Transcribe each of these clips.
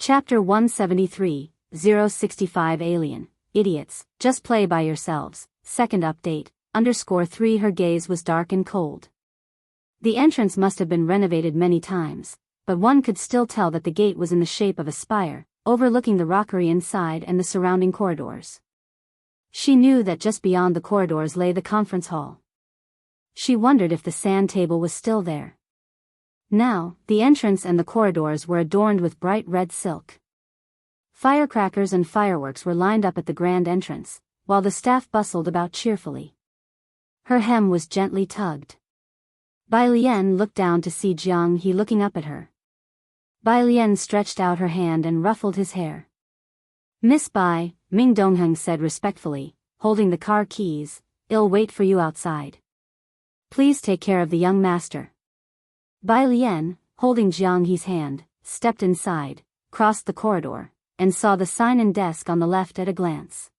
Chapter 173, 065 Alien, Idiots, Just Play by Yourselves, Second Update, _3 Her gaze was dark and cold. The entrance must have been renovated many times, but one could still tell that the gate was in the shape of a spire, overlooking the rockery inside and the surrounding corridors. She knew that just beyond the corridors lay the conference hall. She wondered if the sand table was still there. Now, the entrance and the corridors were adorned with bright red silk. Firecrackers and fireworks were lined up at the grand entrance, while the staff bustled about cheerfully. Her hem was gently tugged. Bai Lian looked down to see Jianghu looking up at her. Bai Lian stretched out her hand and ruffled his hair. "Miss Bai," Ming Dongheng said respectfully, holding the car keys, "I'll wait for you outside. Please take care of the young master." Bai Lian, holding Jianghu's hand, stepped inside, crossed the corridor, and saw the sign-in desk on the left at a glance.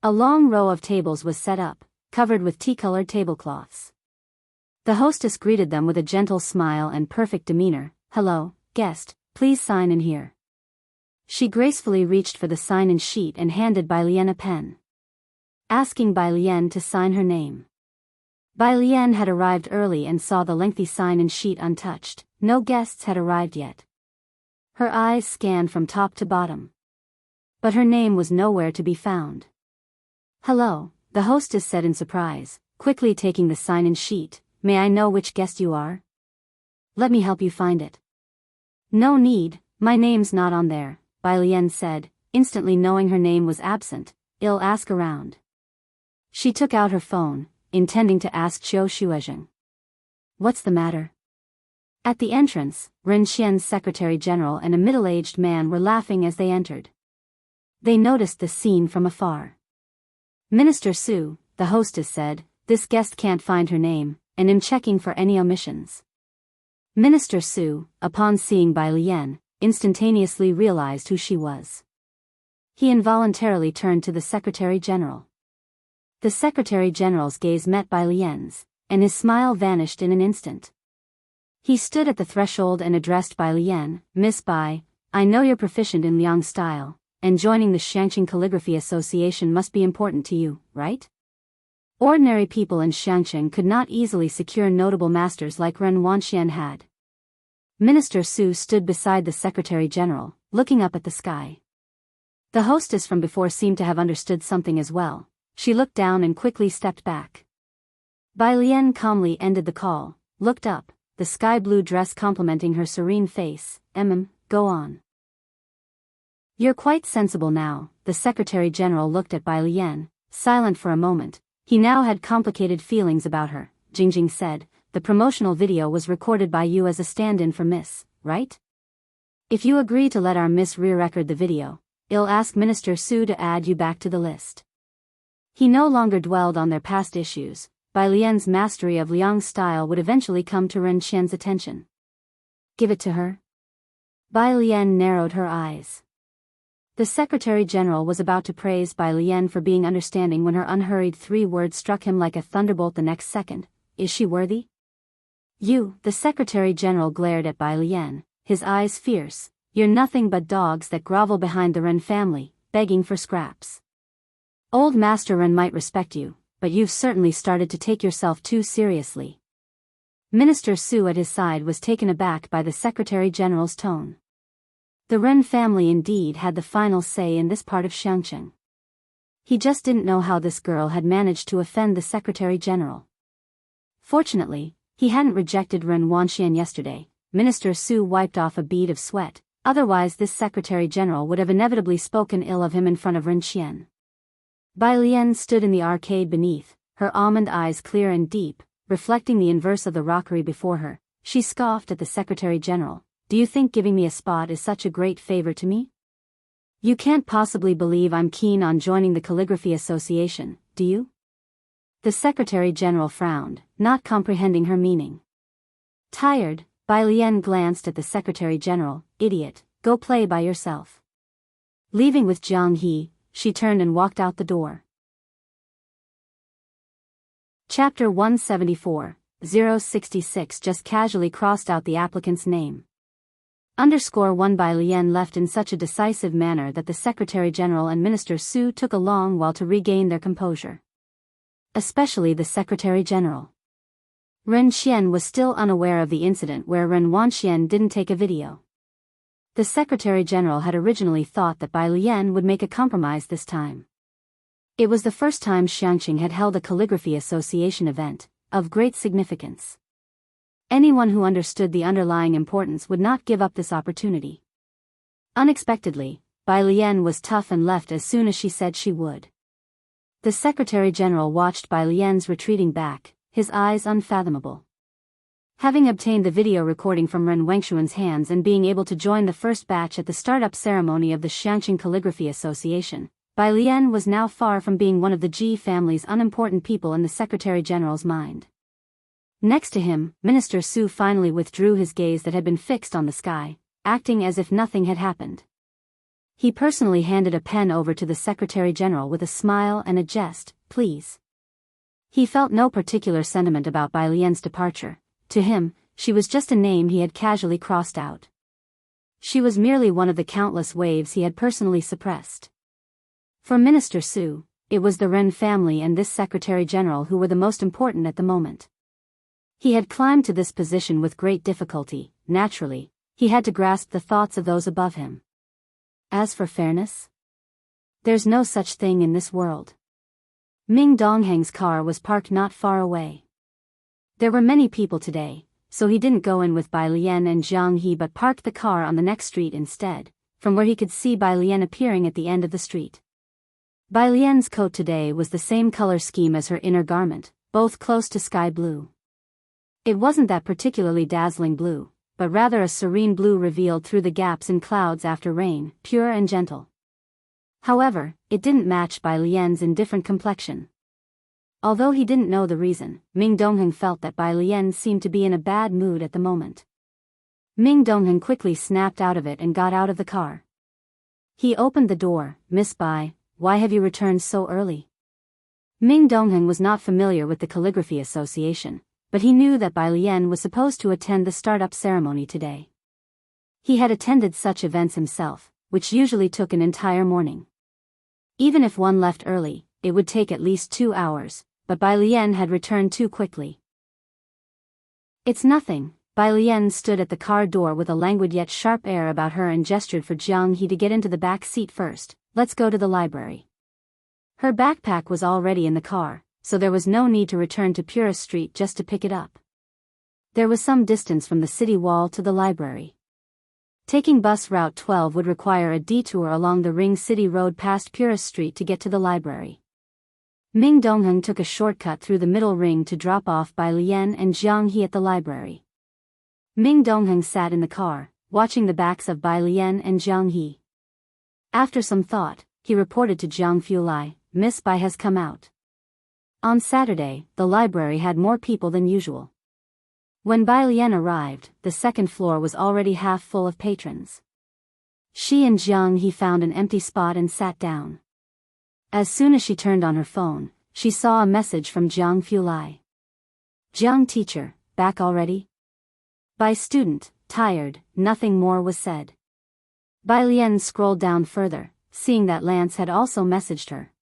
A long row of tables was set up, covered with tea-colored tablecloths. The hostess greeted them with a gentle smile and perfect demeanor. "Hello, guest, please sign in here." She gracefully reached for the sign-in sheet and handed Bai Lian a pen, asking Bai Lian to sign her name. Bai Lian had arrived early and saw the lengthy sign-in sheet untouched. No guests had arrived yet. Her eyes scanned from top to bottom, but her name was nowhere to be found. "Hello," the hostess said in surprise, quickly taking the sign-in sheet. "May I know which guest you are? Let me help you find it." "No need, my name's not on there," Bai Lian said, instantly knowing her name was absent. "I'll ask around." She took out her phone, intending to ask Qiu Shuezheng. "What's the matter?" At the entrance, Ren Qian's secretary-general and a middle-aged man were laughing as they entered. They noticed the scene from afar. "Minister Su," the hostess said, "this guest can't find her name, and I'm checking for any omissions." Minister Su, upon seeing Bai Lian, instantaneously realized who she was. He involuntarily turned to the secretary-general. The secretary-general's gaze met Bai Lian's, and his smile vanished in an instant. He stood at the threshold and addressed Bai Lian. "Miss Bai, I know you're proficient in Liang style, and joining the Xiangqing Calligraphy Association must be important to you, right? Ordinary people in Xiangqing could not easily secure notable masters like Ren Wanxian had." Minister Su stood beside the secretary-general, looking up at the sky. The hostess from before seemed to have understood something as well. She looked down and quickly stepped back. Bai Lian calmly ended the call, looked up, the sky-blue dress complementing her serene face. Go on." "You're quite sensible now," the secretary-general looked at Bai Lian, silent for a moment. He now had complicated feelings about her. Jingjing said, "The promotional video was recorded by you as a stand-in for Miss, right? If you agree to let our Miss re-record the video, I'll ask Minister Su to add you back to the list." He no longer dwelled on their past issues. Bai Lian's mastery of Liang style would eventually come to Ren Qian's attention. "Give it to her?" Bai Lian narrowed her eyes. The secretary-general was about to praise Bai Lian for being understanding when her unhurried 3 words struck him like a thunderbolt the next second. "Is she worthy?" "You," the secretary-general glared at Bai Lian, his eyes fierce. "You're nothing but dogs that grovel behind the Ren family, begging for scraps. Old Master Ren might respect you, but you've certainly started to take yourself too seriously." Minister Su at his side was taken aback by the secretary-general's tone. The Ren family indeed had the final say in this part of Xiangqing. He just didn't know how this girl had managed to offend the secretary-general. Fortunately, he hadn't rejected Ren Wanxian yesterday. Minister Su wiped off a bead of sweat, otherwise this secretary-general would have inevitably spoken ill of him in front of Ren Qian. Bai Lian stood in the arcade beneath, her almond eyes clear and deep, reflecting the inverse of the rockery before her. She scoffed at the secretary-general. "Do you think giving me a spot is such a great favor to me? You can't possibly believe I'm keen on joining the Calligraphy Association, do you?" The secretary-general frowned, not comprehending her meaning. Tired, Bai Lian glanced at the secretary-general. "Idiot, go play by yourself." Leaving with Jianghu, she turned and walked out the door. Chapter 174, 066 just casually crossed out the applicant's name. _1 Bai Lian left in such a decisive manner that the Secretary General and Minister Su took a long while to regain their composure. Especially the Secretary General. Ren Xian was still unaware of the incident where Ren Wanxian didn't take a video. The Secretary General had originally thought that Bai Lian would make a compromise this time. It was the first time Xiangqing had held a calligraphy association event, of great significance. Anyone who understood the underlying importance would not give up this opportunity. Unexpectedly, Bai Lian was tough and left as soon as she said she would. The Secretary General watched Bai Lian's retreating back, his eyes unfathomable. Having obtained the video recording from Ren Wengshuan's hands and being able to join the first batch at the startup ceremony of the Xiangqing Calligraphy Association, Bai Lian was now far from being one of the Ji family's unimportant people in the Secretary General's mind. Next to him, Minister Su finally withdrew his gaze that had been fixed on the sky, acting as if nothing had happened. He personally handed a pen over to the Secretary General with a smile and a jest, "Please." He felt no particular sentiment about Bai Lian's departure. To him, she was just a name he had casually crossed out. She was merely one of the countless waves he had personally suppressed. For Minister Su, it was the Ren family and this Secretary General who were the most important at the moment. He had climbed to this position with great difficulty. Naturally, he had to grasp the thoughts of those above him. As for fairness, there's no such thing in this world. Ming Dongheng's car was parked not far away. There were many people today, so he didn't go in with Bai Lian and Jiang He but parked the car on the next street instead, from where he could see Bai Lian appearing at the end of the street. Bai Lian's coat today was the same color scheme as her inner garment, both close to sky blue. It wasn't that particularly dazzling blue, but rather a serene blue revealed through the gaps in clouds after rain, pure and gentle. However, it didn't match Bai Lian's indifferent complexion. Although he didn't know the reason, Ming Dongheng felt that Bai Lian seemed to be in a bad mood at the moment. Ming Dongheng quickly snapped out of it and got out of the car. He opened the door. "Miss Bai, why have you returned so early?" Ming Dongheng was not familiar with the Calligraphy Association, but he knew that Bai Lian was supposed to attend the startup ceremony today. He had attended such events himself, which usually took an entire morning. Even if one left early, it would take at least 2 hours, but Bai Lian had returned too quickly. "It's nothing." Bai Lian stood at the car door with a languid yet sharp air about her and gestured for Jiang He to get into the back seat first. "Let's go to the library." Her backpack was already in the car, so there was no need to return to Purist Street just to pick it up. There was some distance from the city wall to the library. Taking bus route 12 would require a detour along the Ring City Road past Purist Street to get to the library. Ming Dongheng took a shortcut through the middle ring to drop off Bai Lian and Jiang He at the library. Ming Dongheng sat in the car, watching the backs of Bai Lian and Jiang He. After some thought, he reported to Jiang Fulai, "Miss Bai has come out." On Saturday, the library had more people than usual. When Bai Lian arrived, the second floor was already half full of patrons. She and Jiang He found an empty spot and sat down. As soon as she turned on her phone, she saw a message from Jiang Fulai. "Jiang teacher, back already?" Bai student, tired, nothing more was said. Bai Lian scrolled down further, seeing that Lance had also messaged her.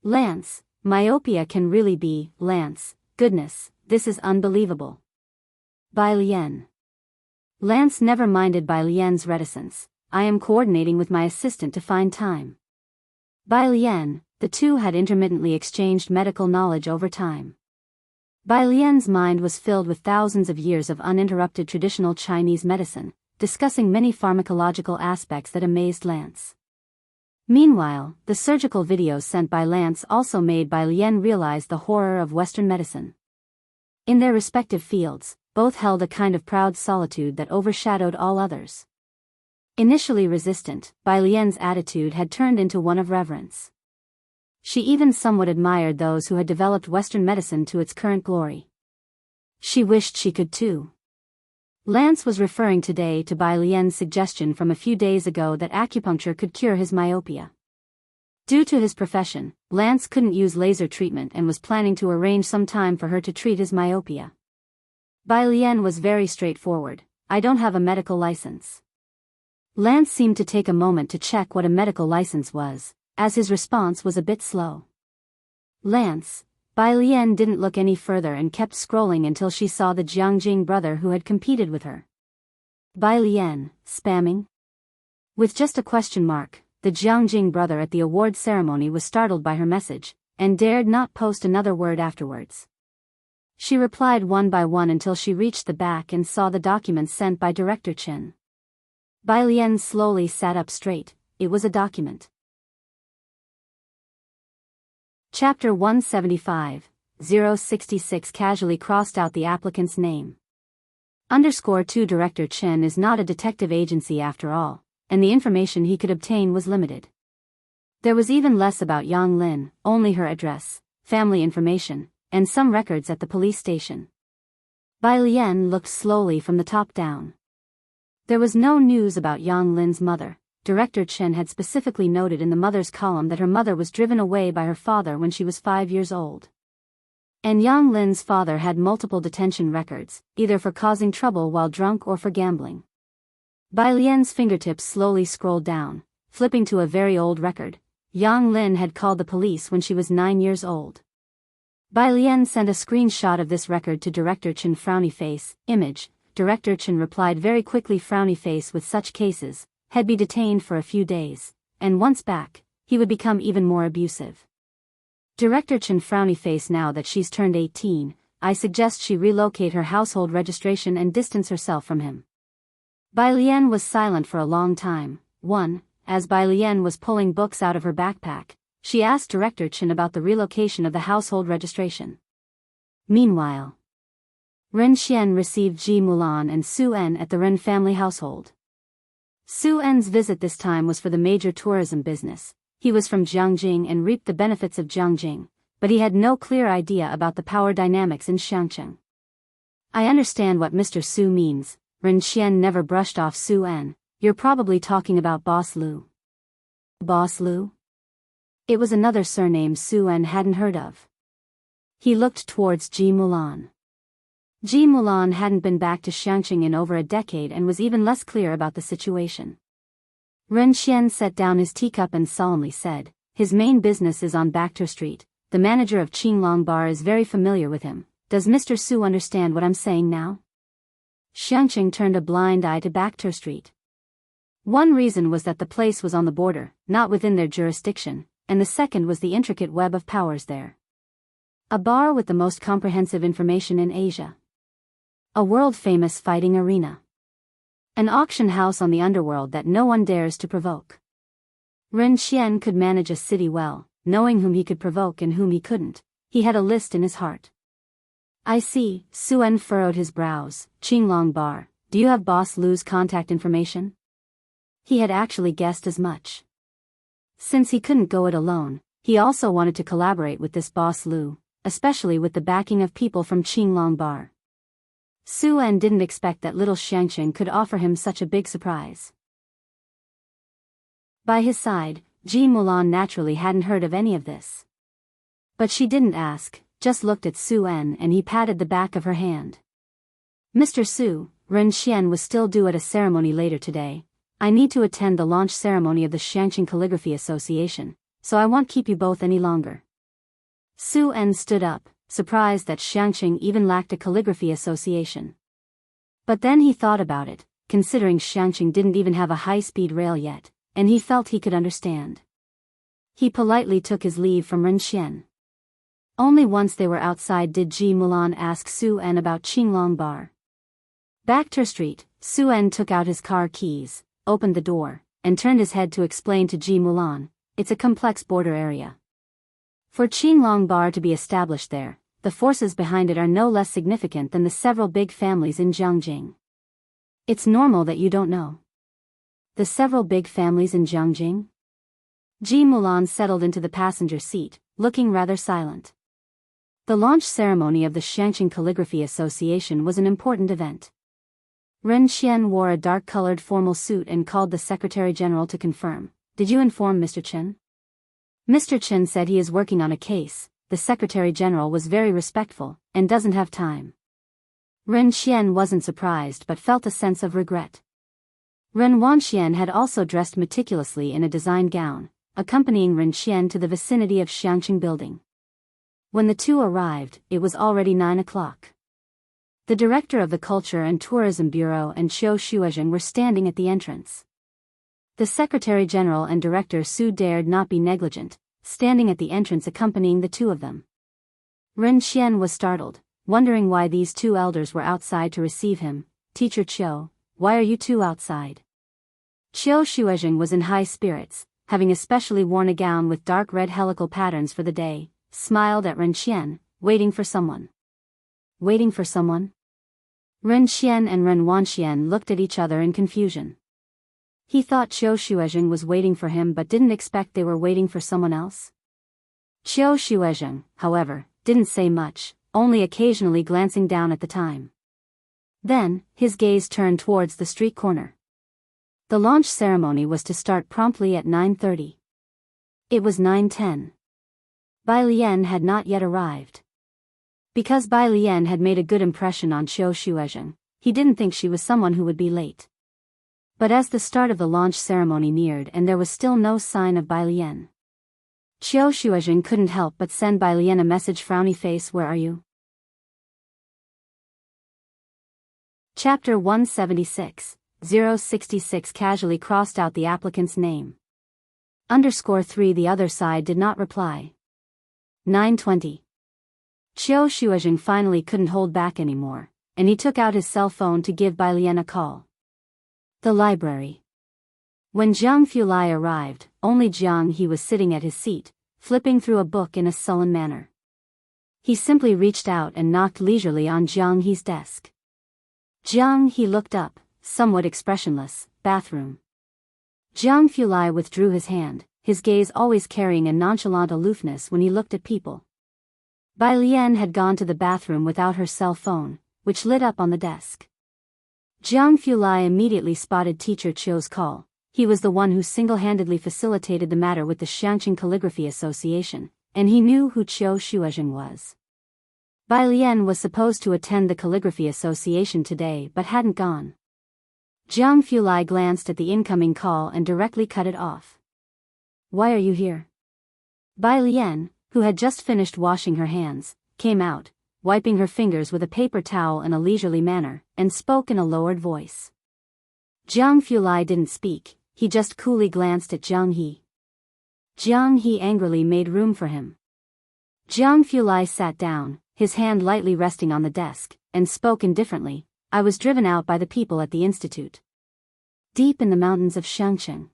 "Lance, myopia can really be, Lance, goodness, this is unbelievable." Bai Lian. Lance never minded Bai Lian's reticence. "I am coordinating with my assistant to find time." Bai Lian, the two had intermittently exchanged medical knowledge over time. Bai Lian's mind was filled with thousands of years of uninterrupted traditional Chinese medicine, discussing many pharmacological aspects that amazed Lance. Meanwhile, the surgical videos sent by Lance also made Bai Lian realize the horror of Western medicine. In their respective fields, both held a kind of proud solitude that overshadowed all others. Initially resistant, Bai Lian's attitude had turned into one of reverence. She even somewhat admired those who had developed Western medicine to its current glory. She wished she could too. Lance was referring today to Bai Lian's suggestion from a few days ago that acupuncture could cure his myopia. Due to his profession, Lance couldn't use laser treatment and was planning to arrange some time for her to treat his myopia. Bai Lian was very straightforward. "I don't have a medical license." Lance seemed to take a moment to check what a medical license was, as his response was a bit slow. Lance, Bai Lian didn't look any further and kept scrolling until she saw the Jianghu brother who had competed with her. Bai Lian, spamming? With just a question mark, the Jianghu brother at the award ceremony was startled by her message, and dared not post another word afterwards. She replied one by one until she reached the back and saw the documents sent by Director Chen. Bai Lian slowly sat up straight. It was a document. Chapter 175, 066 casually crossed out the applicant's name. _2 Director Chen is not a detective agency after all, and the information he could obtain was limited. There was even less about Yang Lin, only her address, family information, and some records at the police station. Bai Lian looked slowly from the top down. There was no news about Yang Lin's mother. Director Chen had specifically noted in the mother's column that her mother was driven away by her father when she was 5 years old. And Yang Lin's father had multiple detention records, either for causing trouble while drunk or for gambling. Bai Lian's fingertips slowly scrolled down, flipping to a very old record. Yang Lin had called the police when she was 9 years old. Bai Lian sent a screenshot of this record to Director Chen. Frowny face, image. Director Chen replied very quickly. Frowny face. With such cases, he'd be detained for a few days, and once back, he would become even more abusive. Director Chen. Frowny face. Now that she's turned 18, I suggest she relocate her household registration and distance herself from him. Bai Lian was silent for a long time. As Bai Lian was pulling books out of her backpack, she asked Director Chen about the relocation of the household registration. Meanwhile, Ren Xian received Ji Mulan and Su En at the Ren family household. Su En's visit this time was for the major tourism business. He was from Jianghu and reaped the benefits of Jianghu, but he had no clear idea about the power dynamics in Xiangcheng. I understand what Mr. Su means. Ren Xian never brushed off Su En. You're probably talking about Boss Lu. Boss Lu? It was another surname Su En hadn't heard of. He looked towards Ji Mulan. Ji Mulan hadn't been back to Xiangcheng in over a decade and was even less clear about the situation. Ren Xian set down his teacup and solemnly said, his main business is on Bacter Street. The manager of Qinglong Bar is very familiar with him. Does Mr. Su understand what I'm saying now? Xiangcheng turned a blind eye to Bacter Street. One reason was that the place was on the border, not within their jurisdiction, and the second was the intricate web of powers there. A bar with the most comprehensive information in Asia. A world-famous fighting arena. An auction house on the underworld that no one dares to provoke. Ren Xian could manage a city well, knowing whom he could provoke and whom he couldn't. He had a list in his heart. I see. Su En furrowed his brows. Qinglong Bar, do you have Boss Lu's contact information? He had actually guessed as much. Since he couldn't go it alone, he also wanted to collaborate with this Boss Lu, especially with the backing of people from Qinglong Bar. Su En didn't expect that little Xiangcheng could offer him such a big surprise. By his side, Ji Mulan naturally hadn't heard of any of this. But she didn't ask, just looked at Su En and he patted the back of her hand. Mr. Su, Ren Xian was still due at a ceremony later today. I need to attend the launch ceremony of the Xiangcheng Calligraphy Association, so I won't keep you both any longer. Su En stood up, surprised that Xiangcheng even lacked a calligraphy association. But then he thought about it, considering Xiangcheng didn't even have a high-speed rail yet, and he felt he could understand. He politely took his leave from Ren Xian. Only once they were outside did Ji Mulan ask Su En about Qinglong Bar. Bacter Street, Su En took out his car keys, opened the door, and turned his head to explain to Ji Mulan, it's a complex border area. For Qinglong Bar to be established there, the forces behind it are no less significant than the several big families in Jianghu. It's normal that you don't know. The several big families in Jianghu? Ji Mulan settled into the passenger seat, looking rather silent. The launch ceremony of the Xiangcheng Calligraphy Association was an important event. Ren Xian wore a dark-colored formal suit and called the Secretary General to confirm. Did you inform Mr. Chen? Mr. Chen said he is working on a case. The Secretary General was very respectful, and doesn't have time. Ren Xian wasn't surprised but felt a sense of regret. Ren Wanxian had also dressed meticulously in a design gown, accompanying Ren Qian to the vicinity of Xiangqing building. When the two arrived, it was already 9 o'clock. The director of the Culture and Tourism Bureau and Qiu Shuozheng were standing at the entrance. The Secretary General and Director Su dared not be negligent, standing at the entrance accompanying the two of them. Ren Qian was startled, wondering why these two elders were outside to receive him. "Teacher Qiu, why are you two outside?" Qiu Shuozheng was in high spirits, having especially worn a gown with dark red helical patterns for the day, smiled at Ren Qian, "Waiting for someone." "Waiting for someone?" Ren Qian and Ren Wanxian looked at each other in confusion. He thought Qiu Shuozheng was waiting for him but didn't expect they were waiting for someone else. Qiu Shuozheng, however, didn't say much, only occasionally glancing down at the time. Then, his gaze turned towards the street corner. The launch ceremony was to start promptly at 9:30. It was 9:10. Bai Lian had not yet arrived. Because Bai Lian had made a good impression on Qiu Shuozheng, he didn't think she was someone who would be late. But as the start of the launch ceremony neared and there was still no sign of Bai Lian, Qiu Shuozheng couldn't help but send Bai Lian a message. "Frowny face, where are you?" Chapter 176, 066 casually crossed out the applicant's name. _3 The other side did not reply. 9:20. Qiu Shuozheng finally couldn't hold back anymore, and he took out his cell phone to give Bai Lian a call. The library. When Jiang Fulai arrived, only Jiang He was sitting at his seat, flipping through a book in a sullen manner. He simply reached out and knocked leisurely on Jiang He's desk. Jiang He looked up, somewhat expressionless. "Bathroom." Jiang Fulai withdrew his hand, his gaze always carrying a nonchalant aloofness when he looked at people. Bai Lian had gone to the bathroom without her cell phone, which lit up on the desk. Jiang Fulai immediately spotted Teacher Qiu's call. He was the one who single-handedly facilitated the matter with the Xiangqing Calligraphy Association, and he knew who Qiu Shuozheng was. Bai Lian was supposed to attend the Calligraphy Association today but hadn't gone. Jiang Fulai glanced at the incoming call and directly cut it off. "Why are you here?" Bai Lian, who had just finished washing her hands, came out, wiping her fingers with a paper towel in a leisurely manner, and spoke in a lowered voice. Jiang Fulai didn't speak, he just coolly glanced at Jiang He. Jiang He angrily made room for him. Jiang Fulai sat down, his hand lightly resting on the desk, and spoke indifferently. "I was driven out by the people at the institute. Deep in the mountains of Xiangqing.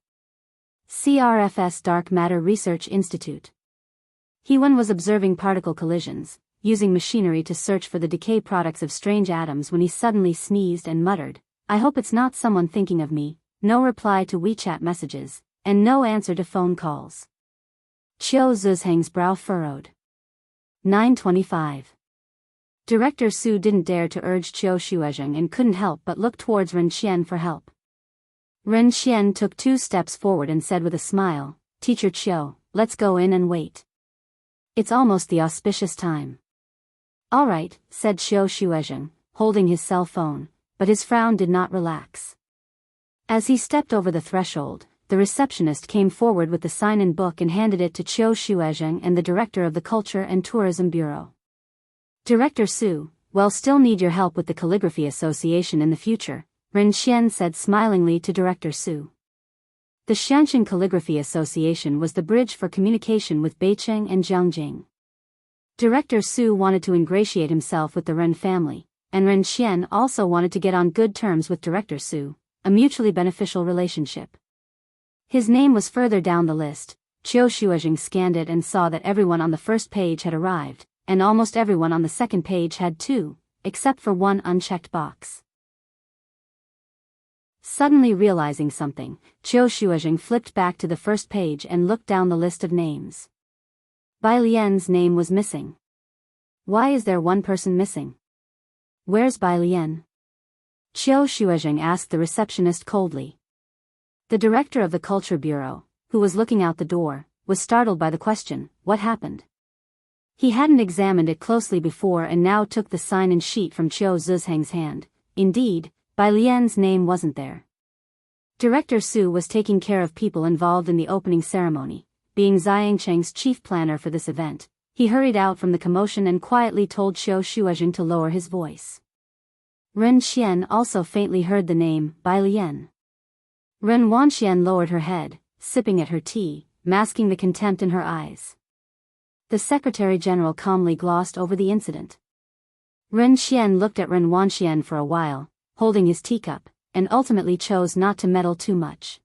CRFS Dark Matter Research Institute." He was observing particle collisions, using machinery to search for the decay products of strange atoms when he suddenly sneezed and muttered, "I hope it's not someone thinking of me." No reply to WeChat messages, and no answer to phone calls. Qiu Zhuzheng's brow furrowed. 9:25. Director Su didn't dare to urge Qiu Shuozheng and couldn't help but look towards Ren Qian for help. Ren Qian took 2 steps forward and said with a smile, "Teacher Qiu, let's go in and wait. It's almost the auspicious time." "All right," said Qiu Shuozheng, holding his cell phone, but his frown did not relax. As he stepped over the threshold, the receptionist came forward with the sign-in book and handed it to Qiu Shuozheng and the director of the Culture and Tourism Bureau. "Director Su, we'll still need your help with the Calligraphy Association in the future," Ren Qian said smilingly to Director Su. The Xiangqing Calligraphy Association was the bridge for communication with Beijing and Jiangjing. Director Su wanted to ingratiate himself with the Ren family, and Ren Qian also wanted to get on good terms with Director Su, a mutually beneficial relationship. His name was further down the list. Qiu Shuozheng scanned it and saw that everyone on the first page had arrived, and almost everyone on the second page had too, except for one unchecked box. Suddenly realizing something, Qiu Shuozheng flipped back to the first page and looked down the list of names. Bai Lian's name was missing. Why is there one person missing? Where's Bai Lian? Qiu Shuozheng asked the receptionist coldly. The director of the Culture Bureau, who was looking out the door, was startled by the question. What happened? He hadn't examined it closely before and now took the sign-in sheet from Qiu Zhuzheng's hand. Indeed, Bai Lian's name wasn't there. Director Su was taking care of people involved in the opening ceremony. Being Zhang Cheng's chief planner for this event, he hurried out from the commotion and quietly told Qiu Shuozheng to lower his voice. Ren Xian also faintly heard the name, Bai Lian. Ren Wanxian lowered her head, sipping at her tea, masking the contempt in her eyes. The Secretary General calmly glossed over the incident. Ren Xian looked at Ren Wanxian for a while, holding his teacup, and ultimately chose not to meddle too much.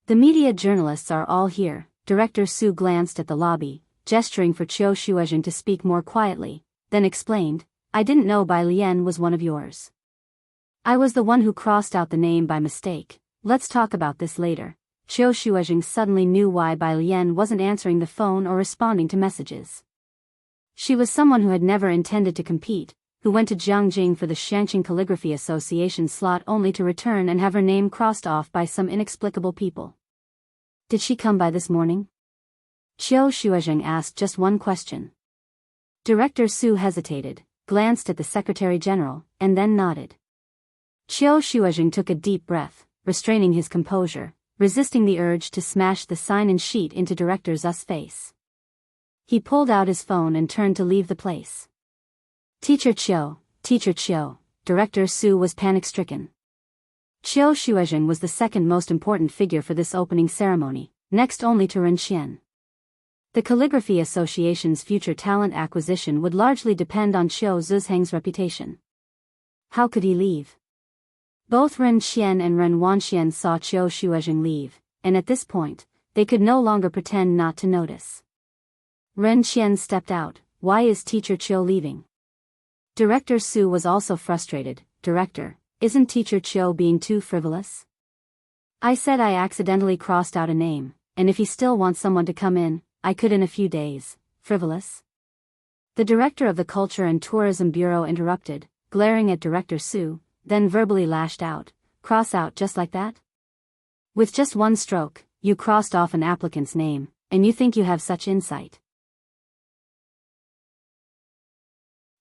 The media journalists are all here. Director Su glanced at the lobby, gesturing for Qiu Shuozheng to speak more quietly, then explained, I didn't know Bai Lian was one of yours. I was the one who crossed out the name by mistake. Let's talk about this later. Qiu Shuozheng suddenly knew why Bai Lian wasn't answering the phone or responding to messages. She was someone who had never intended to compete, who went to Jianghu for the Shangqing Calligraphy Association slot only to return and have her name crossed off by some inexplicable people. Did she come by this morning? Qiu Shuozheng asked just one question. Director Su hesitated, glanced at the Secretary General, and then nodded. Qiu Shuozheng took a deep breath, restraining his composure, resisting the urge to smash the sign-in sheet into Director Zu's face. He pulled out his phone and turned to leave the place. Teacher Qiu, Director Su was panic-stricken. Qiu Shuozheng was the second most important figure for this opening ceremony, next only to Ren Xian. The Calligraphy Association's future talent acquisition would largely depend on Qiu Zhizheng's reputation. How could he leave? Both Ren Xian and Ren Wanxian saw Qiu Shuozheng leave, and at this point, they could no longer pretend not to notice. Ren Xian stepped out. Why is Teacher Qiu leaving? Director Su was also frustrated. Director, isn't Teacher Qiu being too frivolous? I said I accidentally crossed out a name, and if he still wants someone to come in, I could in a few days. Frivolous? The director of the Culture and Tourism Bureau interrupted, glaring at Director Su, then verbally lashed out. Cross out just like that? With just one stroke, you crossed off an applicant's name, and you think you have such insight.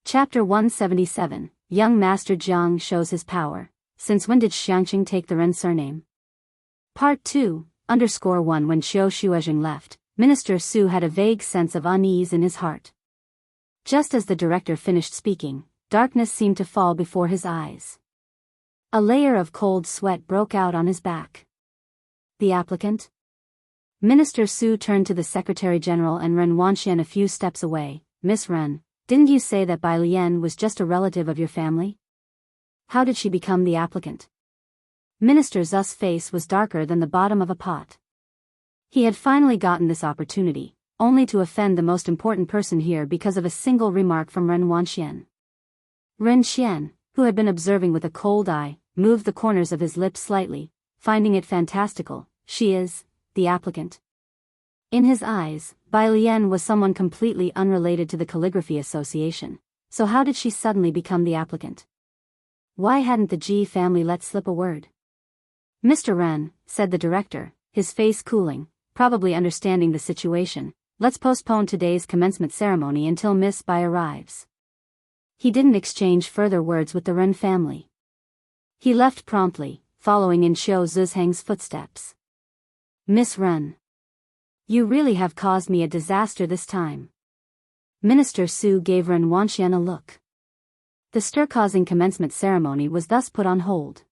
Chapter 177, Young Master Jiang shows his power. Since when did Shangqing take the Ren surname? Part 2, _1 When Qiu Shuozheng left, Minister Su had a vague sense of unease in his heart. Just as the director finished speaking, darkness seemed to fall before his eyes. A layer of cold sweat broke out on his back. The applicant? Minister Su turned to the Secretary General and Ren Wanxian a few steps away. Miss Ren, didn't you say that Bai Lian was just a relative of your family? How did she become the applicant? Minister Zu's face was darker than the bottom of a pot. He had finally gotten this opportunity, only to offend the most important person here because of a single remark from Ren Wanxian. Ren Xian, who had been observing with a cold eye, moved the corners of his lips slightly, finding it fantastical. She is the applicant. In his eyes, Bai Lian was someone completely unrelated to the Calligraphy Association, so how did she suddenly become the applicant? Why hadn't the Ji family let slip a word? Mr. Ren, said the director, his face cooling, probably understanding the situation, let's postpone today's commencement ceremony until Miss Bai arrives. He didn't exchange further words with the Ren family. He left promptly, following in Qiu Zhizheng's footsteps. Miss Ren. You really have caused me a disaster this time. Minister Su gave Ren Wanxian a look. The stir-causing commencement ceremony was thus put on hold.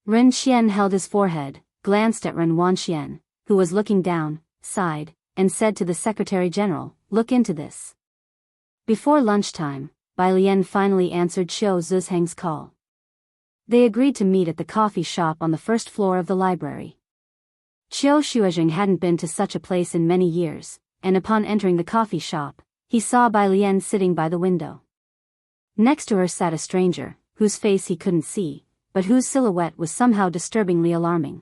Ren Xian held his forehead, glanced at Ren Wanxian, who was looking down, sighed, and said to the Secretary General, look into this. Before lunchtime, Bai Lian finally answered Qiu Zhizheng's call. They agreed to meet at the coffee shop on the first floor of the library. Qiu Shuozheng hadn't been to such a place in many years, and upon entering the coffee shop, he saw Bai Lian sitting by the window. Next to her sat a stranger, whose face he couldn't see, but whose silhouette was somehow disturbingly alarming.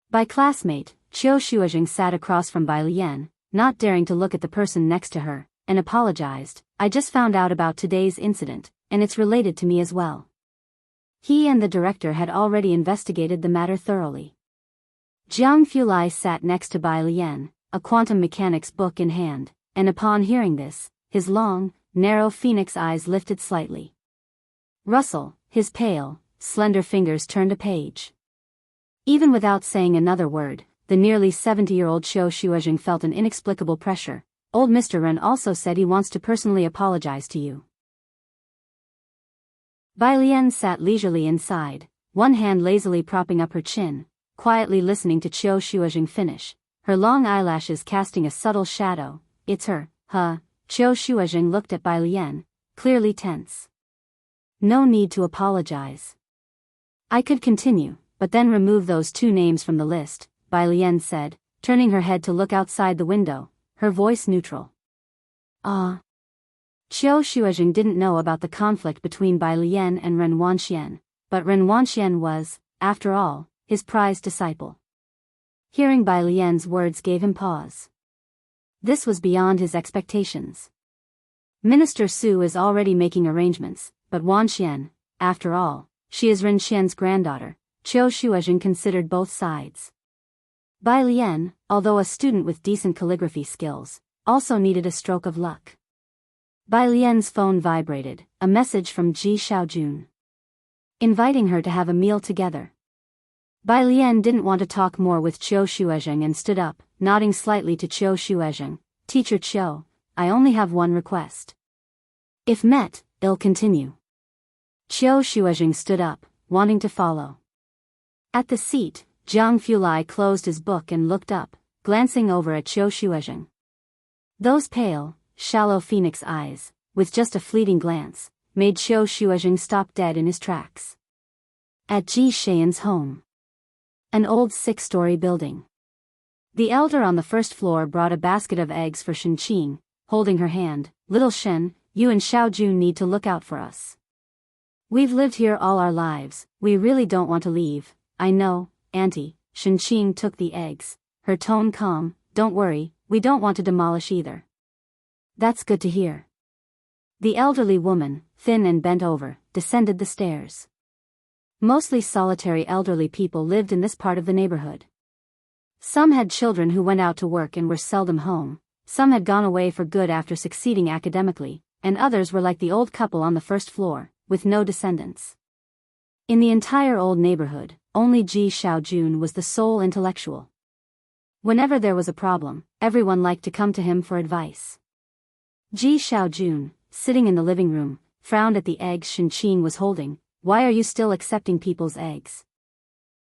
By classmate, Qiu Shuozheng sat across from Bai Lian, not daring to look at the person next to her, and apologized. I just found out about today's incident, and it's related to me as well. He and the director had already investigated the matter thoroughly. Jiang Fulai sat next to Bai Lian, a quantum mechanics book in hand, and upon hearing this, his long, narrow phoenix eyes lifted slightly. Russell, his pale, slender fingers turned a page. Even without saying another word, the nearly 70-year-old Qiu Shuozheng felt an inexplicable pressure. Old Mr. Ren also said he wants to personally apologize to you. Bai Lian sat leisurely inside, one hand lazily propping up her chin, quietly listening to Qiu Shuozheng finish, her long eyelashes casting a subtle shadow. It's her, huh? Qiu Shuozheng looked at Bai Lian, clearly tense. No need to apologize. I could continue, but then remove those two names from the list, Bai Lian said, turning her head to look outside the window, her voice neutral. Ah. Qiu Shuozheng didn't know about the conflict between Bai Lian and Ren Wanxian, but Ren Wanxian was, after all, his prized disciple. Hearing Bai Lian's words gave him pause. This was beyond his expectations. Minister Su is already making arrangements, but Wanxian, after all, she is Ren Xian's granddaughter. Qiu Shuozheng considered both sides. Bai Lian, although a student with decent calligraphy skills, also needed a stroke of luck. Bai Lian's phone vibrated, a message from Ji Xiaojun, inviting her to have a meal together. Bai Lian didn't want to talk more with Qiu Shuozheng and stood up, nodding slightly to Qiu Shuozheng. Teacher Qiu, I only have one request. If met, it'll continue. Qiu Shuozheng stood up, wanting to follow. At the seat, Jiang Fulai closed his book and looked up, glancing over at Qiu Shuozheng. Those pale, shallow phoenix eyes, with just a fleeting glance, made Qiu Shuozheng stop dead in his tracks. At Ji Shayan's home. An old 6-story building. The elder on the first floor brought a basket of eggs for Shen Qing, holding her hand. Little Shen, you and Xiaojun need to look out for us. We've lived here all our lives, we really don't want to leave. I know, Auntie. Shen Qing took the eggs, her tone calm. Don't worry, we don't want to demolish either. That's good to hear. The elderly woman, thin and bent over, descended the stairs. Mostly solitary elderly people lived in this part of the neighborhood. Some had children who went out to work and were seldom home, some had gone away for good after succeeding academically, and others were like the old couple on the first floor, with no descendants. In the entire old neighborhood, only Ji Xiaojun was the sole intellectual. Whenever there was a problem, everyone liked to come to him for advice. Ji Xiaojun, sitting in the living room, frowned at the eggs Shen Qing was holding. Why are you still accepting people's eggs?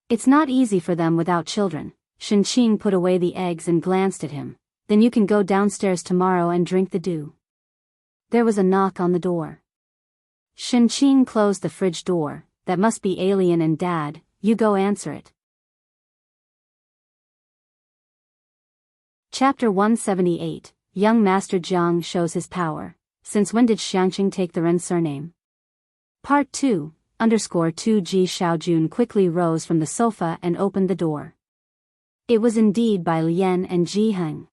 It's not easy for them without children. Shen Qing put away the eggs and glanced at him. Then you can go downstairs tomorrow and drink the dew. There was a knock on the door. Shen Qing closed the fridge door. That must be Alien and Dad, you go answer it. Chapter 178, Young Master Jiang shows his power. Since when did Xiangqing take the Ren surname? Part 2. _2 Ji Xiaojun quickly rose from the sofa and opened the door. It was indeed Bai Lian and Ji Heng.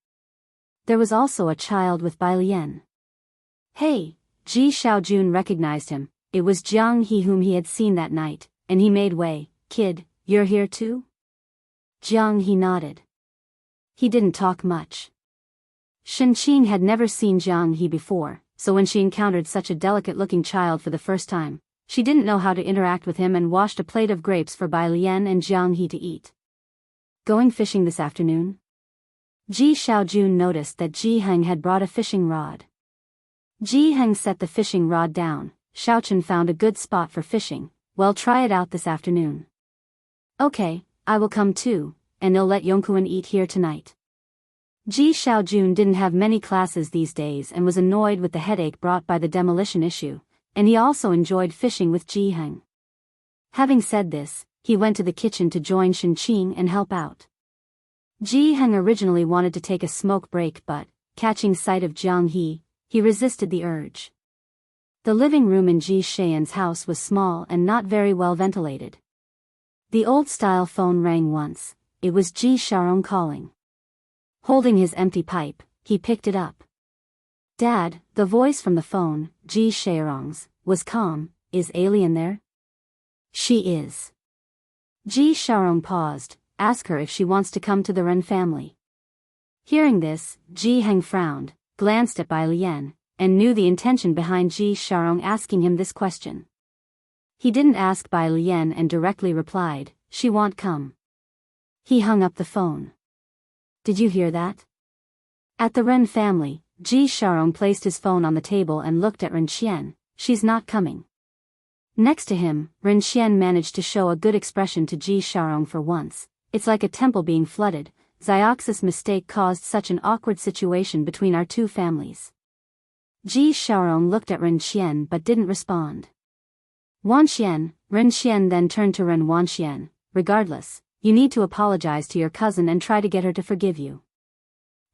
There was also a child with Bai Lian. Hey! Ji Xiaojun recognized him. It was Jiang He whom he had seen that night, and he made way. Kid, you're here too? Jiang He nodded. He didn't talk much. Shen Qing had never seen Jiang He before, so when she encountered such a delicate-looking child for the first time, she didn't know how to interact with him and washed a plate of grapes for Bai Lian and Jiang He to eat. Going fishing this afternoon? Ji Xiaojun noticed that Ji Heng had brought a fishing rod. Ji Heng set the fishing rod down. Xiaochen found a good spot for fishing. Well, try it out this afternoon. Okay, I will come too, and I'll let Yongkuan eat here tonight. Ji Xiaojun didn't have many classes these days and was annoyed with the headache brought by the demolition issue, and he also enjoyed fishing with Ji Heng. Having said this, he went to the kitchen to join Shen Qing and help out. Ji Heng originally wanted to take a smoke break but, catching sight of Jiang he resisted the urge. The living room in Ji Shayan's house was small and not very well ventilated. The old-style phone rang once. It was Ji Xiaorong calling. Holding his empty pipe, he picked it up. Dad, the voice from the phone, Ji Xiaorong's, was calm. Is Alien there? She is. Ji Xiaorong paused. Ask her if she wants to come to the Ren family. Hearing this, Ji Heng frowned, glanced at Bai Lian, and knew the intention behind Ji Xiaorong asking him this question. He didn't ask Bai Lian and directly replied, she won't come. He hung up the phone. Did you hear that? At the Ren family, Ji Xiaorong placed his phone on the table and looked at Ren Xian. She's not coming. Next to him, Ren Xian managed to show a good expression to Ji Xiaorong for once. It's like a temple being flooded. Xiox's mistake caused such an awkward situation between our two families. Ji Xiaorong looked at Ren Xian but didn't respond. Wanxian, Ren Xian then turned to Ren Wanxian. Regardless, you need to apologize to your cousin and try to get her to forgive you.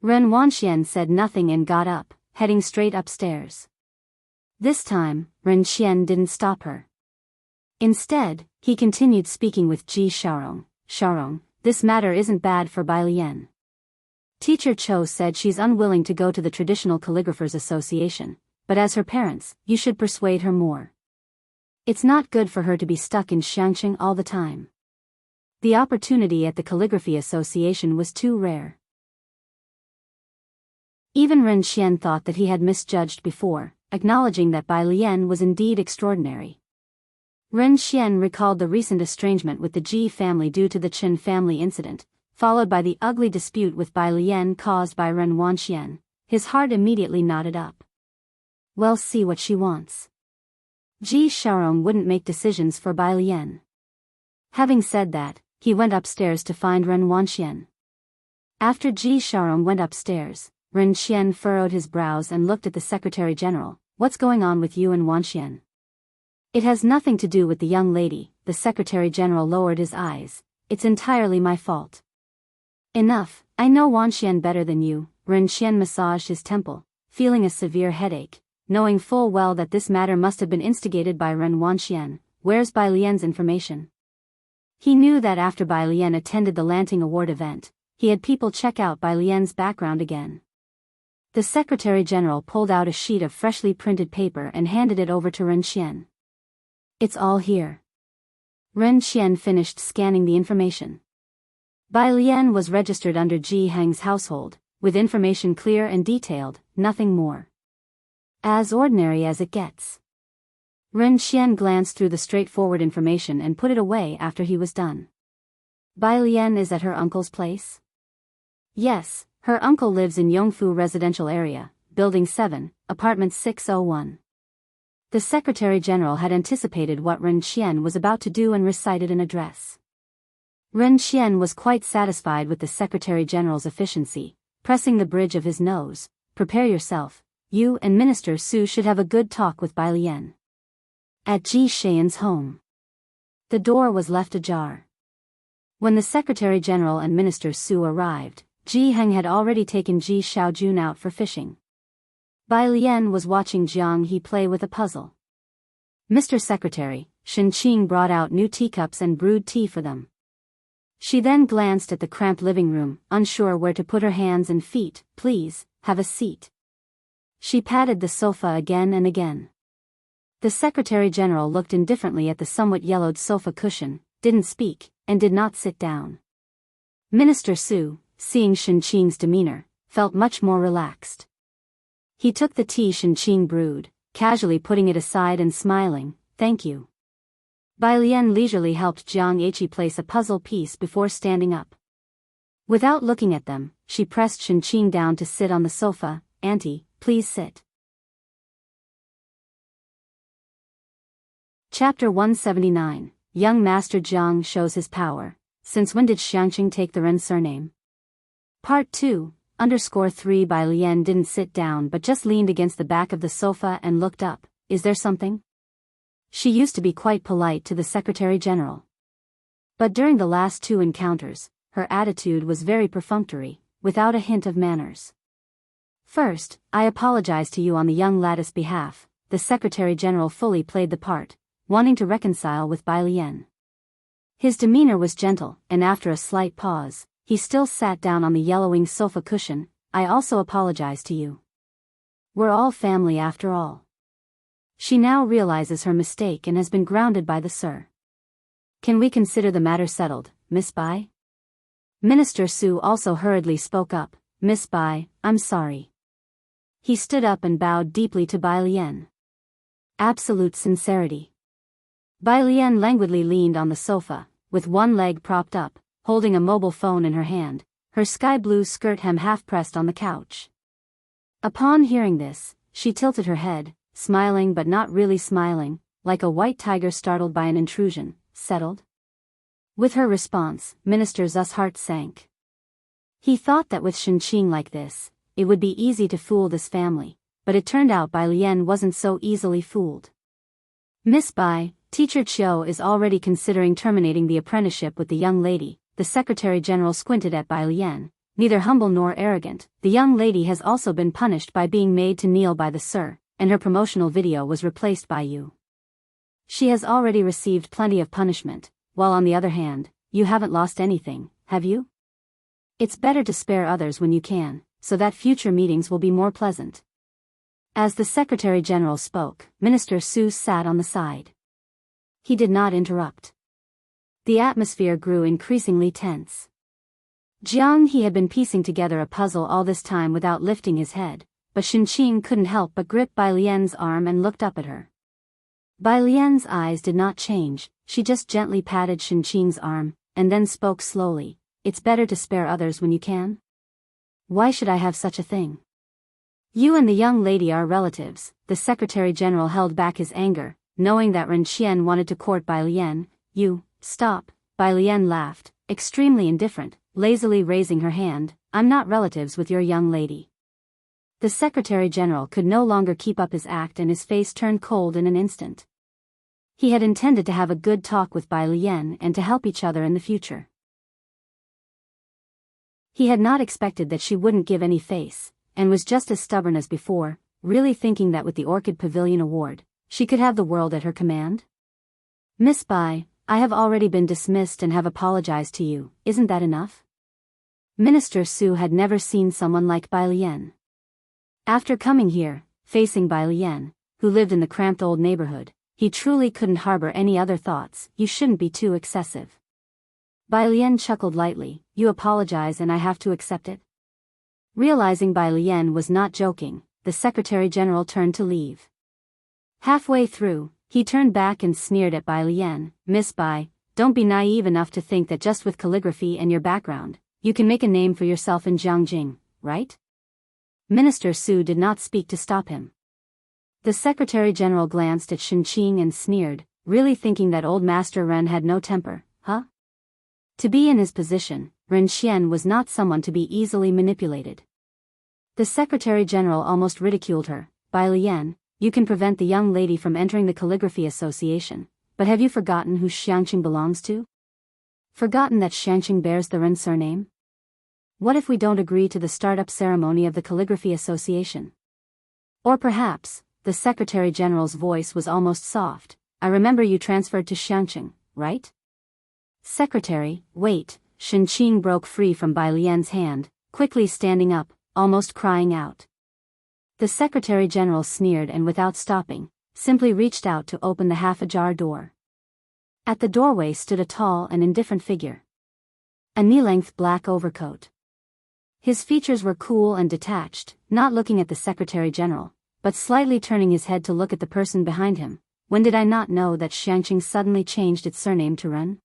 Ren Wanxian said nothing and got up, heading straight upstairs. This time, Ren Xian didn't stop her. Instead, he continued speaking with Ji Xiaorong. Xiaorong, this matter isn't bad for Bai Lian. Teacher Cho said she's unwilling to go to the Traditional Calligraphers Association, but as her parents, you should persuade her more. It's not good for her to be stuck in Xiangqing all the time. The opportunity at the Calligraphy Association was too rare. Even Ren Xian thought that he had misjudged before, acknowledging that Bai Lian was indeed extraordinary. Ren Xian recalled the recent estrangement with the Ji family due to the Chen family incident, followed by the ugly dispute with Bai Lian caused by Ren Wanxian. His heart immediately knotted up. Well, see what she wants. Ji Xiaorong wouldn't make decisions for Bai Lian. Having said that, he went upstairs to find Ren Wanxian. After Ji Xiaorong went upstairs, Ren Xian furrowed his brows and looked at the Secretary General. What's going on with you and Wanxian? It has nothing to do with the young lady, the Secretary General lowered his eyes. It's entirely my fault. Enough, I know Wanxian better than you. Ren Xian massaged his temple, feeling a severe headache, knowing full well that this matter must have been instigated by Ren Wanxian. Where's Bai Lian's information? He knew that after Bai Lian attended the Lanting Award event, he had people check out Bai Lian's background again. The Secretary General pulled out a sheet of freshly printed paper and handed it over to Ren Xian. It's all here. Ren Xian finished scanning the information. Bai Lian was registered under Ji Heng's household, with information clear and detailed, nothing more. As ordinary as it gets. Ren Xian glanced through the straightforward information and put it away after he was done. Bai Lian is at her uncle's place? Yes, her uncle lives in Yongfu Residential Area, Building 7, Apartment 601. The Secretary General had anticipated what Ren Xian was about to do and recited an address. Ren Xian was quite satisfied with the Secretary General's efficiency, pressing the bridge of his nose. Prepare yourself, you and Minister Su should have a good talk with Bai Lian. At Ji Xian's home. The door was left ajar. When the Secretary General and Minister Su arrived, Ji Heng had already taken Ji Xiaojun out for fishing. Bai Lian was watching Jianghu play with a puzzle. Mr. Secretary, Shen Qing brought out new teacups and brewed tea for them. She then glanced at the cramped living room, unsure where to put her hands and feet. Please, have a seat. She patted the sofa again and again. The Secretary General looked indifferently at the somewhat yellowed sofa cushion, didn't speak, and did not sit down. Minister Su, seeing Shen Qing's demeanor, felt much more relaxed. He took the tea Shen Qing brewed, casually putting it aside and smiling, thank you. Bai Lian leisurely helped Jiang He place a puzzle piece before standing up. Without looking at them, she pressed Shen Qing down to sit on the sofa. Auntie, please sit. Chapter 179, Young Master Jiang shows his power. Since when did Xiangqing take the Ren surname? Part 2. _3 Bai Lian didn't sit down but just leaned against the back of the sofa and looked up. Is there something? She used to be quite polite to the Secretary General. But during the last two encounters, her attitude was very perfunctory, without a hint of manners. First, I apologize to you on the young lad's behalf. The Secretary General fully played the part, wanting to reconcile with Bai Lian. His demeanor was gentle, and after a slight pause, he still sat down on the yellowing sofa cushion. I also apologize to you. We're all family after all. She now realizes her mistake and has been grounded by the Sir. Can we consider the matter settled, Miss Bai? Minister Su also hurriedly spoke up. Miss Bai, I'm sorry. He stood up and bowed deeply to Bai Lian. Absolute sincerity. Bai Lian languidly leaned on the sofa, with one leg propped up, holding a mobile phone in her hand, her sky-blue skirt hem half-pressed on the couch. Upon hearing this, she tilted her head, smiling but not really smiling, like a white tiger startled by an intrusion. Settled? With her response, Minister Zu's heart sank. He thought that with Shenqing like this, it would be easy to fool this family, but it turned out Bai Lian wasn't so easily fooled. Miss Bai, Teacher Chiu is already considering terminating the apprenticeship with the young lady. The Secretary-General squinted at Bai Lian. Neither humble nor arrogant, the young lady has also been punished by being made to kneel by the Sir, and her promotional video was replaced by you. She has already received plenty of punishment, while on the other hand, you haven't lost anything, have you? It's better to spare others when you can, so that future meetings will be more pleasant. As the Secretary-General spoke, Minister Su sat on the side. He did not interrupt. The atmosphere grew increasingly tense. Jianghu had been piecing together a puzzle all this time without lifting his head, but Shenqing couldn't help but grip Bai Lian's arm and looked up at her. Bai Lian's eyes did not change, she just gently patted Shenqing's arm, and then spoke slowly. It's better to spare others when you can? Why should I have such a thing? You and the young lady are relatives. The Secretary-General held back his anger, knowing that Ren Qian wanted to court Bai Lian. You, stop, Bai Lian laughed, extremely indifferent, lazily raising her hand. I'm not relatives with your young lady. The Secretary-General could no longer keep up his act and his face turned cold in an instant. He had intended to have a good talk with Bai Lian and to help each other in the future. He had not expected that she wouldn't give any face, and was just as stubborn as before, really thinking that with the Orchid Pavilion Award, she could have the world at her command? Miss Bai, I have already been dismissed and have apologized to you, isn't that enough? Minister Su had never seen someone like Bai Lian. After coming here, facing Bai Lian, who lived in the cramped old neighborhood, he truly couldn't harbor any other thoughts. You shouldn't be too excessive. Bai Lian chuckled lightly. You apologize and I have to accept it? Realizing Bai Lian was not joking, the Secretary-General turned to leave. Halfway through, he turned back and sneered at Bai Lian. Miss Bai, don't be naive enough to think that just with calligraphy and your background, you can make a name for yourself in Jianghu, right? Minister Su did not speak to stop him. The Secretary-General glanced at Shenqing and sneered, really thinking that old Master Ren had no temper, huh? To be in his position, Ren Qian was not someone to be easily manipulated. The Secretary-General almost ridiculed her. Bai Lian, you can prevent the young lady from entering the Calligraphy Association, but have you forgotten who Xiangqing belongs to? Forgotten that Xiangqing bears the Ren surname? What if we don't agree to the startup ceremony of the Calligraphy Association? Or perhaps, the Secretary-General's voice was almost soft, I remember you transferred to Xiangqing, right? Secretary, wait, Shenqing broke free from Bai Lian's hand, quickly standing up, almost crying out. The Secretary-General sneered and without stopping, simply reached out to open the half-ajar door. At the doorway stood a tall and indifferent figure. A knee-length black overcoat. His features were cool and detached, not looking at the Secretary-General, but slightly turning his head to look at the person behind him. When did I not know that Xiangqing suddenly changed its surname to Ren?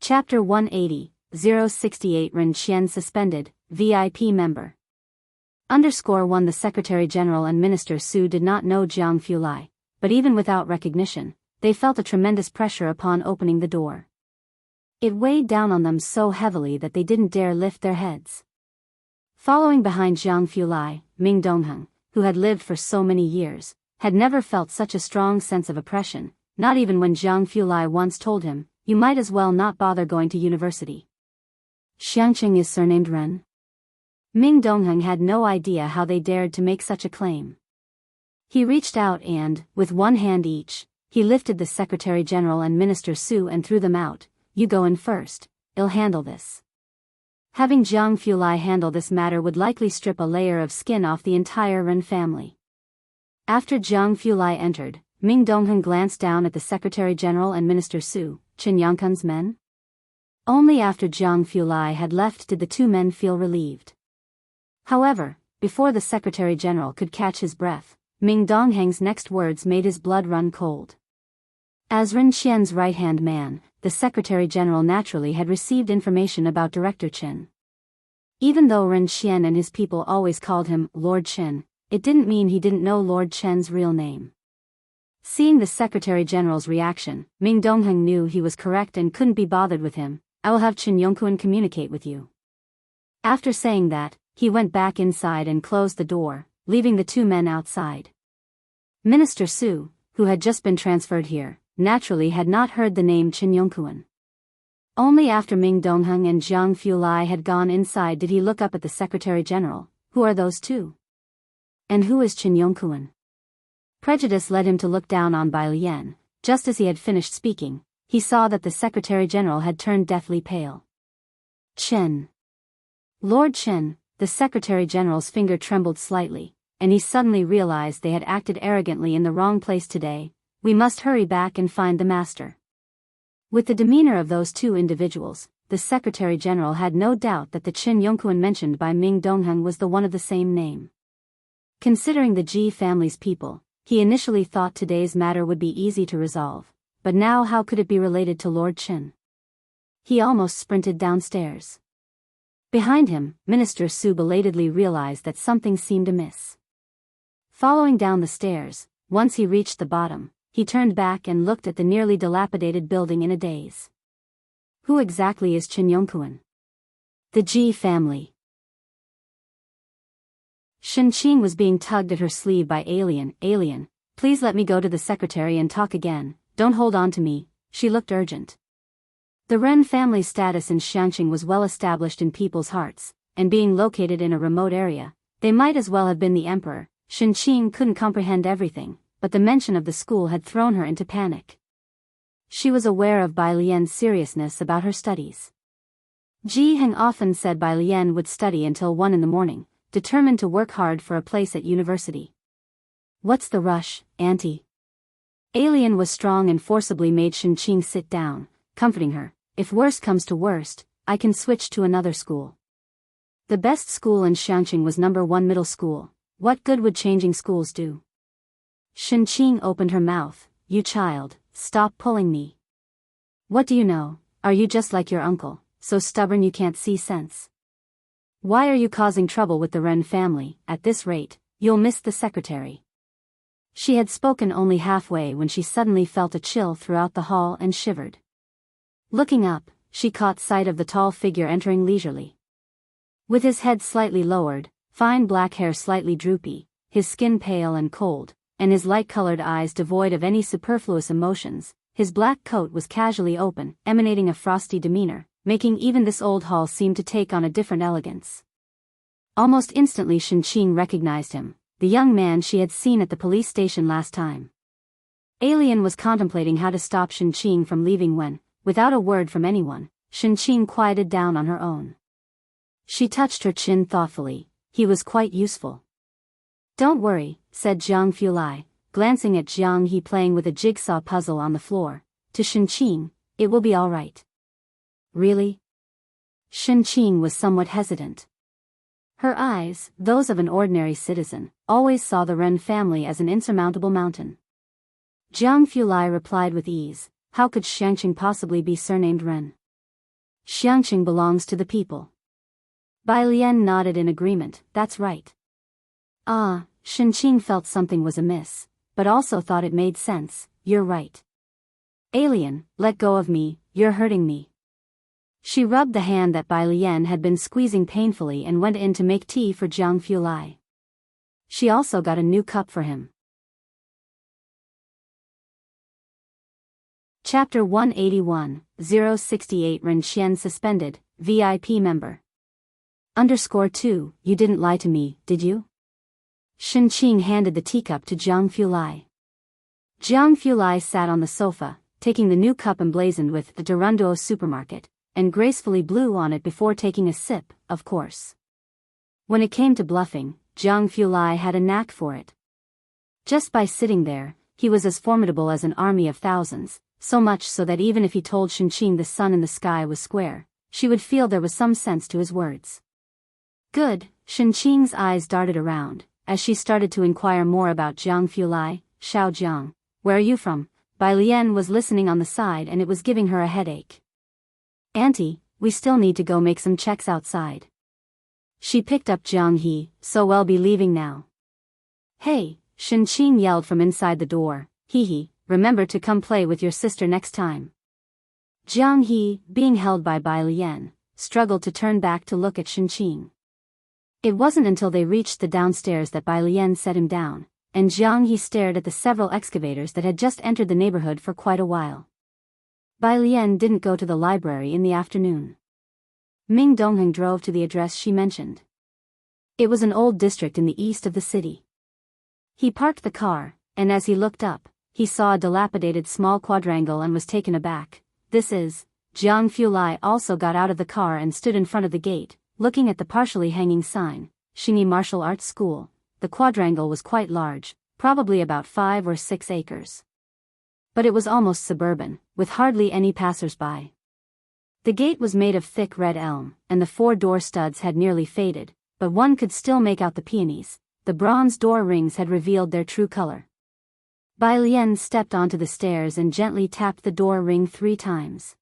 Chapter 180, 068 Ren Qian suspended, VIP member. _1 The Secretary-General and Minister Su did not know Jianghu Lai, but even without recognition, they felt a tremendous pressure upon opening the door. It weighed down on them so heavily that they didn't dare lift their heads. Following behind Jianghu Lai, Ming Dongheng, who had lived for so many years, had never felt such a strong sense of oppression, not even when Jianghu Lai once told him, you might as well not bother going to university. Xiangqing is surnamed Ren? Ming Dongheng had no idea how they dared to make such a claim. He reached out and, with one hand each, he lifted the Secretary-General and Minister Su and threw them out. You go in first, I'll handle this. Having Jianghu Lai handle this matter would likely strip a layer of skin off the entire Ren family. After Jianghu Lai entered, Ming Dongheng glanced down at the Secretary-General and Minister Su, Chen Yangkun's men. Only after Jianghu Lai had left did the two men feel relieved. However, before the Secretary-General could catch his breath, Ming Dongheng's next words made his blood run cold. As Ren Qian's right-hand man, the Secretary-General naturally had received information about Director Qin. Even though Ren Qian and his people always called him Lord Qin, it didn't mean he didn't know Lord Chen's real name. Seeing the Secretary-General's reaction, Ming Dongheng knew he was correct and couldn't be bothered with him. I will have Qin Yongkuan communicate with you. After saying that, he went back inside and closed the door, leaving the two men outside. Minister Su, who had just been transferred here, naturally had not heard the name Qin Yongkuan. Only after Ming Dongheng and Jiang Fulai had gone inside did he look up at the Secretary-General. Who are those two? And who is Qin Yongkuan? Prejudice led him to look down on Bai Lian. Just as he had finished speaking, he saw that the Secretary-General had turned deathly pale. Qin. Lord Qin, the Secretary-General's finger trembled slightly, and he suddenly realized they had acted arrogantly in the wrong place today. We must hurry back and find the master. With the demeanor of those two individuals, the Secretary-General had no doubt that the Qin Yongkuan mentioned by Ming Dongheng was the one of the same name. Considering the Ji family's people, he initially thought today's matter would be easy to resolve, but now how could it be related to Lord Qin? He almost sprinted downstairs. Behind him, Minister Su belatedly realized that something seemed amiss. Following down the stairs, once he reached the bottom, he turned back and looked at the nearly dilapidated building in a daze. Who exactly is Qin Yongkuan? The Ji family. Shen Qing was being tugged at her sleeve by Alien. Alien, please let me go to the secretary and talk again, don't hold on to me, she looked urgent. The Ren family's status in Xiangqing was well established in people's hearts, and being located in a remote area, they might as well have been the emperor. Shen Qing couldn't comprehend everything, but the mention of the school had thrown her into panic. She was aware of Bai Lian's seriousness about her studies. Ji Heng often said Bai Lian would study until 1 in the morning, determined to work hard for a place at university. What's the rush, auntie? Alien was strong and forcibly made Shen Qing sit down, comforting her. If worst comes to worst, I can switch to another school. The best school in Xiangqing was number 1 middle school. What good would changing schools do? Shen Qing opened her mouth. You child, stop pulling me. What do you know? Are you just like your uncle, so stubborn you can't see sense? Why are you causing trouble with the Ren family? At this rate, you'll miss the secretary. She had spoken only halfway when she suddenly felt a chill throughout the hall and shivered. Looking up, she caught sight of the tall figure entering leisurely. With his head slightly lowered, fine black hair slightly droopy, his skin pale and cold, and his light-colored eyes devoid of any superfluous emotions, his black coat was casually open, emanating a frosty demeanor, making even this old hall seem to take on a different elegance. Almost instantly Shen Qing recognized him, the young man she had seen at the police station last time. Alien was contemplating how to stop Shen Qing from leaving when, without a word from anyone, Shen Qing quieted down on her own. She touched her chin thoughtfully. He was quite useful. Don't worry, said Jiang Fulai, glancing at Jiang He playing with a jigsaw puzzle on the floor. To Shen Qing, it will be all right. Really? Shen Qing was somewhat hesitant. Her eyes, those of an ordinary citizen, always saw the Ren family as an insurmountable mountain. Jiang Fulai replied with ease. How could Xiangqing possibly be surnamed Ren? Xiangqing belongs to the people. Bai Lian nodded in agreement. That's right. Ah, Shen Qing felt something was amiss, but also thought it made sense. You're right. Alien, let go of me, you're hurting me. She rubbed the hand that Bai Lian had been squeezing painfully and went in to make tea for Jiang Fulai. She also got a new cup for him. Chapter 181, 068 Ren Qian suspended, VIP member. _2, you didn't lie to me, did you? Shen Qing handed the teacup to Jiang Fulai. Jiang Fulai sat on the sofa, taking the new cup emblazoned with the Durunduo supermarket, and gracefully blew on it before taking a sip, of course. When it came to bluffing, Jiang Fulai had a knack for it. Just by sitting there, he was as formidable as an army of thousands, so much so that even if he told Shen Qing the sun in the sky was square, she would feel there was some sense to his words. Good, Shen Qing's eyes darted around, as she started to inquire more about Jiang Fulai. Xiao Jiang, where are you from? Bai Lian was listening on the side and it was giving her a headache. "Auntie, we still need to go make some checks outside." She picked up Jianghu, "So we'll be leaving now." "Hey," Shinqing yelled from inside the door, "Hee, remember to come play with your sister next time." Jianghu, being held by Bai Lian, struggled to turn back to look at Shinqing. It wasn't until they reached the downstairs that Bai Lian set him down, and Jianghu stared at the several excavators that had just entered the neighborhood for quite a while. Bai Lian didn't go to the library in the afternoon. Ming Dongheng drove to the address she mentioned. It was an old district in the east of the city. He parked the car, and as he looked up, he saw a dilapidated small quadrangle and was taken aback. "This is..." Jiang Fulai also got out of the car and stood in front of the gate, looking at the partially hanging sign, Xingyi Martial Arts School. The quadrangle was quite large, probably about 5 or 6 acres. But it was almost suburban, with hardly any passers-by. The gate was made of thick red elm, and the 4 door studs had nearly faded, but one could still make out the peonies. The bronze door rings had revealed their true color. Bai Lian stepped onto the stairs and gently tapped the door ring 3 times.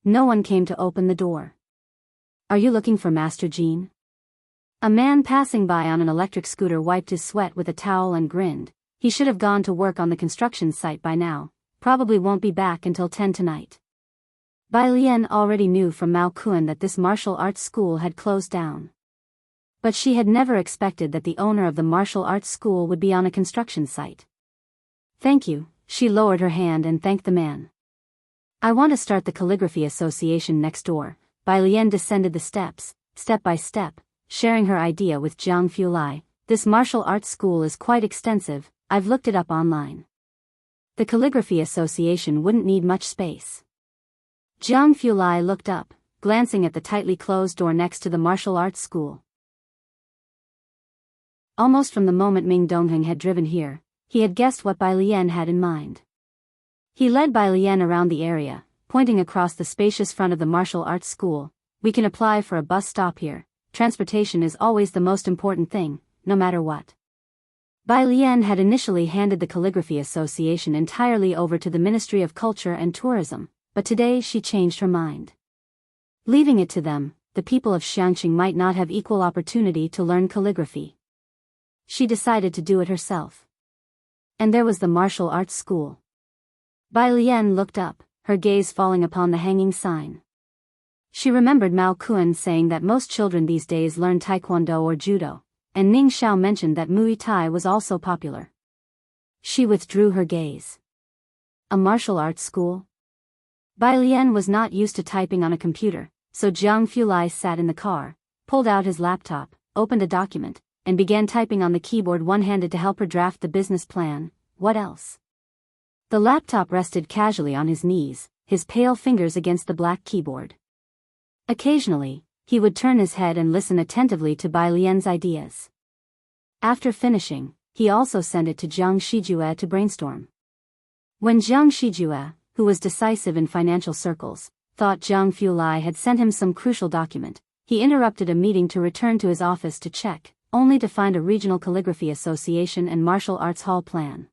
No one came to open the door. "Are you looking for Master Jean?" A man passing by on an electric scooter wiped his sweat with a towel and grinned. "He should have gone to work on the construction site by now, probably won't be back until 10 tonight." Bai Lian already knew from Mao Kuan that this martial arts school had closed down. But she had never expected that the owner of the martial arts school would be on a construction site. "Thank you," she lowered her hand and thanked the man. "I want to start the calligraphy association next door." Bai Lian descended the steps, step by step, sharing her idea with Jiang Fulai. "This martial arts school is quite extensive, I've looked it up online. The calligraphy association wouldn't need much space." Jiang Fulai looked up, glancing at the tightly closed door next to the martial arts school. Almost from the moment Ming Dongheng had driven here, he had guessed what Bai Lian had in mind. He led Bai Lian around the area, pointing across the spacious front of the martial arts school. "We can apply for a bus stop here. Transportation is always the most important thing, no matter what." Bai Lian had initially handed the Calligraphy Association entirely over to the Ministry of Culture and Tourism, but today she changed her mind. Leaving it to them, the people of Xiangqing might not have equal opportunity to learn calligraphy. She decided to do it herself. And there was the martial arts school. Bai Lian looked up, her gaze falling upon the hanging sign. She remembered Mao Kuan saying that most children these days learn taekwondo or judo, and Ning Xiao mentioned that Muay Thai was also popular. She withdrew her gaze. A martial arts school? Bai Lian was not used to typing on a computer, so Jiang Fulai sat in the car, pulled out his laptop, opened a document, and began typing on the keyboard one-handed to help her draft the business plan. What else? The laptop rested casually on his knees, his pale fingers against the black keyboard. Occasionally, he would turn his head and listen attentively to Bai Lian's ideas. After finishing, he also sent it to Jiang Shijue to brainstorm. When Jiang Shijue, who was decisive in financial circles, thought Jiang Fulai had sent him some crucial document, he interrupted a meeting to return to his office to check, only to find a regional calligraphy association and martial arts hall plan.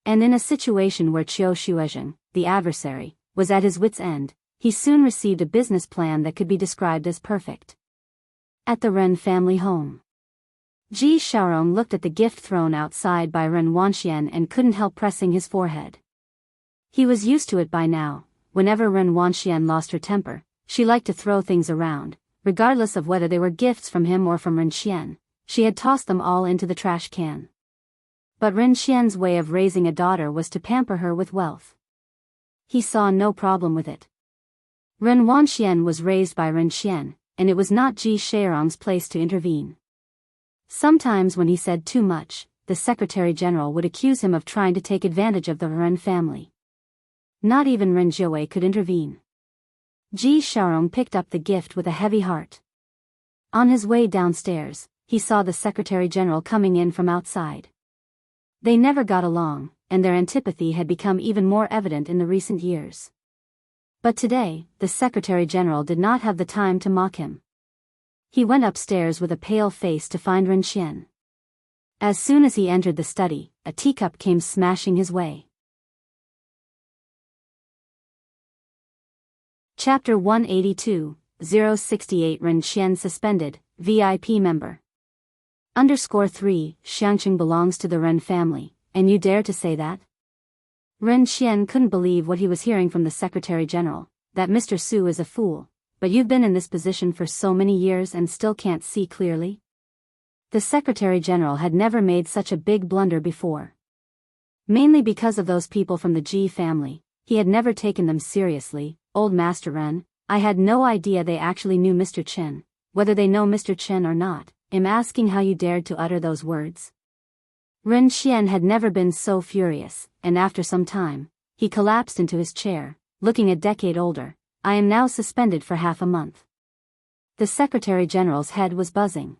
And in a situation where Qiu Shuezheng, the adversary, was at his wit's end, he soon received a business plan that could be described as perfect. At the Ren family home. Ji Xiaorong looked at the gift thrown outside by Ren Wanxian and couldn't help pressing his forehead. He was used to it by now. Whenever Ren Wanxian lost her temper, she liked to throw things around, regardless of whether they were gifts from him or from Ren Xian. She had tossed them all into the trash can. But Ren Xian's way of raising a daughter was to pamper her with wealth. He saw no problem with it. Ren Wanxian was raised by Ren Xian, and it was not Ji Xiaorong's place to intervene. Sometimes when he said too much, the Secretary General would accuse him of trying to take advantage of the Ren family. Not even Ren Jiawei could intervene. Ji Xiaorong picked up the gift with a heavy heart. On his way downstairs, he saw the Secretary General coming in from outside. They never got along, and their antipathy had become even more evident in the recent years. But today, the Secretary General did not have the time to mock him. He went upstairs with a pale face to find Ren Xian. As soon as he entered the study, a teacup came smashing his way. Chapter 182, 068 Ren Qian suspended, VIP member. _3, Xiangqing belongs to the Ren family, and you dare to say that? Ren Qian couldn't believe what he was hearing from the Secretary General, that Mr. Su is a fool, but you've been in this position for so many years and still can't see clearly? The Secretary General had never made such a big blunder before. Mainly because of those people from the Ji family, he had never taken them seriously. Old Master Ren, I had no idea they actually knew Mr. Chen, whether they know Mr. Chen or not. I'm asking how you dared to utter those words. Ren Qian had never been so furious, and after some time, he collapsed into his chair, looking a decade older. I am now suspended for half a month. The Secretary General's head was buzzing.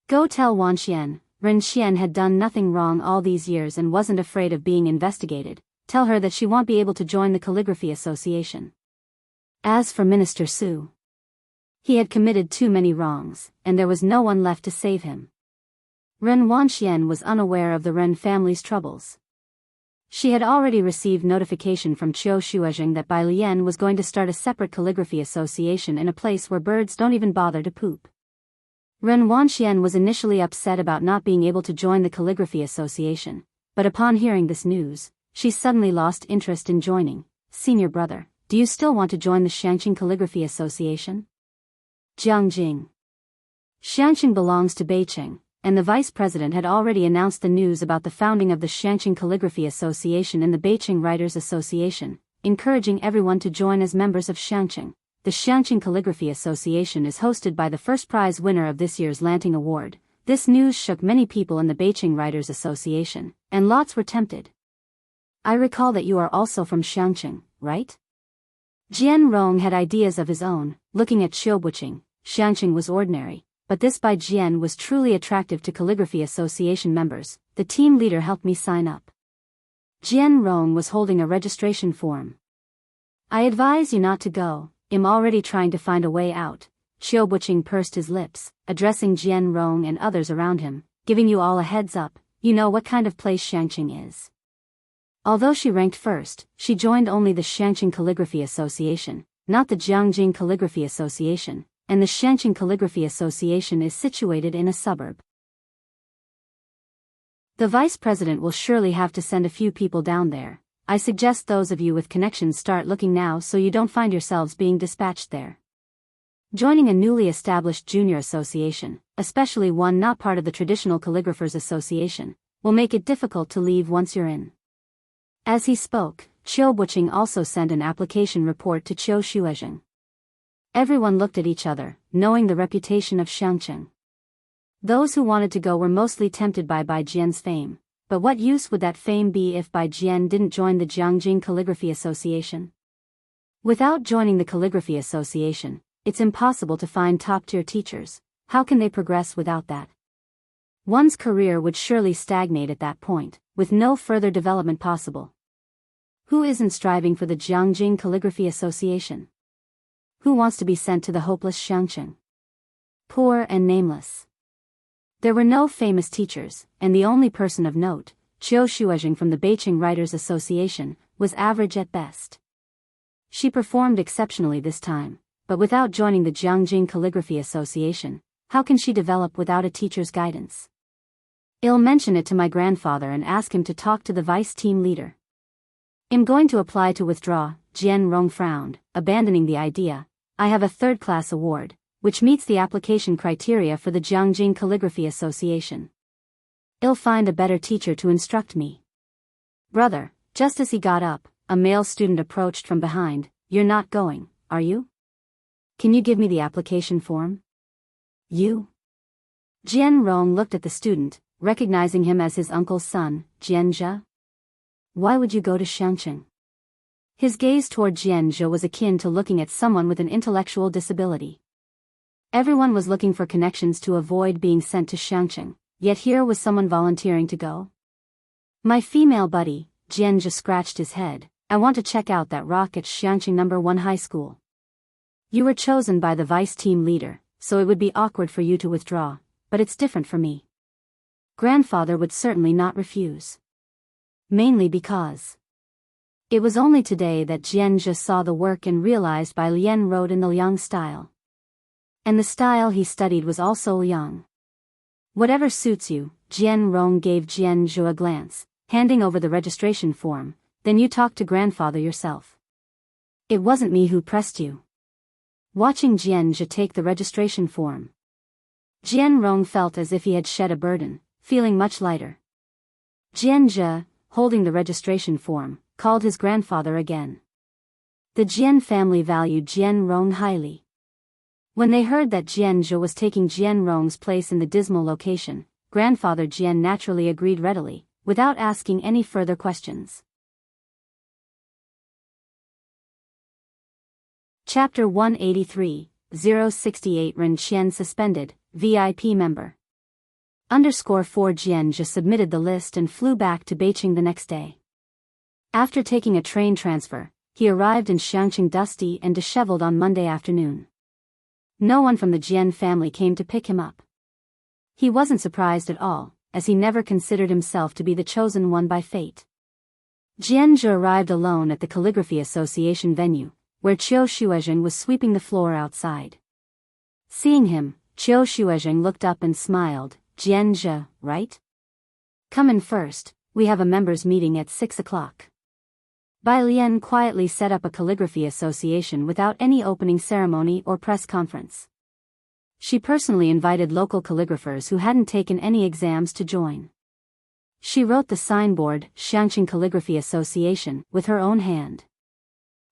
Go tell Wan Qian, Ren Qian had done nothing wrong all these years and wasn't afraid of being investigated. Tell her that she won't be able to join the Calligraphy Association. As for Minister Su, he had committed too many wrongs, and there was no one left to save him. Ren Wanxian was unaware of the Ren family's troubles. She had already received notification from Qiu Shuozheng that Bai Lian was going to start a separate calligraphy association in a place where birds don't even bother to poop. Ren Wanxian was initially upset about not being able to join the calligraphy association, but upon hearing this news, she suddenly lost interest in joining. Senior brother, do you still want to join the Xiangqing Calligraphy Association? Jiangjing. Xiangqing belongs to Beiqing, and the vice president had already announced the news about the founding of the Xiangqing Calligraphy Association and the Beiqing Writers Association, encouraging everyone to join as members of Xiangqing. The Xiangqing Calligraphy Association is hosted by the first prize winner of this year's Lanting Award. This news shook many people in the Beiqing Writers Association, and lots were tempted. I recall that you are also from Xiangqing, right? Jian Rong had ideas of his own. Looking at Qiubuqing, Xiangqing was ordinary, but this by Jian was truly attractive to Calligraphy Association members. The team leader helped me sign up. Jian Rong was holding a registration form. I advise you not to go. I'm already trying to find a way out. Qiubuqing pursed his lips, addressing Jian Rong and others around him, giving you all a heads up. You know what kind of place Xiangqing is. Although she ranked first, she joined only the Xiangqing Calligraphy Association, not the Jiangjing Calligraphy Association, and the Xiangqing Calligraphy Association is situated in a suburb. The vice president will surely have to send a few people down there. I suggest those of you with connections start looking now so you don't find yourselves being dispatched there. Joining a newly established junior association, especially one not part of the traditional calligraphers association, will make it difficult to leave once you're in. As he spoke, Qiubuqing also sent an application report to Qiu Shuozheng. Everyone looked at each other, knowing the reputation of Xiangqing. Those who wanted to go were mostly tempted by Bai Jian's fame, but what use would that fame be if Bai Jian didn't join the Jiangjing Calligraphy Association? Without joining the Calligraphy Association, it's impossible to find top-tier teachers. How can they progress without that? One's career would surely stagnate at that point, with no further development possible. Who isn't striving for the Jiangjing Calligraphy Association? Who wants to be sent to the hopeless Xiangqing? Poor and nameless. There were no famous teachers, and the only person of note, Qiu Shuozheng from the Beiqing Writers Association, was average at best. She performed exceptionally this time, but without joining the Jiangjing Calligraphy Association, how can she develop without a teacher's guidance? I'll mention it to my grandfather and ask him to talk to the vice team leader. I'm going to apply to withdraw. Jian Rong frowned, abandoning the idea. I have a third-class award, which meets the application criteria for the Jiangjing Calligraphy Association. I'll find a better teacher to instruct me. Brother, just as he got up, a male student approached from behind. You're not going, are you? Can you give me the application form? You? Jian Rong looked at the student, recognizing him as his uncle's son, Jianzhe. Why would you go to Xiangqing? His gaze toward Jianzhe was akin to looking at someone with an intellectual disability. Everyone was looking for connections to avoid being sent to Xiangqing, yet here was someone volunteering to go. My female buddy, Jianzhe scratched his head. I want to check out that rock at Xiangqing No. 1 high school. You were chosen by the vice team leader, so it would be awkward for you to withdraw, but it's different for me. Grandfather would certainly not refuse. Mainly because It was only today that Jianzhe saw the work and realized Bai Lian wrote in the Liang style. And the style he studied was also Liang. Whatever suits you, Jian Rong gave Jianzhe a glance, handing over the registration form. Then you talk to grandfather yourself. It wasn't me who pressed you. Watching Jianzhe take the registration form, Jian Rong felt as if he had shed a burden, feeling much lighter. Jianzhe, holding the registration form, called his grandfather again. The Jian family valued Jian Rong highly. When they heard that Jianzhe was taking Jian Rong's place in the dismal location, grandfather Jian naturally agreed readily, without asking any further questions. Chapter 183, 068 Ren Qian suspended, VIP member. _4 Jianzhe submitted the list and flew back to Beijing the next day. After taking a train transfer, he arrived in Xiangqing dusty and disheveled on Monday afternoon. No one from the Jian family came to pick him up. He wasn't surprised at all, as he never considered himself to be the chosen one by fate. Jianzhe arrived alone at the Calligraphy Association venue, where Qiu Shuizheng was sweeping the floor outside. Seeing him, Qiu Shuizheng looked up and smiled. Jianzhe, right? Come in first, we have a members' meeting at 6 o'clock. Bai Lian quietly set up a calligraphy association without any opening ceremony or press conference. She personally invited local calligraphers who hadn't taken any exams to join. She wrote the signboard, Xiangqing Calligraphy Association, with her own hand.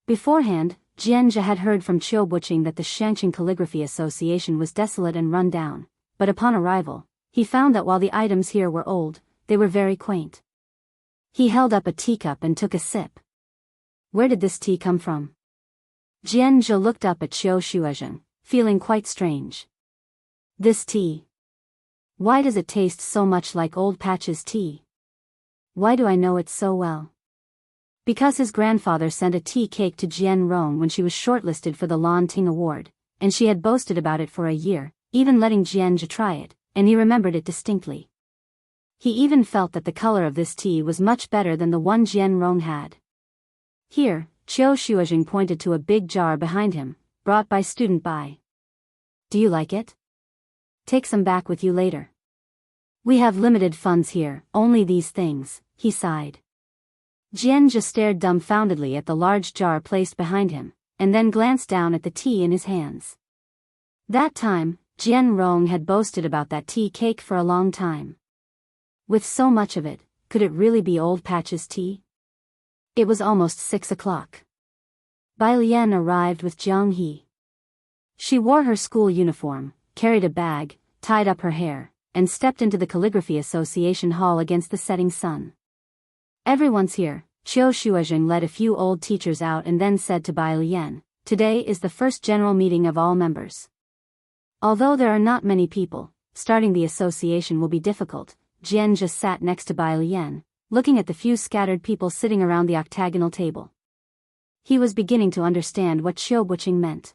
Beforehand, Jianzhe had heard from Qiu Buqing that the Xiangqing Calligraphy Association was desolate and run down, but upon arrival, he found that while the items here were old, they were very quaint. He held up a teacup and took a sip. Where did this tea come from? Jianzhe looked up at Qiu Shuizheng, feeling quite strange. This tea. Why does it taste so much like Old Patch's tea? Why do I know it so well? Because his grandfather sent a tea cake to Jian Rong when she was shortlisted for the Lan Ting Award, and she had boasted about it for a year, even letting Jianzhe try it, and he remembered it distinctly. He even felt that the color of this tea was much better than the one Jian Rong had. Here, Qiu Shuizheng pointed to a big jar behind him, brought by student Bai. Do you like it? Take some back with you later. We have limited funds here, only these things, he sighed. Jianzhe stared dumbfoundedly at the large jar placed behind him, and then glanced down at the tea in his hands. That time, Jian Rong had boasted about that tea cake for a long time. With so much of it, could it really be Old Patch's tea? It was almost 6 o'clock. Bai Lian arrived with Jiang He. She wore her school uniform, carried a bag, tied up her hair, and stepped into the Calligraphy Association hall against the setting sun. Everyone's here. Qiu Shuizheng led a few old teachers out and then said to Bai Lian, today is the first general meeting of all members. Although there are not many people, starting the association will be difficult. Jianzhe sat next to Bai Lian, looking at the few scattered people sitting around the octagonal table. He was beginning to understand what Qiu Buqing meant.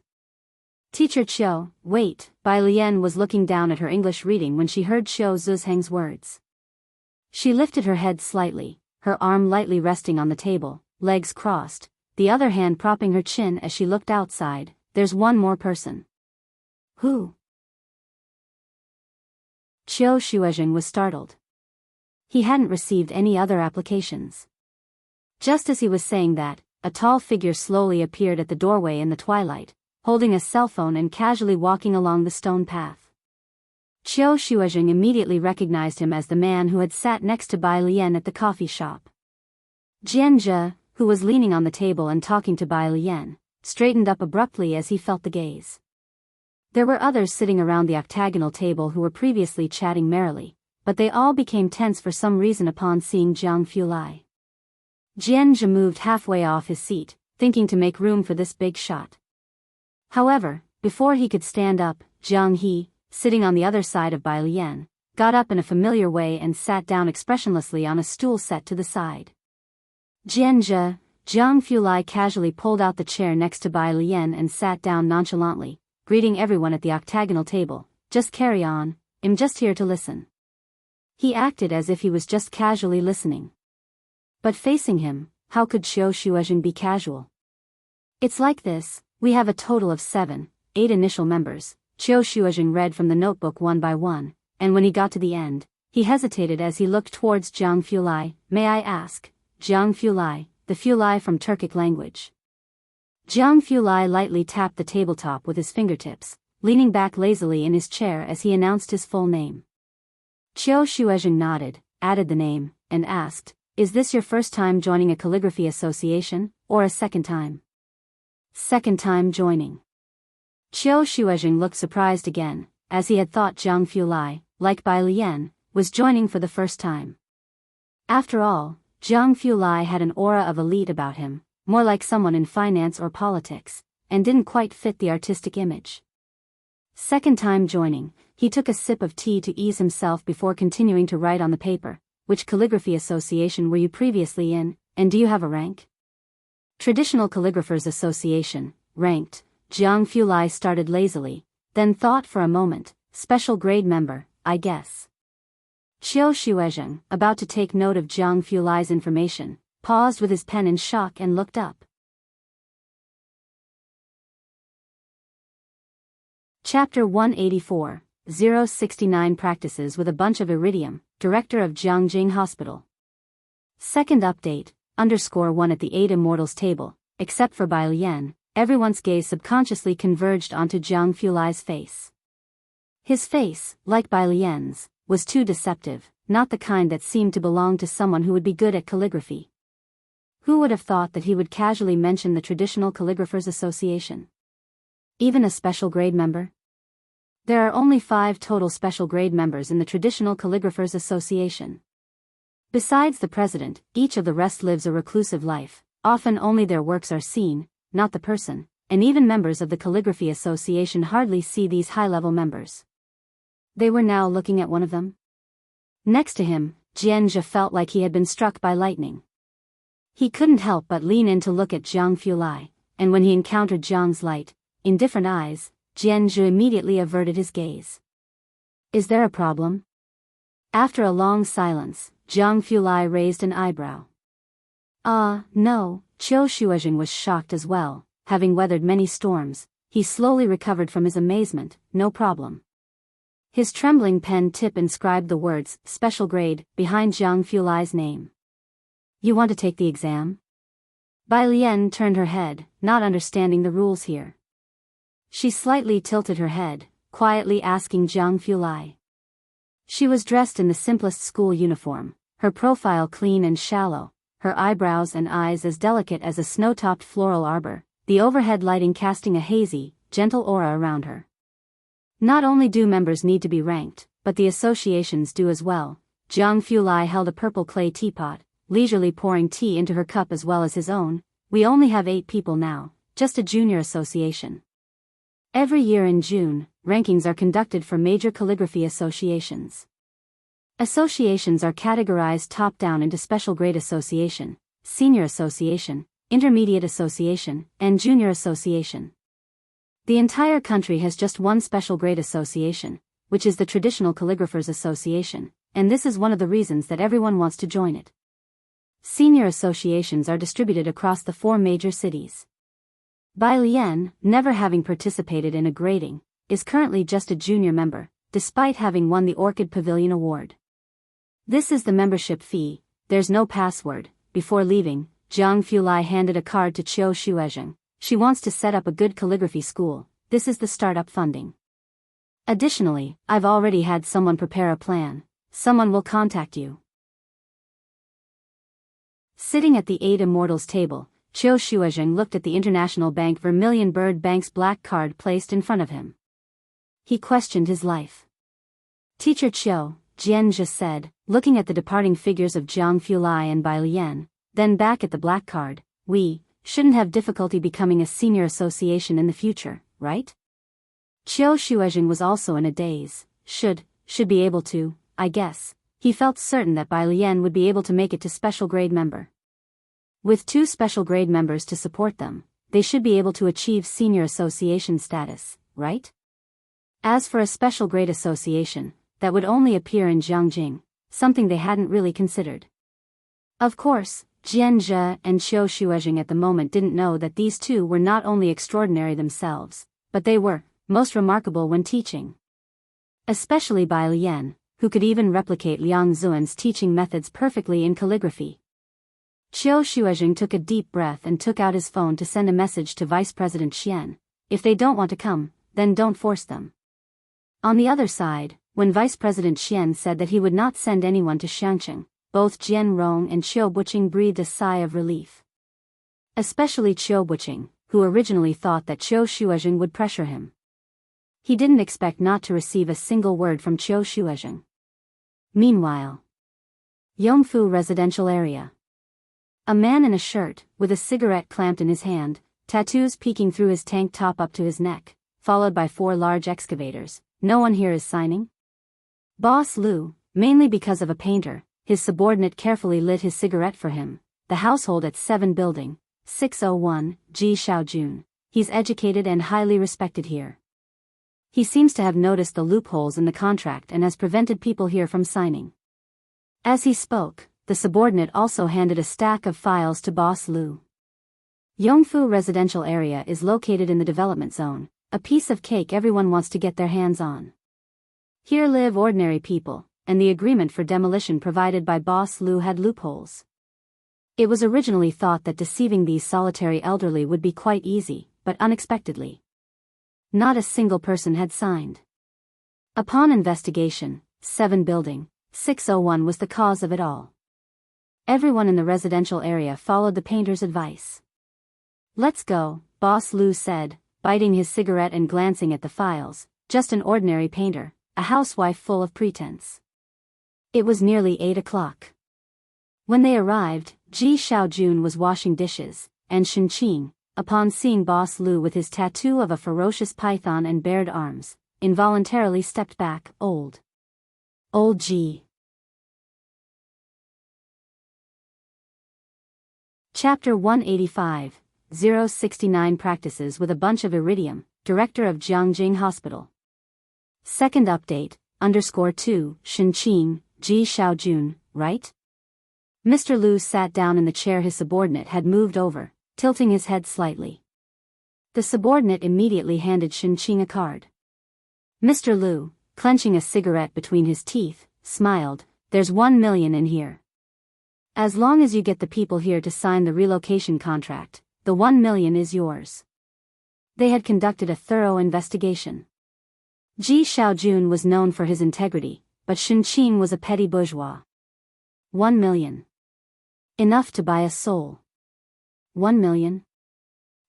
Teacher Qiu, wait. Bai Lian was looking down at her English reading when she heard Qiu Zuzheng's words. She lifted her head slightly, her arm lightly resting on the table, legs crossed, the other hand propping her chin as she looked outside. There's one more person. Who? Qiu Shuizheng was startled. He hadn't received any other applications. Just as he was saying that, a tall figure slowly appeared at the doorway in the twilight, holding a cell phone and casually walking along the stone path. Qiu Shuizheng immediately recognized him as the man who had sat next to Bai Lian at the coffee shop. Jianzhe, who was leaning on the table and talking to Bai Lian, straightened up abruptly as he felt the gaze. There were others sitting around the octagonal table who were previously chatting merrily, but they all became tense for some reason upon seeing Jiang Fulai. Jianzhe moved halfway off his seat, thinking to make room for this big shot. However, before he could stand up, Jiang He, sitting on the other side of Bai Lian, got up in a familiar way and sat down expressionlessly on a stool set to the side. Jianzhe, Jiang Fulai casually pulled out the chair next to Bai Lian and sat down nonchalantly, greeting everyone at the octagonal table. Just carry on, I'm just here to listen. He acted as if he was just casually listening. But facing him, how could Qiu Shuozheng be casual? It's like this, we have a total of 7, 8 initial members, Qiu Shuozheng read from the notebook one by one, and when he got to the end, he hesitated as he looked towards Jiang Fulai. May I ask, Jiang Fulai, the Fulai from Turkic language. Jiang Fulai lightly tapped the tabletop with his fingertips, leaning back lazily in his chair as he announced his full name. Qiu Shuozheng nodded, added the name, and asked, is this your first time joining a calligraphy association, or a second time? Second time joining. Qiu Shuozheng looked surprised again, as he had thought Jiang Fulai, like Bai Lian, was joining for the first time. After all, Jiang Fulai had an aura of elite about him, more like someone in finance or politics, and didn't quite fit the artistic image. Second time joining, he took a sip of tea to ease himself before continuing to write on the paper. Which calligraphy association were you previously in, and do you have a rank? Traditional Calligraphers Association, ranked. Jiang Fulai started lazily, then thought for a moment, special grade member, I guess. Qiu Shuozheng, about to take note of Jiang Fulai's information, paused with his pen in shock and looked up. Chapter 184, 069 Practices with a Bunch of Iridium, Director of Jiangjing Hospital. Second update, _1 at the 8 Immortals table, except for Bai Lian, everyone's gaze subconsciously converged onto Jiang Fulai's face. His face, like Bai Lian's, was too deceptive, not the kind that seemed to belong to someone who would be good at calligraphy. Who would have thought that he would casually mention the Traditional Calligraphers Association? Even a special grade member? There are only 5 total special grade members in the Traditional Calligraphers Association. Besides the president, each of the rest lives a reclusive life, often only their works are seen, not the person, and even members of the Calligraphy Association hardly see these high-level members. They were now looking at one of them. Next to him, Jianzhe felt like he had been struck by lightning. He couldn't help but lean in to look at Jiang Fulai, and when he encountered Jiang's light, indifferent eyes, Jianzhe immediately averted his gaze. Is there a problem? After a long silence, Jiang Fulai raised an eyebrow. No, Qiu Shuozheng was shocked as well. Having weathered many storms, he slowly recovered from his amazement. No problem. His trembling pen tip inscribed the words, special grade, behind Jiang Fulai's name. You want to take the exam? Bai Lian turned her head, not understanding the rules here. She slightly tilted her head, quietly asking Jiang Fulai. She was dressed in the simplest school uniform, her profile clean and shallow, her eyebrows and eyes as delicate as a snow-topped floral arbor, the overhead lighting casting a hazy, gentle aura around her. Not only do members need to be ranked, but the associations do as well. Jiang Fulai held a purple clay teapot, leisurely pouring tea into her cup as well as his own. We only have 8 people now, just a junior association. Every year in June, rankings are conducted for major calligraphy associations. Associations are categorized top-down into special grade association, senior association, intermediate association, and junior association. The entire country has just one special grade association, which is the Traditional Calligraphers Association, and this is one of the reasons that everyone wants to join it. Senior associations are distributed across the 4 major cities. Bai Lian, never having participated in a grading, is currently just a junior member, despite having won the Orchid Pavilion Award. This is the membership fee, there's no password. Before leaving, Jiang Fulai handed a card to Qiu Shuozheng. She wants to set up a good calligraphy school, this is the startup funding. Additionally, I've already had someone prepare a plan, someone will contact you. Sitting at the 8 Immortals table, Qiu Shuozheng looked at the International Bank Vermilion Bird Bank's black card placed in front of him. He questioned his life. Teacher Qiu, Jianzhe said, looking at the departing figures of Jiang Fulai and Bai Lian, then back at the black card, we shouldn't have difficulty becoming a senior association in the future, right? Qiu Shuozheng was also in a daze. Should be able to, I guess. He felt certain that Bai Lian would be able to make it to special grade member. With 2 special grade members to support them, they should be able to achieve senior association status, right? As for a special grade association, that would only appear in Jiangjing, something they hadn't really considered. Of course, Jian Zhe and Qiu Shuezheng at the moment didn't know that these two were not only extraordinary themselves, but they were most remarkable when teaching. Especially Bai Lian, who could even replicate Liang Zuan's teaching methods perfectly in calligraphy. Qiu Shuezheng took a deep breath and took out his phone to send a message to Vice President Xian. If they don't want to come, then don't force them. On the other side, when Vice President Xian said that he would not send anyone to Xiangqing, both Jian Rong and Qiu Buqing breathed a sigh of relief. Especially Qiu Buqing, who originally thought that Qiu Shuezheng would pressure him. He didn't expect not to receive a single word from Qiu Shuezheng. Meanwhile, Yongfu residential area. A man in a shirt, with a cigarette clamped in his hand, tattoos peeking through his tank top up to his neck, followed by 4 large excavators. No one here is signing? Boss Lu, mainly because of a painter, his subordinate carefully lit his cigarette for him. The household at 7 building, 601, Ji Shaojun. He's educated and highly respected here. He seems to have noticed the loopholes in the contract and has prevented people here from signing. As he spoke, the subordinate also handed a stack of files to Boss Lu. Yongfu residential area is located in the development zone, a piece of cake everyone wants to get their hands on. Here live ordinary people, and the agreement for demolition provided by Boss Lu had loopholes. It was originally thought that deceiving these solitary elderly would be quite easy, but unexpectedly, not a single person had signed. Upon investigation, 7 building, 601 was the cause of it all. Everyone in the residential area followed the painter's advice. Let's go, Boss Lu said, biting his cigarette and glancing at the files. Just an ordinary painter, a housewife full of pretense. It was nearly 8 o'clock. When they arrived, Ji Shaojun was washing dishes, and Shen Qing, upon seeing Boss Lu with his tattoo of a ferocious python and bared arms, involuntarily stepped back. Old Ji. Chapter 185, 069 Practices with a bunch of iridium, Director of Jianghu Hospital. Second update, _2, Shen Qing, Ji Shaojun, right? Mr. Lu sat down in the chair his subordinate had moved over, tilting his head slightly. The subordinate immediately handed Shen Qing a card. Mr. Lu, clenching a cigarette between his teeth, smiled. There's 1 million in here. As long as you get the people here to sign the relocation contract, the 1 million is yours. They had conducted a thorough investigation. Ji Shaojun was known for his integrity, but Shen Qing was a petty bourgeois. 1 million. Enough to buy a soul. 1 million?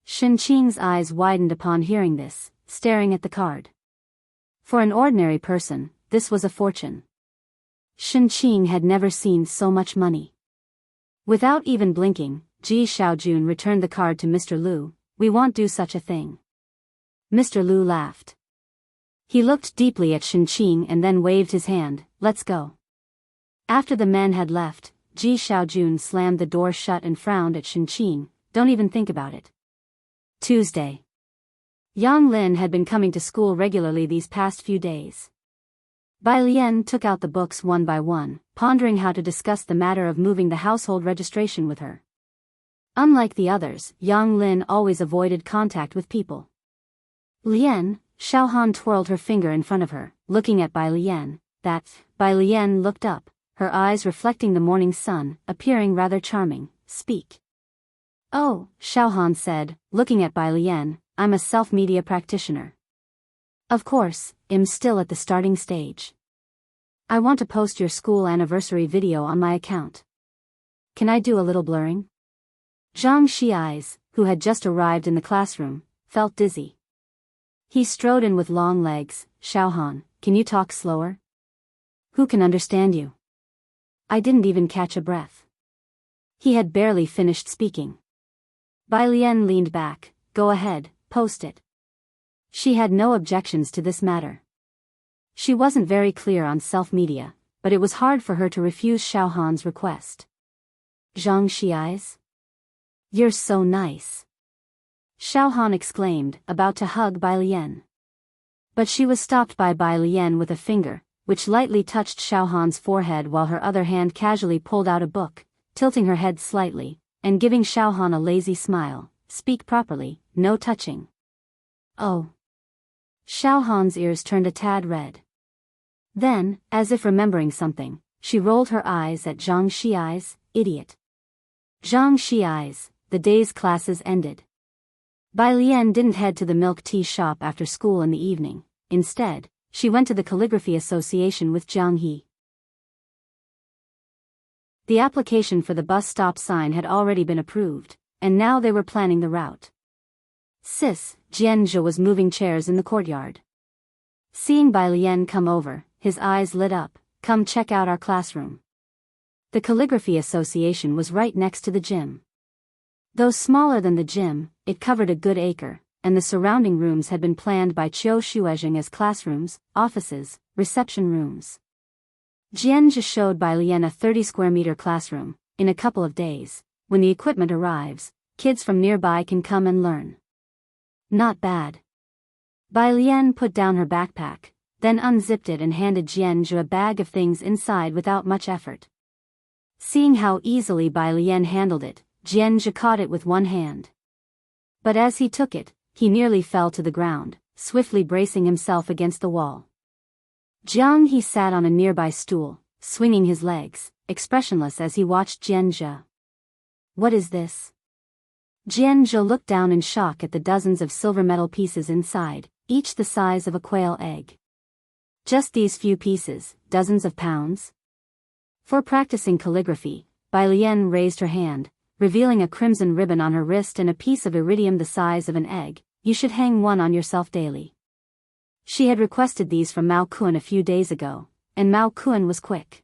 Shen Qing's eyes widened upon hearing this, staring at the card. For an ordinary person, this was a fortune. Shen Qing had never seen so much money. Without even blinking, Ji Shaojun returned the card to Mr. Lu. We won't do such a thing. Mr. Lu laughed. He looked deeply at Shen Qing and then waved his hand. Let's go. After the men had left, Ji Shaojun slammed the door shut and frowned at Shen Qing. Don't even think about it. Tuesday. Yang Lin had been coming to school regularly these past few days. Bai Lian took out the books one by one, pondering how to discuss the matter of moving the household registration with her. Unlike the others, Yang Lin always avoided contact with people. Lian, Xiaohan twirled her finger in front of her, looking at Bai Lian. Bai Lian looked up, her eyes reflecting the morning sun, appearing rather charming. Speak. Oh, Xiaohan said, looking at Bai Lian, I'm a self-media practitioner. Of course, I'm still at the starting stage. I want to post your school anniversary video on my account. Can I do a little blurring? Zhang Xi's, who had just arrived in the classroom, felt dizzy. He strode in with long legs. Xiaohan, can you talk slower? Who can understand you? I didn't even catch a breath. He had barely finished speaking. Bai Lian leaned back. Go ahead, post it. She had no objections to this matter. She wasn't very clear on self-media, but it was hard for her to refuse Xiaohan's request. Zhang Xi's? You're so nice. Xiaohan exclaimed, about to hug Bai Lian. But she was stopped by Bai Lian with a finger, which lightly touched Xiaohan's forehead while her other hand casually pulled out a book. tilting her head slightly, and giving Xiaohan a lazy smile. Speak properly, no touching. Oh. Xiaohan's ears turned a tad red. Then, as if remembering something, she rolled her eyes at Zhang Xi's, idiot. Zhang Xi's, the day's classes ended. Bai Lian didn't head to the milk tea shop after school in the evening. Instead, she went to the Calligraphy Association with Jianghu. The application for the bus stop sign had already been approved, and now they were planning the route. Sis, Jianzhe was moving chairs in the courtyard. Seeing Bai Lian come over, his eyes lit up. Come check out our classroom. The Calligraphy Association was right next to the gym. Though smaller than the gym, it covered a good acre, and the surrounding rooms had been planned by Qiu Shuezheng as classrooms, offices, reception rooms. Jianzhe showed Bai Lian a 30-square-meter classroom. In a couple of days, when the equipment arrives, kids from nearby can come and learn. Not bad. Bai Lian put down her backpack, then unzipped it and handed Jianzhe a bag of things inside without much effort. Seeing how easily Bai Lian handled it, Jianzhe caught it with one hand. But as he took it, he nearly fell to the ground, swiftly bracing himself against the wall. Jianghu sat on a nearby stool, swinging his legs, expressionless as he watched Jianzhe. What is this? Jianzhe looked down in shock at the dozens of silver metal pieces inside, each the size of a quail egg. Just these few pieces, dozens of pounds? For practicing calligraphy, Bai Lian raised her hand, revealing a crimson ribbon on her wrist and a piece of iridium the size of an egg. You should hang one on yourself daily. She had requested these from Mao Kun a few days ago, and Mao Kun was quick.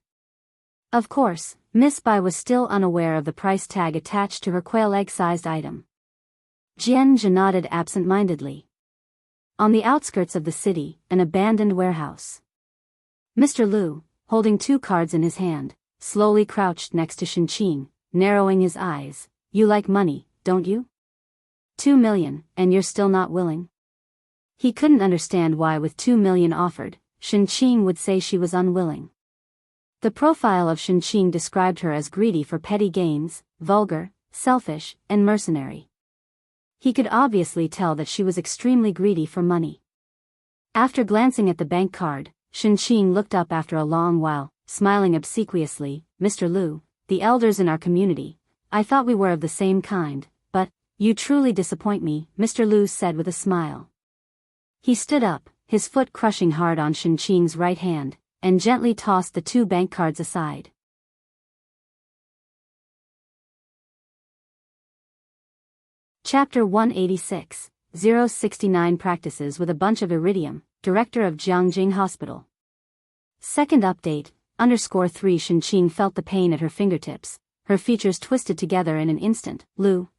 Of course, Miss Bai was still unaware of the price tag attached to her quail egg-sized item. Jianzhe nodded absent-mindedly. On the outskirts of the city, an abandoned warehouse. Mr. Liu, holding 2 cards in his hand, slowly crouched next to Shenqing, narrowing his eyes. You like money, don't you? 2 million, and you're still not willing? He couldn't understand why with 2 million offered, Shenqing would say she was unwilling. The profile of Shenqing described her as greedy for petty gains, vulgar, selfish, and mercenary. He could obviously tell that she was extremely greedy for money. After glancing at the bank card, Shenqing looked up after a long while, smiling obsequiously. Mr. Liu, the elders in our community, I thought we were of the same kind, but, you truly disappoint me, Mr. Liu said with a smile. He stood up, his foot crushing hard on Shenqing's right hand, and gently tossed the 2 bank cards aside. Chapter 186, 069 Practices with a Bunch of Iridium, Director of Jiangjing Hospital. Second update, _3 Shenqing felt the pain at her fingertips, her features twisted together in an instant.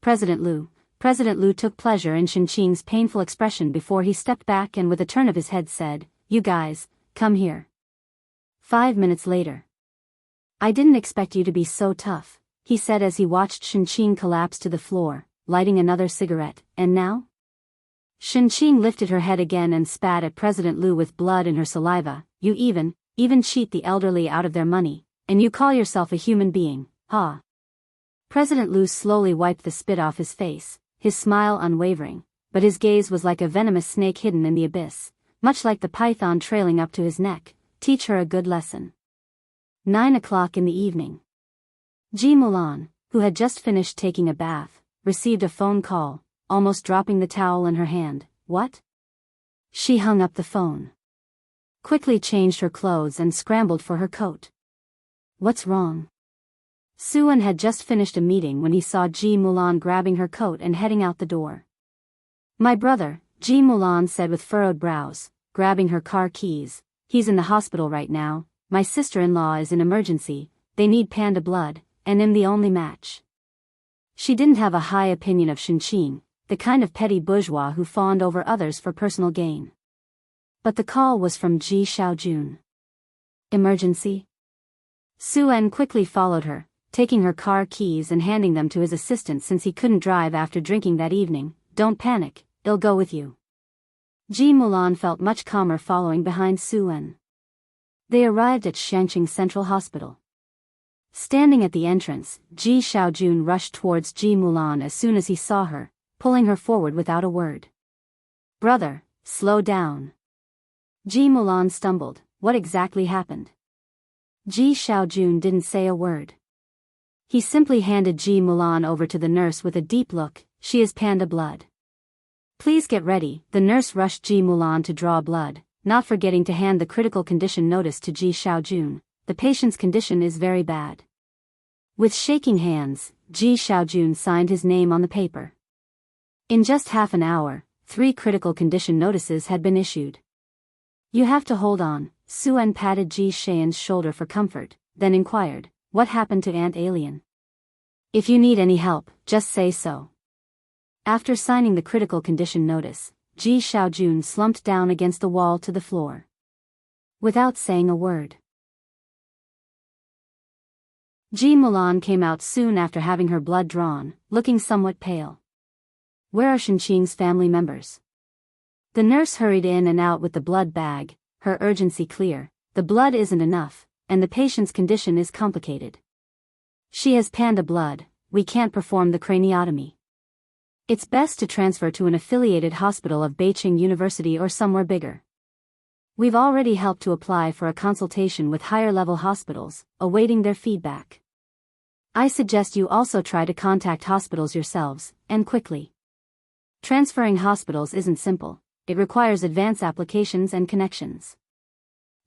President Liu took pleasure in Shenqing's painful expression before he stepped back and with a turn of his head said, You guys, come here. 5 minutes later. I didn't expect you to be so tough, he said as he watched Shenqing collapse to the floor, lighting another cigarette. And now? Shenqing lifted her head again and spat at President Liu with blood in her saliva. You even cheat the elderly out of their money, and you call yourself a human being, huh? President Liu slowly wiped the spit off his face, his smile unwavering, but his gaze was like a venomous snake hidden in the abyss, much like the python trailing up to his neck. Teach her a good lesson. 9 o'clock in the evening. Ji Mulan, who had just finished taking a bath, received a phone call, almost dropping the towel in her hand. What? She hung up the phone. Quickly changed her clothes and scrambled for her coat. What's wrong? Suan had just finished a meeting when he saw Ji Mulan grabbing her coat and heading out the door. My brother, Ji Mulan said with furrowed brows, grabbing her car keys. He's in the hospital right now, my sister-in-law is in emergency, they need panda blood, and I'm the only match. She didn't have a high opinion of Shenqing, the kind of petty bourgeois who fawned over others for personal gain. But the call was from Ji Xiaojun. Emergency? Suan quickly followed her, taking her car keys and handing them to his assistant since he couldn't drive after drinking that evening. Don't panic, I'll go with you. Ji Mulan felt much calmer following behind Suan. They arrived at Shangqing Central Hospital. Standing at the entrance, Ji Xiaojun rushed towards Ji Mulan as soon as he saw her, pulling her forward without a word. "Brother, slow down." Ji Mulan stumbled. What exactly happened? Ji Xiaojun didn't say a word. He simply handed Ji Mulan over to the nurse with a deep look. "She is panda blood. Please get ready." The nurse rushed Ji Mulan to draw blood, not forgetting to hand the critical condition notice to Ji Xiaojun. "The patient's condition is very bad." With shaking hands, Ji Xiaojun signed his name on the paper. In just half an hour, 3 critical condition notices had been issued. "You have to hold on." Suen patted Ji Xian's shoulder for comfort, then inquired, "What happened to Aunt Alien? If you need any help, just say so." After signing the critical condition notice, Ji Xiaojun slumped down against the wall to the floor. Without saying a word. Ji Mulan came out soon after having her blood drawn, looking somewhat pale. "Where are Shenqing's family members?" The nurse hurried in and out with the blood bag, her urgency clear. "The blood isn't enough, and the patient's condition is complicated. She has panda blood, we can't perform the craniotomy. It's best to transfer to an affiliated hospital of Beijing University or somewhere bigger. We've already helped to apply for a consultation with higher-level hospitals, awaiting their feedback. I suggest you also try to contact hospitals yourselves, and quickly. Transferring hospitals isn't simple, it requires advanced applications and connections."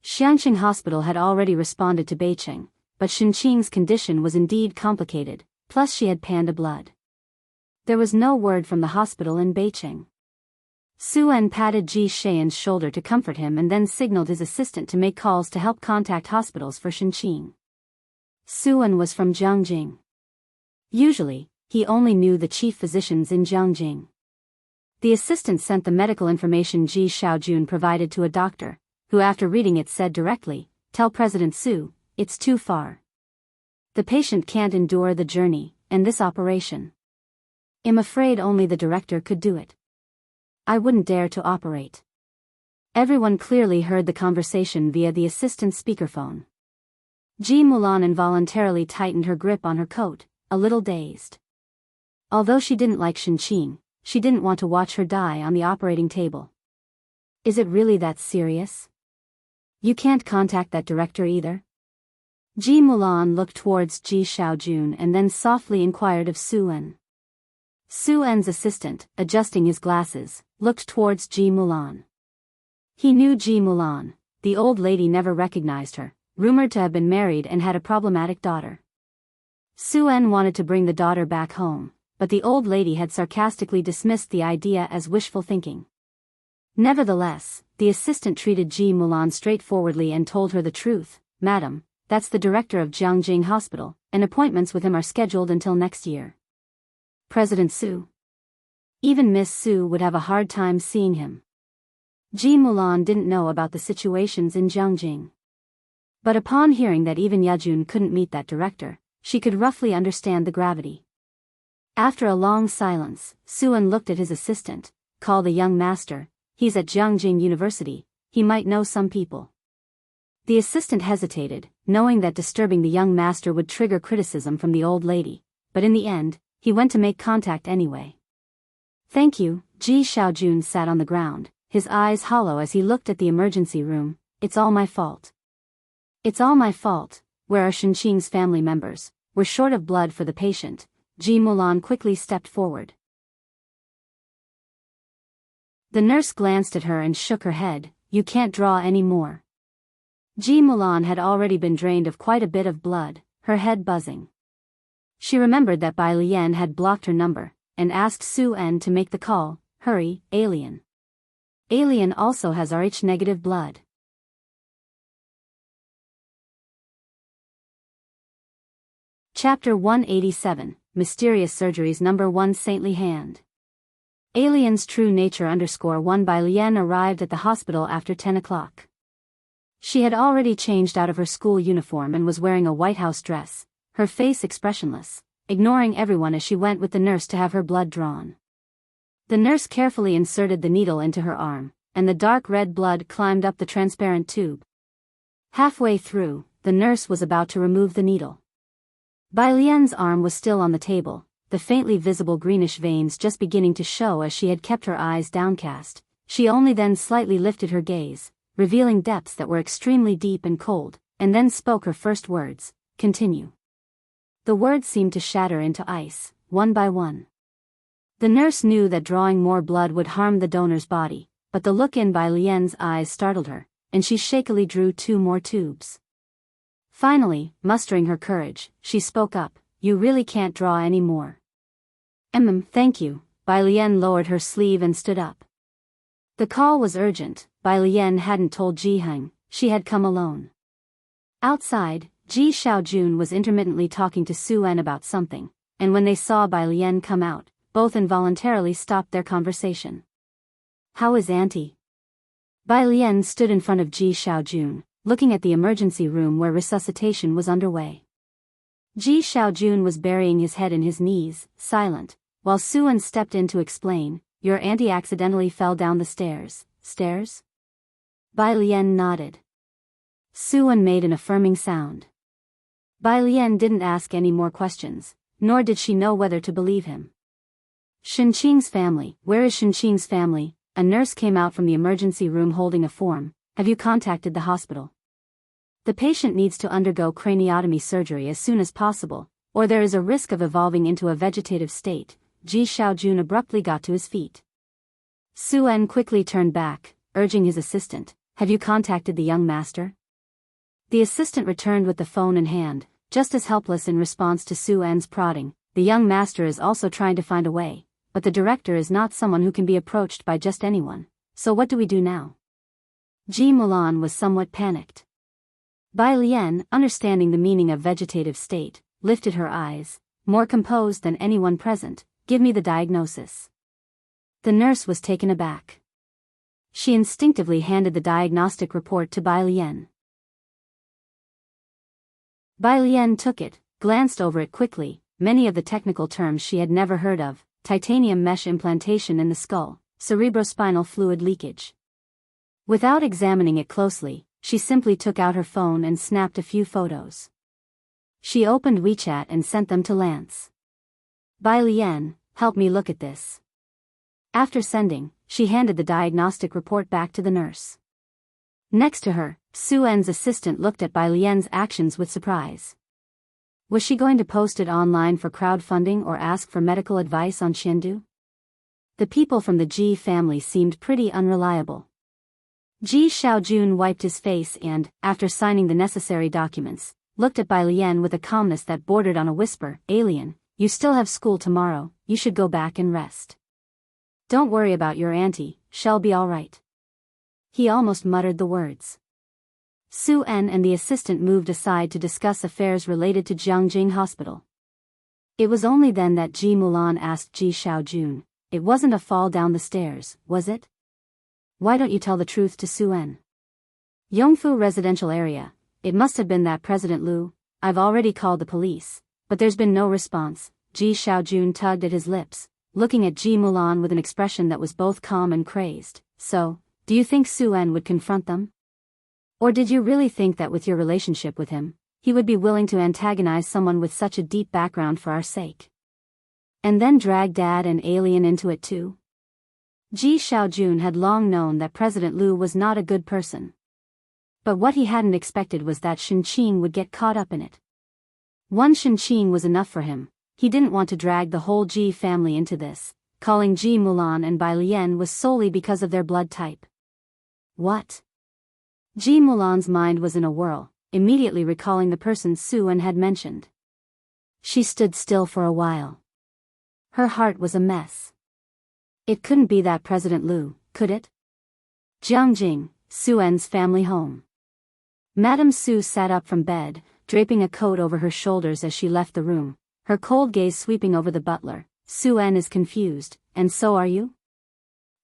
Xiangqing Hospital had already responded to Beijing, but Shenqing's condition was indeed complicated, plus she had panda blood. There was no word from the hospital in Beijing. Suen patted Ji Xian's shoulder to comfort him and then signaled his assistant to make calls to help contact hospitals for Shenqing. Suen was from Jianghu. Usually, he only knew the chief physicians in Jianghu. The assistant sent the medical information Ji Xiaojun provided to a doctor, who after reading it said directly, "Tell President Su, it's too far. The patient can't endure the journey, and this operation. I'm afraid only the director could do it. I wouldn't dare to operate." Everyone clearly heard the conversation via the assistant's speakerphone. Ji Mulan involuntarily tightened her grip on her coat, a little dazed. Although she didn't like Shenqing, she didn't want to watch her die on the operating table. "Is it really that serious? You can't contact that director either?" Ji Mulan looked towards Ji Xiaojun and then softly inquired of Suen. Suen's assistant, adjusting his glasses, looked towards Ji Mulan. He knew Ji Mulan. The old lady never recognized her, rumored to have been married and had a problematic daughter. Suen wanted to bring the daughter back home, but the old lady had sarcastically dismissed the idea as wishful thinking. Nevertheless, the assistant treated Ji Mulan straightforwardly and told her the truth. "Madam, that's the director of Jianghu Hospital, and appointments with him are scheduled until next year. President Su. Even Miss Su would have a hard time seeing him." Ji Mulan didn't know about the situations in Jianghu. But upon hearing that even Yajun couldn't meet that director, she could roughly understand the gravity. After a long silence, Suen looked at his assistant. "Call the young master, he's at Jianghu University, he might know some people." The assistant hesitated, knowing that disturbing the young master would trigger criticism from the old lady, but in the end, he went to make contact anyway. "Thank you." Ji Xiaojun sat on the ground, his eyes hollow as he looked at the emergency room. "It's all my fault. It's all my fault." "Where are Shenqing's family members? We're short of blood for the patient." Ji Mulan quickly stepped forward. The nurse glanced at her and shook her head. "You can't draw any more." Ji Mulan had already been drained of quite a bit of blood, her head buzzing. She remembered that Bai Lian had blocked her number, and asked Suen to make the call. "Hurry, Alien. Alien also has Rh-negative blood." Chapter 187, Mysterious Surgeries Number 1 Saintly Hand. Alien's True Nature _1 Bai Lian arrived at the hospital after 10 o'clock. She had already changed out of her school uniform and was wearing a White House dress, her face expressionless, ignoring everyone as she went with the nurse to have her blood drawn. The nurse carefully inserted the needle into her arm, and the dark red blood climbed up the transparent tube. Halfway through, the nurse was about to remove the needle. Bai Lian's arm was still on the table, the faintly visible greenish veins just beginning to show as she had kept her eyes downcast. She only then slightly lifted her gaze, revealing depths that were extremely deep and cold, and then spoke her first words, "Continue." The words seemed to shatter into ice, one by one. The nurse knew that drawing more blood would harm the donor's body, but the look in Bai Lian's eyes startled her, and she shakily drew 2 more tubes. Finally, mustering her courage, she spoke up, "You really can't draw any more." Thank you." Bai Lian lowered her sleeve and stood up. The call was urgent. Bai Lian hadn't told Ji Heng, she had come alone. Outside, Ji Xiaojun was intermittently talking to Su En about something, and when they saw Bai Lian come out, both involuntarily stopped their conversation. "How is Auntie?" Bai Lian stood in front of Ji Xiaojun, looking at the emergency room where resuscitation was underway. Ji Xiaojun was burying his head in his knees, silent, while Su En stepped in to explain, "Your auntie accidentally fell down the stairs." "Stairs?" Bai Lian nodded. Su En made an affirming sound. Bai Lian didn't ask any more questions, nor did she know whether to believe him. "Shenqing's family, where is Shenqing's family?" A nurse came out from the emergency room holding a form. "Have you contacted the hospital? The patient needs to undergo craniotomy surgery as soon as possible, or there is a risk of evolving into a vegetative state." Ji Xiaojun abruptly got to his feet. Su En quickly turned back, urging his assistant, "Have you contacted the young master?" The assistant returned with the phone in hand, just as helpless in response to Su En's prodding. "The young master is also trying to find a way, but the director is not someone who can be approached by just anyone, so what do we do now?" Ji Mulan was somewhat panicked. Bai Lian, understanding the meaning of vegetative state, lifted her eyes, more composed than anyone present. "Give me the diagnosis." The nurse was taken aback. She instinctively handed the diagnostic report to Bai Lian. Bai Lian took it, glanced over it quickly. Many of the technical terms she had never heard of: titanium mesh implantation in the skull, cerebrospinal fluid leakage. Without examining it closely, she simply took out her phone and snapped a few photos. She opened WeChat and sent them to Lance. "Bai Lian, help me look at this." After sending, she handed the diagnostic report back to the nurse. Next to her, Su En's assistant looked at Bai Lian's actions with surprise. Was she going to post it online for crowdfunding or ask for medical advice on Qiandu? The people from the Ji family seemed pretty unreliable. Ji Xiaojun wiped his face and, after signing the necessary documents, looked at Bai Lian with a calmness that bordered on a whisper. "Alien, you still have school tomorrow, you should go back and rest. Don't worry about your auntie, she'll be all right." He almost muttered the words. Su En and the assistant moved aside to discuss affairs related to Jianghu Hospital. It was only then that Ji Mulan asked Ji Xiaojun, "It wasn't a fall down the stairs, was it? Why don't you tell the truth to Su En?" "Yongfu residential area, it must have been that President Liu. I've already called the police, but there's been no response." Ji Xiaojun tugged at his lips, looking at Ji Mulan with an expression that was both calm and crazed. "So, do you think Su En would confront them? Or did you really think that with your relationship with him, he would be willing to antagonize someone with such a deep background for our sake? And then drag Dad and Alien into it too?" Ji Xiaojun had long known that President Liu was not a good person. But what he hadn't expected was that Shenqing would get caught up in it. One Shenqing was enough for him. He didn't want to drag the whole Ji family into this. Calling Ji Mulan and Bai Lian was solely because of their blood type. What? Ji Mulan's mind was in a whirl, immediately recalling the person Su En had mentioned. She stood still for a while. Her heart was a mess. It couldn't be that President Liu, could it? Jianghu, Su En's family home. Madame Su sat up from bed, draping a coat over her shoulders as she left the room, her cold gaze sweeping over the butler. "Su En is confused, and so are you?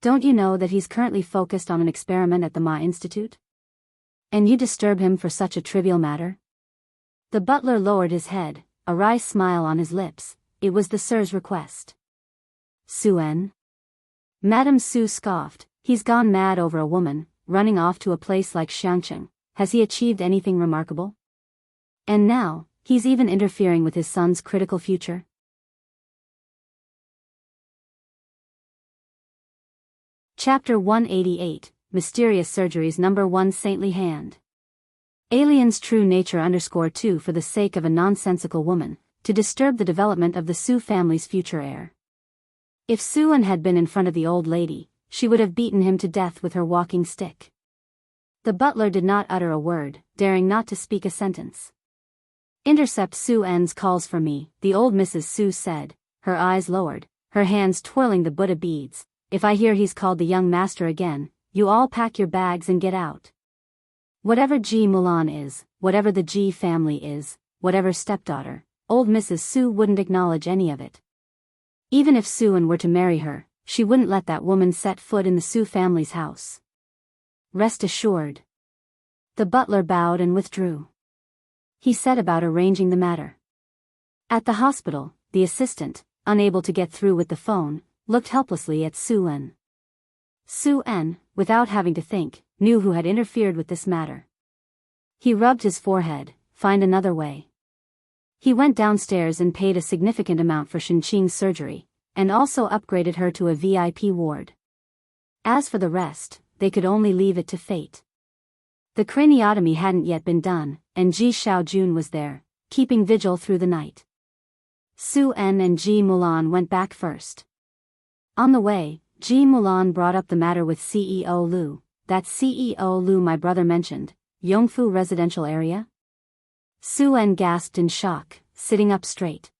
Don't you know that he's currently focused on an experiment at the Ma Institute? And you disturb him for such a trivial matter?" The butler lowered his head, a wry smile on his lips. It was the sir's request. "Su En?" Madame Su scoffed. "He's gone mad over a woman, running off to a place like Shangcheng. Has he achieved anything remarkable? And now, He's even interfering with his son's critical future. Chapter 188, Mysterious Surgeries Number 1 Saintly Hand. Alien's true nature _2 for the sake of a nonsensical woman, to disturb the development of the Su family's future heir. If Su-an had been in front of the old lady, she would have beaten him to death with her walking stick. The butler did not utter a word, daring not to speak a sentence. "Intercept Su-an's calls for me," the old Mrs. Su said, her eyes lowered, her hands twirling the Buddha beads. "If I hear he's called the young master again, you all pack your bags and get out. Whatever Ji Mulan is, whatever the Ji family is, whatever stepdaughter, old Mrs. Su wouldn't acknowledge any of it. Even if Su-an were to marry her, she wouldn't let that woman set foot in the Su family's house. Rest assured." The butler bowed and withdrew. He set about arranging the matter. At the hospital, the assistant, unable to get through with the phone, looked helplessly at Su-an. Su-an, without having to think, knew who had interfered with this matter. He rubbed his forehead. Find another way. He went downstairs and paid a significant amount for Shinqing's surgery, and also upgraded her to a VIP ward. As for the rest, they could only leave it to fate. The craniotomy hadn't yet been done, and Ji Xiaojun was there, keeping vigil through the night. Su-en and Ji Mulan went back first. On the way, Ji Mulan brought up the matter with CEO Liu. "That CEO Liu my brother mentioned, Yongfu residential area?" Su-en gasped in shock, sitting up straight.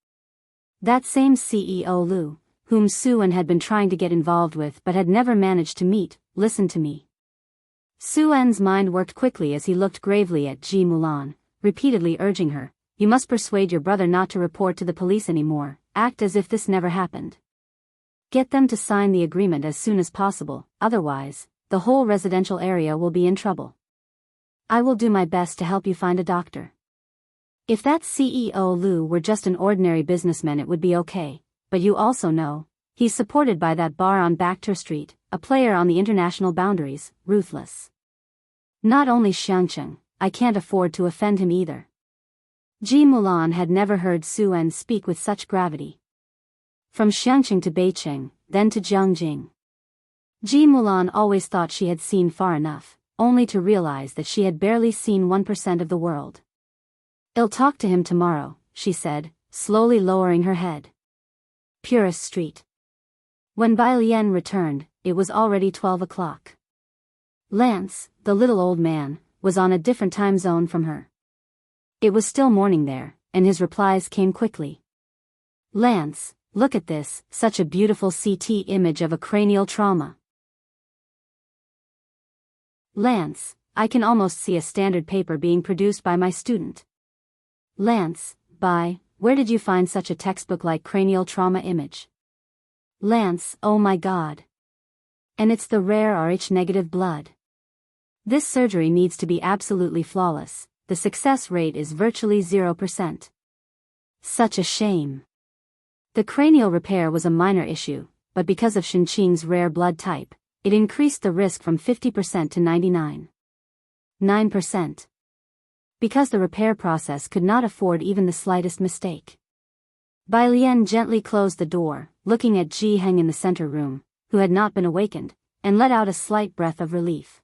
That same CEO Liu, whom Su-en had been trying to get involved with but had never managed to meet. "Listen to me." Su-en's mind worked quickly as he looked gravely at Ji Mulan, repeatedly urging her, "You must persuade your brother not to report to the police anymore, act as if this never happened. Get them to sign the agreement as soon as possible, otherwise, the whole residential area will be in trouble. I will do my best to help you find a doctor." If that CEO Liu were just an ordinary businessman it would be okay, but you also know, he's supported by that bar on Bakhtur Street, a player on the international boundaries, ruthless. Not only Xiangcheng, I can't afford to offend him either. Ji Mulan had never heard Su-en speak with such gravity. From Xiangcheng to Beicheng, then to Jiangjing. Ji Mulan always thought she had seen far enough, only to realize that she had barely seen 1% of the world. "I'll talk to him tomorrow," she said, slowly lowering her head. Purist Street. When Biyao returned, it was already 12 o'clock. Lance, the little old man, was on a different time zone from her. It was still morning there, and his replies came quickly. "Lance, look at this, such a beautiful CT image of a cranial trauma." "Lance, I can almost see a standard paper being produced by my student." "Lance, where did you find such a textbook-like cranial trauma image?" "Lance, oh my God. And it's the rare Rh-negative blood. This surgery needs to be absolutely flawless, the success rate is virtually 0%. Such a shame." The cranial repair was a minor issue, but because of Shinqing's rare blood type, it increased the risk from 50% to 99.9%. Because the repair process could not afford even the slightest mistake. Bai Lian gently closed the door, looking at Ji Heng in the center room, who had not been awakened, and let out a slight breath of relief.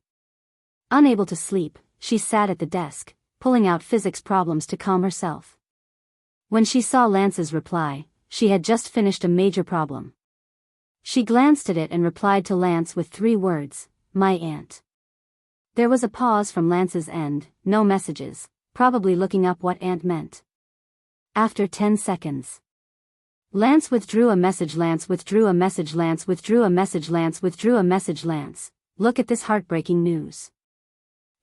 Unable to sleep, she sat at the desk, pulling out physics problems to calm herself. When she saw Lance's reply, she had just finished a major problem. She glanced at it and replied to Lance with 3 words, "My aunt." There was a pause from Lance's end, no messages, probably looking up what aunt meant. After 10 seconds. Lance withdrew a message. Lance withdrew a message. Lance withdrew a message. Lance withdrew a message. Lance, look at this heartbreaking news.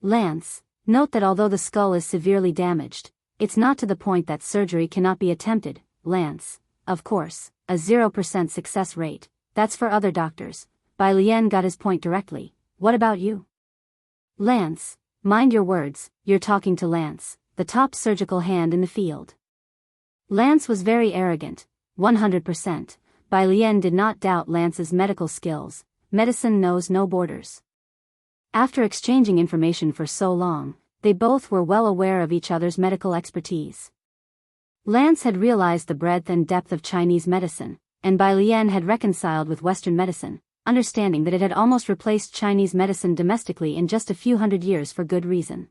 Lance, note that although the skull is severely damaged, it's not to the point that surgery cannot be attempted. Lance, of course, a 0% success rate, that's for other doctors. Bai Lian got his point directly. What about you? Lance, mind your words, you're talking to Lance, the top surgical hand in the field. Lance was very arrogant, 100%. Bai Lian did not doubt Lance's medical skills. Medicine knows no borders. After exchanging information for so long, they both were well aware of each other's medical expertise. Lance had realized the breadth and depth of Chinese medicine, and Bai Lian had reconciled with Western medicine, understanding that it had almost replaced Chinese medicine domestically in just a few hundred years for good reason.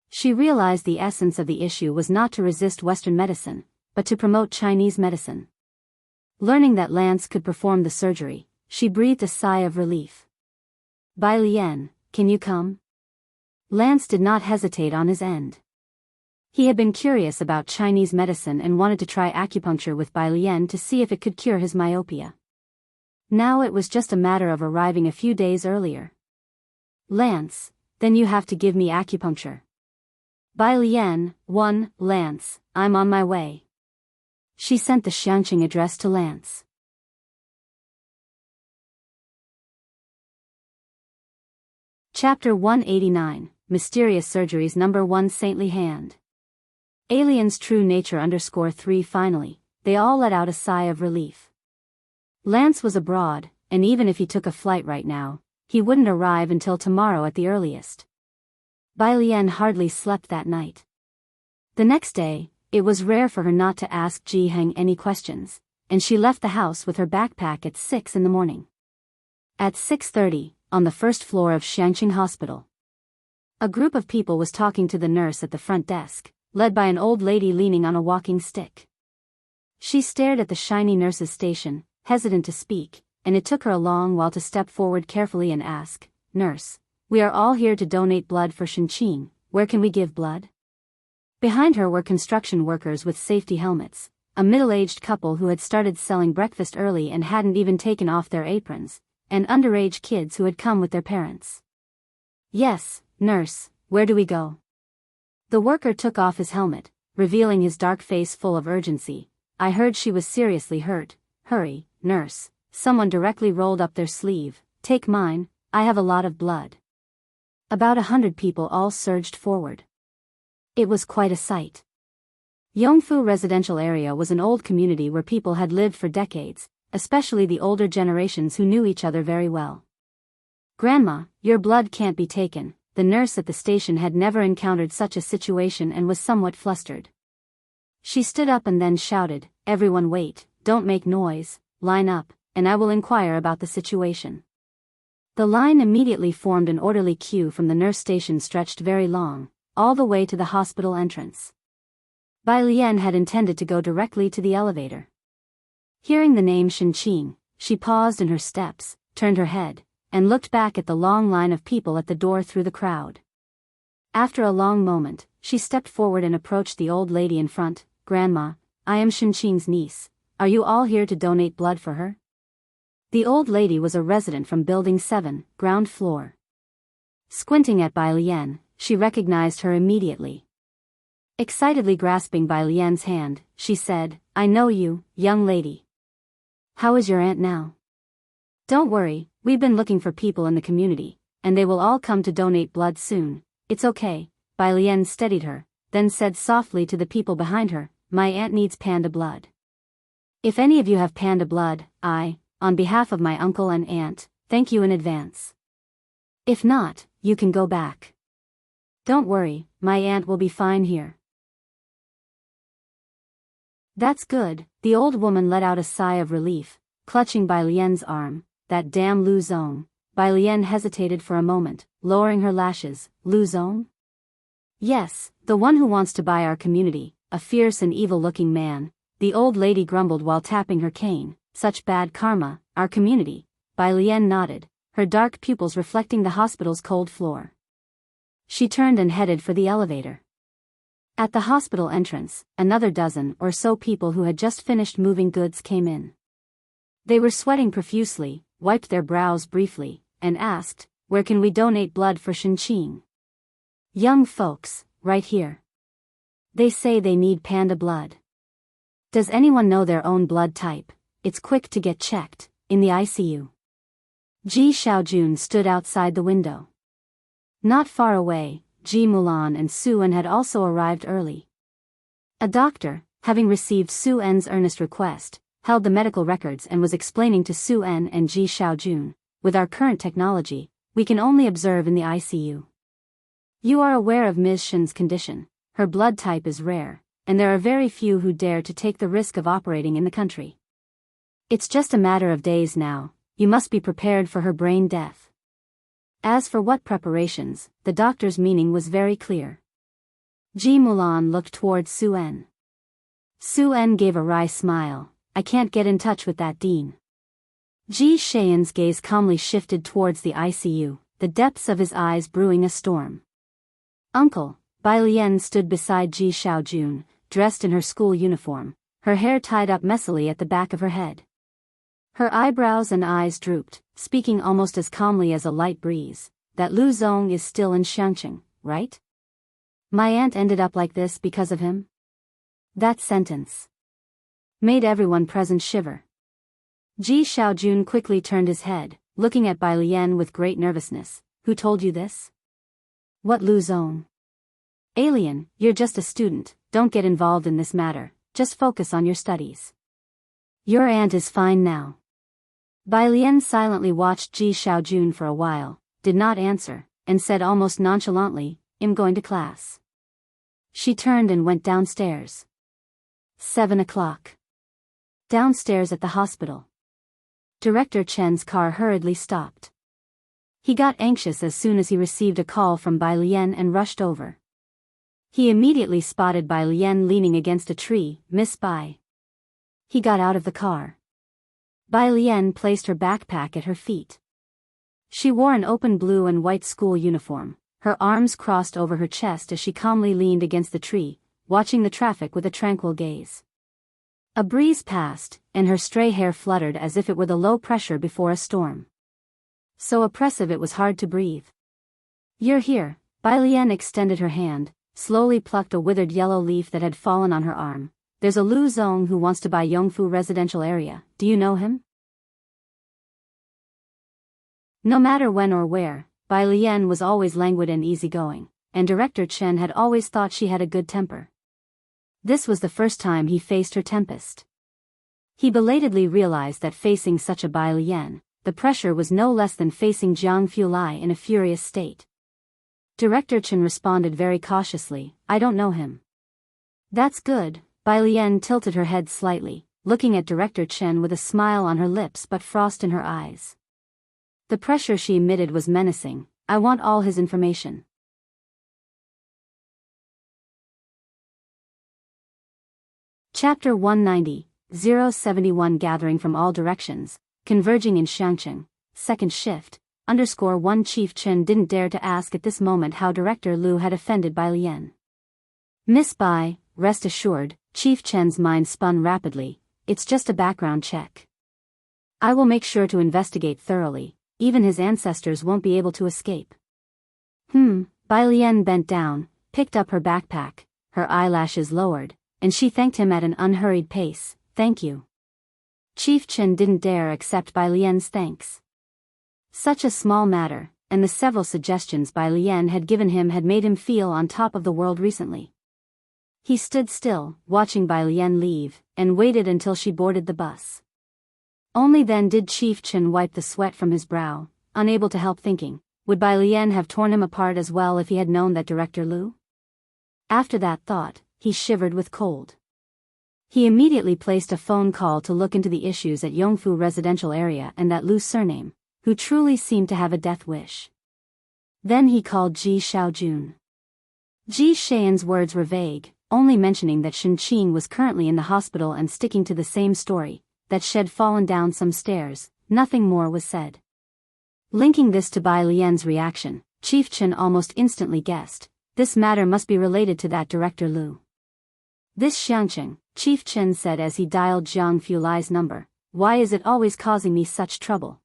She realized the essence of the issue was not to resist Western medicine, but to promote Chinese medicine. Learning that Lance could perform the surgery, she breathed a sigh of relief. Bai Lian, can you come? Lance did not hesitate on his end. He had been curious about Chinese medicine and wanted to try acupuncture with Bai Lian to see if it could cure his myopia. Now it was just a matter of arriving a few days earlier. Lance, then you have to give me acupuncture. Bai Lian, 1, Lance, I'm on my way. She sent the Xiangqing address to Lance. Chapter 189, Mysterious Surgeries Number 1 Saintly Hand. Alien's true nature _3 Finally, they all let out a sigh of relief. Lance was abroad, and even if he took a flight right now, he wouldn't arrive until tomorrow at the earliest. Bai Lian hardly slept that night. The next day, it was rare for her not to ask Ji Heng any questions, and she left the house with her backpack at 6 in the morning. At 6:30, on the first floor of Xiangqing Hospital, a group of people was talking to the nurse at the front desk, led by an old lady leaning on a walking stick. She stared at the shiny nurse's station, hesitant to speak, and it took her a long while to step forward carefully and ask, "Nurse, we are all here to donate blood for Shenqing. Where can we give blood?" Behind her were construction workers with safety helmets, a middle-aged couple who had started selling breakfast early and hadn't even taken off their aprons, and underage kids who had come with their parents. "Yes, nurse, where do we go?" The worker took off his helmet, revealing his dark face full of urgency. "I heard she was seriously hurt. Hurry, nurse." Someone directly rolled up their sleeve. "Take mine, I have a lot of blood." About 100 people all surged forward. It was quite a sight. Yongfu residential area was an old community where people had lived for decades, especially the older generations who knew each other very well. "Grandma, your blood can't be taken." The nurse at the station had never encountered such a situation and was somewhat flustered. She stood up and then shouted, "Everyone wait, don't make noise, line up, and I will inquire about the situation." The line immediately formed an orderly queue from the nurse station stretched very long, all the way to the hospital entrance. Bai Lian had intended to go directly to the elevator. Hearing the name Shenqing, she paused in her steps, turned her head, and looked back at the long line of people at the door through the crowd. After a long moment, she stepped forward and approached the old lady in front. "Grandma, I am Shenqing's niece. Are you all here to donate blood for her?" The old lady was a resident from Building 7, ground floor. Squinting at Bai Lian, she recognized her immediately. Excitedly grasping Bai Lian's hand, she said, "I know you, young lady. How is your aunt now?" "Don't worry, we've been looking for people in the community, and they will all come to donate blood soon. It's okay." Bai Lian steadied her, then said softly to the people behind her, "My aunt needs panda blood. If any of you have panda blood, on behalf of my uncle and aunt, thank you in advance. If not, you can go back. Don't worry, my aunt will be fine here." "That's good," the old woman let out a sigh of relief, clutching Bai Lian's arm. "That damn Lu Zong." Bai Lian hesitated for a moment, lowering her lashes. "Lu Zong?" "Yes, the one who wants to buy our community, a fierce and evil-looking man," the old lady grumbled while tapping her cane. "Such bad karma, our community." Bai Lian nodded, her dark pupils reflecting the hospital's cold floor. She turned and headed for the elevator. At the hospital entrance, another dozen or so people who had just finished moving goods came in. They were sweating profusely, wiped their brows briefly, and asked, "Where can we donate blood for Shenqing?" "Young folks, right here. They say they need panda blood. Does anyone know their own blood type? It's quick to get checked." In the ICU. Ji Xiaojun stood outside the window. Not far away, Ji Mulan and Su En had also arrived early. A doctor, having received Su En's earnest request, held the medical records and was explaining to Su En and Ji Xiaojun, "With our current technology, we can only observe in the ICU. You are aware of Ms. Shen's condition. Her blood type is rare, and there are very few who dare to take the risk of operating in the country. It's just a matter of days now. You must be prepared for her brain death. As for what preparations, the doctor's meaning was very clear. Ji Mulan looked towards Su-en. Su-en gave a wry smile. I can't get in touch with that dean. Ji Shayan's gaze calmly shifted towards the ICU, the depths of his eyes brewing a storm. Uncle, Bai Lian stood beside Ji Xiaojun, dressed in her school uniform, her hair tied up messily at the back of her head. Her eyebrows and eyes drooped, speaking almost as calmly as a light breeze. That Lu Zong is still in Xiangqing, right? My aunt ended up like this because of him? That sentence made everyone present shiver. Ji Xiaojun quickly turned his head, looking at Bai Lian with great nervousness. Who told you this? What Lu Zong? Alien, you're just a student, don't get involved in this matter, just focus on your studies. Your aunt is fine now. Bai Lian silently watched Ji Xiaojun for a while, did not answer, and said almost nonchalantly, I'm going to class. She turned and went downstairs. 7 o'clock. Downstairs at the hospital. Director Chen's car hurriedly stopped. He got anxious as soon as he received a call from Bai Lian and rushed over. He immediately spotted Bai Lian leaning against a tree. Miss Bai. He got out of the car. Bai Lian placed her backpack at her feet. She wore an open blue and white school uniform, her arms crossed over her chest as she calmly leaned against the tree, watching the traffic with a tranquil gaze. A breeze passed, and her stray hair fluttered as if it were the low pressure before a storm. So oppressive it was hard to breathe. You're here. Bai Lian extended her hand, slowly plucked a withered yellow leaf that had fallen on her arm. There's a Lu Zong who wants to buy Yongfu residential area. Do you know him? No matter when or where, Bai Lian was always languid and easygoing, and Director Chen had always thought she had a good temper. This was the first time he faced her tempest. He belatedly realized that facing such a Bai Lian, the pressure was no less than facing Jianghu Lai in a furious state. Director Chen responded very cautiously, I don't know him. That's good. Bai Lian tilted her head slightly, looking at Director Chen with a smile on her lips but frost in her eyes. The pressure she emitted was menacing. I want all his information. Chapter 190, 071 Gathering from all directions, converging in Xiangqing, second shift, _1 Chief Chen didn't dare to ask at this moment how Director Lu had offended Bai Lian. Miss Bai, rest assured, Chief Chen's mind spun rapidly, it's just a background check. I will make sure to investigate thoroughly, even his ancestors won't be able to escape. Bai Lian bent down, picked up her backpack, her eyelashes lowered, and she thanked him at an unhurried pace. Thank you. Chief Chen didn't dare accept Bai Lian's thanks. Such a small matter, and the several suggestions Bai Lian had given him had made him feel on top of the world recently. He stood still, watching Bai Lian leave, and waited until she boarded the bus. Only then did Chief Chen wipe the sweat from his brow, unable to help thinking, would Bai Lian have torn him apart as well if he had known that Director Lu? After that thought, he shivered with cold. He immediately placed a phone call to look into the issues at Yongfu residential area and that Lu's surname, who truly seemed to have a death wish. Then he called Ji Xiaojun. Ji Shayan's words were vague, only mentioning that Shen Qing was currently in the hospital and sticking to the same story, that she had fallen down some stairs. Nothing more was said. Linking this to Bai Lian's reaction, Chief Chen almost instantly guessed, this matter must be related to that Director Lu. This Xiangqing, Chief Chen said as he dialed Jianghu Lai's number, why is it always causing me such trouble?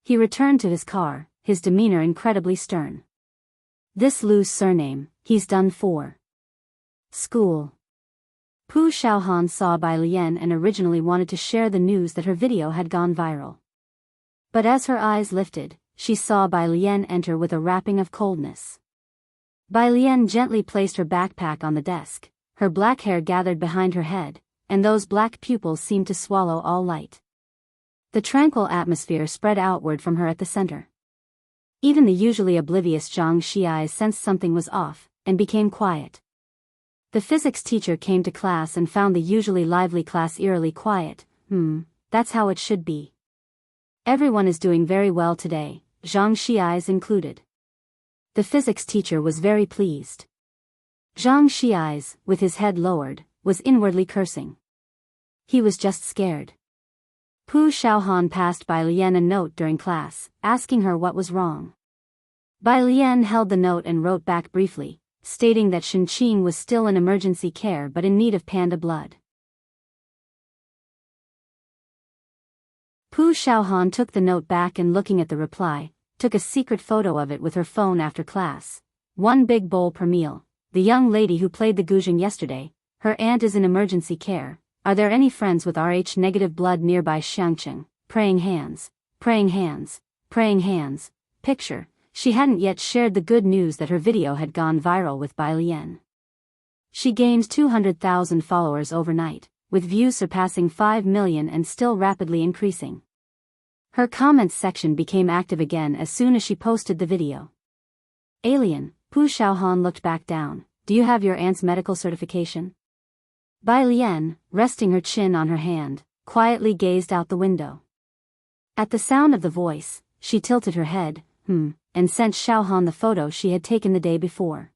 He returned to his car, his demeanor incredibly stern. This Lu's surname, he's done for. School. Pu Xiaohan saw Bai Lian and originally wanted to share the news that her video had gone viral. But as her eyes lifted, she saw Bai Lian enter with a wrapping of coldness. Bai Lian gently placed her backpack on the desk, her black hair gathered behind her head, and those black pupils seemed to swallow all light. The tranquil atmosphere spread outward from her at the center. Even the usually oblivious Zhang Xiai sensed something was off, and became quiet. The physics teacher came to class and found the usually lively class eerily quiet. That's how it should be. Everyone is doing very well today, Zhang Xiai's included. The physics teacher was very pleased. Zhang Xiai's, with his head lowered, was inwardly cursing. He was just scared. Pu Xiaohan passed Bai Lian a note during class, asking her what was wrong. Bai Lian held the note and wrote back briefly, stating that Shenqing was still in emergency care but in need of panda blood. Pu Xiaohan took the note back and looking at the reply, took a secret photo of it with her phone after class. One big bowl per meal. The young lady who played the guzheng yesterday, her aunt is in emergency care. Are there any friends with Rh-negative blood nearby? Xiangqing, praying hands, praying hands, praying hands. Picture. She hadn't yet shared the good news that her video had gone viral with Bai Lian. She gained 200,000 followers overnight, with views surpassing 5 million and still rapidly increasing. Her comments section became active again as soon as she posted the video. Alien, Pu Xiaohan looked back down. Do you have your aunt's medical certification? Bai Lian, resting her chin on her hand, quietly gazed out the window. At the sound of the voice, she tilted her head, and sent Xiaohan the photo she had taken the day before.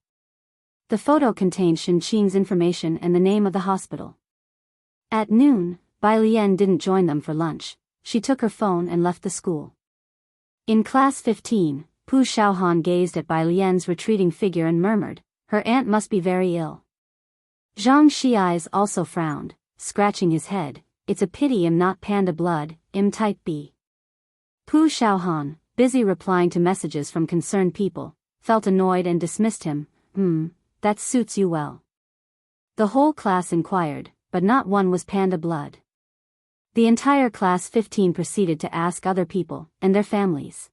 The photo contained Shenqing's information and the name of the hospital. At noon, Bai Lian didn't join them for lunch. She took her phone and left the school. In class 15, Pu Xiaohan gazed at Bai Lian's retreating figure and murmured, her aunt must be very ill. Zhang Xiai's also frowned, scratching his head. It's a pity I'm not panda blood, I'm type B. Pu Xiaohan, busy replying to messages from concerned people, felt annoyed and dismissed him. That suits you well. The whole class inquired, but not one was panda blood. The entire class 15 proceeded to ask other people, and their families.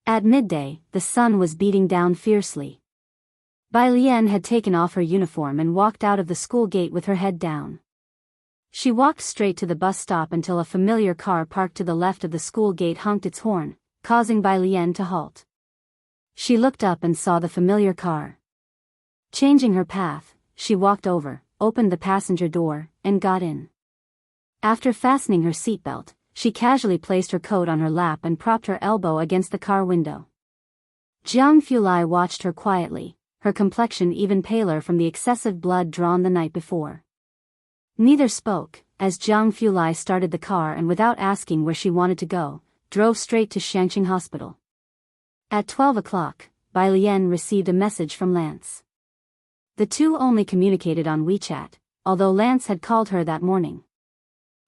At midday, the sun was beating down fiercely. Bai Lian had taken off her uniform and walked out of the school gate with her head down. She walked straight to the bus stop until a familiar car parked to the left of the school gate honked its horn, causing Bai Lian to halt. She looked up and saw the familiar car. Changing her path, she walked over, opened the passenger door, and got in. After fastening her seatbelt, she casually placed her coat on her lap and propped her elbow against the car window. Jianghu watched her quietly, her complexion even paler from the excessive blood drawn the night before. Neither spoke, as Jianghu started the car and without asking where she wanted to go, drove straight to Xiangqing Hospital. At 12 o'clock, Bai Lian received a message from Lance. The two only communicated on WeChat, although Lance had called her that morning.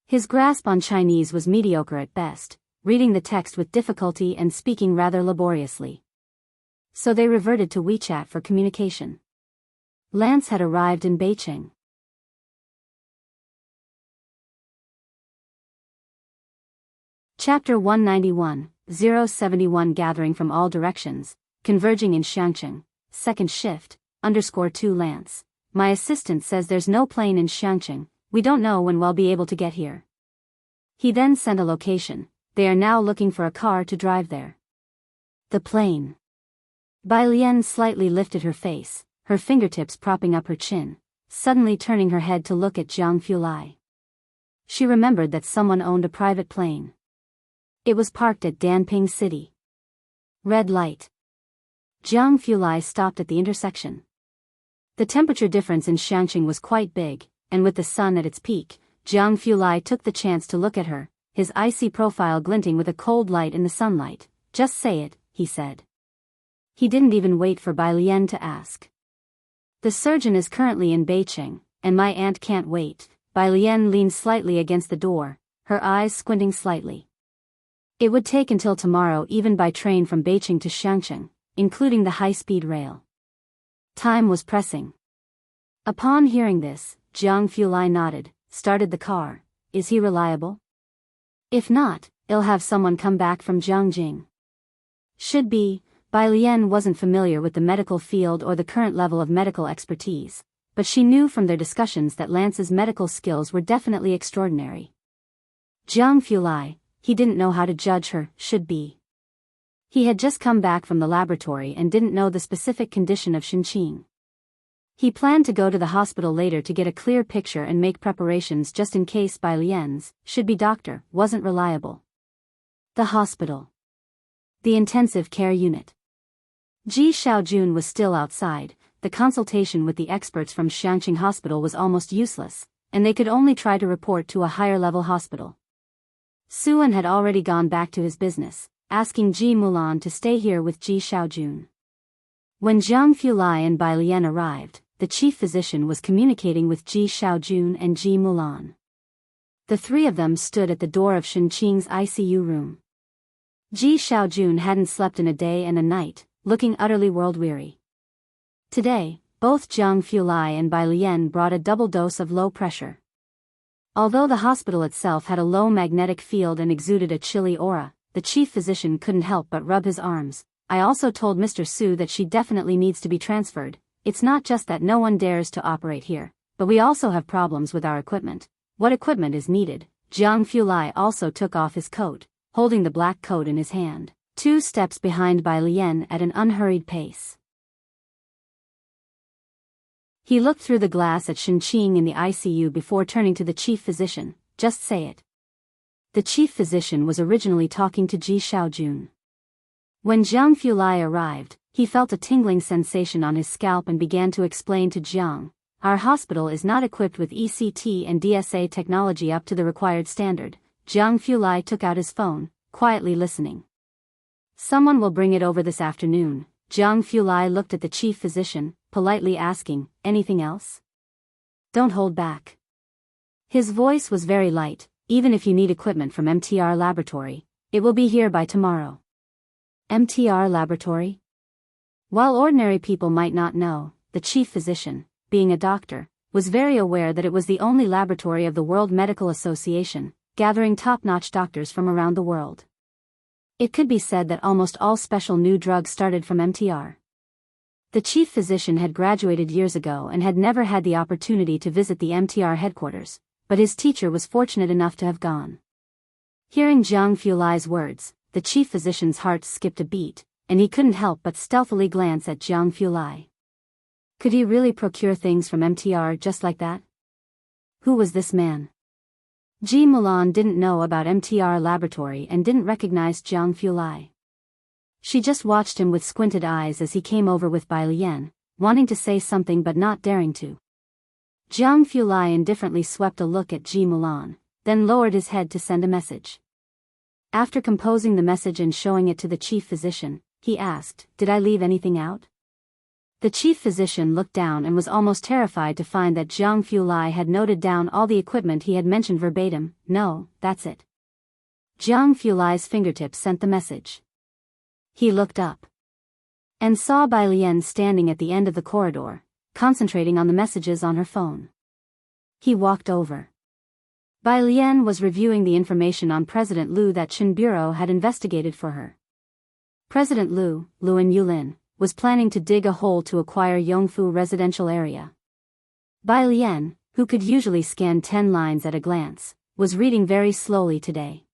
His grasp on Chinese was mediocre at best, reading the text with difficulty and speaking rather laboriously. So they reverted to WeChat for communication. Lance had arrived in Beijing. Chapter 191, 071 Gathering from all directions, converging in Xiangqing, second shift, _2 Lance. My assistant says there's no plane in Xiangqing, we don't know when we'll be able to get here. He then sent a location, they are now looking for a car to drive there. The plane. Bai Lian slightly lifted her face, her fingertips propping up her chin, suddenly turning her head to look at Jianghu. She remembered that someone owned a private plane. It was parked at Danping City. Red light. Jianghu stopped at the intersection. The temperature difference in Xiangqing was quite big, and with the sun at its peak, Jianghu took the chance to look at her, his icy profile glinting with a cold light in the sunlight. Just say it, he said. He didn't even wait for Bai Lian to ask. The surgeon is currently in Beijing, and my aunt can't wait. Bai Lian leaned slightly against the door, her eyes squinting slightly. It would take until tomorrow even by train from Beijing to Xiangqing, including the high-speed rail. Time was pressing. Upon hearing this, Jianghu nodded, started the car. Is he reliable? If not, I'll have someone come back from Jiangjing. Should be. Bai Lian wasn't familiar with the medical field or the current level of medical expertise, but she knew from their discussions that Lance's medical skills were definitely extraordinary. Jianghu, he didn't know how to judge her, should be. He had just come back from the laboratory and didn't know the specific condition of Shenqing. He planned to go to the hospital later to get a clear picture and make preparations just in case Bai Lian's should-be doctor wasn't reliable. The hospital. The intensive care unit. Ji Xiaojun was still outside. The consultation with the experts from Xiangqing Hospital was almost useless, and they could only try to report to a higher-level hospital. Suan had already gone back to his business, asking Ji Mulan to stay here with Ji Xiaojun. When Jiang Fulai and Bai Lian arrived, the chief physician was communicating with Ji Xiaojun and Ji Mulan. The three of them stood at the door of Shenqing's ICU room. Ji Xiaojun hadn't slept in a day and a night, looking utterly world-weary. Today, both Jiang Fulai and Bai Lian brought a double dose of low pressure. Although the hospital itself had a low magnetic field and exuded a chilly aura, the chief physician couldn't help but rub his arms. I also told Mr. Su that she definitely needs to be transferred. It's not just that no one dares to operate here, but we also have problems with our equipment. What equipment is needed? Jiang Fulai also took off his coat, holding the black coat in his hand, 2 steps behind Bai Lian at an unhurried pace. He looked through the glass at Shenqing in the ICU before turning to the chief physician. Just say it. The chief physician was originally talking to Ji Xiaojun. When Jiang Fulai arrived, he felt a tingling sensation on his scalp and began to explain to Jiang, "Our hospital is not equipped with ECT and DSA technology up to the required standard." Jiang Fulai took out his phone, quietly listening. "Someone will bring it over this afternoon." Jiang Fulai looked at the chief physician, politely asking, "Anything else? Don't hold back." His voice was very light. "Even if you need equipment from MTR Laboratory, it will be here by tomorrow." MTR Laboratory? While ordinary people might not know, the chief physician, being a doctor, was very aware that it was the only laboratory of the World Medical Association, gathering top-notch doctors from around the world. It could be said that almost all special new drugs started from MTR. The chief physician had graduated years ago and had never had the opportunity to visit the MTR headquarters, but his teacher was fortunate enough to have gone. Hearing Jiang Fulai's words, the chief physician's heart skipped a beat, and he couldn't help but stealthily glance at Jiang Fulai. Could he really procure things from MTR just like that? Who was this man? Ji Mulan didn't know about MTR Laboratory and didn't recognize Jiang Fulai. She just watched him with squinted eyes as he came over with Bai Lian, wanting to say something but not daring to. Jiang Fulai indifferently swept a look at Ji Mulan, then lowered his head to send a message. After composing the message and showing it to the chief physician, he asked, "Did I leave anything out?" The chief physician looked down and was almost terrified to find that Jiang Fulai had noted down all the equipment he had mentioned verbatim. "No, that's it." Jiang Fulai's fingertips sent the message. He looked up and saw Bai Lian standing at the end of the corridor, concentrating on the messages on her phone. He walked over. Bai Lian was reviewing the information on President Liu that Chen Bureau had investigated for her. President Liu, Luan Yulin, was planning to dig a hole to acquire Yongfu residential area. Bai Lian, who could usually scan 10 lines at a glance, was reading very slowly today.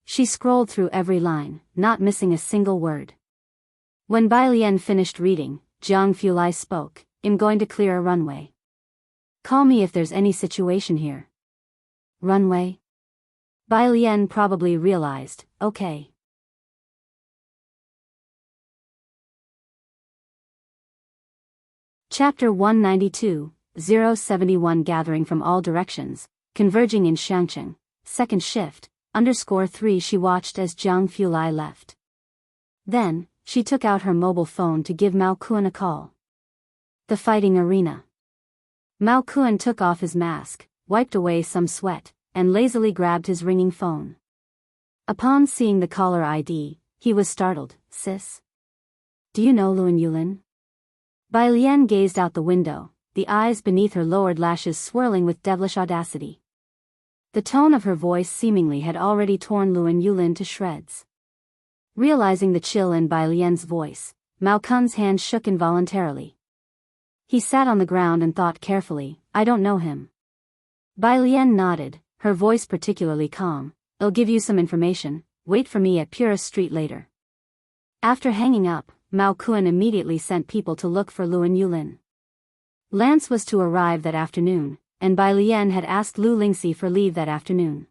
She scrolled through every line, not missing a single word. When Bai Lian finished reading, Jiang Fulai spoke, "I'm going to clear a runway. Call me if there's any situation here." Runway? Bai Lian probably realized, okay. Chapter 192, 071 Gathering from all directions, converging in Xiangqing, second shift, _3. She watched as Jiang Fulai left. Then, she took out her mobile phone to give Mao Kuan a call. The fighting arena. Mao Kuan took off his mask, wiped away some sweat, and lazily grabbed his ringing phone. Upon seeing the caller ID, he was startled. "Sis? Do you know Luan Yulin?" Bai Lian gazed out the window, the eyes beneath her lowered lashes swirling with devilish audacity. The tone of her voice seemingly had already torn Luan Yulin to shreds. Realizing the chill in Bai Lian's voice, Mao Kun's hand shook involuntarily. He sat on the ground and thought carefully, "I don't know him." Bai Lian nodded, her voice particularly calm. "I'll give you some information, wait for me at Purist Street later." After hanging up, Mao Kuan immediately sent people to look for Luan Yulin. Lance was to arrive that afternoon, and Bai Lian had asked Lu Lingxi for leave that afternoon.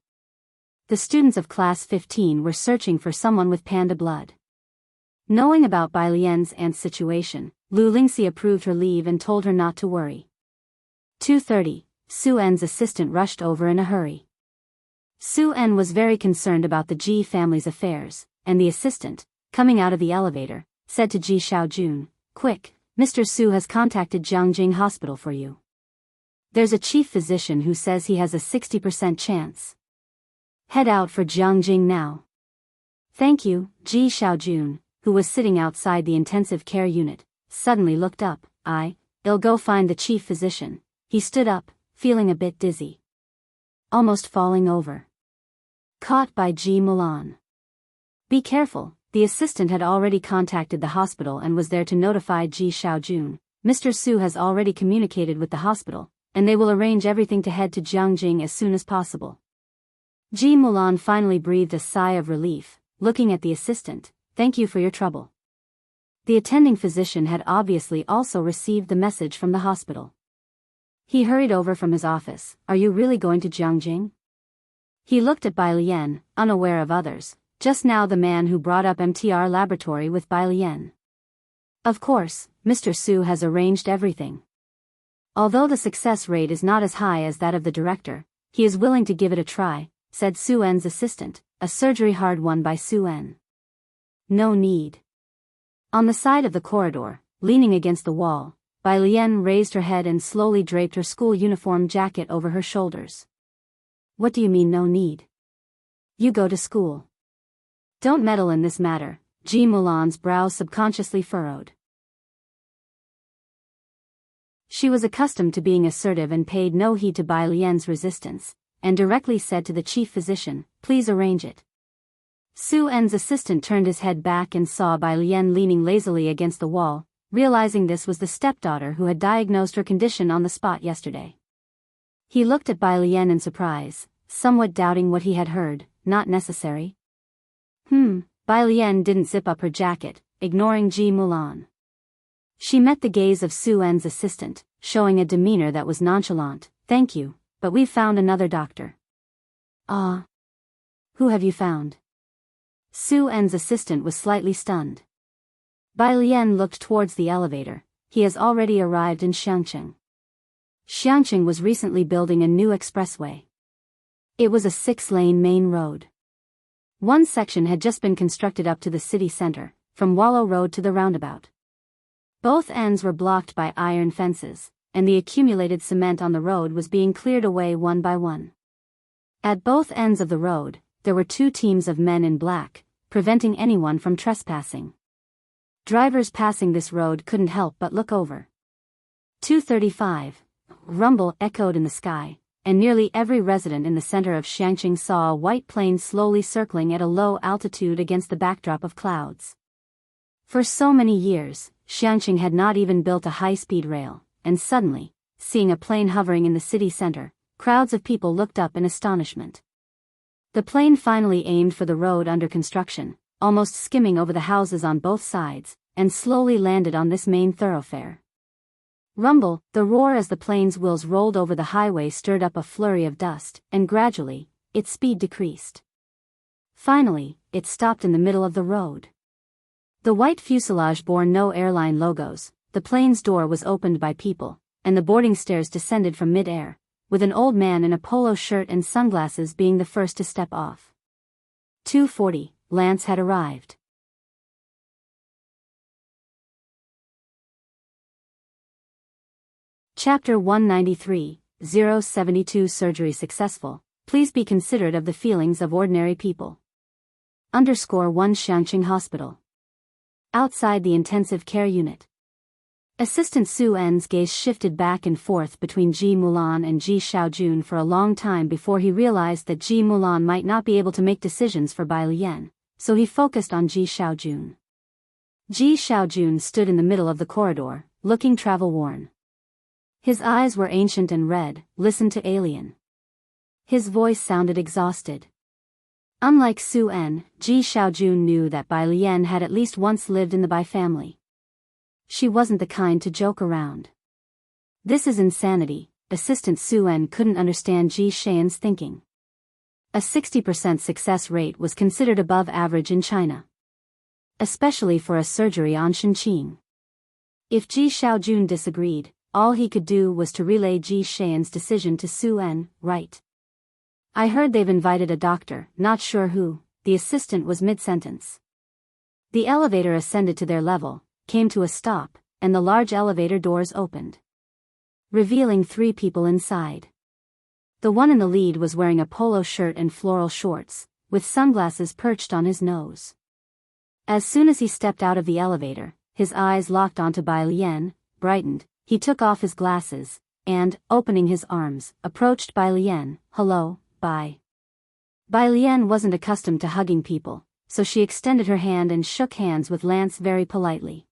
The students of Class 15 were searching for someone with panda blood. Knowing about Bai Lian's aunt's situation, Lu Lingxi approved her leave and told her not to worry. 2:30, Su En's assistant rushed over in a hurry. Su En was very concerned about the Ji family's affairs, and the assistant, coming out of the elevator, said to Ji Xiaojun, "Quick, Mr. Su has contacted Jianghu Hospital for you. There's a chief physician who says he has a 60% chance. Head out for Jianghu now." "Thank you." Ji Xiaojun, who was sitting outside the intensive care unit, suddenly looked up. "I'll go find the chief physician." He stood up, feeling a bit dizzy. Almost falling over. Caught by Ji Mulan. "Be careful." The assistant had already contacted the hospital and was there to notify Ji Xiaojun. "Mr. Su has already communicated with the hospital, and they will arrange everything to head to Jianghu as soon as possible." Ji Mulan finally breathed a sigh of relief, looking at the assistant. "Thank you for your trouble." The attending physician had obviously also received the message from the hospital. He hurried over from his office. "Are you really going to Jianghu?" He looked at Bai Lian, unaware of others. Just now the man who brought up MTR laboratory with Bai Lian. "Of course, Mr. Su has arranged everything. Although the success rate is not as high as that of the director, he is willing to give it a try," said Su En's assistant, a surgery hard won by Su En. "No need." On the side of the corridor, leaning against the wall, Bai Lian raised her head and slowly draped her school uniform jacket over her shoulders. "What do you mean no need? You go to school. Don't meddle in this matter." Ji Mulan's brows subconsciously furrowed. She was accustomed to being assertive and paid no heed to Bai Lian's resistance, and directly said to the chief physician, "Please arrange it." Su En's assistant turned his head back and saw Bai Lian leaning lazily against the wall, realizing this was the stepdaughter who had diagnosed her condition on the spot yesterday. He looked at Bai Lian in surprise, somewhat doubting what he had heard. "Not necessary?" Bai Lian didn't zip up her jacket, ignoring Ji Mulan. She met the gaze of Su En's assistant, showing a demeanor that was nonchalant. "Thank you, but we've found another doctor." "Ah. Who have you found?" Su En's assistant was slightly stunned. Bai Lian looked towards the elevator. "He has already arrived in Xiangqing." Xiangqing was recently building a new expressway. It was a 6-lane main road. One section had just been constructed up to the city center, from Wallow Road to the roundabout. Both ends were blocked by iron fences, and the accumulated cement on the road was being cleared away one by one. At both ends of the road, there were 2 teams of men in black, preventing anyone from trespassing. Drivers passing this road couldn't help but look over. 2:35. Rumble echoed in the sky, and nearly every resident in the center of Xiangqing saw a white plane slowly circling at a low altitude against the backdrop of clouds. For so many years, Xiangqing had not even built a high-speed rail, and suddenly, seeing a plane hovering in the city center, crowds of people looked up in astonishment. The plane finally aimed for the road under construction, almost skimming over the houses on both sides, and slowly landed on this main thoroughfare. Rumble, the roar as the plane's wheels rolled over the highway stirred up a flurry of dust, and gradually, its speed decreased. Finally, it stopped in the middle of the road. The white fuselage bore no airline logos. The plane's door was opened by people, and the boarding stairs descended from mid-air, with an old man in a polo shirt and sunglasses being the first to step off. 2:40, Lance had arrived. Chapter 193, 072 Surgery successful. Please be considerate of the feelings of ordinary people. _1 Xiangqing Hospital. Outside the intensive care unit. Assistant Su En's gaze shifted back and forth between Ji Mulan and Ji Xiaojun for a long time before he realized that Ji Mulan might not be able to make decisions for Bai Lian, so he focused on Ji Xiaojun. Ji Xiaojun stood in the middle of the corridor, looking travel-worn. His eyes were ancient and red, listened to alien. His voice sounded exhausted. Unlike Su En, Ji Xiaojun knew that Bai Lian had at least once lived in the Bai family. She wasn't the kind to joke around. This is insanity. Assistant Su-en couldn't understand Ji Xian's thinking. A 60% success rate was considered above average in China, especially for a surgery on Shenqing. If Ji Xiaojun disagreed, all he could do was to relay Ji Xian's decision to Su-en, right? I heard they've invited a doctor, not sure who. The assistant was mid-sentence. The elevator ascended to their level, came to a stop, and the large elevator doors opened, revealing 3 people inside. The one in the lead was wearing a polo shirt and floral shorts, with sunglasses perched on his nose. As soon as he stepped out of the elevator, his eyes locked onto Bai Lian, brightened. He took off his glasses, and, opening his arms, approached Bai Lian. "Hello, Bai." Bai Lian wasn't accustomed to hugging people, so she extended her hand and shook hands with Lance very politely.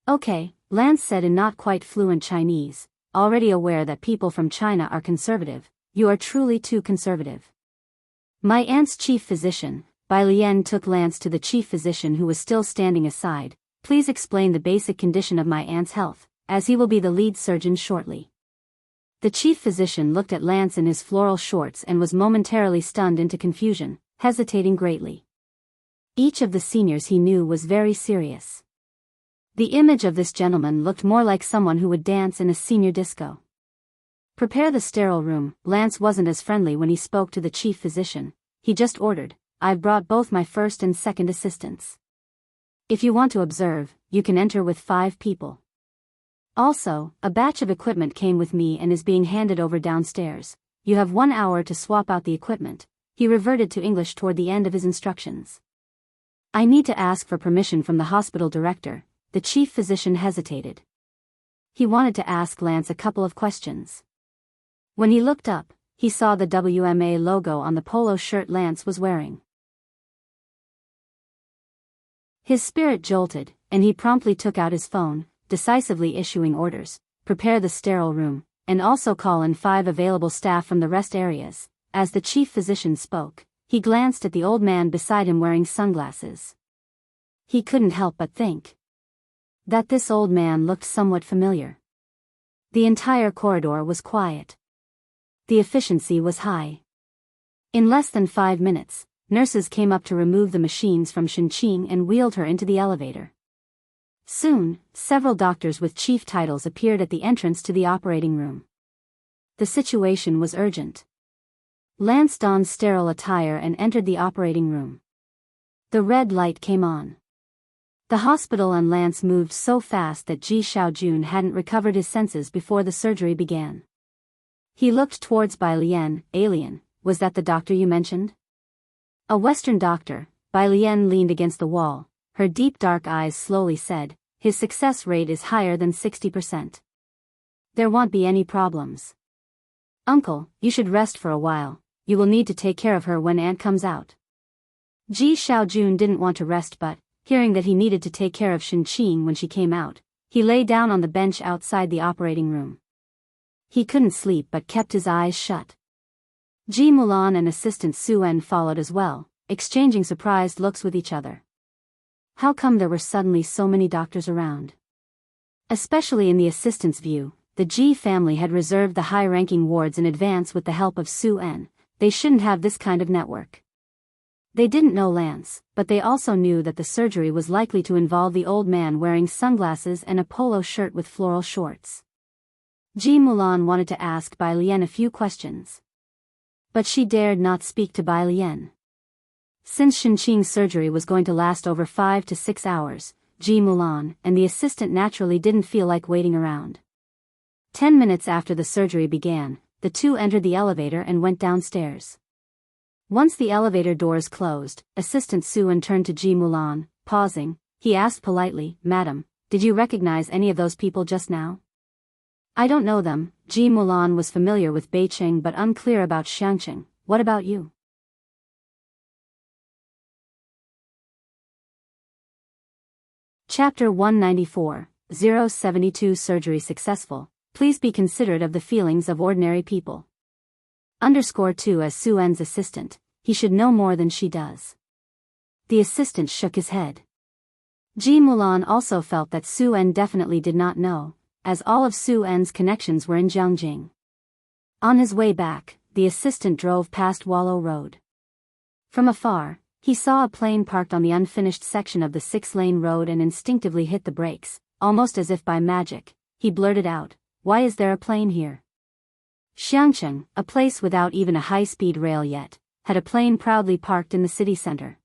"Okay," Lance said in not quite fluent Chinese, already aware that people from China are conservative. "You are truly too conservative." "My aunt's chief physician." Bai Lian took Lance to the chief physician who was still standing aside. "Please explain the basic condition of my aunt's health, as he will be the lead surgeon shortly." The chief physician looked at Lance in his floral shorts and was momentarily stunned into confusion, hesitating greatly. Each of the seniors he knew was very serious. The image of this gentleman looked more like someone who would dance in a senior disco. "Prepare the sterile room." Lance wasn't as friendly when he spoke to the chief physician. He just ordered, "I've brought both my first and second assistants. If you want to observe, you can enter with 5 people. Also, a batch of equipment came with me and is being handed over downstairs. You have 1 hour to swap out the equipment." He reverted to English toward the end of his instructions. "I need to ask for permission from the hospital director." The chief physician hesitated. He wanted to ask Lance a couple of questions. When he looked up, he saw the WMA logo on the polo shirt Lance was wearing. His spirit jolted, and he promptly took out his phone, decisively issuing orders: "Prepare the sterile room, and also call in 5 available staff from the rest areas." As the chief physician spoke, he glanced at the old man beside him wearing sunglasses. He couldn't help but think that this old man looked somewhat familiar. The entire corridor was quiet. The efficiency was high. In less than 5 minutes, nurses came up to remove the machines from Shenqing and wheeled her into the elevator. Soon, several doctors with chief titles appeared at the entrance to the operating room. The situation was urgent. Lance donned sterile attire and entered the operating room. The red light came on. The hospital and Lance moved so fast that Ji Xiaojun hadn't recovered his senses before the surgery began. He looked towards Bai Lian. "Alien, was that the doctor you mentioned?" "A Western doctor." Bai Lian leaned against the wall. Her deep dark eyes slowly said, "His success rate is higher than 60%. There won't be any problems. Uncle, you should rest for a while. You will need to take care of her when Aunt comes out." Ji Xiaojun didn't want to rest, but, hearing that he needed to take care of Shenqing when she came out, he lay down on the bench outside the operating room. He couldn't sleep but kept his eyes shut. Ji Mulan and assistant Su-en followed as well, exchanging surprised looks with each other. How come there were suddenly so many doctors around? Especially in the assistant's view, the Ji family had reserved the high-ranking wards in advance with the help of Su-en. They shouldn't have this kind of network. They didn't know Lance, but they also knew that the surgery was likely to involve the old man wearing sunglasses and a polo shirt with floral shorts. Ji Mulan wanted to ask Bai Lian a few questions, but she dared not speak to Bai Lian. Since Shenqing's surgery was going to last over 5 to 6 hours, Ji Mulan and the assistant naturally didn't feel like waiting around. 10 minutes after the surgery began, the two entered the elevator and went downstairs. Once the elevator doors closed, Assistant Su-en turned to Ji Mulan. Pausing, he asked politely, "Madam, did you recognize any of those people just now?" "I don't know them." Ji Mulan was familiar with Beicheng but unclear about Xiangqing. "What about you?" Chapter 194, 072 Surgery Successful. Please be considerate of the feelings of ordinary people. _2 As Su-en's assistant, he should know more than she does. The assistant shook his head. Ji Mulan also felt that Su-en definitely did not know, as all of Su En's connections were in Jianghu. On his way back, the assistant drove past Wallow Road. From afar, he saw a plane parked on the unfinished section of the 6-lane road and instinctively hit the brakes, almost as if by magic. He blurted out, "Why is there a plane here?" Xiangcheng, a place without even a high-speed rail yet, had a plane proudly parked in the city center.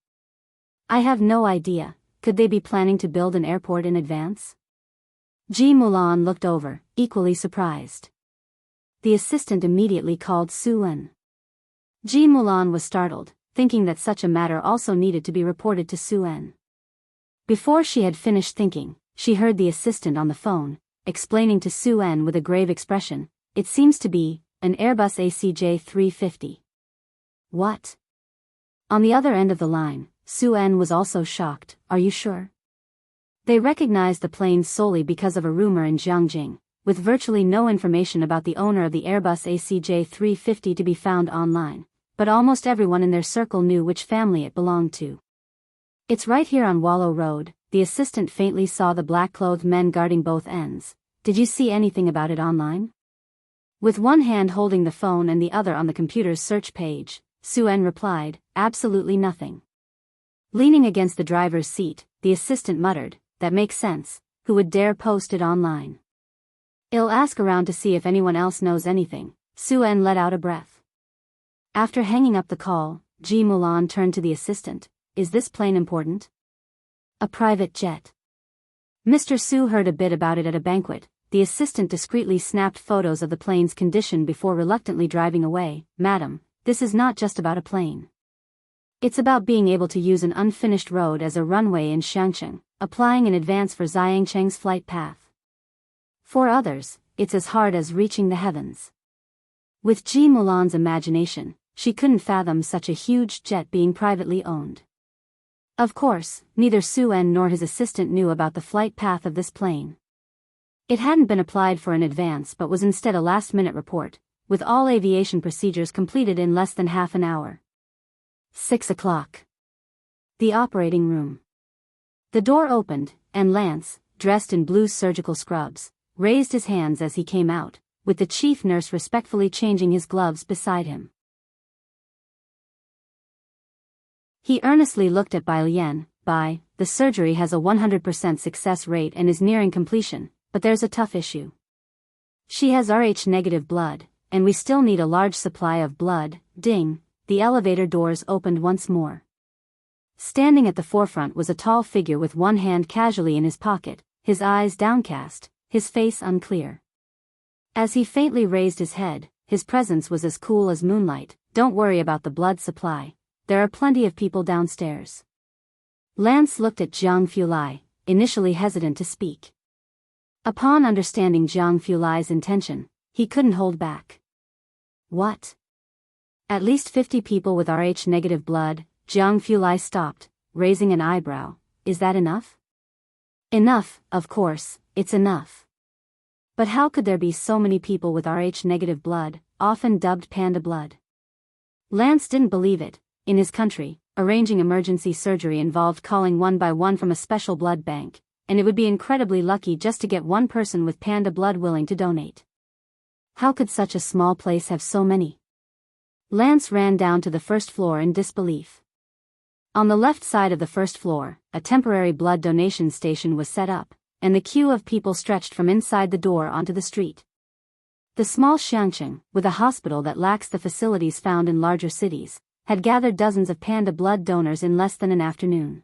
"I have no idea. Could they be planning to build an airport in advance?" Ji Mulan looked over, equally surprised. The assistant immediately called Su En. Ji Mulan was startled, thinking that such a matter also needed to be reported to Su En. Before she had finished thinking, she heard the assistant on the phone, explaining to Su En with a grave expression, "It seems to be an Airbus ACJ350. "What?" On the other end of the line, Su En was also shocked. "Are you sure?" They recognized the plane solely because of a rumor in Jianghu, with virtually no information about the owner of the Airbus ACJ350 to be found online, but almost everyone in their circle knew which family it belonged to. "It's right here on Wallow Road." The assistant faintly saw the black-clothed men guarding both ends. "Did you see anything about it online?" With one hand holding the phone and the other on the computer's search page, Su En replied, "Absolutely nothing." Leaning against the driver's seat, the assistant muttered, "That makes sense. Who would dare post it online?" "I'll ask around to see if anyone else knows anything." Su En let out a breath. After hanging up the call, Ji Mulan turned to the assistant. "Is this plane important?" "A private jet. Mr. Su heard a bit about it at a banquet." The assistant discreetly snapped photos of the plane's condition before reluctantly driving away. "Madam, this is not just about a plane. It's about being able to use an unfinished road as a runway in Xiangcheng, applying in advance for Xiangcheng's flight path. For others, it's as hard as reaching the heavens." With Ji Mulan's imagination, she couldn't fathom such a huge jet being privately owned. Of course, neither Su En nor his assistant knew about the flight path of this plane. It hadn't been applied for in advance but was instead a last-minute report, with all aviation procedures completed in less than half an hour. 6 o'clock. The operating room. The door opened, and Lance, dressed in blue surgical scrubs, raised his hands as he came out, with the chief nurse respectfully changing his gloves beside him. He earnestly looked at Bai Lian. "Bai, the surgery has a 100% success rate and is nearing completion, but there's a tough issue. She has Rh-negative blood, and we still need a large supply of blood." Ding, the elevator doors opened once more. Standing at the forefront was a tall figure with one hand casually in his pocket, his eyes downcast, his face unclear. As he faintly raised his head, his presence was as cool as moonlight. "Don't worry about the blood supply. There are plenty of people downstairs." Lance looked at Jiang Fulai, initially hesitant to speak. Upon understanding Jiang Fulai's intention, he couldn't hold back. "What? At least 50 people with Rh-negative blood?" Jiang Fulai stopped, raising an eyebrow. "Is that enough?" "Enough, of course, it's enough. But how could there be so many people with Rh-negative blood, often dubbed panda blood?" Lance didn't believe it. In his country, arranging emergency surgery involved calling one by one from a special blood bank, and it would be incredibly lucky just to get one person with panda blood willing to donate. How could such a small place have so many? Lance ran down to the first floor in disbelief. On the left side of the first floor, a temporary blood donation station was set up, and the queue of people stretched from inside the door onto the street. The small Xiangcheng, with a hospital that lacks the facilities found in larger cities, had gathered dozens of panda blood donors in less than an afternoon.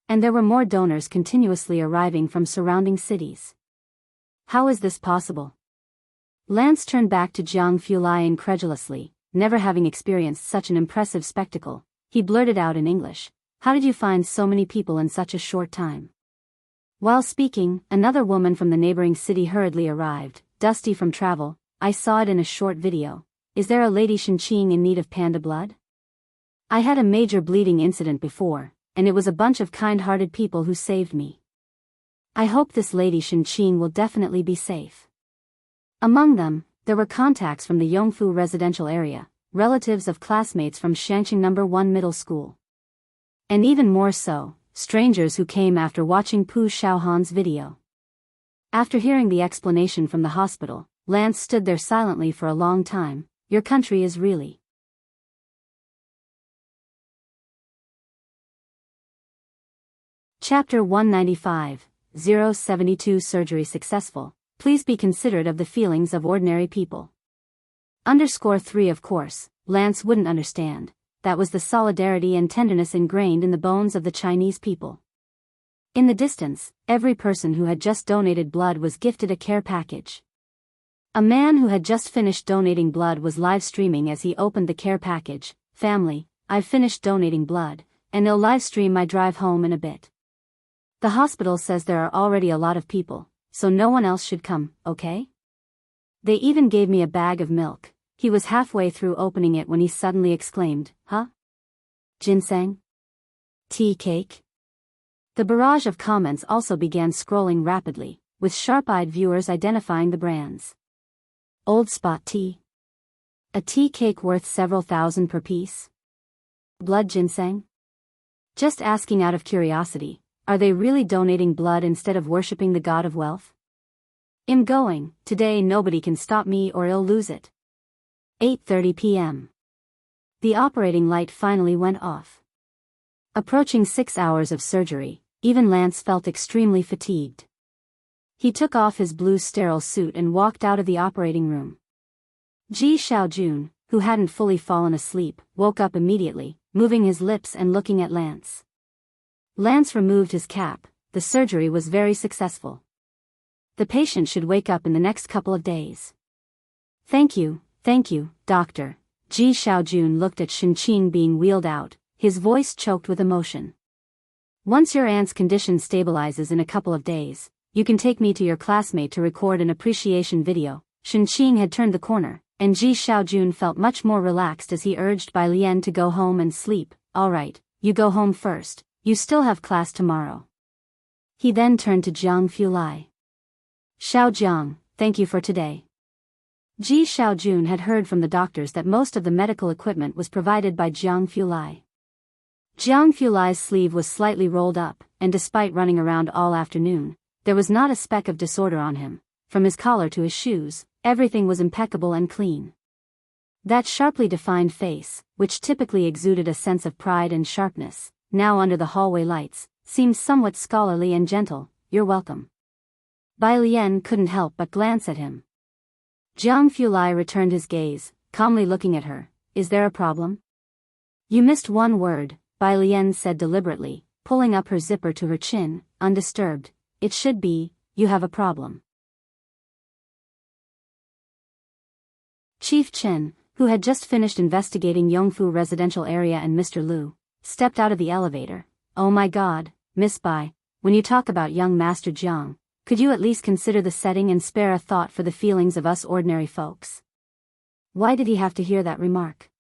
And there were more donors continuously arriving from surrounding cities. How is this possible? Lance turned back to Jiang Fulai incredulously, never having experienced such an impressive spectacle. He blurted out in English, "How did you find so many people in such a short time?" While speaking, another woman from the neighboring city hurriedly arrived, dusty from travel. "I saw it in a short video. Is there a lady Shenqing in need of panda blood? I had a major bleeding incident before, and it was a bunch of kind-hearted people who saved me. I hope this lady Shenqing will definitely be safe." Among them, there were contacts from the Yongfu residential area, relatives of classmates from Shangqing No. 1 Middle School. And even more so, strangers who came after watching Pu Xiaohan's video. After hearing the explanation from the hospital, Lance stood there silently for a long time. Your country is really... Chapter 195, 072 Surgery Successful. Please be considerate of the feelings of ordinary people. _3 Of course, Lance wouldn't understand. That was the solidarity and tenderness ingrained in the bones of the Chinese people. In the distance, every person who had just donated blood was gifted a care package. A man who had just finished donating blood was live streaming as he opened the care package. Family, I've finished donating blood, and I'll live stream my drive home in a bit. The hospital says there are already a lot of people, so no one else should come, okay? They even gave me a bag of milk. He was halfway through opening it when he suddenly exclaimed, huh? Ginseng? Tea cake? The barrage of comments also began scrolling rapidly, with sharp-eyed viewers identifying the brands. Old Spot Tea. A tea cake worth several thousand per piece? Blood ginseng? Just asking out of curiosity, are they really donating blood instead of worshipping the god of wealth? I'm going. Today nobody can stop me or I'll lose it. 8:30 p.m. The operating light finally went off. Approaching 6 hours of surgery, even Lance felt extremely fatigued. He took off his blue sterile suit and walked out of the operating room. Ji Xiaojun, who hadn't fully fallen asleep, woke up immediately, moving his lips and looking at Lance. Lance removed his cap. The surgery was very successful. The patient should wake up in the next couple of days. Thank you, doctor. Ji Xiaojun looked at Shenqing being wheeled out, his voice choked with emotion. Once your aunt's condition stabilizes in a couple of days, you can take me to your classmate to record an appreciation video. Shenqing had turned the corner, and Ji Xiaojun felt much more relaxed as he urged Bai Lian to go home and sleep. All right, you go home first, you still have class tomorrow. He then turned to Jiang Fulai. Xiaojiang, thank you for today. Ji Xiaojun had heard from the doctors that most of the medical equipment was provided by Jiang Fulai. Jiang Fulai's sleeve was slightly rolled up, and despite running around all afternoon, there was not a speck of disorder on him. From his collar to his shoes, everything was impeccable and clean. That sharply defined face, which typically exuded a sense of pride and sharpness, now under the hallway lights, seemed somewhat scholarly and gentle. You're welcome. Bai Lian couldn't help but glance at him. Jiang Fulai returned his gaze, calmly looking at her. Is there a problem? You missed one word, Bai Lian said deliberately, pulling up her zipper to her chin, undisturbed. It should be, you have a problem. Chief Chen, who had just finished investigating Yongfu residential area and Mr. Liu, stepped out of the elevator. Oh my god, Miss Bai, when you talk about young Master Jiang, could you at least consider the setting and spare a thought for the feelings of us ordinary folks? Why did he have to hear that remark?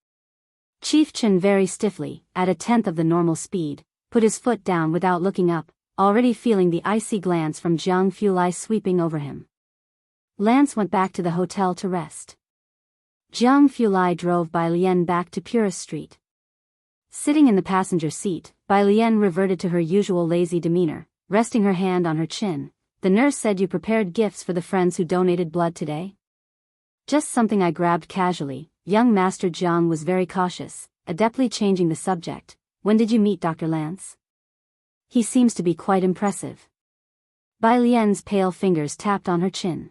Chief Chen very stiffly, at 1/10 of the normal speed, put his foot down without looking up, already feeling the icy glance from Jiang Fulai sweeping over him. Lance went back to the hotel to rest. Jiang Fulai drove Bai Lian back to Purist Street. Sitting in the passenger seat, Bai Lian reverted to her usual lazy demeanor, resting her hand on her chin. The nurse said you prepared gifts for the friends who donated blood today? Just something I grabbed casually. Young Master Jiang was very cautious, adeptly changing the subject. When did you meet Dr. Lance? He seems to be quite impressive. Bai Lian's pale fingers tapped on her chin.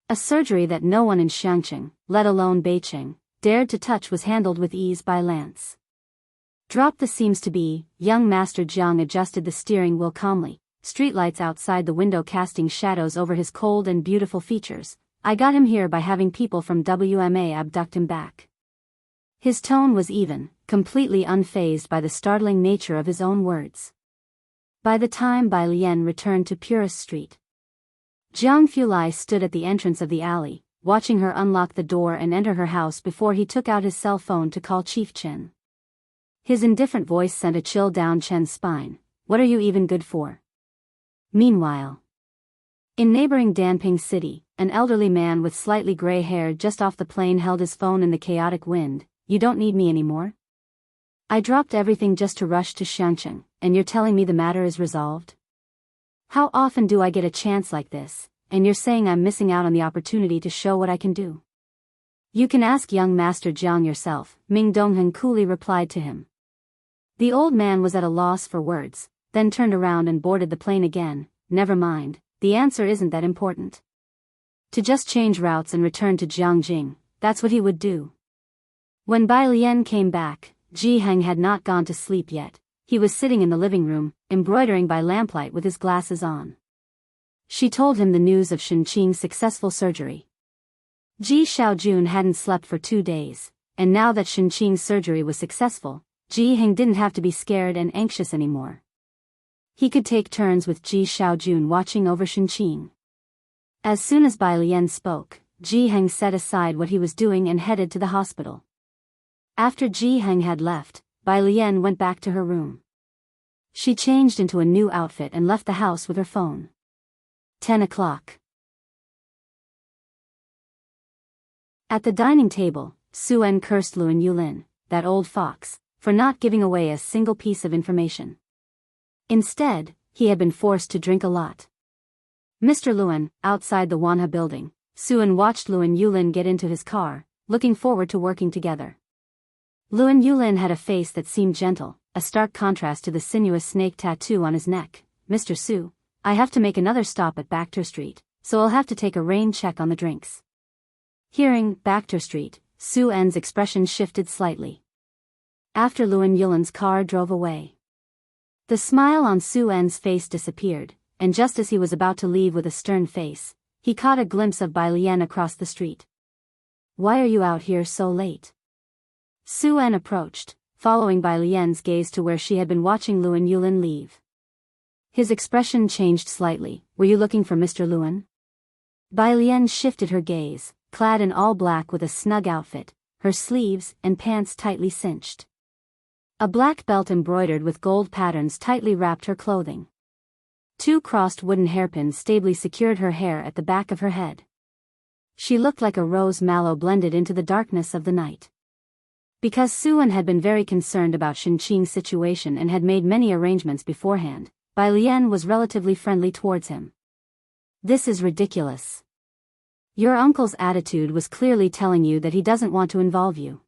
A surgery that no one in Xiangqing, let alone Beiqing, dared to touch was handled with ease by Lance. Drop the seems to be. Young Master Jiang adjusted the steering wheel calmly, streetlights outside the window casting shadows over his cold and beautiful features. I got him here by having people from WMA abduct him back. His tone was even, completely unfazed by the startling nature of his own words. By the time Bai Lian returned to Purist Street, Jiang Fulai stood at the entrance of the alley, watching her unlock the door and enter her house before he took out his cell phone to call Chief Chen. His indifferent voice sent a chill down Chen's spine. What are you even good for? Meanwhile, in neighboring Danping City, an elderly man with slightly gray hair just off the plane held his phone in the chaotic wind. You don't need me anymore? I dropped everything just to rush to Xiangqing, and you're telling me the matter is resolved? How often do I get a chance like this, and you're saying I'm missing out on the opportunity to show what I can do? You can ask young Master Jiang yourself, Ming Donghen coolly replied to him. The old man was at a loss for words, then turned around and boarded the plane again. Never mind, the answer isn't that important. To just change routes and return to Jiangjing, that's what he would do. When Bai Lian came back, Ji Heng had not gone to sleep yet. He was sitting in the living room, embroidering by lamplight with his glasses on. She told him the news of Shen Qing's successful surgery. Ji Xiaojun hadn't slept for 2 days, and now that Shen Qing's surgery was successful, Ji Heng didn't have to be scared and anxious anymore. He could take turns with Ji Xiaojun watching over Shen Qing. As soon as Bai Lian spoke, Ji Heng set aside what he was doing and headed to the hospital. After Ji Heng had left, Bai Lian went back to her room. She changed into a new outfit and left the house with her phone. 10 o'clock. At the dining table, Su En cursed Luan Yulin, that old fox, for not giving away a single piece of information. Instead, he had been forced to drink a lot. Mr. Luan, outside the Wanha building, Su En watched Luan Yulin get into his car, looking forward to working together. Luan Yulin had a face that seemed gentle, a stark contrast to the sinuous snake tattoo on his neck. Mr. Su, I have to make another stop at Bacter Street, so I'll have to take a rain check on the drinks. Hearing Bacter Street, Su En's expression shifted slightly. After Luan Yulin's car drove away, the smile on Su En's face disappeared, and just as he was about to leave with a stern face, he caught a glimpse of Bai Lian across the street. Why are you out here so late? Su En approached, following Bai Lian's gaze to where she had been watching Luan Yulin leave. His expression changed slightly. Were you looking for Mr. Luan? Bai Lian shifted her gaze, clad in all black with a snug outfit, her sleeves and pants tightly cinched. A black belt embroidered with gold patterns tightly wrapped her clothing. 2 crossed wooden hairpins stably secured her hair at the back of her head. She looked like a rose mallow blended into the darkness of the night. Because Su En had been very concerned about Shen Qing's situation and had made many arrangements beforehand, Bai Lian was relatively friendly towards him. This is ridiculous. Your uncle's attitude was clearly telling you that he doesn't want to involve you.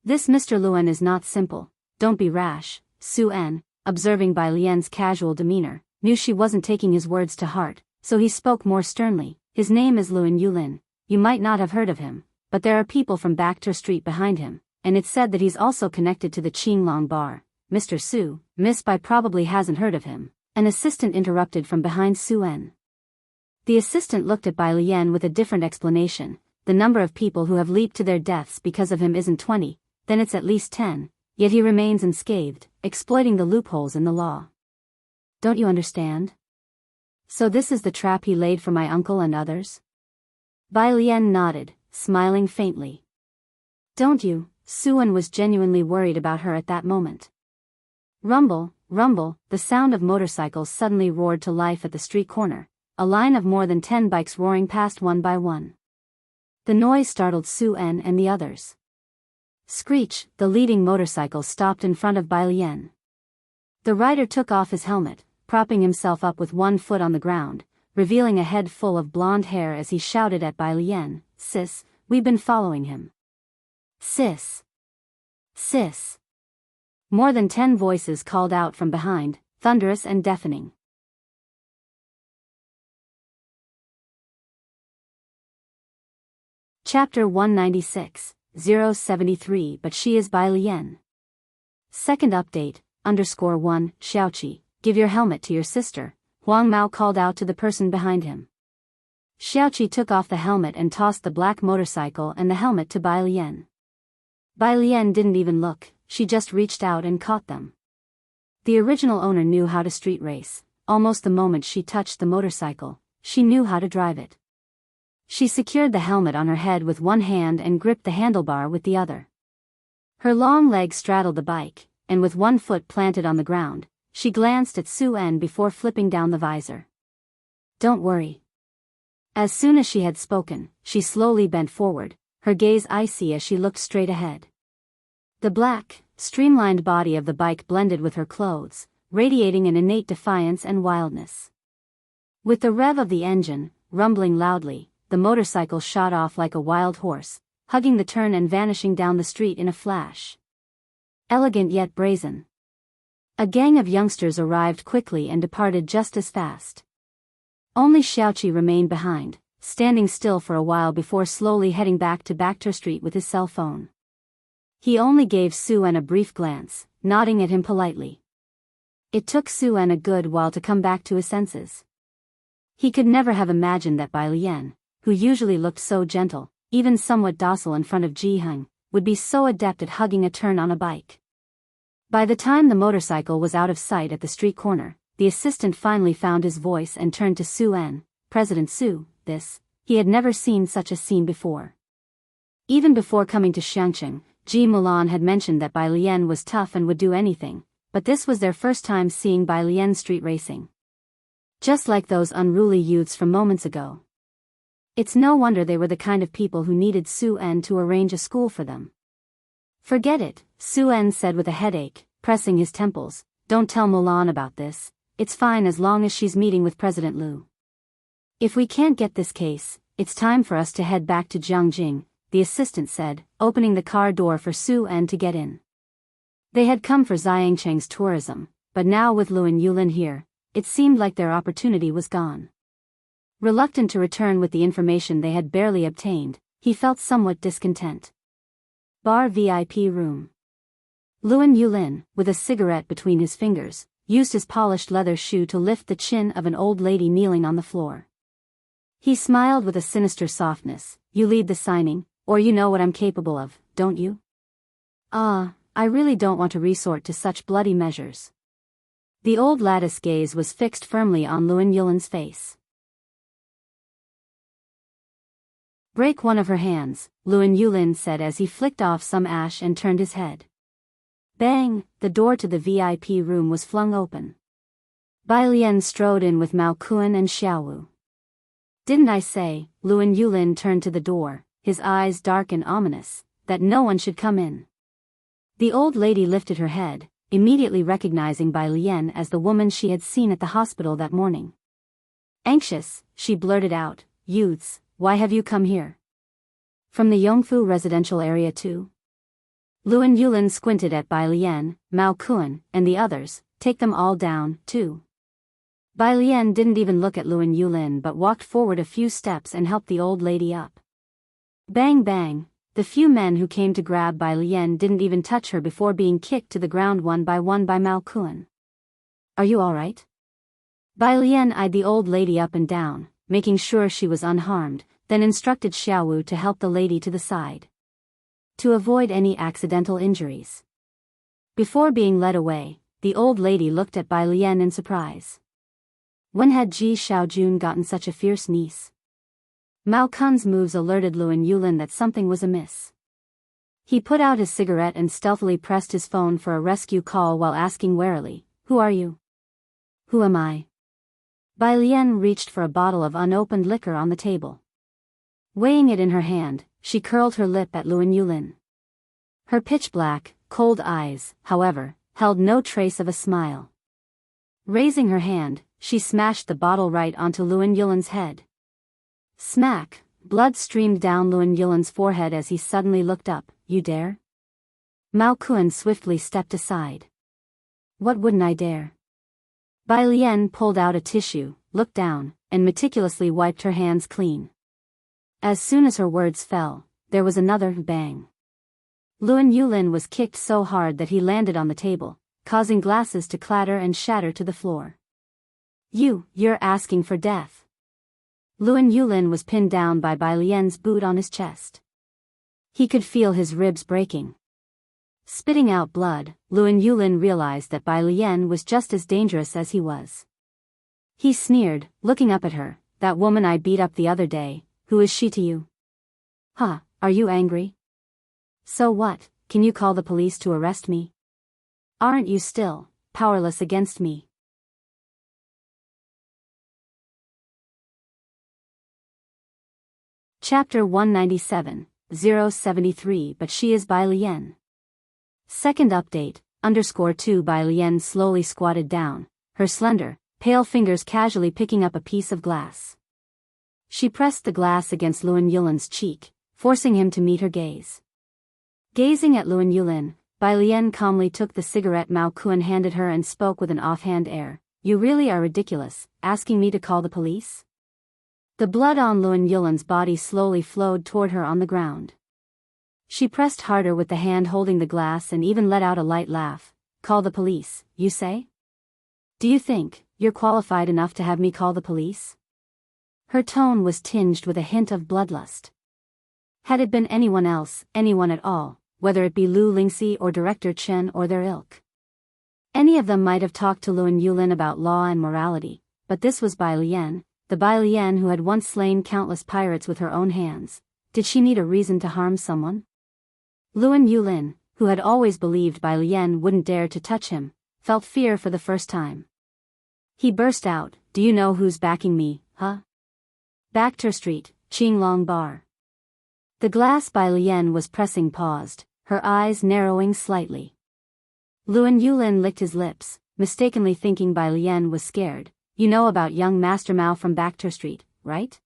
This Mr. Luan is not simple. Don't be rash. Su En, observing Bai Lian's casual demeanor, knew she wasn't taking his words to heart, so he spoke more sternly. His name is Luan Yulin. You might not have heard of him, but there are people from Bacter Street behind him, and it's said that he's also connected to the Qinglong bar. Mr. Su, Miss Bai probably hasn't heard of him. An assistant interrupted from behind Su En. The assistant looked at Bai Lian with a different explanation. The number of people who have leaped to their deaths because of him isn't 20, then it's at least 10, yet he remains unscathed, exploiting the loopholes in the law. Don't you understand? So this is the trap he laid for my uncle and others? Bai Lian nodded, smiling faintly. Don't you? Su En was genuinely worried about her at that moment. Rumble, rumble, the sound of motorcycles suddenly roared to life at the street corner, a line of more than 10 bikes roaring past one by one. The noise startled Su En and the others. Screech, the leading motorcycle stopped in front of Bai Lian. The rider took off his helmet, propping himself up with one foot on the ground, revealing a head full of blonde hair as he shouted at Bai Lian, "Sis, we've been following him." Sis. Sis. More than 10 voices called out from behind, thunderous and deafening. Chapter 196, 073 But she is Bai Lian. Second update, _1, Xiaoqi, give your helmet to your sister, Huang Mao called out to the person behind him. Xiaoqi took off the helmet and tossed the black motorcycle and the helmet to Bai Lian. Bai Lian didn't even look, she just reached out and caught them. The original owner knew how to street race. Almost the moment she touched the motorcycle, she knew how to drive it. She secured the helmet on her head with one hand and gripped the handlebar with the other. Her long legs straddled the bike, and with one foot planted on the ground, she glanced at Su En before flipping down the visor. Don't worry. As soon as she had spoken, she slowly bent forward, her gaze icy as she looked straight ahead. The black, streamlined body of the bike blended with her clothes, radiating an innate defiance and wildness. With the rev of the engine, rumbling loudly, the motorcycle shot off like a wild horse, hugging the turn and vanishing down the street in a flash. Elegant yet brazen. A gang of youngsters arrived quickly and departed just as fast. Only Xiaoqi remained behind, standing still for a while before slowly heading back to Bacter Street with his cell phone. He only gave Su-en a brief glance, nodding at him politely. It took Su-en a good while to come back to his senses. He could never have imagined that Bai Lian, who usually looked so gentle, even somewhat docile in front of Jianghu, would be so adept at hugging a turn on a bike. By the time the motorcycle was out of sight at the street corner, the assistant finally found his voice and turned to Su-en. President Su, he had never seen such a scene before. Even before coming to Xiangcheng, Ji Mulan had mentioned that Bai Lian was tough and would do anything, but this was their first time seeing Bai Lian street racing. Just like those unruly youths from moments ago. It's no wonder they were the kind of people who needed Su-en to arrange a school for them. Forget it, Su-en said with a headache, pressing his temples. Don't tell Mulan about this, it's fine as long as she's meeting with President Liu. If we can't get this case, it's time for us to head back to Jianghu, the assistant said, opening the car door for Su-en to get in. They had come for Xiangcheng's tourism, but now with Liu and Yulin here, it seemed like their opportunity was gone. Reluctant to return with the information they had barely obtained, he felt somewhat discontent. Bar VIP room. Liu and Yulin, with a cigarette between his fingers, used his polished leather shoe to lift the chin of an old lady kneeling on the floor. He smiled with a sinister softness. You lead the signing, or you know what I'm capable of, don't you? I really don't want to resort to such bloody measures. The old lattice gaze was fixed firmly on Liu and Yulin's face. Break one of her hands, Liu and Yulin said as he flicked off some ash and turned his head. Bang, the door to the VIP room was flung open. Bai Lian strode in with Mao Kuan and Xiaowu. Didn't I say, Liu and Yulin turned to the door, his eyes dark and ominous, that no one should come in. The old lady lifted her head, immediately recognizing Bai Lian as the woman she had seen at the hospital that morning. Anxious, she blurted out, Youths, why have you come here? From the Yongfu residential area too? Liu and Yulin squinted at Bai Lian, Mao Kuan, and the others. Take them all down, too. Bai Lian didn't even look at Liu and Yulin but walked forward a few steps and helped the old lady up. Bang bang, the few men who came to grab Bai Lian didn't even touch her before being kicked to the ground one by Mao Kuan. Are you all right? Bai Lian eyed the old lady up and down, making sure she was unharmed, then instructed Xiaowu to help the lady to the side. To avoid any accidental injuries. Before being led away, the old lady looked at Bai Lian in surprise. When had Ji Xiaojun gotten such a fierce niece? Mao Kun's moves alerted Liu and Yulin that something was amiss. He put out his cigarette and stealthily pressed his phone for a rescue call while asking warily, Who are you? Who am I? Bai Lian reached for a bottle of unopened liquor on the table. Weighing it in her hand, she curled her lip at Liu and Yulin. Her pitch-black, cold eyes, however, held no trace of a smile. Raising her hand, she smashed the bottle right onto Liu and Yulin's head. Smack! Blood streamed down Liu and Yulin's forehead as he suddenly looked up. You dare? Mao Kuan swiftly stepped aside. What wouldn't I dare? Bai Lian pulled out a tissue, looked down, and meticulously wiped her hands clean. As soon as her words fell, there was another bang. Liu and Yulin was kicked so hard that he landed on the table, causing glasses to clatter and shatter to the floor. You're asking for death. Liu and Yulin was pinned down by Bai Lian's boot on his chest. He could feel his ribs breaking. Spitting out blood, Liu and Yulin realized that Bai Lian was just as dangerous as he was. He sneered, looking up at her, That woman I beat up the other day, who is she to you? Huh, are you angry? So what, can you call the police to arrest me? Aren't you still powerless against me? Chapter 197, 073 But she is Bai Lian. Second update, _2 Bai Lian slowly squatted down, her slender, pale fingers casually picking up a piece of glass. She pressed the glass against Luan Yulin's cheek, forcing him to meet her gaze. Gazing at Luan Yulin, Bai Lian calmly took the cigarette Mao Kuan handed her and spoke with an offhand air. You really are ridiculous, asking me to call the police? The blood on Luan Yulin's body slowly flowed toward her on the ground. She pressed harder with the hand holding the glass and even let out a light laugh. Call the police, you say? Do you think you're qualified enough to have me call the police? Her tone was tinged with a hint of bloodlust. Had it been anyone else, anyone at all, whether it be Lu Lingxi or Director Chen or their ilk, any of them might have talked to Luan Yulin about law and morality, but this was Bai Lian, the Bai Lian who had once slain countless pirates with her own hands. Did she need a reason to harm someone? Luan Yulin, who had always believed Bai Lian wouldn't dare to touch him, felt fear for the first time. He burst out, do you know who's backing me, huh? Backter Street, Qinglong Bar. The glass Bai Lian was pressing paused, her eyes narrowing slightly. Luan Yulin licked his lips, mistakenly thinking Bai Lian was scared. You know about young Master Mao from Backter Street, right?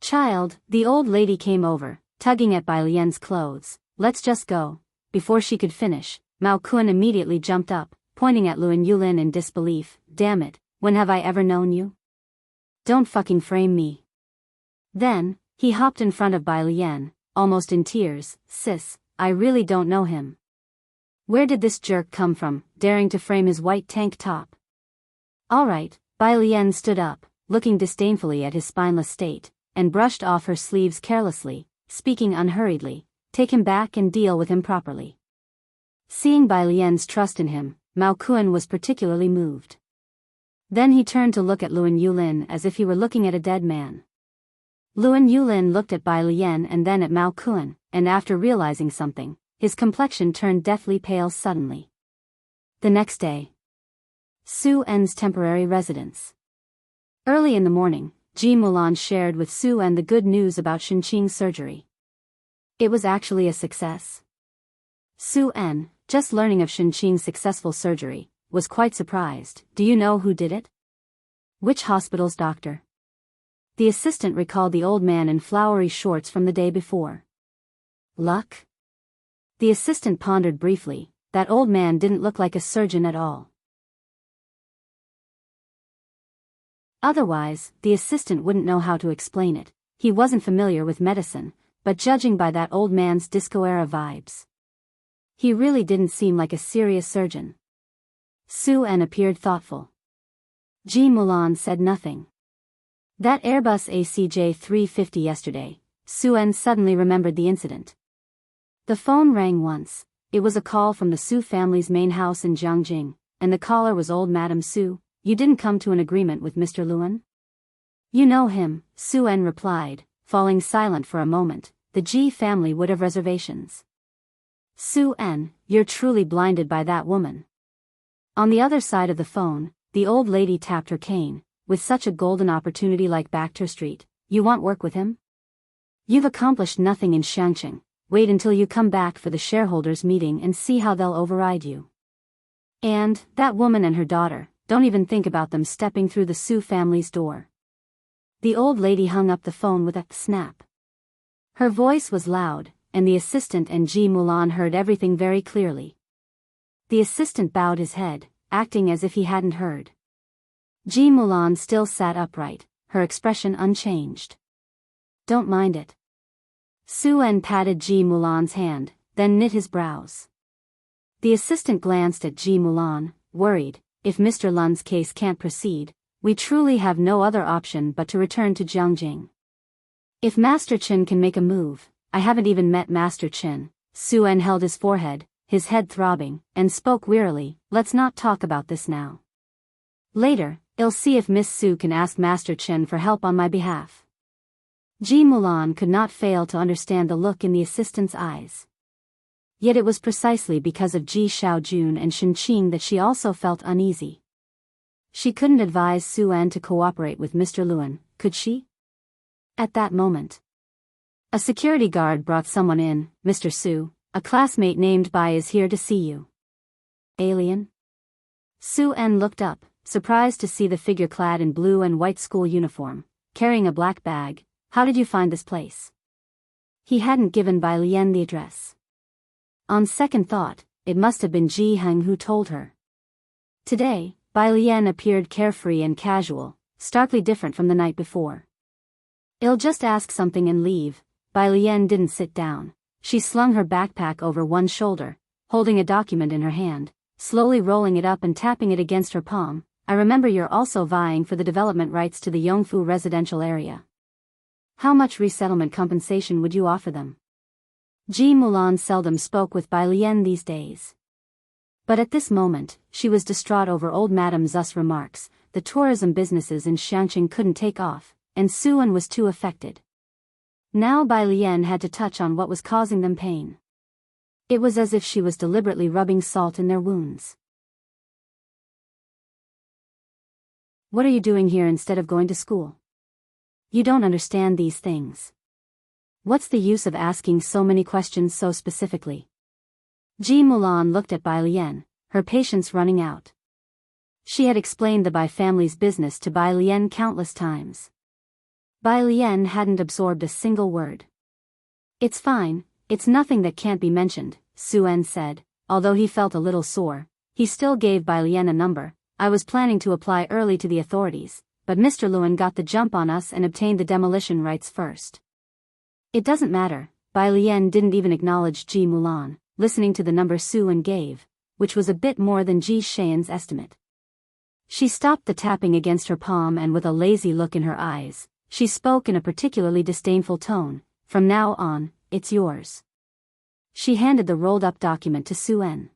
Child, the old lady came over, tugging at Bai Lian's clothes. Let's just go. Before she could finish, Mao Kuan immediately jumped up, pointing at Luan Yulin in disbelief. Damn it, when have I ever known you? Don't fucking frame me. Then, he hopped in front of Bai Lian, almost in tears. Sis, I really don't know him. Where did this jerk come from, daring to frame his white tank top? Alright, Bai Lian stood up, looking disdainfully at his spineless state, and brushed off her sleeves carelessly, speaking unhurriedly. Take him back and deal with him properly. Seeing Bai Lian's trust in him, Mao Kuan was particularly moved. Then he turned to look at Luan Yulin as if he were looking at a dead man. Luan Yulin looked at Bai Lian and then at Mao Kuan, and after realizing something, his complexion turned deathly pale suddenly. The next day. Su En's temporary residence. Early in the morning, Ji Mulan shared with Su En the good news about Shenqing's surgery. It was actually a success. Su En, just learning of Shenqing's successful surgery, was quite surprised. Do you know who did it? Which hospital's doctor? The assistant recalled the old man in flowery shorts from the day before. Luck? The assistant pondered briefly. That old man didn't look like a surgeon at all. Otherwise, the assistant wouldn't know how to explain it. He wasn't familiar with medicine, but judging by that old man's disco-era vibes, he really didn't seem like a serious surgeon. Su En appeared thoughtful. Ji Mulan said nothing. That Airbus ACJ350 yesterday, Su En suddenly remembered the incident. The phone rang once. It was a call from the Su family's main house in Jianghu, and the caller was old Madame Su. You didn't come to an agreement with Mr. Luan? You know him, Su En replied, falling silent for a moment. The Ji family would have reservations. Su En, you're truly blinded by that woman. On the other side of the phone, the old lady tapped her cane. With such a golden opportunity like Backter Street, you want work with him? You've accomplished nothing in Shangqing. Wait until you come back for the shareholders' meeting and see how they'll override you. And, that woman and her daughter, don't even think about them stepping through the Su family's door. The old lady hung up the phone with a snap. Her voice was loud, and the assistant and Ji Mulan heard everything very clearly. The assistant bowed his head, acting as if he hadn't heard. Ji Mulan still sat upright, her expression unchanged. Don't mind it. Su En patted Ji Mulan's hand, then knit his brows. The assistant glanced at Ji Mulan, worried. If Mr. Lun's case can't proceed, we truly have no other option but to return to Jianghu. If Master Chen can make a move, I haven't even met Master Chen. Su En held his forehead, his head throbbing, and spoke wearily. Let's not talk about this now. Later, I'll see if Miss Su can ask Master Chen for help on my behalf. Ji Mulan could not fail to understand the look in the assistant's eyes. Yet it was precisely because of Ji Xiaojun and Shenqing that she also felt uneasy. She couldn't advise Su En to cooperate with Mr. Luan, could she? At that moment, a security guard brought someone in. Mr. Su, a classmate named Bai is here to see you. Alien? Su En looked up, surprised to see the figure clad in blue and white school uniform, carrying a black bag. "How did you find this place?" He hadn't given Bai Lian the address. On second thought, it must have been Jianghu who told her. Today, Bai Lian appeared carefree and casual, starkly different from the night before. "I'll just ask something and leave." Bai Lian didn't sit down. She slung her backpack over one shoulder, holding a document in her hand, slowly rolling it up and tapping it against her palm. "I remember you're also vying for the development rights to the Yongfu residential area. How much resettlement compensation would you offer them?" Ji Mulan seldom spoke with Bai Lian these days. But at this moment, she was distraught over old Madame Zu's remarks. The tourism businesses in Xiangqing couldn't take off, and Suan was too affected. Now Bai Lian had to touch on what was causing them pain. It was as if she was deliberately rubbing salt in their wounds. "What are you doing here instead of going to school? You don't understand these things. What's the use of asking so many questions so specifically?" Ji Mulan looked at Bai Lian, her patience running out. She had explained the Bai family's business to Bai Lian countless times. Bai Lian hadn't absorbed a single word. "It's fine, it's nothing that can't be mentioned," Suan said. Although he felt a little sore, he still gave Bai Lian a number. "I was planning to apply early to the authorities, but Mr. Luan got the jump on us and obtained the demolition rights first." "It doesn't matter." Bai Lian didn't even acknowledge Ji Mulan, listening to the number Suan gave, which was a bit more than Ji Shayan's estimate. She stopped the tapping against her palm and with a lazy look in her eyes, she spoke in a particularly disdainful tone. "From now on, it's yours." She handed the rolled-up document to Suan.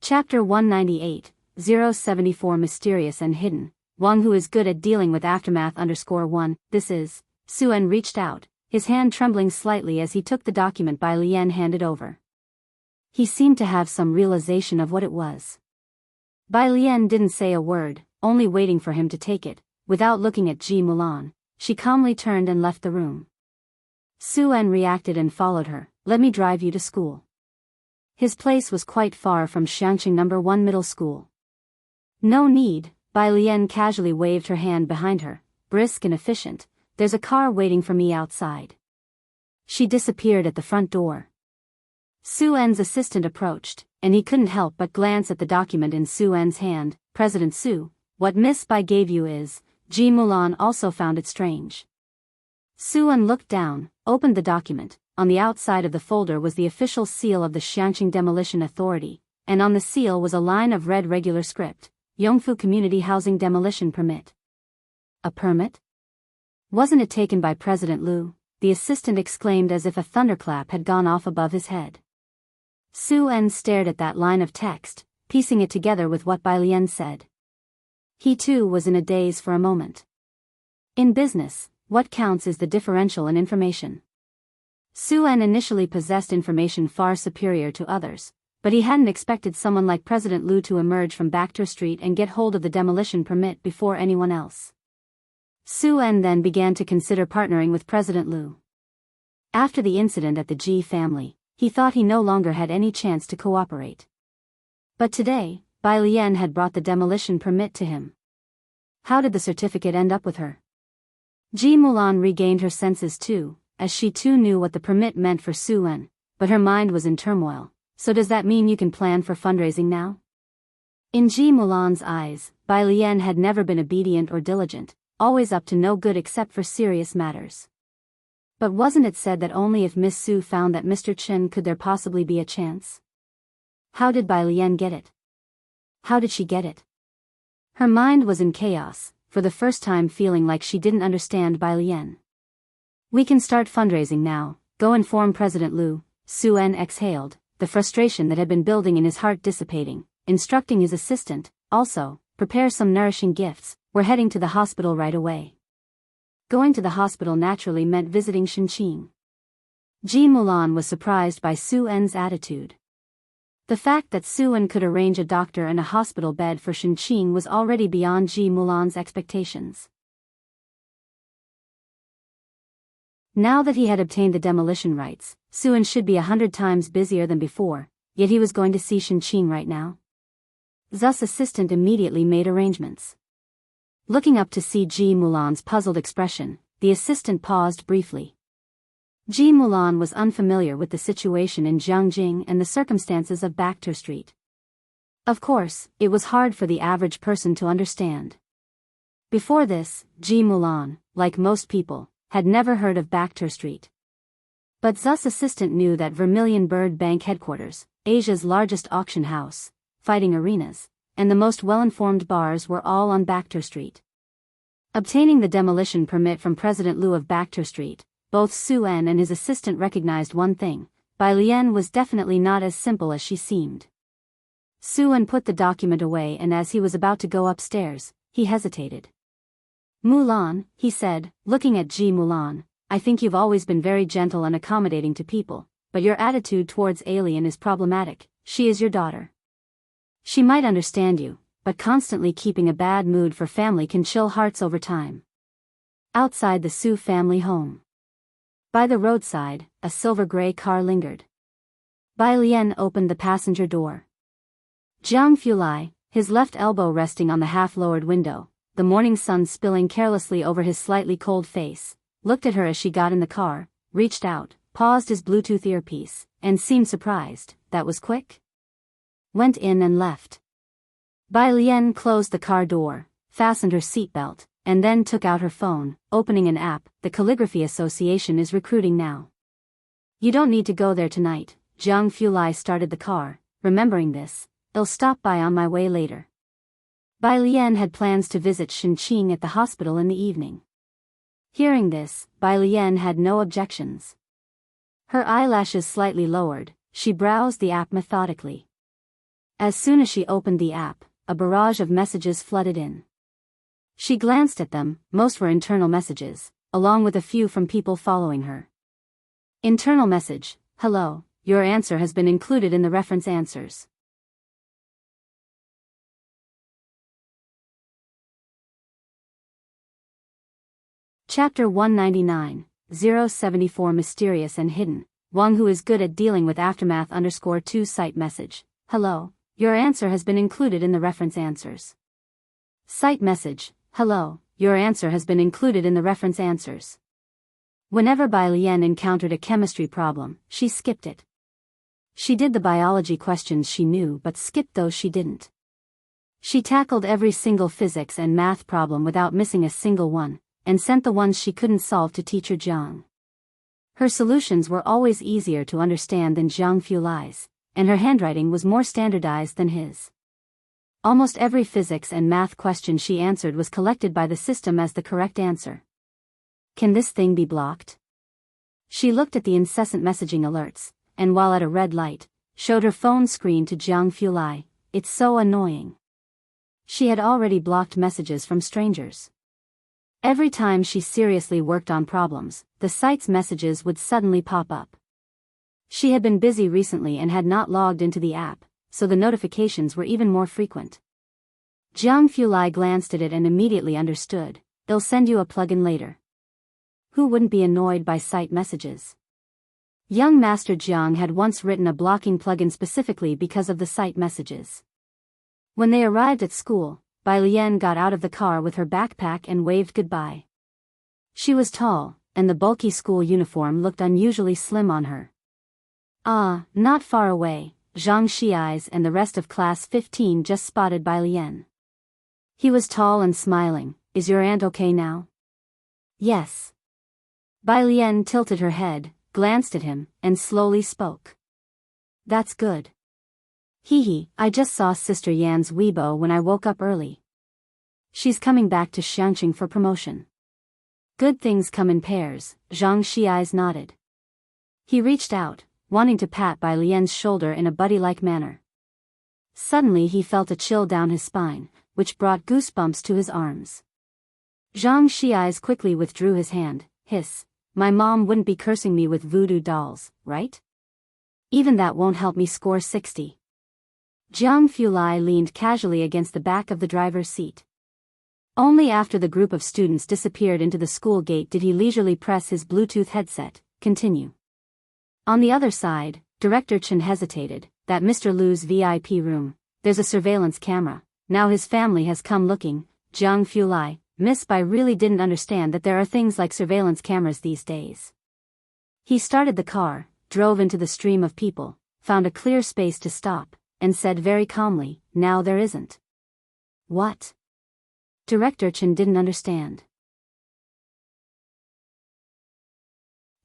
Chapter 198, 074 Mysterious and Hidden. Wang Hu is good at dealing with aftermath _1. This is. Suan reached out, his hand trembling slightly as he took the document Bai Lian handed over. He seemed to have some realization of what it was. Bai Lian didn't say a word, only waiting for him to take it. Without looking at Ji Mulan, she calmly turned and left the room. Suan reacted and followed her. "Let me drive you to school." His place was quite far from Xiangqing No. 1 middle school. "No need." Bai Lian casually waved her hand behind her, brisk and efficient. "There's a car waiting for me outside." She disappeared at the front door. Suan's assistant approached, and he couldn't help but glance at the document in Suan's hand. "President Su, what Miss Bai gave you is..." Ji Mulan also found it strange. Suan looked down, opened the document. On the outside of the folder was the official seal of the Xiangqing Demolition Authority, and on the seal was a line of red regular script: Yongfu Community Housing Demolition Permit. A permit? Wasn't it taken by President Liu? The assistant exclaimed as if a thunderclap had gone off above his head. Suan stared at that line of text, piecing it together with what Bai Lian said. He too was in a daze for a moment. In business, what counts is the differential in information. Suan initially possessed information far superior to others, but he hadn't expected someone like President Liu to emerge from Backdoor Street and get hold of the demolition permit before anyone else. Suan then began to consider partnering with President Liu. After the incident at the Ji family, he thought he no longer had any chance to cooperate. But today, Bai Lian had brought the demolition permit to him. How did the certificate end up with her? Ji Mulan regained her senses too, as she too knew what the permit meant for Suan, but her mind was in turmoil. "So does that mean you can plan for fundraising now?" In Ji Mulan's eyes, Bai Lian had never been obedient or diligent, always up to no good except for serious matters. But wasn't it said that only if Miss Su found that Mr. Chen could there possibly be a chance? How did Bai Lian get it? How did she get it? Her mind was in chaos, for the first time feeling like she didn't understand Bai Lian. "We can start fundraising now, go inform President Liu," Suan exhaled, the frustration that had been building in his heart dissipating, instructing his assistant, "Also, prepare some nourishing gifts, we're heading to the hospital right away." Going to the hospital naturally meant visiting Shenqing. Ji Mulan was surprised by Suan's attitude. The fact that Suan could arrange a doctor and a hospital bed for Shenqing was already beyond Ji Mulan's expectations. Now that he had obtained the demolition rights, Suan should be 100 times busier than before, yet he was going to see Shinqing right now. Zu's assistant immediately made arrangements. Looking up to see Ji Mulan's puzzled expression, the assistant paused briefly. Ji Mulan was unfamiliar with the situation in Jianghu and the circumstances of Bacter Street. Of course, it was hard for the average person to understand. Before this, Ji Mulan, like most people, had never heard of Bacter Street. But Zu's assistant knew that Vermilion Bird Bank headquarters, Asia's largest auction house, fighting arenas, and the most well-informed bars were all on Bacter Street. Obtaining the demolition permit from President Liu of Bacter Street, both Suan and his assistant recognized one thing: Bai Lian was definitely not as simple as she seemed. Suan put the document away, and as he was about to go upstairs, he hesitated. Mulan, he said, looking at Ji Mulan, I think you've always been very gentle and accommodating to people, but your attitude towards Alien is problematic. She is your daughter. She might understand you, but constantly keeping a bad mood for family can chill hearts over time. Outside the Su family home. By the roadside, a silver-gray car lingered. Bai Lian opened the passenger door. Jiang Fulai, his left elbow resting on the half-lowered window, the morning sun spilling carelessly over his slightly cold face, looked at her as she got in the car, reached out, paused his Bluetooth earpiece, and seemed surprised. That was quick? Went in and left. Bai Lian closed the car door, fastened her seatbelt, and then took out her phone, opening an app. The Calligraphy Association is recruiting now. You don't need to go there tonight. Jiang Fulai started the car, remembering this. I'll stop by on my way later. Bai Lian had plans to visit Shinqing at the hospital in the evening. Hearing this, Bai Lian had no objections. Her eyelashes slightly lowered, she browsed the app methodically. As soon as she opened the app, a barrage of messages flooded in. She glanced at them. Most were internal messages, along with a few from people following her. Internal message: Hello, your answer has been included in the reference answers. Chapter 199, 074 Mysterious and Hidden. Wang who is good at dealing with aftermath _2 site message: Hello, your answer has been included in the reference answers. Site message: Hello, your answer has been included in the reference answers. Whenever Bai Lian encountered a chemistry problem, she skipped it. She did the biology questions she knew but skipped those she didn't. She tackled every single physics and math problem without missing a single one, and sent the ones she couldn't solve to teacher Jiang. Her solutions were always easier to understand than Jiang Fulai's, and her handwriting was more standardized than his. Almost every physics and math question she answered was collected by the system as the correct answer. Can this thing be blocked? She looked at the incessant messaging alerts, and while at a red light, showed her phone screen to Jiang Fulai. It's so annoying. She had already blocked messages from strangers. Every time she seriously worked on problems, the site's messages would suddenly pop up. She had been busy recently and had not logged into the app, so the notifications were even more frequent. Jiang Fulai glanced at it and immediately understood. They'll send you a plugin later. Who wouldn't be annoyed by site messages? Young Master Jiang had once written a blocking plugin specifically because of the site messages. When they arrived at school, Bai Lian got out of the car with her backpack and waved goodbye. She was tall, and the bulky school uniform looked unusually slim on her. Not far away, Zhang Xiais and the rest of class 15 just spotted Bai Lian. He was tall and smiling. Is your aunt okay now? Yes. Bai Lian tilted her head, glanced at him, and slowly spoke. That's good. I just saw Sister Yan's Weibo when I woke up early. She's coming back to Xiangqing for promotion. Good things come in pairs, Zhang Xiais nodded. He reached out, wanting to pat Bai Lian's shoulder in a buddy-like manner. Suddenly he felt a chill down his spine, which brought goosebumps to his arms. Zhang Xiais quickly withdrew his hand. My mom wouldn't be cursing me with voodoo dolls, right? Even that won't help me score 60. Jiang Fulai leaned casually against the back of the driver's seat. Only after the group of students disappeared into the school gate did he leisurely press his Bluetooth headset, continue. On the other side, Director Chen hesitated. That Mr. Lu's VIP room, there's a surveillance camera. Now his family has come looking. Jianghu Lai, Miss Bai really didn't understand that there are things like surveillance cameras these days. He started the car, drove into the stream of people, found a clear space to stop, and said very calmly, now there isn't. What? Director Chen didn't understand.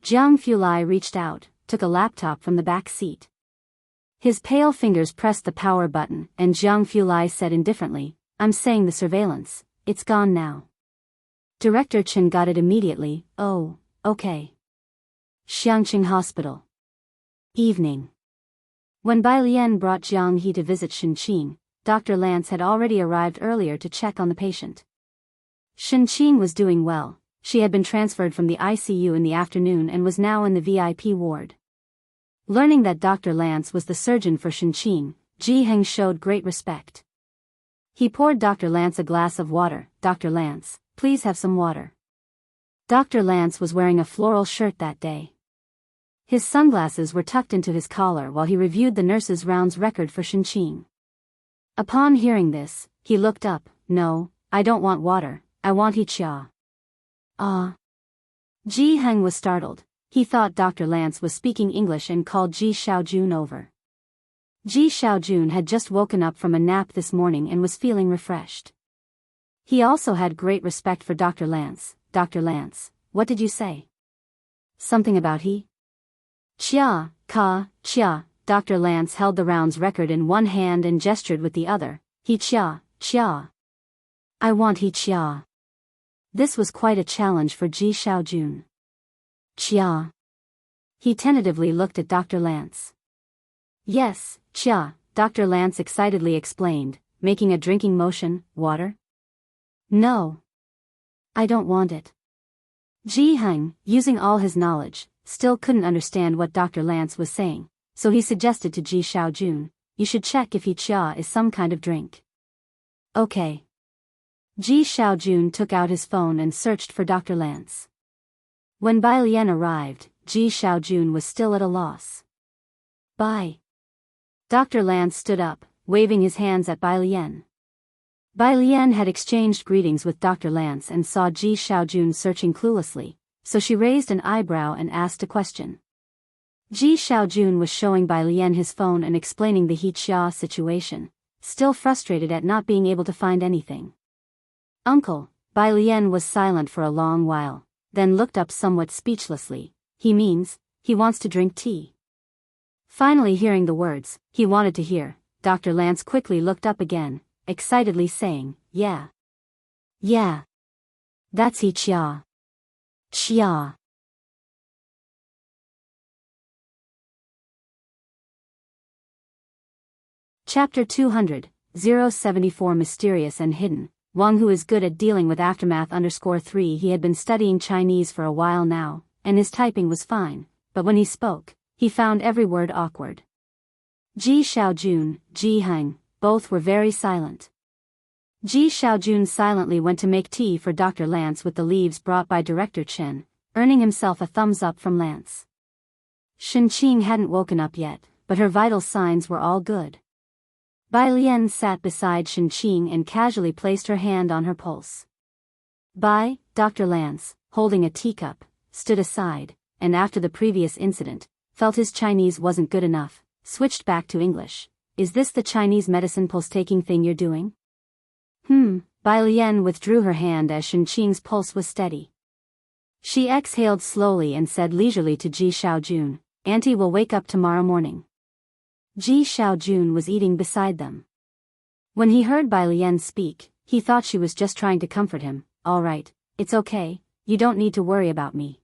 Jianghu Lai reached out, took a laptop from the back seat. His pale fingers pressed the power button, and Jianghu Lai said indifferently, I'm saying the surveillance, it's gone now. Director Chen got it immediately. Oh, okay. Xiangqing Hospital. Evening. When Bai Lian brought Jiang He to visit Shenqing, Dr. Lance had already arrived earlier to check on the patient. Shenqing was doing well. She had been transferred from the ICU in the afternoon and was now in the VIP ward. Learning that Dr. Lance was the surgeon for Shenqing, Ji Heng showed great respect. He poured Dr. Lance a glass of water. Dr. Lance, please have some water. Dr. Lance was wearing a floral shirt that day. His sunglasses were tucked into his collar while he reviewed the nurse's rounds record for Shenqing. Upon hearing this, he looked up. No, I don't want water, I want Hiqia. Ah. Ji Heng was startled. He thought Dr. Lance was speaking English and called Ji Xiaojun over. Ji Xiaojun had just woken up from a nap this morning and was feeling refreshed. He also had great respect for Dr. Lance. Dr. Lance, what did you say? Something about he? Chia, ka, chia. Dr. Lance held the rounds record in one hand and gestured with the other. Hiqia, chia. I want Hiqia. This was quite a challenge for Ji Xiaojun. Chia. He tentatively looked at Dr. Lance. Yes, chia, Dr. Lance excitedly explained, making a drinking motion. Water? No. I don't want it. Ji Heng, using all his knowledge, still couldn't understand what Dr. Lance was saying, so he suggested to Ji Xiaojun, you should check if Hiqia is some kind of drink. Okay. Ji Xiaojun took out his phone and searched for Dr. Lance. When Bai Lian arrived, Ji Xiaojun was still at a loss. Bai. Dr. Lance stood up, waving his hands at Bai Lian. Bai Lian had exchanged greetings with Dr. Lance and saw Ji Xiaojun searching cluelessly, so she raised an eyebrow and asked a question. Ji Xiaojun was showing Bai Lian his phone and explaining the Hiqia situation, still frustrated at not being able to find anything. Uncle, Bai Lian was silent for a long while, then looked up somewhat speechlessly. He means, he wants to drink tea. Finally hearing the words he wanted to hear, Dr. Lance quickly looked up again, excitedly saying, yeah. Yeah. That's Hiqia. Xia. Chapter 200, 074 Mysterious and Hidden. Wang Hu is good at dealing with aftermath _3. He had been studying Chinese for a while now, and his typing was fine, but when he spoke, he found every word awkward. Ji Xiaojun, Ji Heng, both were very silent. Ji Xiaojun silently went to make tea for Dr. Lance with the leaves brought by Director Chen, earning himself a thumbs up from Lance. Shenqing hadn't woken up yet, but her vital signs were all good. Bai Lian sat beside Shenqing and casually placed her hand on her pulse. Bai, Dr. Lance, holding a teacup, stood aside, and after the previous incident, felt his Chinese wasn't good enough, switched back to English. Is this the Chinese medicine pulse-taking thing you're doing? Bai Lian withdrew her hand as Shenqing's pulse was steady. She exhaled slowly and said leisurely to Ji Xiaojun, Auntie will wake up tomorrow morning. Ji Xiaojun was eating beside them. When he heard Bai Lian speak, he thought she was just trying to comfort him. All right, it's okay, you don't need to worry about me.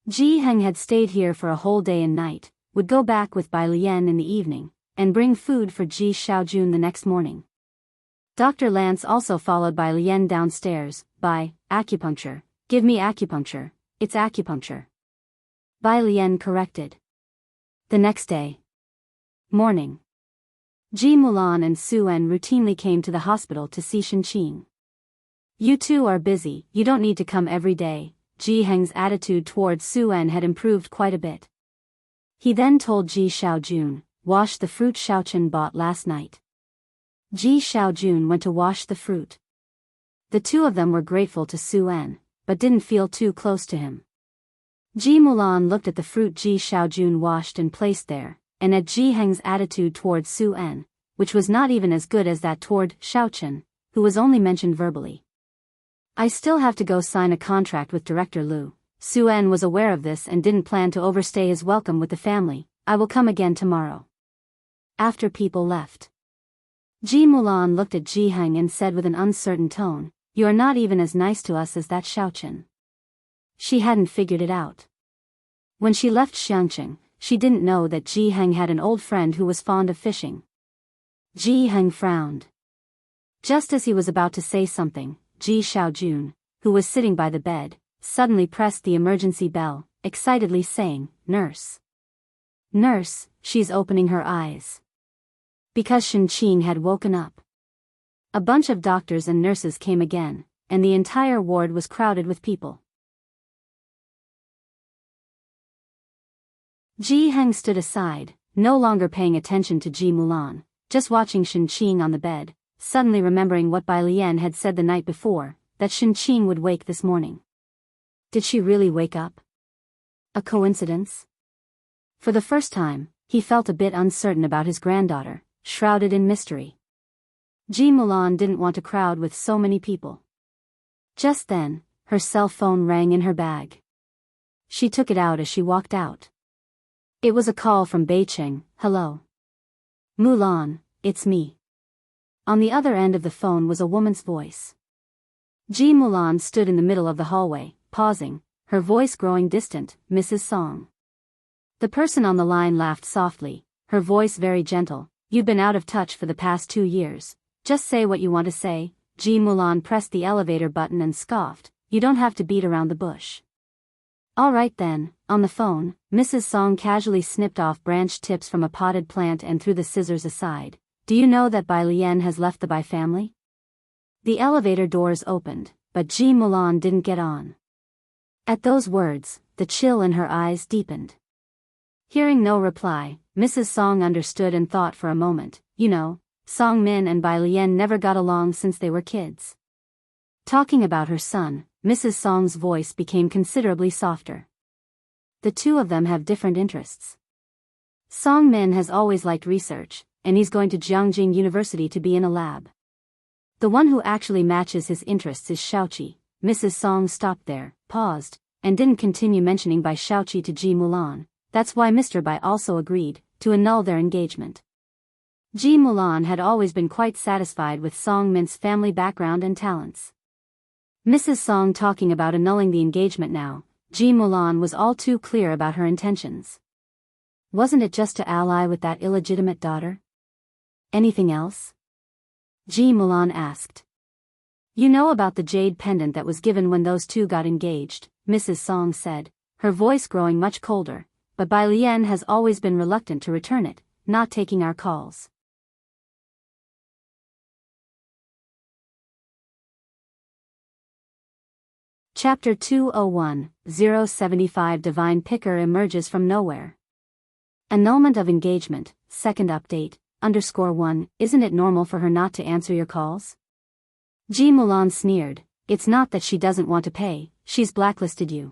Ji Heng had stayed here for a whole day and night, would go back with Bai Lian in the evening, and bring food for Ji Xiaojun the next morning. Dr. Lance also followed Bai Lian downstairs. Bai, acupuncture, give me acupuncture, it's acupuncture. Bai Lian corrected. The next day. Morning. Ji Mulan and Su En routinely came to the hospital to see Shenqing. You two are busy, you don't need to come every day. Ji Heng's attitude towards Su-en had improved quite a bit. He then told Ji Xiaojun, wash the fruit Xiaochen bought last night. Ji Xiaojun went to wash the fruit. The two of them were grateful to Su-en, but didn't feel too close to him. Ji Mulan looked at the fruit Ji Xiaojun washed and placed there, and at Ji Heng's attitude towards Su-en, which was not even as good as that toward Xiaochen, who was only mentioned verbally. I still have to go sign a contract with Director Liu. Su-en was aware of this and didn't plan to overstay his welcome with the family. I will come again tomorrow. After people left, Ji Mulan looked at Ji Heng and said with an uncertain tone, you are not even as nice to us as that Xiaochen. She hadn't figured it out. When she left Xiangqing, she didn't know that Ji Heng had an old friend who was fond of fishing. Ji Heng frowned. Just as he was about to say something, Ji Xiaojun, who was sitting by the bed, suddenly pressed the emergency bell, excitedly saying, Nurse. Nurse, she's opening her eyes. Because Shen Qing had woken up. A bunch of doctors and nurses came again, and the entire ward was crowded with people. Ji Heng stood aside, no longer paying attention to Ji Mulan, just watching Shen Qing on the bed, suddenly remembering what Bai Lian had said the night before, that Shen Qing would wake this morning. Did she really wake up? A coincidence? For the first time, he felt a bit uncertain about his granddaughter, shrouded in mystery. Ji Mulan didn't want a crowd with so many people. Just then, her cell phone rang in her bag. She took it out as she walked out. It was a call from Beicheng. Hello. Mulan, it's me. On the other end of the phone was a woman's voice. Ji Mulan stood in the middle of the hallway, pausing, her voice growing distant, Mrs. Song. The person on the line laughed softly, her voice very gentle. You've been out of touch for the past 2 years. Just say what you want to say. Ji Mulan pressed the elevator button and scoffed. You don't have to beat around the bush. All right then. On the phone, Mrs. Song casually snipped off branch tips from a potted plant and threw the scissors aside. Do you know that Bai Lian has left the Bai family? The elevator doors opened, but Ji Mulan didn't get on. At those words, the chill in her eyes deepened. Hearing no reply, Mrs. Song understood and thought for a moment. You know, Song Min and Bai Lian never got along since they were kids. Talking about her son, Mrs. Song's voice became considerably softer. The two of them have different interests. Song Min has always liked research, and he's going to Jianghu University to be in a lab. The one who actually matches his interests is Xiaoqi. Mrs. Song stopped there, paused, and didn't continue mentioning Bai Xiaoqi to Ji Mulan. That's why Mr. Bai also agreed to annul their engagement. Ji Mulan had always been quite satisfied with Song Min's family background and talents. Mrs. Song talking about annulling the engagement now, Ji Mulan was all too clear about her intentions. Wasn't it just to ally with that illegitimate daughter? Anything else? Ji Mulan asked. You know about the jade pendant that was given when those two got engaged, Mrs. Song said, her voice growing much colder, but Bai Lian has always been reluctant to return it, not taking our calls. Chapter 201, 075 Divine Picker emerges from nowhere. Annulment of engagement, second update, _1, isn't it normal for her not to answer your calls? Ji Mulan sneered, it's not that she doesn't want to pay, she's blacklisted you.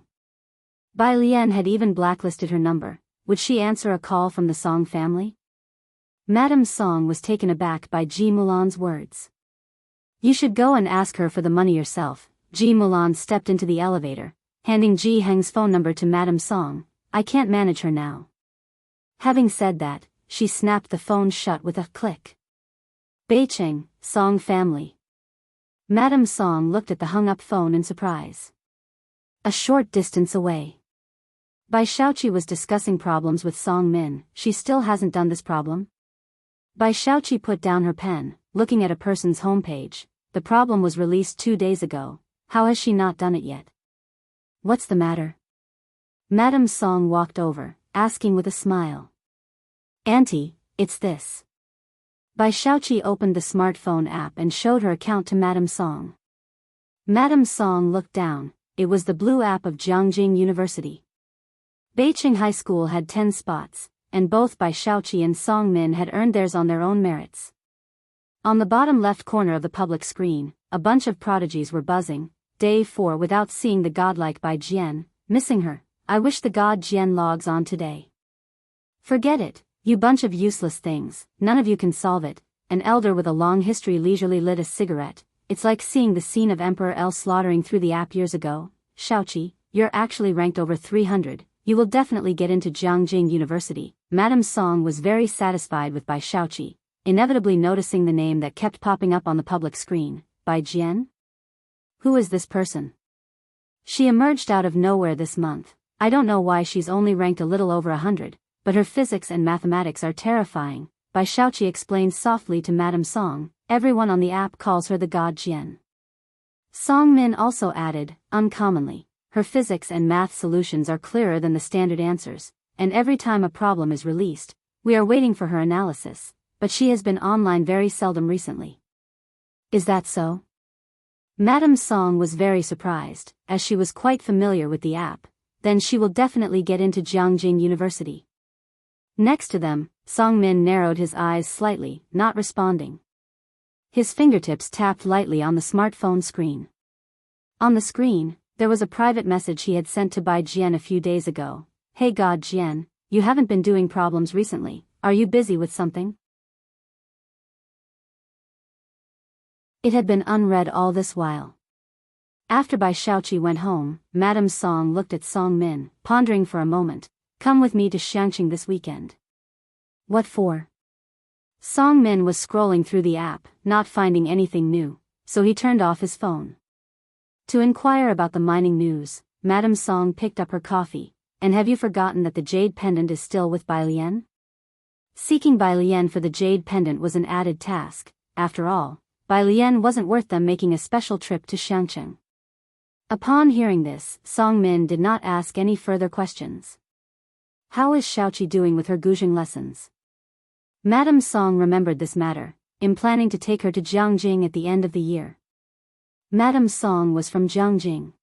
Bai Lian had even blacklisted her number. Would she answer a call from the Song family? Madame Song was taken aback by Ji Mulan's words. You should go and ask her for the money yourself. Ji Mulan stepped into the elevator, handing Ji Heng's phone number to Madame Song. I can't manage her now. Having said that, she snapped the phone shut with a click. Beicheng, Song family. Madame Song looked at the hung-up phone in surprise. A short distance away. Bai Xiaoqi was discussing problems with Song Min. She still hasn't done this problem? Bai Xiaoqi put down her pen, looking at a person's homepage. The problem was released 2 days ago. How has she not done it yet? What's the matter? Madame Song walked over, asking with a smile. Auntie, it's this. Bai Xiaoqi opened the smartphone app and showed her account to Madame Song. Madame Song looked down. It was the blue app of Jianghu University. Beiqing High School had 10 spots, and both Bai Shaoqi and Song Min had earned theirs on their own merits. On the bottom left corner of the public screen, a bunch of prodigies were buzzing. Day 4 without seeing the godlike Bai Jian, missing her. I wish the god Jian logs on today. Forget it, you bunch of useless things, none of you can solve it. An elder with a long history leisurely lit a cigarette. It's like seeing the scene of Emperor L slaughtering through the app years ago. Shaoqi, you're actually ranked over 300, you will definitely get into Jianghu University. Madame Song was very satisfied with Bai Shaoqi, inevitably noticing the name that kept popping up on the public screen. Bai Jian? Who is this person? She emerged out of nowhere this month. I don't know why she's only ranked a little over 100, but her physics and mathematics are terrifying. Bai Shaoqi explained softly to Madame Song, everyone on the app calls her the god Jian. Song Min also added, uncommonly, her physics and math solutions are clearer than the standard answers, and every time a problem is released, we are waiting for her analysis, but she has been online very seldom recently. Is that so? Madame Song was very surprised, as she was quite familiar with the app. Then she will definitely get into Jianghu University. Next to them, Song Min narrowed his eyes slightly, not responding. His fingertips tapped lightly on the smartphone screen. On the screen, there was a private message he had sent to Bai Jian a few days ago. Hey God Jian, you haven't been doing problems recently, are you busy with something? It had been unread all this while. After Bai Shaoqi went home, Madame Song looked at Song Min, pondering for a moment. Come with me to Shangqing this weekend. What for? Song Min was scrolling through the app, not finding anything new, so he turned off his phone. To inquire about the mining news, Madame Song picked up her coffee. And have you forgotten that the jade pendant is still with Bai Lian? Seeking Bai Lian for the jade pendant was an added task. After all, Bai Lian wasn't worth them making a special trip to Shangqing. Upon hearing this, Song Min did not ask any further questions. How is Shaoqi doing with her Guzheng lessons? Madame Song remembered this matter, in planning to take her to Jianghu at the end of the year. Madame Song was from Jianghu.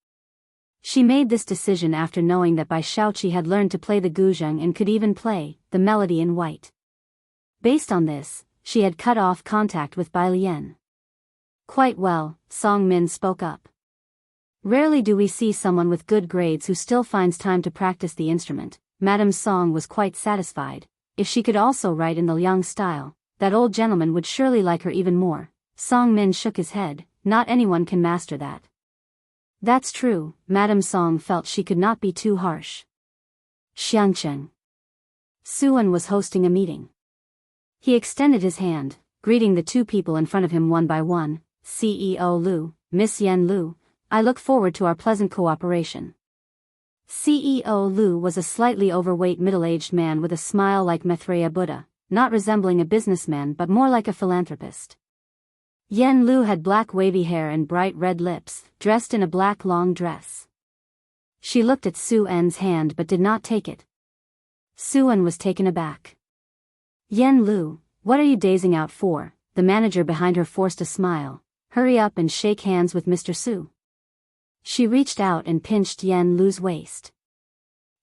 She made this decision after knowing that Bai Shaoqi had learned to play the Guzheng and could even play the melody in white. Based on this, she had cut off contact with Bai Lian. Quite well, Song Min spoke up. Rarely do we see someone with good grades who still finds time to practice the instrument. Madame Song was quite satisfied. If she could also write in the Liang style, that old gentleman would surely like her even more. Song Min shook his head. Not anyone can master that. That's true, Madame Song felt she could not be too harsh. Xiangcheng. Suan was hosting a meeting. He extended his hand, greeting the two people in front of him one by one. CEO Lu, Miss Yen Lu, I look forward to our pleasant cooperation. CEO Lu was a slightly overweight middle-aged man with a smile like Maitreya Buddha, not resembling a businessman but more like a philanthropist. Yen Lu had black wavy hair and bright red lips, dressed in a black long dress. She looked at Su-en's hand but did not take it. Su-en was taken aback. Yen Lu, what are you dazing out for? The manager behind her forced a smile. Hurry up and shake hands with Mr. Su. She reached out and pinched Yen Lu's waist.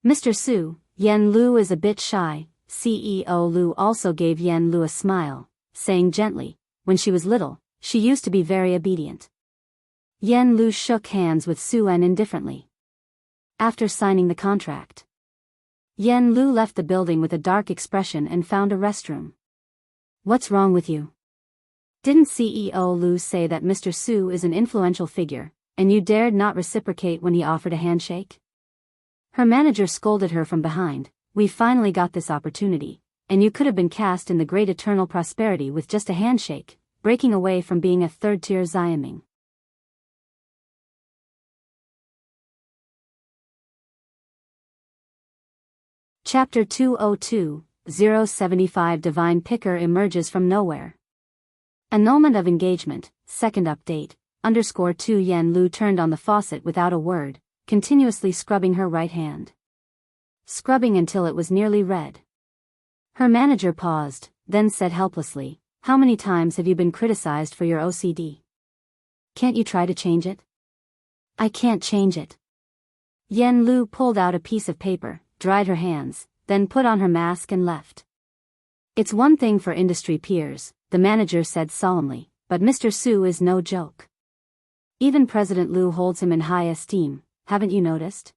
Mr. Su, Yen Lu is a bit shy. CEO Lu also gave Yen Lu a smile, saying gently, when she was little, she used to be very obedient. Yen Lu shook hands with Su-en indifferently. After signing the contract, Yen Lu left the building with a dark expression and found a restroom. What's wrong with you? Didn't CEO Lu say that Mr. Su is an influential figure, and you dared not reciprocate when he offered a handshake? Her manager scolded her from behind. We finally got this opportunity, and you could have been cast in the great eternal prosperity with just a handshake, breaking away from being a third-tier Xiaming. Chapter 202, 075 Divine Picker emerges from nowhere. Annulment of engagement, second update, _2 Yen Lu turned on the faucet without a word, continuously scrubbing her right hand. Scrubbing until it was nearly red. Her manager paused, then said helplessly, how many times have you been criticized for your OCD? Can't you try to change it? I can't change it. Yan Lu pulled out a piece of paper, dried her hands, then put on her mask and left. It's one thing for industry peers, the manager said solemnly, but Mr. Su is no joke. Even President Liu holds him in high esteem, haven't you noticed?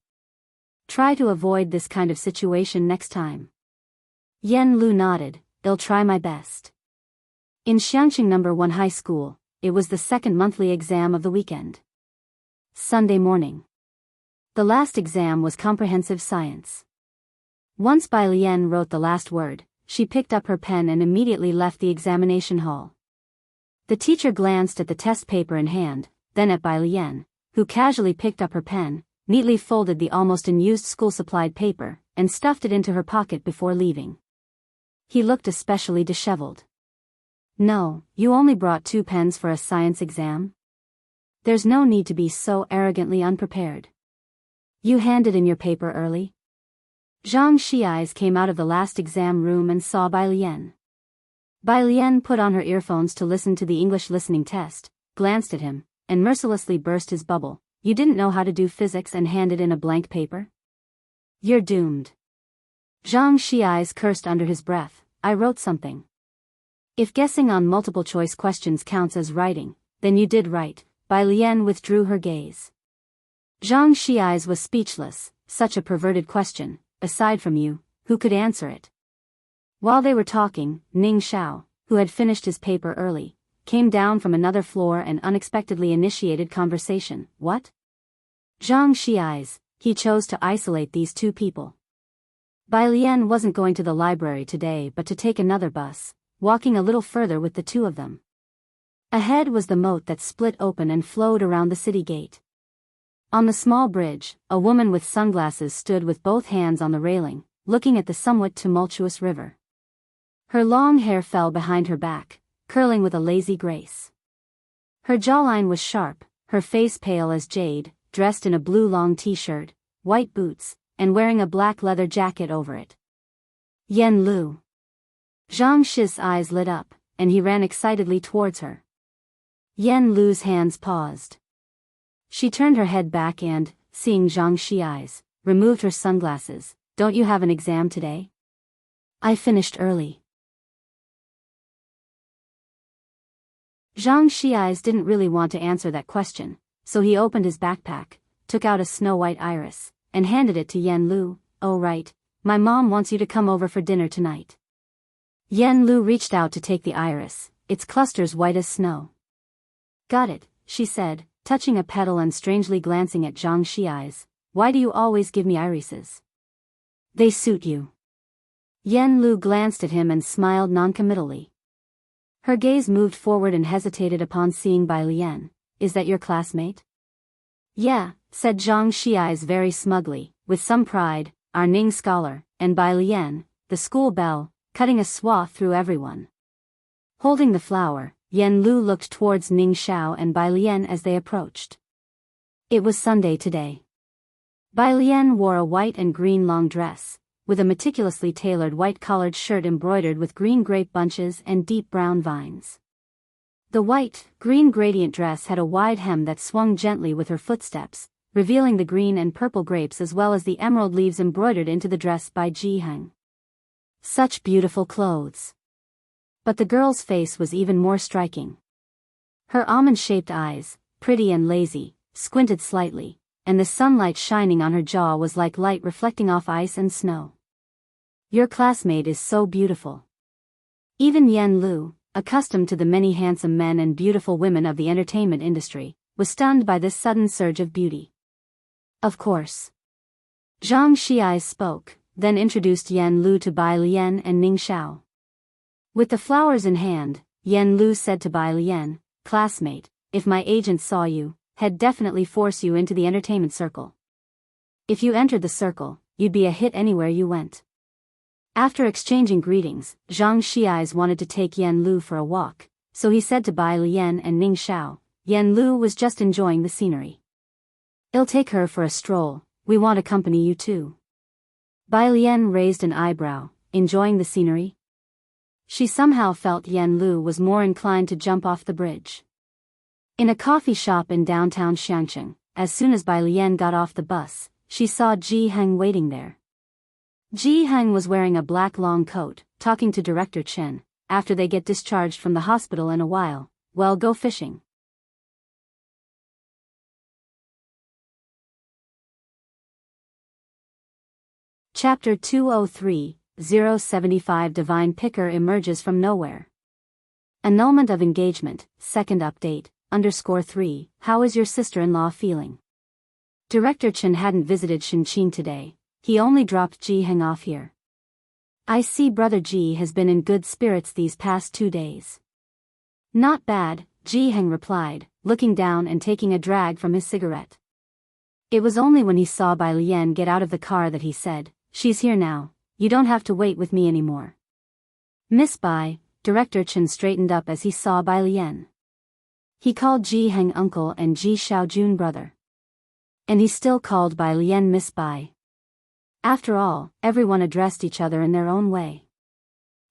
Try to avoid this kind of situation next time. Yan Lu nodded, I'll try my best. In Xiangqing No. 1 High School, it was the second monthly exam of the weekend. Sunday morning. The last exam was comprehensive science. Once Bai Lian wrote the last word, she picked up her pen and immediately left the examination hall. The teacher glanced at the test paper in hand, then at Bai Lian, who casually picked up her pen, neatly folded the almost unused school-supplied paper, and stuffed it into her pocket before leaving. He looked especially disheveled. No, you only brought 2 pens for a science exam? There's no need to be so arrogantly unprepared. You handed in your paper early? Zhang Xi's came out of the last exam room and saw Bai Lian. Bai Lian put on her earphones to listen to the English listening test, glanced at him, and mercilessly burst his bubble. You didn't know how to do physics and handed in a blank paper? You're doomed. Zhang Xi's cursed under his breath. I wrote something. If guessing on multiple choice questions counts as writing, then you did write. Bai Lian withdrew her gaze. Zhang Xi's was speechless. Such a perverted question, aside from you, who could answer it? While they were talking, Ning Xiao, who had finished his paper early, came down from another floor and unexpectedly initiated conversation. What? Zhang Xi's, he chose to isolate these 2 people. Bai Lian wasn't going to the library today but to take another bus, walking a little further with the 2 of them. Ahead was the moat that split open and flowed around the city gate. On the small bridge, a woman with sunglasses stood with both hands on the railing, looking at the somewhat tumultuous river. Her long hair fell behind her back, curling with a lazy grace. Her jawline was sharp, her face pale as jade, dressed in a blue long t-shirt, white boots, and wearing a black leather jacket over it. Yan Lu. Zhang Shi's eyes lit up, and he ran excitedly towards her. Yan Lu's hands paused. She turned her head back and, seeing Zhang Xi's, removed her sunglasses. Don't you have an exam today? I finished early. Zhang Xi's didn't really want to answer that question, so he opened his backpack, took out a snow-white iris, and handed it to Yan Lu. Oh right, my mom wants you to come over for dinner tonight. Yan Lu reached out to take the iris, its clusters white as snow. Got it, she said, touching a petal and strangely glancing at Zhang Xi's. Why do you always give me irises? They suit you. Yan Lu glanced at him and smiled noncommittally. Her gaze moved forward and hesitated upon seeing Bai Lian. Is that your classmate? Yeah, said Zhang Xi's very smugly, with some pride, our Ning scholar, and Bai Lian, the school belle, cutting a swath through everyone. Holding the flower, Yan Lu looked towards Ning Xiao and Bai Lian as they approached. It was Sunday today. Bai Lian wore a white and green long dress, with a meticulously tailored white-collared shirt embroidered with green grape bunches and deep brown vines. The white, green gradient dress had a wide hem that swung gently with her footsteps, revealing the green and purple grapes as well as the emerald leaves embroidered into the dress by Jianghu. Such beautiful clothes. But the girl's face was even more striking. Her almond-shaped eyes, pretty and lazy, squinted slightly, and the sunlight shining on her jaw was like light reflecting off ice and snow. Your classmate is so beautiful. Even Yan Lu, accustomed to the many handsome men and beautiful women of the entertainment industry, was stunned by this sudden surge of beauty. Of course. Zhang Xiai spoke, then introduced Yan Lu to Bai Lian and Ning Xiao. With the flowers in hand, Yan Lu said to Bai Lian, classmate, if my agent saw you, he'd definitely force you into the entertainment circle. If you entered the circle, you'd be a hit anywhere you went. After exchanging greetings, Zhang Xiai wanted to take Yan Lu for a walk, so he said to Bai Lian and Ning Xiao. Yan Lu was just enjoying the scenery. I'll take her for a stroll, we want to accompany you too. Bai Lian raised an eyebrow, enjoying the scenery? She somehow felt Yan Lu was more inclined to jump off the bridge. In a coffee shop in downtown Xiangqing, as soon as Bai Lian got off the bus, she saw Ji Heng waiting there. Ji Heng was wearing a black long coat, talking to Director Chen. After they get discharged from the hospital in a while, well, go fishing. Chapter 203, 075 Divine Picker emerges from nowhere. Annulment of engagement, second update, _3, how is your sister-in-law feeling? Director Chen hadn't visited Shinqin today, he only dropped Ji Heng off here. I see Brother Ji has been in good spirits these past 2 days. Not bad, Ji Heng replied, looking down and taking a drag from his cigarette. It was only when he saw Bai Lian get out of the car that he said, she's here now, you don't have to wait with me anymore. Miss Bai, Director Chen straightened up as he saw Bai Lian. He called Ji Heng uncle and Ji Xiaojun brother. And he still called Bai Lian Miss Bai. After all, everyone addressed each other in their own way.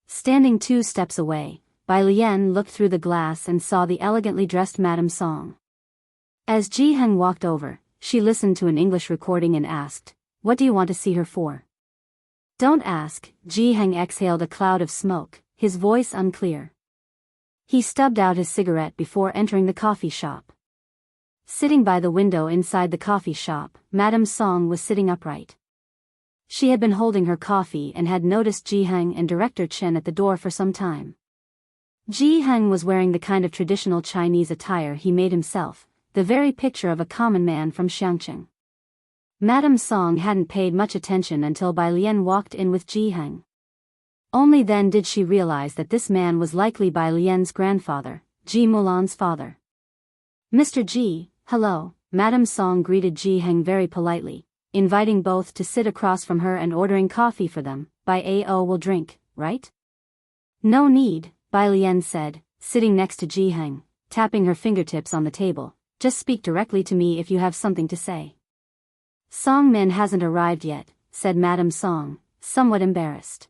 Standing 2 steps away, Bai Lian looked through the glass and saw the elegantly dressed Madame Song. As Ji Heng walked over, she listened to an English recording and asked, what do you want to see her for? Don't ask, Ji Heng exhaled a cloud of smoke, his voice unclear. He stubbed out his cigarette before entering the coffee shop. Sitting by the window inside the coffee shop, Madame Song was sitting upright. She had been holding her coffee and had noticed Ji Heng and Director Chen at the door for some time. Ji Heng was wearing the kind of traditional Chinese attire he made himself, the very picture of a common man from Xiangqing. Madame Song hadn't paid much attention until Bai Lian walked in with Ji Heng. Only then did she realize that this man was likely Bai Lian's grandfather, Ji Mulan's father. Mr. Ji, hello, Madame Song greeted Ji Heng very politely, inviting both to sit across from her and ordering coffee for them. Biyao will drink, right? No need, Bai Lian said, sitting next to Ji Heng, tapping her fingertips on the table, just speak directly to me if you have something to say. Song Min hasn't arrived yet, said Madame Song, somewhat embarrassed.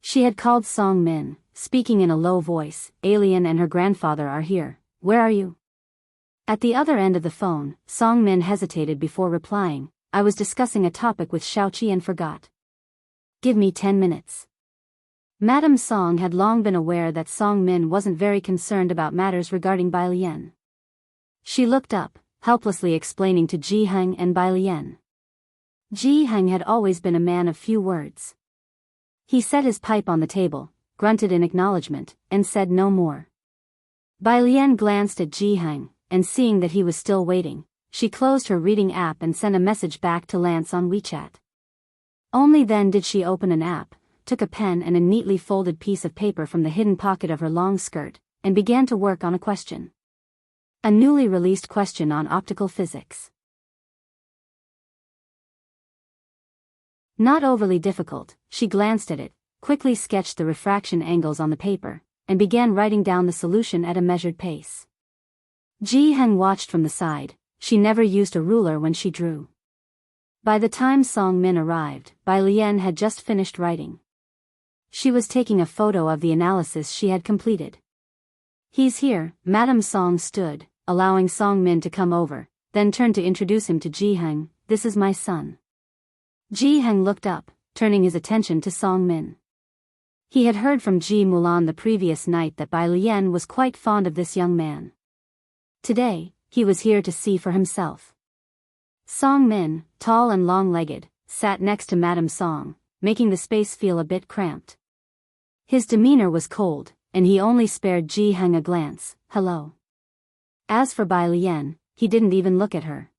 She had called Song Min, speaking in a low voice, Alien and her grandfather are here, where are you? At the other end of the phone, Song Min hesitated before replying, I was discussing a topic with Xiaoqi and forgot. Give me 10 minutes. Madame Song had long been aware that Song Min wasn't very concerned about matters regarding Bai Lian. She looked up, helplessly explaining to Ji Heng and Bai Lian. Ji Heng had always been a man of few words. He set his pipe on the table, grunted in acknowledgement, and said no more. Bai Lian glanced at Ji Heng, and seeing that he was still waiting, she closed her reading app and sent a message back to Lance on WeChat. Only then did she open an app, took a pen and a neatly folded piece of paper from the hidden pocket of her long skirt, and began to work on a question. A newly released question on optical physics. Not overly difficult, she glanced at it, quickly sketched the refraction angles on the paper, and began writing down the solution at a measured pace. Ji Heng watched from the side. She never used a ruler when she drew. By the time Song Min arrived, Bai Lian had just finished writing. She was taking a photo of the analysis she had completed. He's here, Madame Song stood, allowing Song Min to come over, then turned to introduce him to Ji Heng, this is my son. Ji Heng looked up, turning his attention to Song Min. He had heard from Ji Mulan the previous night that Bai Lian was quite fond of this young man. Today, he was here to see for himself. Song Min, tall and long-legged, sat next to Madame Song, making the space feel a bit cramped. His demeanor was cold, and he only spared Ji Heng a glance, hello. As for Bai Lian, he didn't even look at her.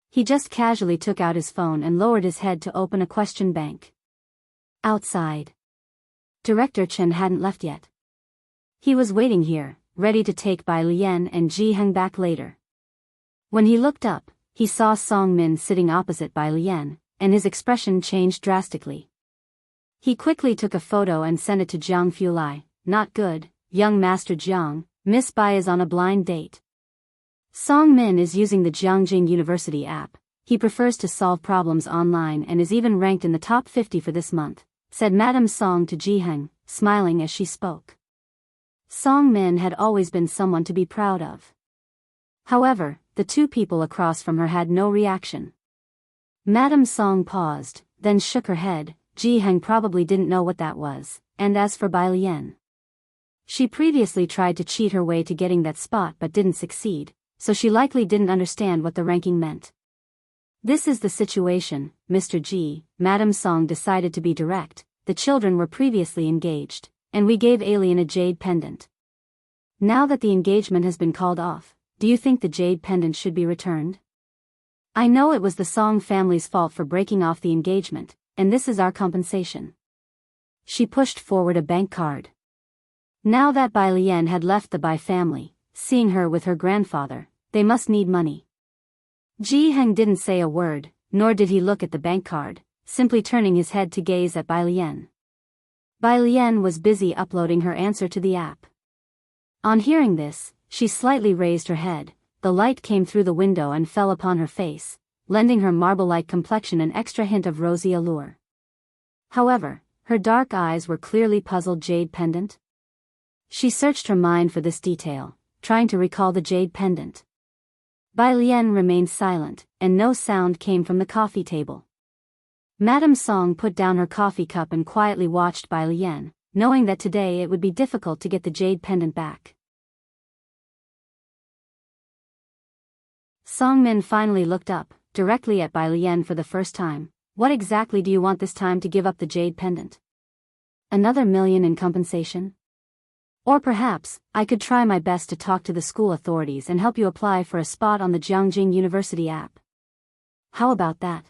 He just casually took out his phone and lowered his head to open a question bank. Outside. Director Chen hadn't left yet. He was waiting here, ready to take Bai Lian and Ji Heng back later. When he looked up, he saw Song Min sitting opposite Bai Lian, and his expression changed drastically. He quickly took a photo and sent it to Jiang Fulai. Not good, young Master Jiang, Miss Bai is on a blind date. Song Min is using the Jiangjing University app. He prefers to solve problems online and is even ranked in the top 50 for this month, said Madame Song to Ji Heng, smiling as she spoke. Song Min had always been someone to be proud of. However, the two people across from her had no reaction. Madame Song paused, then shook her head. Jiheng probably didn't know what that was, and as for Bai Lian, she previously tried to cheat her way to getting that spot but didn't succeed, so she likely didn't understand what the ranking meant. This is the situation, Mr. G, Madame Song decided to be direct. The children were previously engaged, and we gave Alien a jade pendant. Now that the engagement has been called off, do you think the jade pendant should be returned? I know it was the Song family's fault for breaking off the engagement, and this is our compensation. She pushed forward a bank card. Now that Bai Lian had left the Bai family, seeing her with her grandfather, they must need money. Jiheng didn't say a word, nor did he look at the bank card, simply turning his head to gaze at Bai Lian. Bai Lian was busy uploading her answer to the app. On hearing this, she slightly raised her head. The light came through the window and fell upon her face, lending her marble-like complexion an extra hint of rosy allure. However, her dark eyes were clearly puzzled. Jade pendant? She searched her mind for this detail, trying to recall the jade pendant. Bai Lian remained silent, and no sound came from the coffee table. Madame Song put down her coffee cup and quietly watched Bai Lian, knowing that today it would be difficult to get the jade pendant back. Song Min finally looked up, directly at Bai Lian for the first time. What exactly do you want this time to give up the jade pendant? Another million in compensation? Or perhaps, I could try my best to talk to the school authorities and help you apply for a spot on the Jianghu University app. How about that?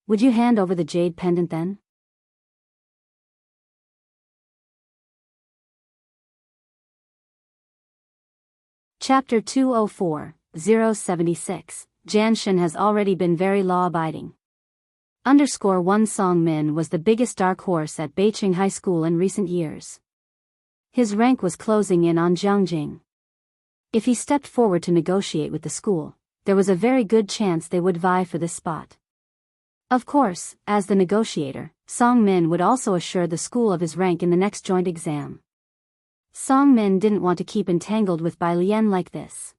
Would you hand over the jade pendant then? Chapter 204-076, Janshin has already been very law-abiding. _1 Song Min was the biggest dark horse at Beiqing High School in recent years. His rank was closing in on Jiangjing. If he stepped forward to negotiate with the school, there was a very good chance they would vie for this spot. Of course, as the negotiator, Song Min would also assure the school of his rank in the next joint exam. Song Min didn't want to keep entangled with Bai Lian like this.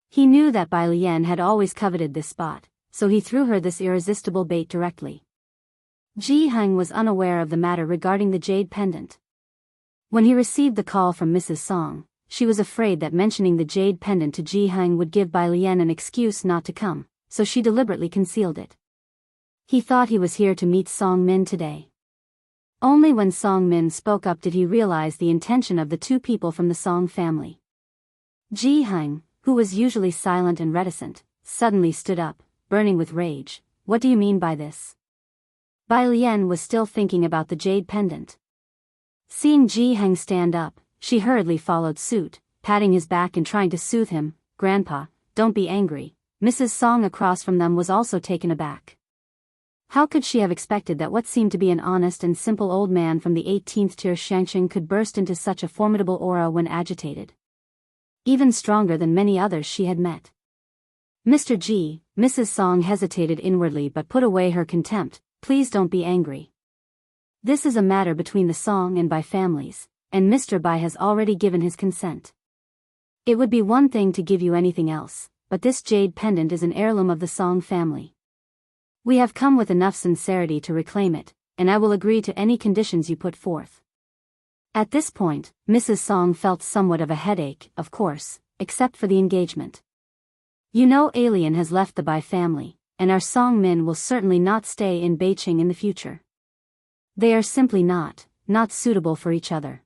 He knew that Bai Lian had always coveted this spot, so he threw her this irresistible bait directly. Jiheng was unaware of the matter regarding the jade pendant. When he received the call from Mrs. Song, she was afraid that mentioning the jade pendant to Jiheng would give Bai Lian an excuse not to come, so she deliberately concealed it. He thought he was here to meet Song Min today. Only when Song Min spoke up did he realize the intention of the two people from the Song family. Jiheng, who was usually silent and reticent, suddenly stood up, burning with rage. What do you mean by this? Bai Lian was still thinking about the jade pendant. Seeing Jiheng stand up, she hurriedly followed suit, patting his back and trying to soothe him. Grandpa, don't be angry. Mrs. Song across from them was also taken aback. How could she have expected that what seemed to be an honest and simple old man from the 18th tier Shangqing could burst into such a formidable aura when agitated? Even stronger than many others she had met. Mr. G, Mrs. Song hesitated inwardly but put away her contempt. Please don't be angry. This is a matter between the Song and Bai families, and Mr. Bai has already given his consent. It would be one thing to give you anything else, but this jade pendant is an heirloom of the Song family. We have come with enough sincerity to reclaim it, and I will agree to any conditions you put forth. At this point, Mrs. Song felt somewhat of a headache, of course, except for the engagement. You know, Alien has left the Bai family, and our Song Min will certainly not stay in Beiqing in the future. They are simply not suitable for each other.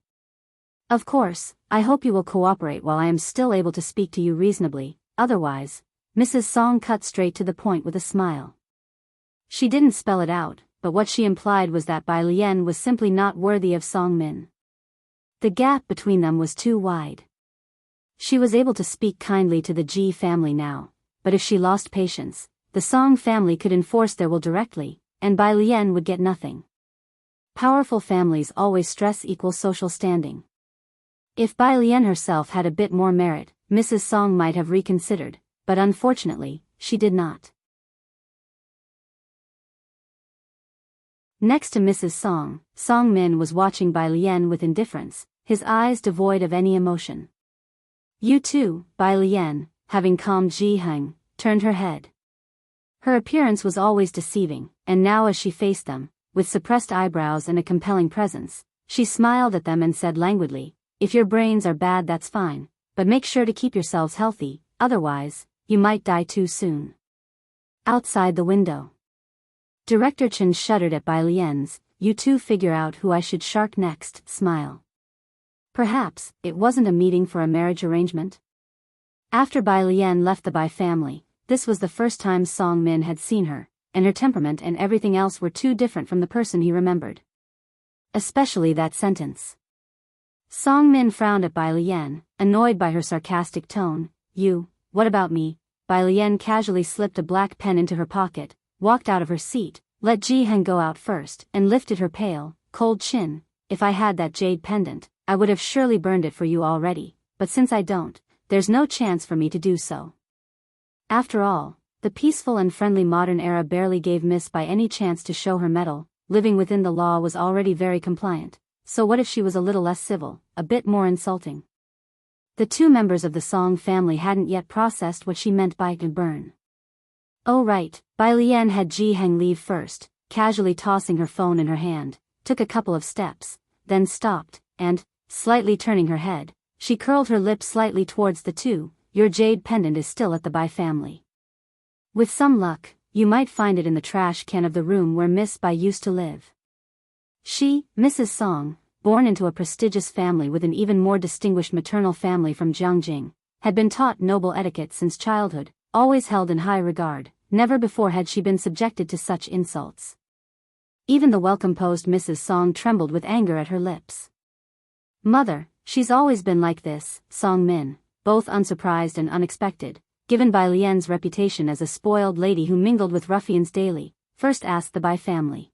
Of course, I hope you will cooperate while I am still able to speak to you reasonably, otherwise, Mrs. Song cut straight to the point with a smile. She didn't spell it out, but what she implied was that Bai Lian was simply not worthy of Song Min. The gap between them was too wide. She was able to speak kindly to the Ji family now, but if she lost patience, the Song family could enforce their will directly, and Bai Lian would get nothing. Powerful families always stress equal social standing. If Bai Lian herself had a bit more merit, Mrs. Song might have reconsidered, but unfortunately, she did not. Next to Mrs. Song, Song Min was watching Bai Lian with indifference, his eyes devoid of any emotion. You too, Bai Lian, having calmed Jianghu, turned her head. Her appearance was always deceiving, and now as she faced them, with suppressed eyebrows and a compelling presence, she smiled at them and said languidly, "If your brains are bad, that's fine, but make sure to keep yourselves healthy, otherwise, you might die too soon." Outside the window, Director Chen shuddered at Bai Lian's, "You two figure out who I should shark next," smile. Perhaps, it wasn't a meeting for a marriage arrangement? After Bai Lian left the Bai family, this was the first time Song Min had seen her, and her temperament and everything else were too different from the person he remembered. Especially that sentence. Song Min frowned at Bai Lian, annoyed by her sarcastic tone. "You, what about me?" Bai Lian casually slipped a black pen into her pocket, walked out of her seat, let Jianghu go out first, and lifted her pale, cold chin. "If I had that jade pendant, I would have surely burned it for you already, but since I don't, there's no chance for me to do so." After all, the peaceful and friendly modern era barely gave Miss Bai any chance to show her mettle. Living within the law was already very compliant, so what if she was a little less civil, a bit more insulting? The two members of the Song family hadn't yet processed what she meant by to burn. Oh right, Bai Lian had Jianghu leave first, casually tossing her phone in her hand, took a couple of steps, then stopped, and, slightly turning her head, she curled her lips slightly towards the two. "Your jade pendant is still at the Bai family. With some luck, you might find it in the trash can of the room where Miss Bai used to live." She, Mrs. Song, born into a prestigious family with an even more distinguished maternal family from Jianghu, had been taught noble etiquette since childhood, always held in high regard. Never before had she been subjected to such insults. Even the well-composed Mrs. Song trembled with anger at her lips. "Mother, she's always been like this," Song Min, both unsurprised and unexpected, given Bai Lian's reputation as a spoiled lady who mingled with ruffians daily, first asked the Bai family.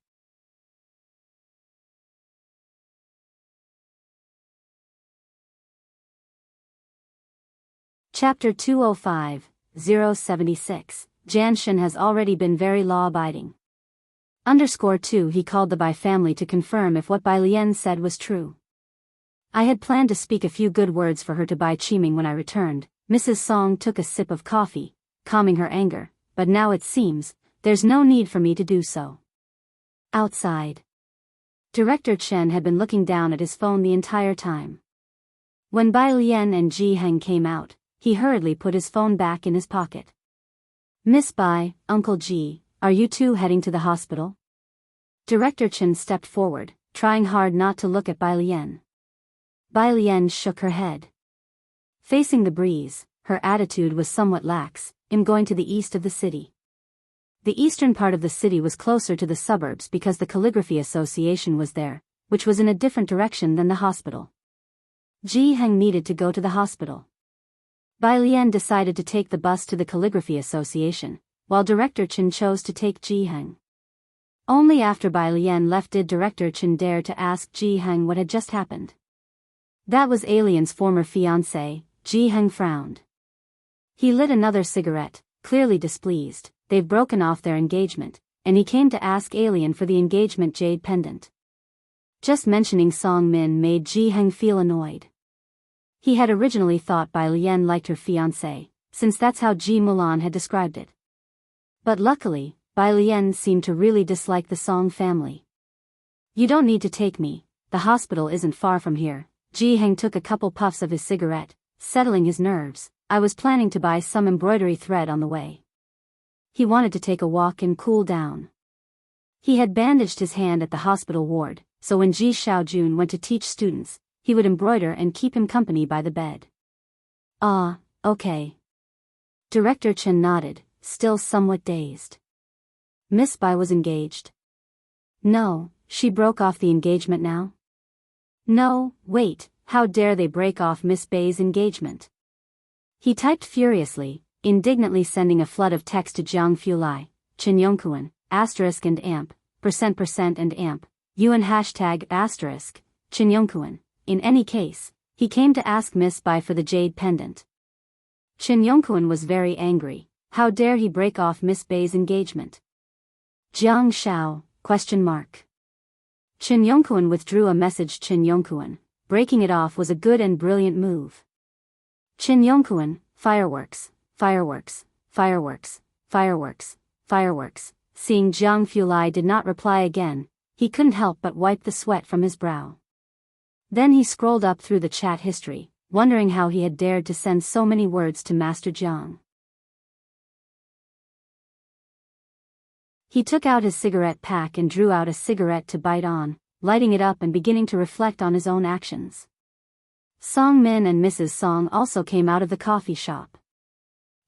Chapter 205-076, Jianshan has already been very law-abiding. _2 He called the Bai family to confirm if what Bai Lian said was true. "I had planned to speak a few good words for her to Bai Qiming when I returned." Mrs. Song took a sip of coffee, calming her anger, "but now it seems, there's no need for me to do so." Outside, Director Chen had been looking down at his phone the entire time. When Bai Lian and Jianghu came out, he hurriedly put his phone back in his pocket. "Miss Bai, Uncle Ji, are you two heading to the hospital?" Director Chen stepped forward, trying hard not to look at Bai Lian. Bai Lian shook her head. Facing the breeze, her attitude was somewhat lax. "I'm going to the east of the city." The eastern part of the city was closer to the suburbs because the Calligraphy Association was there, which was in a different direction than the hospital. Jianghu needed to go to the hospital. Bai Lian decided to take the bus to the Calligraphy Association, while Director Chen chose to take Jianghu. Only after Bai Lian left did Director Chen dare to ask Jianghu what had just happened. That was Alien's former fiancé. Jianghu frowned. He lit another cigarette, clearly displeased. They've broken off their engagement, and he came to ask Alien for the engagement jade pendant. Just mentioning Song Min made Jianghu feel annoyed. He had originally thought Bai Lian liked her fiancé, since that's how Ji Mulan had described it. But luckily, Bai Lian seemed to really dislike the Song family. "You don't need to take me, the hospital isn't far from here." Jianghu took a couple puffs of his cigarette, settling his nerves. "I was planning to buy some embroidery thread on the way." He wanted to take a walk and cool down. He had bandaged his hand at the hospital ward, so when Ji Xiaojun went to teach students, he would embroider and keep him company by the bed. "Ah, okay." Director Chen nodded, still somewhat dazed. Miss Bai was engaged. No, she broke off the engagement now? No, wait, how dare they break off Miss Bai's engagement? He typed furiously, indignantly sending a flood of text to Jiang Fulai, Chen Yongkuan, asterisk and amp, %% and amp, UN hashtag asterisk, Chen Yongkuan. In any case, he came to ask Miss Bai for the jade pendant. Chen Yongkuan was very angry. How dare he break off Miss Bai's engagement? Jiang Shao, ? Chen Yongkuan withdrew a message. Chen Yongkuan, breaking it off was a good and brilliant move. Chen Yongkuan, fireworks, fireworks, fireworks, fireworks, fireworks. Seeing Jianghu Lai did not reply again, he couldn't help but wipe the sweat from his brow. Then he scrolled up through the chat history, wondering how he had dared to send so many words to Master Jiang. He took out his cigarette pack and drew out a cigarette to bite on, lighting it up and beginning to reflect on his own actions. Song Min and Mrs. Song also came out of the coffee shop.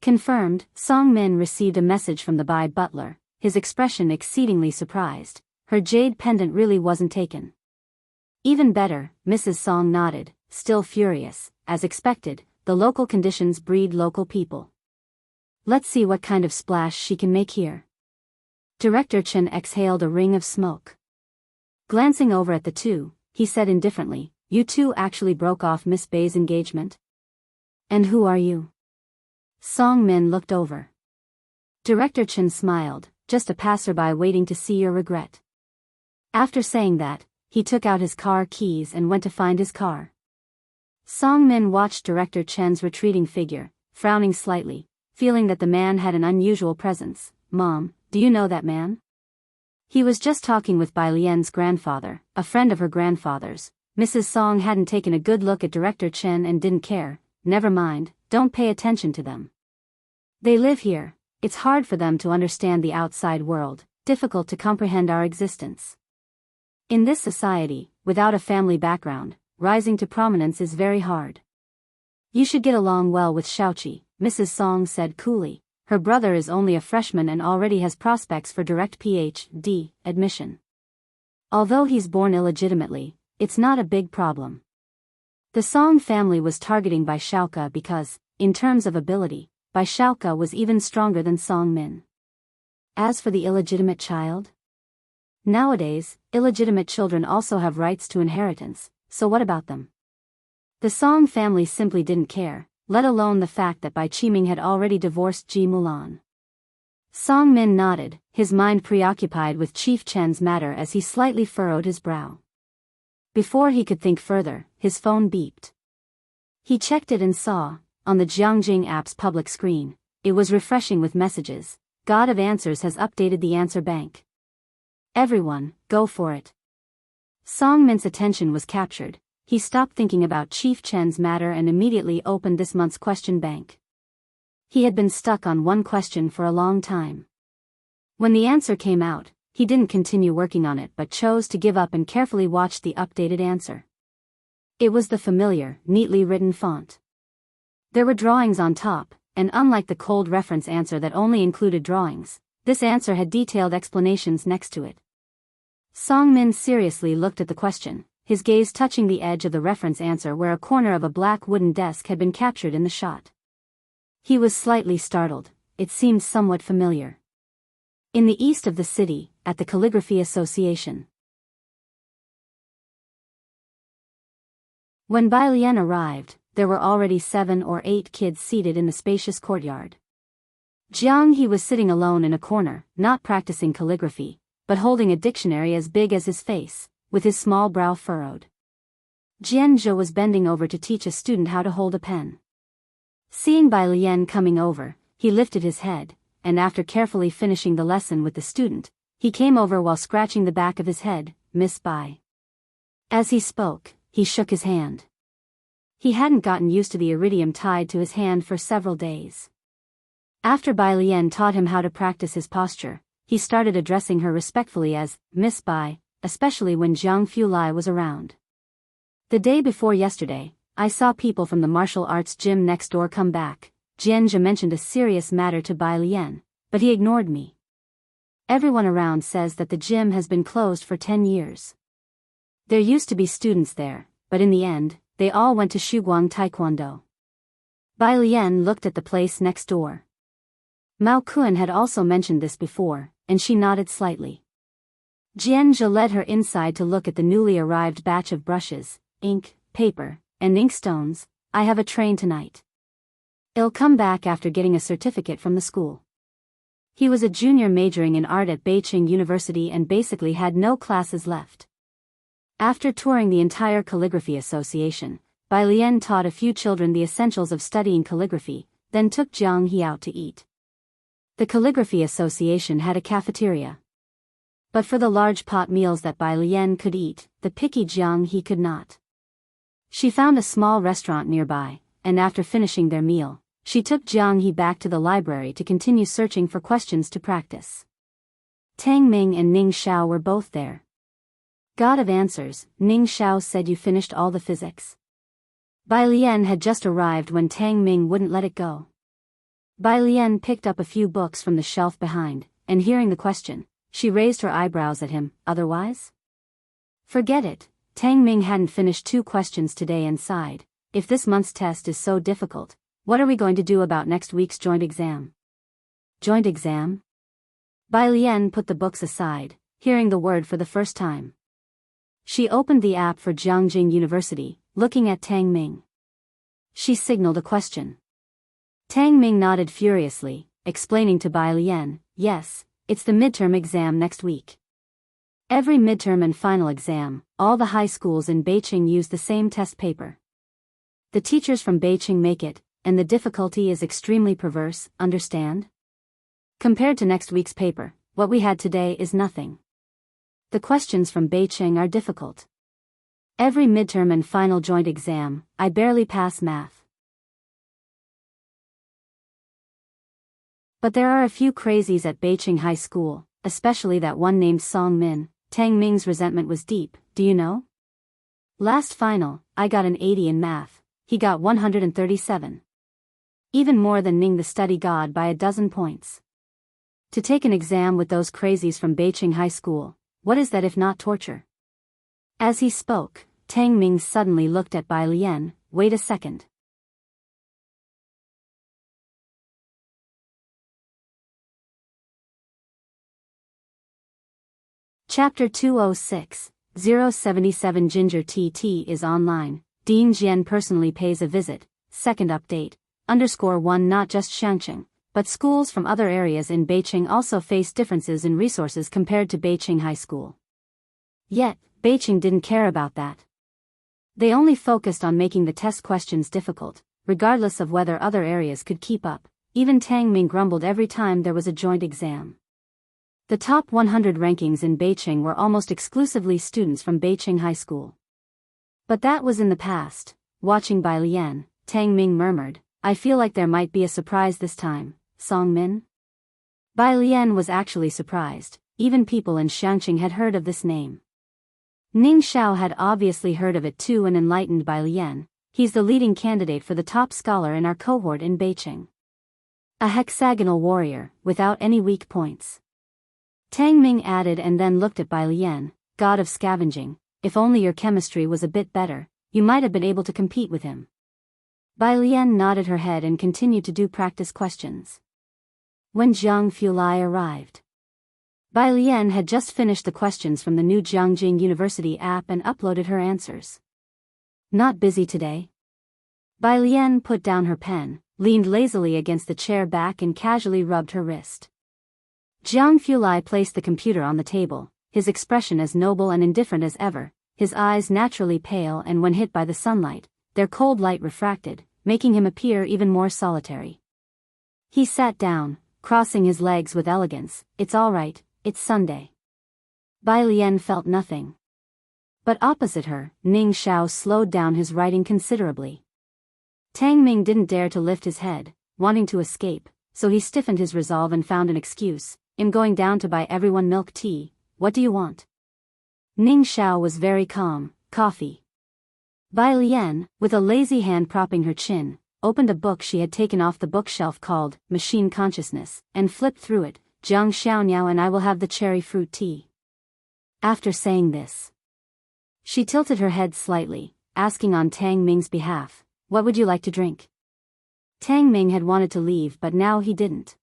Confirmed, Song Min received a message from the Bai butler, his expression exceedingly surprised. Her jade pendant really wasn't taken. Even better, Mrs. Song nodded, still furious. As expected, the local conditions breed local people. Let's see what kind of splash she can make here. Director Chen exhaled a ring of smoke. Glancing over at the two, he said indifferently, "You two actually broke off Miss Bai's engagement? And who are you?" Song Min looked over. Director Chen smiled, "Just a passerby waiting to see your regret." After saying that, he took out his car keys and went to find his car. Song Min watched Director Chen's retreating figure, frowning slightly, feeling that the man had an unusual presence. "Mom, do you know that man?" He was just talking with Bai Lian's grandfather, a friend of her grandfather's. Mrs. Song hadn't taken a good look at Director Chen and didn't care. "Never mind, don't pay attention to them. They live here. It's hard for them to understand the outside world, difficult to comprehend our existence. In this society, without a family background, rising to prominence is very hard. You should get along well with Shaoqi," Mrs. Song said coolly. Her brother is only a freshman and already has prospects for direct PhD admission. Although he's born illegitimately, it's not a big problem. The Song family was targeting Bai Shaoka because, in terms of ability, Bai Shaoka was even stronger than Song Min. As for the illegitimate child? Nowadays, illegitimate children also have rights to inheritance, so what about them? The Song family simply didn't care, let alone the fact that Bai Qiming had already divorced Ji Mulan. Song Min nodded, his mind preoccupied with Chief Chen's matter as he slightly furrowed his brow. Before he could think further, his phone beeped. He checked it and saw, on the Jiangjing app's public screen, it was refreshing with messages. God of Answers has updated the answer bank. Everyone, go for it. Song Min's attention was captured. He stopped thinking about Chief Chen's matter and immediately opened this month's question bank. He had been stuck on one question for a long time. When the answer came out, he didn't continue working on it but chose to give up and carefully watched the updated answer. It was the familiar, neatly written font. There were drawings on top, and unlike the cold reference answer that only included drawings, this answer had detailed explanations next to it. Song Min seriously looked at the question, his gaze touching the edge of the reference answer where a corner of a black wooden desk had been captured in the shot. He was slightly startled. It seemed somewhat familiar. In the east of the city, at the Calligraphy Association. When Bai Lian arrived, there were already 7 or 8 kids seated in the spacious courtyard. Jianghu was sitting alone in a corner, not practicing calligraphy, but holding a dictionary as big as his face, with his small brow furrowed. Jianzhou was bending over to teach a student how to hold a pen. Seeing Bai Lian coming over, he lifted his head, and after carefully finishing the lesson with the student, he came over while scratching the back of his head. "Miss Bai." As he spoke, he shook his hand. He hadn't gotten used to the iridium tied to his hand for several days. After Bai Lian taught him how to practice his posture, he started addressing her respectfully as Miss Bai, especially when Jianghu Lai was around. "The day before yesterday, I saw people from the martial arts gym next door come back." Jianzhe mentioned a serious matter to Bai Lian, but he ignored me. "Everyone around says that the gym has been closed for 10 years. There used to be students there, but in the end, they all went to Shuguang Taekwondo." Bai Lian looked at the place next door. Mao Kun had also mentioned this before, and she nodded slightly. Jianzhe led her inside to look at the newly arrived batch of brushes, ink, paper, and inkstones. "I have a train tonight. I'll come back after getting a certificate from the school." He was a junior majoring in art at Beijing University and basically had no classes left. After touring the entire Calligraphy Association, Bai Lian taught a few children the essentials of studying calligraphy, then took Jianghu out to eat. The Calligraphy Association had a cafeteria. But for the large pot meals that Bai Lian could eat, the picky Jianghu could not. She found a small restaurant nearby, and after finishing their meal, she took Jianghu back to the library to continue searching for questions to practice. Tang Ming and Ning Xiao were both there. God of answers, Ning Xiao said, you finished all the physics? Bai Lian had just arrived when Tang Ming wouldn't let it go. Bai Lian picked up a few books from the shelf behind, and hearing the question, she raised her eyebrows at him. Otherwise? Forget it. Tang Ming hadn't finished 2 questions today and sighed. If this month's test is so difficult, what are we going to do about next week's joint exam? Joint exam? Bai Lian put the books aside, hearing the word for the first time. She opened the app for Jianghu University, looking at Tang Ming. She signaled a question. Tang Ming nodded furiously, explaining to Bai Lian, yes, it's the midterm exam next week. Every midterm and final exam, all the high schools in Beijing use the same test paper. The teachers from Beijing make it, and the difficulty is extremely perverse, understand? Compared to next week's paper, what we had today is nothing. The questions from Beijing are difficult. Every midterm and final joint exam, I barely pass math. But there are a few crazies at Beijing High School, especially that one named Song Min. Tang Ming's resentment was deep, do you know? Last final, I got an 80 in math, he got 137. Even more than Ning the study god by a dozen points. To take an exam with those crazies from Beijing High School, what is that if not torture? As he spoke, Tang Ming suddenly looked at Bai Lian. Wait a second. Chapter 206, 077 Ginger TT is online. Dean Jian personally pays a visit. Second update, _1 Not just Shangcheng, but schools from other areas in Beijing also face differences in resources compared to Beijing High School. Yet, Beijing didn't care about that. They only focused on making the test questions difficult, regardless of whether other areas could keep up. Even Tang Ming grumbled every time there was a joint exam. The top 100 rankings in Beijing were almost exclusively students from Beijing High School. But that was in the past. Watching Bai Lian, Tang Ming murmured, I feel like there might be a surprise this time, Song Min? Bai Lian was actually surprised. Even people in Shangcheng had heard of this name. Ning Xiao had obviously heard of it too and enlightened Bai Lian. He's the leading candidate for the top scholar in our cohort in Beijing. A hexagonal warrior, without any weak points. Tang Ming added and then looked at Bai Lian, god of scavenging, if only your chemistry was a bit better, you might have been able to compete with him. Bai Lian nodded her head and continued to do practice questions. When Zhang Fulai arrived, Bai Lian had just finished the questions from the new Jianghu University app and uploaded her answers. Not busy today? Bai Lian put down her pen, leaned lazily against the chair back and casually rubbed her wrist. Zhang Fulai placed the computer on the table, his expression as noble and indifferent as ever, his eyes naturally pale and when hit by the sunlight, their cold light refracted, making him appear even more solitary. He sat down, crossing his legs with elegance. It's all right, it's Sunday. Bai Lian felt nothing. But opposite her, Ning Xiao slowed down his writing considerably. Tang Ming didn't dare to lift his head, wanting to escape, so he stiffened his resolve and found an excuse. I'm going down to buy everyone milk tea. What do you want? Ning Xiao was very calm. Coffee. Bai Lian, with a lazy hand propping her chin, opened a book she had taken off the bookshelf called Machine Consciousness, and flipped through it. Jiang Xiaoniao and I will have the cherry fruit tea. After saying this, she tilted her head slightly, asking on Tang Ming's behalf, what would you like to drink? Tang Ming had wanted to leave but now he didn't.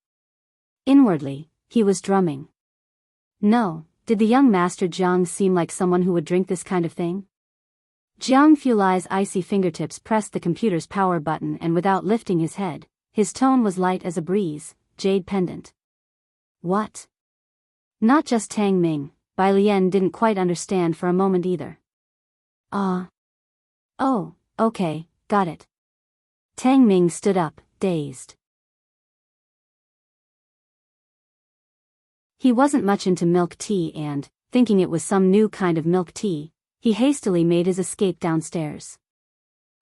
Inwardly, he was drumming. No, did the young master Jiang seem like someone who would drink this kind of thing? Jiang Fulai's icy fingertips pressed the computer's power button and without lifting his head, his tone was light as a breeze, jade pendant. What? Not just Tang Ming, Bai Lian didn't quite understand for a moment either. Oh, okay, got it. Tang Ming stood up, dazed. He wasn't much into milk tea and, thinking it was some new kind of milk tea, he hastily made his escape downstairs.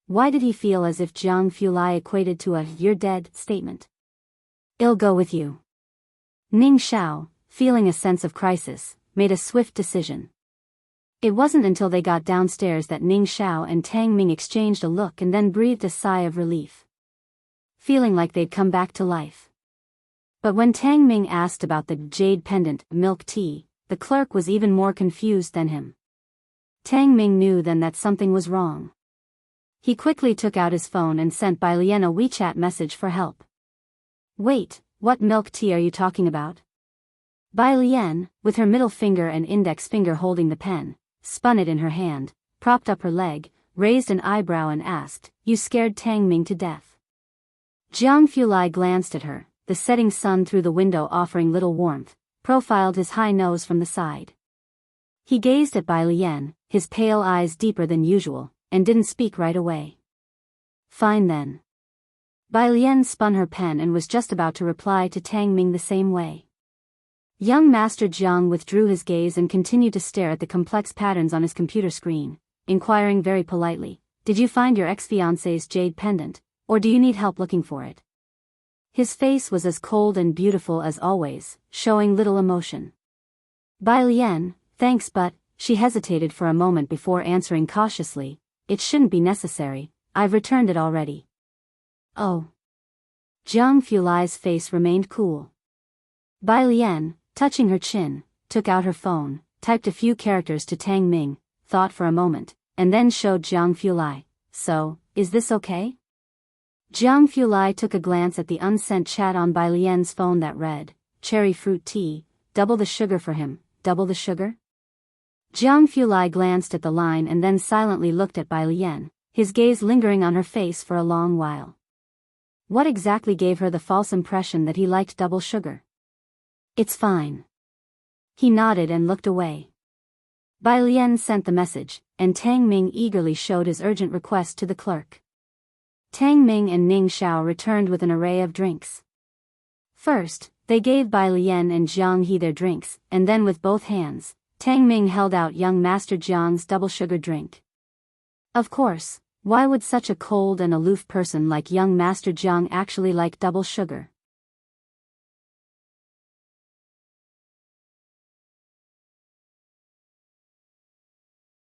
Why did he feel as if Jianghu equated to a "you're dead" statement? "I'll go with you." Ning Xiao, feeling a sense of crisis, made a swift decision. It wasn't until they got downstairs that Ning Xiao and Tang Ming exchanged a look and then breathed a sigh of relief, feeling like they'd come back to life. But when Tang Ming asked about the jade pendant, milk tea, the clerk was even more confused than him. Tang Ming knew then that something was wrong. He quickly took out his phone and sent Bai Lian a WeChat message for help. "Wait, what milk tea are you talking about?" Bai Lian, with her middle finger and index finger holding the pen, spun it in her hand, propped up her leg, raised an eyebrow and asked, "You scared Tang Ming to death?" Jianghu glanced at her, the setting sun through the window offering little warmth, profiled his high nose from the side. He gazed at Bai Lian, his pale eyes deeper than usual, and didn't speak right away. "Fine then." Bai Lian spun her pen and was just about to reply to Tang Ming the same way. Young Master Jiang withdrew his gaze and continued to stare at the complex patterns on his computer screen, inquiring very politely, "Did you find your ex-fiancé's jade pendant, or do you need help looking for it?" His face was as cold and beautiful as always, showing little emotion. Bai Lian, "Thanks, but," she hesitated for a moment before answering cautiously, "It shouldn't be necessary, I've returned it already." "Oh." Jianghu face remained cool. Bai Lian, touching her chin, took out her phone, typed a few characters to Tang Ming, thought for a moment, and then showed Jianghu. "So, is this okay?" Jianghu took a glance at the unsent chat on Bai Lian's phone that read, "Cherry fruit tea, double the sugar for him, double the sugar?" Jianghu glanced at the line and then silently looked at Bai Lian, his gaze lingering on her face for a long while. What exactly gave her the false impression that he liked double sugar? "It's fine." He nodded and looked away. Bai Lian sent the message, and Tang Ming eagerly showed his urgent request to the clerk. Tang Ming and Ning Xiao returned with an array of drinks. First, they gave Bai Lian and Jiang He their drinks, and then with both hands, Tang Ming held out young Master Jiang's double sugar drink. Of course, why would such a cold and aloof person like young Master Jiang actually like double sugar?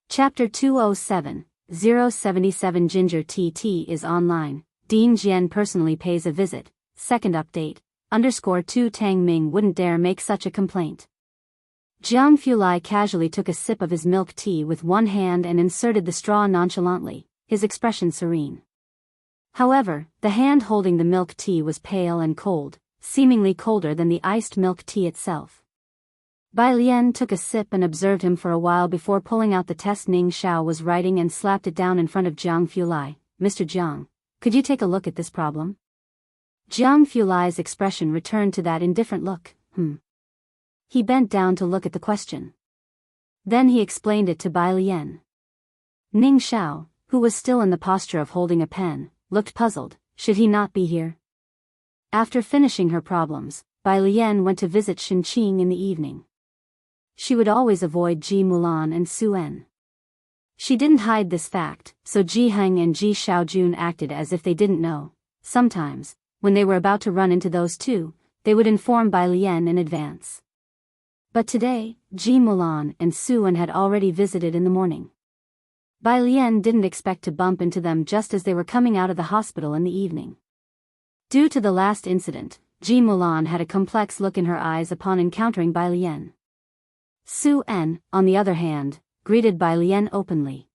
Chapter 207, 077 Ginger Tea is online. Dean Jian personally pays a visit. Second update, _2 Tang Ming wouldn't dare make such a complaint. Jianghu casually took a sip of his milk tea with one hand and inserted the straw nonchalantly, his expression serene. However, the hand holding the milk tea was pale and cold, seemingly colder than the iced milk tea itself. Bai Lian took a sip and observed him for a while before pulling out the test Ning Xiao was writing and slapped it down in front of Jianghu. "Mr. Jiang, could you take a look at this problem?" Jianghu's expression returned to that indifferent look. He bent down to look at the question. Then he explained it to Bai Lian. Ning Xiao, who was still in the posture of holding a pen, looked puzzled. Should he not be here? After finishing her problems, Bai Lian went to visit Shinqing in the evening. She would always avoid Ji Mulan and Su En. She didn't hide this fact, so Ji Heng and Ji Xiaojun acted as if they didn't know. Sometimes, when they were about to run into those two, they would inform Bai Lian in advance. But today, Ji Mulan and Su En had already visited in the morning. Bai Lian didn't expect to bump into them just as they were coming out of the hospital in the evening. Due to the last incident, Ji Mulan had a complex look in her eyes upon encountering Bai Lian. Su En, on the other hand, greeted Bai Lian openly.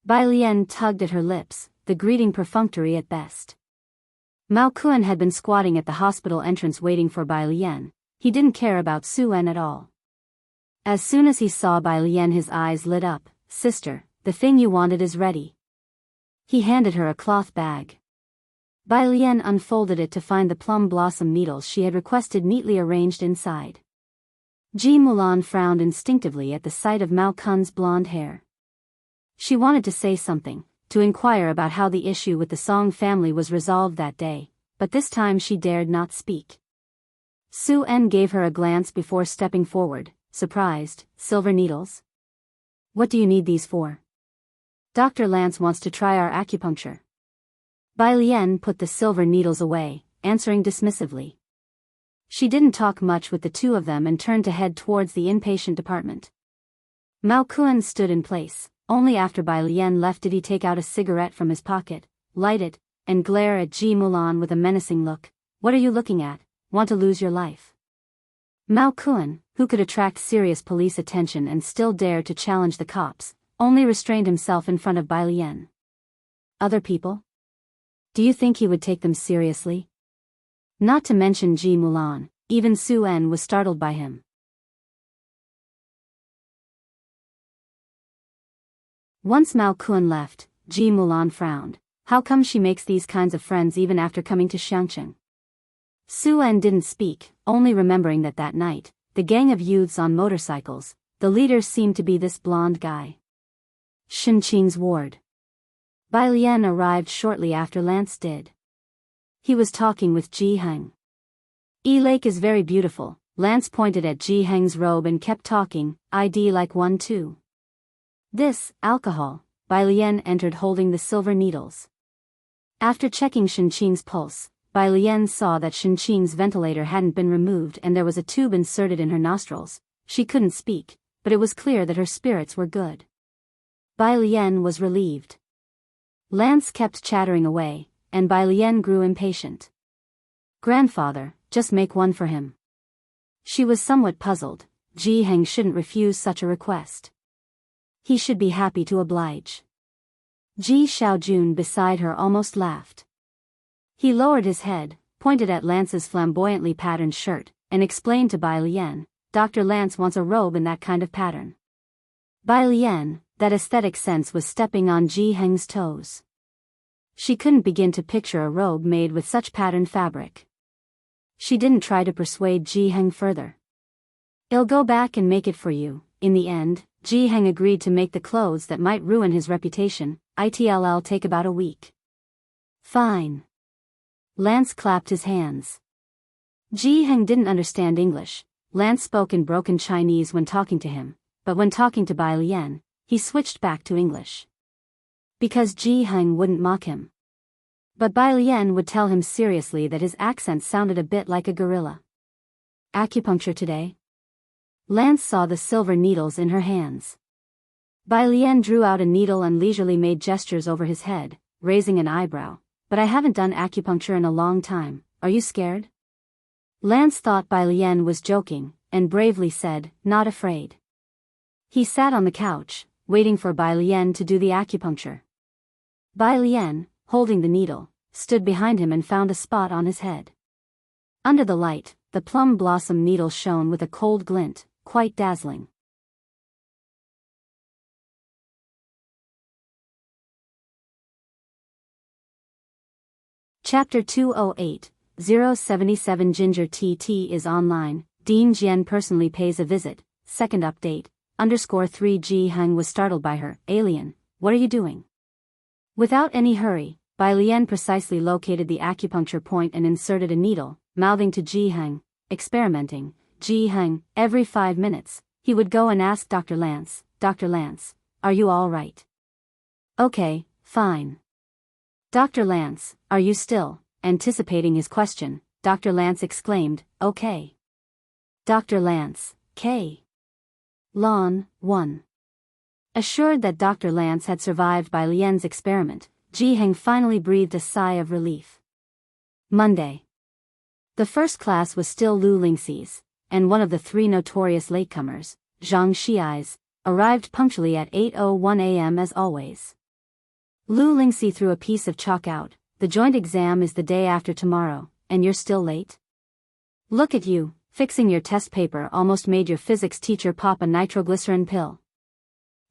Bai Lian tugged at her lips, the greeting perfunctory at best. Mao Kun had been squatting at the hospital entrance waiting for Bai Lian. He didn't care about Su En at all. As soon as he saw Bai Lian his eyes lit up. "Sister, the thing you wanted is ready." He handed her a cloth bag. Bai Lian unfolded it to find the plum blossom needles she had requested neatly arranged inside. Ji Mulan frowned instinctively at the sight of Mao Kun's blonde hair. She wanted to say something, to inquire about how the issue with the Song family was resolved that day, but this time she dared not speak. Su En gave her a glance before stepping forward, surprised. Silver needles? What do you need these for? Dr. Lance wants to try our acupuncture. Bai Lian put the silver needles away, answering dismissively. She didn't talk much with the two of them and turned to head towards the inpatient department. Mao Kuan stood in place. Only after Bai Lian left did he take out a cigarette from his pocket, light it, and glare at Ji Mulan with a menacing look. What are you looking at? Want to lose your life? Mao Kuan, who could attract serious police attention and still dare to challenge the cops, only restrained himself in front of Bai Lian. Other people? Do you think he would take them seriously? Not to mention Ji Mulan, even Su En was startled by him. Once Mao Kuan left, Ji Mulan frowned. How come she makes these kinds of friends even after coming to Xiangcheng? Su En didn't speak, only remembering that night, the gang of youths on motorcycles, the leader seemed to be this blonde guy. Shinqing's ward. Bai Lian arrived shortly after Lance did. He was talking with Ji Heng. Lake is very beautiful. Lance pointed at Ji Heng's robe and kept talking. ID like one too. This, alcohol. Bai Lian entered holding the silver needles. After checking Shinqing's pulse, Bai Lian saw that Shinqing's ventilator hadn't been removed and there was a tube inserted in her nostrils. She couldn't speak, but it was clear that her spirits were good. Bai Lian was relieved. Lance kept chattering away, and Bai Lian grew impatient. Grandfather, just make one for him. She was somewhat puzzled. Ji Heng shouldn't refuse such a request. He should be happy to oblige. Ji Xiaojun beside her almost laughed. He lowered his head, pointed at Lance's flamboyantly patterned shirt, and explained to Bai Lian, Dr. Lance wants a robe in that kind of pattern. Bai Lian, that aesthetic sense was stepping on Ji Heng's toes. She couldn't begin to picture a robe made with such patterned fabric. She didn't try to persuade Ji Heng further. I'll go back and make it for you. In the end, Ji Heng agreed to make the clothes that might ruin his reputation. It'll take about a week. Fine. Lance clapped his hands. Ji Heng didn't understand English. Lance spoke in broken Chinese when talking to him, but when talking to Bai Lian, he switched back to English. Because Ji Heng wouldn't mock him. But Bai Lian would tell him seriously that his accent sounded a bit like a gorilla. Acupuncture today? Lance saw the silver needles in her hands. Bai Lian drew out a needle and leisurely made gestures over his head, raising an eyebrow. But I haven't done acupuncture in a long time. Are you scared? Lance thought Bai Lian was joking, and bravely said, not afraid. He sat on the couch, waiting for Bai Lian to do the acupuncture. Bai Lian, holding the needle, stood behind him and found a spot on his head. Under the light, the plum blossom needle shone with a cold glint, quite dazzling. Chapter 208, 077 Ginger TT is online. Dean Jian personally pays a visit. Second update, _3 Ji Heng was startled by her. Alien, what are you doing? Without any hurry, Bai Lian precisely located the acupuncture point and inserted a needle, mouthing to Ji Heng, experimenting. Ji Heng, every 5 minutes, he would go and ask Dr. Lance, Dr. Lance, are you all right? Okay, fine. Dr. Lance, are you still? Anticipating his question, Dr. Lance exclaimed, okay. Dr. Lance, K. Lon, 1. Assured that Dr. Lance had survived Bai Lian's experiment, Ji Heng finally breathed a sigh of relief. Monday. The first class was still Lu Lingxi's, and one of the 3 notorious latecomers, Zhang Xiai's, arrived punctually at 8:01 a.m. as always. Lu Lingxi threw a piece of chalk out. The joint exam is the day after tomorrow, and you're still late? Look at you, fixing your test paper almost made your physics teacher pop a nitroglycerin pill.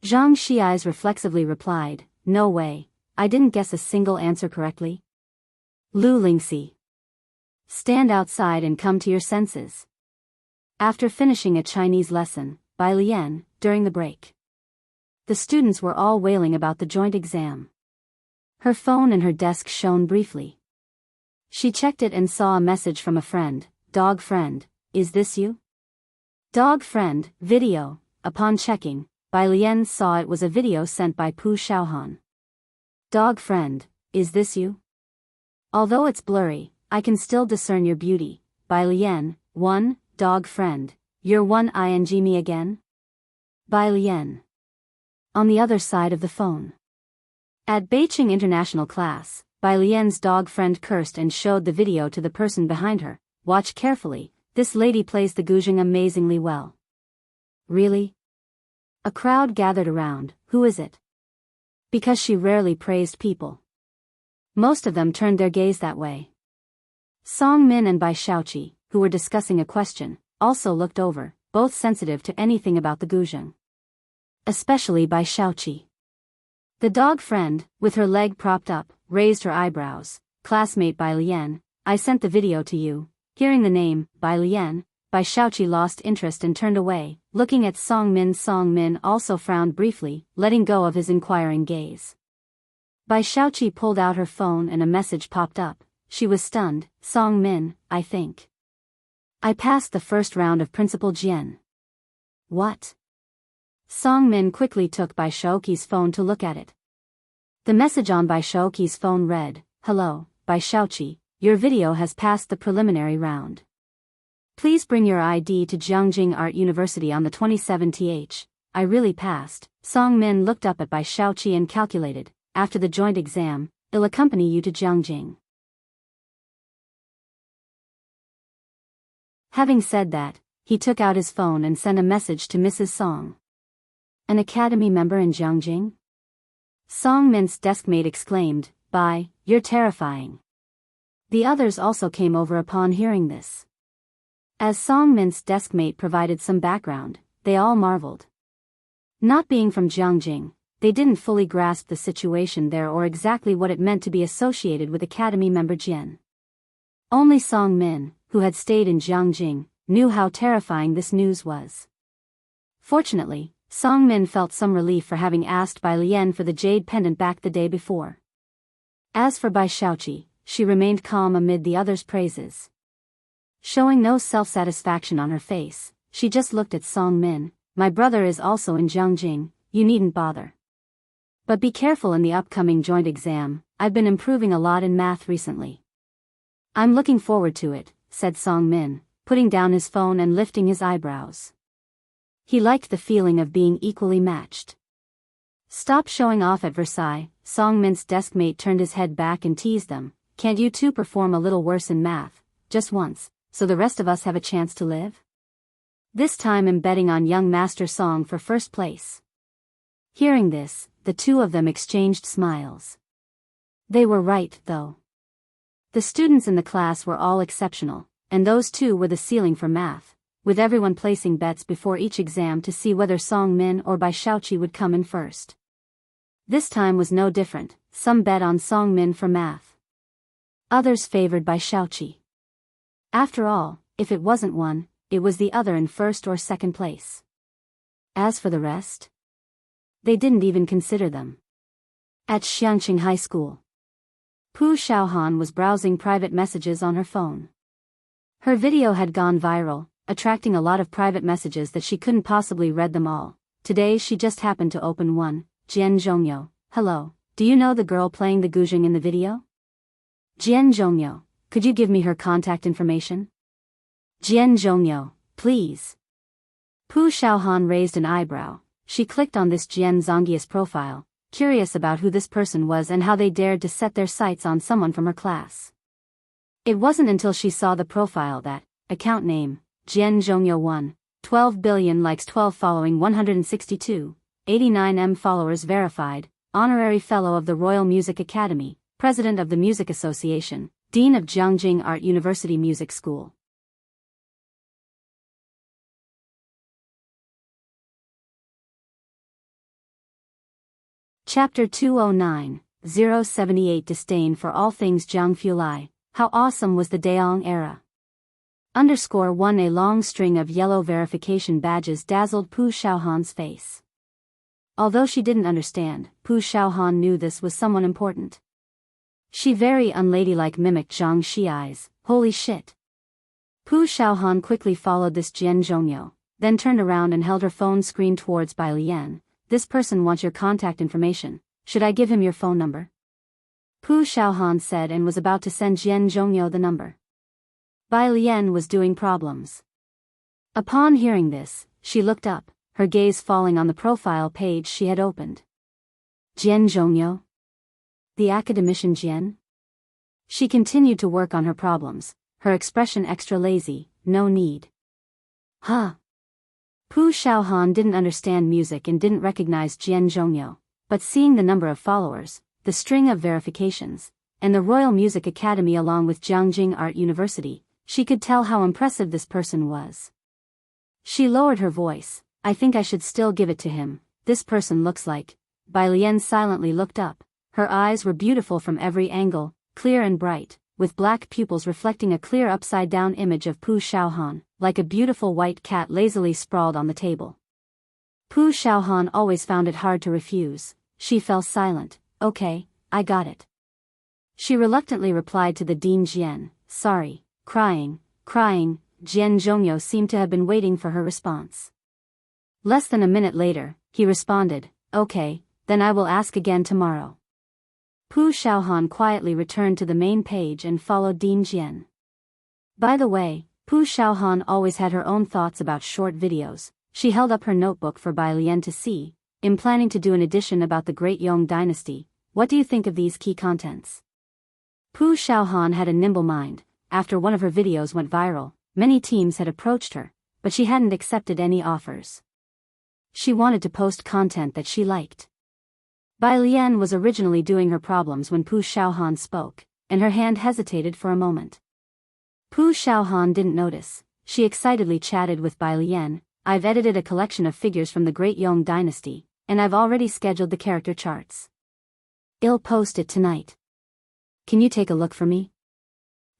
Zhang Xiai's reflexively replied, no way, I didn't guess a single answer correctly. Lu Lingxi. Stand outside and come to your senses. After finishing a Chinese lesson, Bai Lian, during the break. The students were all wailing about the joint exam. Her phone and her desk shone briefly. She checked it and saw a message from a friend. Dog friend, is this you? Dog friend, video. Upon checking, Bai Lian saw it was a video sent by Pu Xiaohan. Dog friend, is this you? Although it's blurry, I can still discern your beauty. Bai Lian, 1, dog friend, you're 1ing me again? Bai Lian. On the other side of the phone. At Beijing International class, Bai Lian's dog friend cursed and showed the video to the person behind her. Watch carefully, this lady plays the guzheng amazingly well. Really? A crowd gathered around. Who is it? Because she rarely praised people. Most of them turned their gaze that way. Song Min and Bai Shaoqi, who were discussing a question, also looked over, both sensitive to anything about the guzheng. Especially Bai Shaoqi. The dog friend, with her leg propped up, raised her eyebrows. Classmate Bai Lian, I sent the video to you. Hearing the name, Bai Lian, Bai Shaoqi lost interest and turned away, looking at Song Min. Song Min also frowned briefly, letting go of his inquiring gaze. Bai Shaoqi pulled out her phone and a message popped up. She was stunned. Song Min, I think I passed the first round of Principal Jian. What? Song Min quickly took Bai Shaoqi's phone to look at it. The message on Bai Shaoqi's phone read, Hello, Bai Shaoqi, your video has passed the preliminary round. Please bring your ID to Jianghu Art University on the 27th. I really passed. Song Min looked up at Bai Shaoqi and calculated, after the joint exam, I'll accompany you to Jianghu. Having said that, he took out his phone and sent a message to Mrs. Song. An academy member in Jianghu? Song Min's deskmate exclaimed, Bai, you're terrifying. The others also came over upon hearing this. As Song Min's deskmate provided some background, they all marveled. Not being from Jianghu, they didn't fully grasp the situation there or exactly what it meant to be associated with academy member Jian. Only Song Min, who had stayed in Jianghu, knew how terrifying this news was. Fortunately, Song Min felt some relief for having asked Bai Lian for the jade pendant back the day before. As for Bai Shaoqi, she remained calm amid the others' praises. Showing no self-satisfaction on her face, she just looked at Song Min. My brother is also in Jianghu, you needn't bother. But be careful in the upcoming joint exam, I've been improving a lot in math recently. I'm looking forward to it, said Song Min, putting down his phone and lifting his eyebrows. He liked the feeling of being equally matched. Stop showing off at Versailles. Song Min's deskmate turned his head back and teased them. Can't you two perform a little worse in math, just once, so the rest of us have a chance to live? This time I'm betting on young Master Song for first place. Hearing this, the two of them exchanged smiles. They were right, though. The students in the class were all exceptional, and those two were the ceiling for math, with everyone placing bets before each exam to see whether Song Min or Bai Shaoqi would come in first. This time was no different. Some bet on Song Min for math. Others favored Bai Shaoqi. After all, if it wasn't one, it was the other in first or second place. As for the rest, they didn't even consider them. At Xiangqing High School, Pu Xiaohan was browsing private messages on her phone. Her video had gone viral, attracting a lot of private messages that she couldn't possibly read them all. Today she just happened to open one. Jian Zhongyo, hello, do you know the girl playing the guzheng in the video? Jian Zhongyo, could you give me her contact information? Jian Zhongyo, please. Pu Xiaohan raised an eyebrow. She clicked on this Jian Zongyi's profile, curious about who this person was and how they dared to set their sights on someone from her class. It wasn't until she saw the profile that, account name, Jian Zhongyo 1, 12 billion likes 12 following 162, 89 followers verified, honorary fellow of the Royal Music Academy, president of the Music Association, dean of Jianghu Art University Music School. Chapter 209, 078 Disdain for all things Jianghu Lai. How awesome was the Daong era. _1 A long string of yellow verification badges dazzled Pu Xiaohan's face. Although she didn't understand, Pu Xiaohan knew this was someone important. She very unladylike mimicked Zhang Xiai's, holy shit. Pu Xiaohan quickly followed this Jian Zhongyo, then turned around and held her phone screen towards Bai Lian. This person wants your contact information, should I give him your phone number? Pu Xiaohan said and was about to send Jian Zhongyo the number. Bai Lian was doing problems. Upon hearing this, she looked up, her gaze falling on the profile page she had opened. Jian Zhongyo? The academician Jian? She continued to work on her problems, her expression extra lazy, no need. Huh. Pu Xiaohan didn't understand music and didn't recognize Jian Zhongyo, but seeing the number of followers, the string of verifications, and the Royal Music Academy along with Jiangjing Art University, she could tell how impressive this person was. She lowered her voice, I think I should still give it to him, this person looks like. Bai Lian silently looked up, her eyes were beautiful from every angle, clear and bright, with black pupils reflecting a clear upside-down image of Pu Xiaohan, like a beautiful white cat lazily sprawled on the table. Pu Xiaohan always found it hard to refuse, she fell silent, okay, I got it. She reluctantly replied to the Dean Jian, sorry, crying. Jian Zhongyo seemed to have been waiting for her response. Less than a minute later, he responded, okay, then I will ask again tomorrow. Pu Xiaohan quietly returned to the main page and followed Dean Jian. By the way, Pu Xiaohan always had her own thoughts about short videos. She held up her notebook for Bai Lian to see, in planning to do an edition about the Great Yong Dynasty. What do you think of these key contents? Pu Xiaohan had a nimble mind. After one of her videos went viral, many teams had approached her, but she hadn't accepted any offers. She wanted to post content that she liked. Bai Lian was originally doing her problems when Pu Xiaohan spoke, and her hand hesitated for a moment. Pu Xiaohan didn't notice. She excitedly chatted with Bai Lian, I've edited a collection of figures from the Great Yong Dynasty, and I've already scheduled the character charts. I'll post it tonight. Can you take a look for me?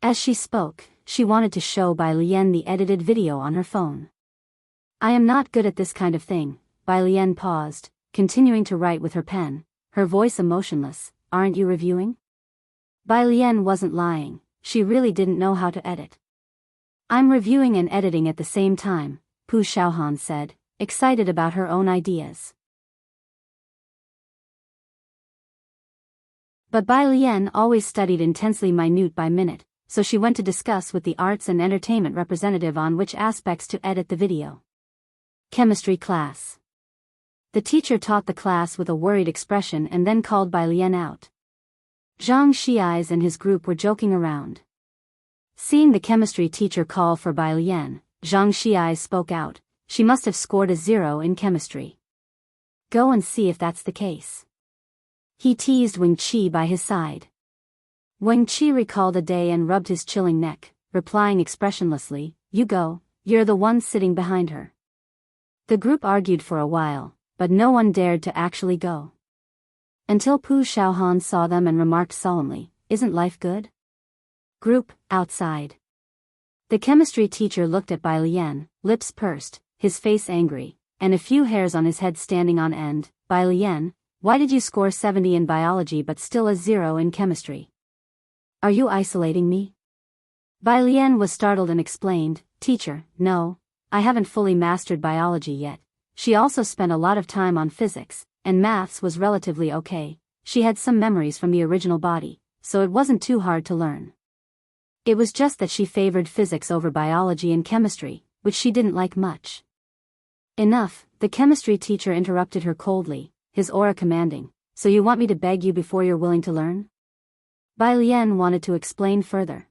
As she spoke, she wanted to show Bai Lian the edited video on her phone. I am not good at this kind of thing. Bai Lian paused, continuing to write with her pen, her voice emotionless, aren't you reviewing? Bai Lian wasn't lying, she really didn't know how to edit. I'm reviewing and editing at the same time, Pu Xiaohan said, excited about her own ideas. But Bai Lian always studied intensely minute by minute, so she went to discuss with the arts and entertainment representative on which aspects to edit the video. Chemistry class. The teacher taught the class with a worried expression and then called Bai Lian out. Zhang Xiai's and his group were joking around. Seeing the chemistry teacher call for Bai Lian, Zhang Xiai spoke out, she must have scored a 0 in chemistry. Go and see if that's the case. He teased Wang Qi by his side. Wang Qi recalled a day and rubbed his chilling neck, replying expressionlessly, you go, you're the one sitting behind her. The group argued for a while, but no one dared to actually go. Until Pu Xiaohan saw them and remarked solemnly, isn't life good? Group, outside. The chemistry teacher looked at Bai Lian, lips pursed, his face angry, and a few hairs on his head standing on end. Bai Lian, why did you score 70 in biology but still a 0 in chemistry? Are you isolating me? Bai Lian was startled and explained, teacher, no, I haven't fully mastered biology yet. She also spent a lot of time on physics, and maths was relatively okay. She had some memories from the original body, so it wasn't too hard to learn. It was just that she favored physics over biology and chemistry, which she didn't like much. Enough, the chemistry teacher interrupted her coldly, his aura commanding, so you want me to beg you before you're willing to learn? Bai Lian wanted to explain further.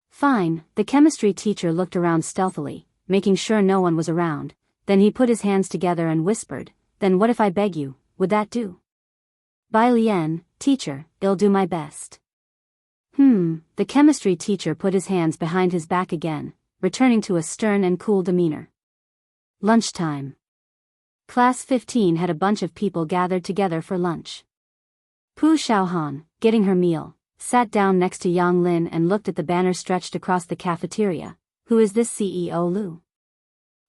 Fine, the chemistry teacher looked around stealthily, making sure no one was around, then he put his hands together and whispered, then what if I beg you, would that do? Bai Lian, teacher, I'll do my best. The chemistry teacher put his hands behind his back again, returning to a stern and cool demeanor. Lunchtime. Class 15 had a bunch of people gathered together for lunch. Pu Xiaohan, getting her meal, sat down next to Yang Lin and looked at the banner stretched across the cafeteria. Who is this CEO Lu?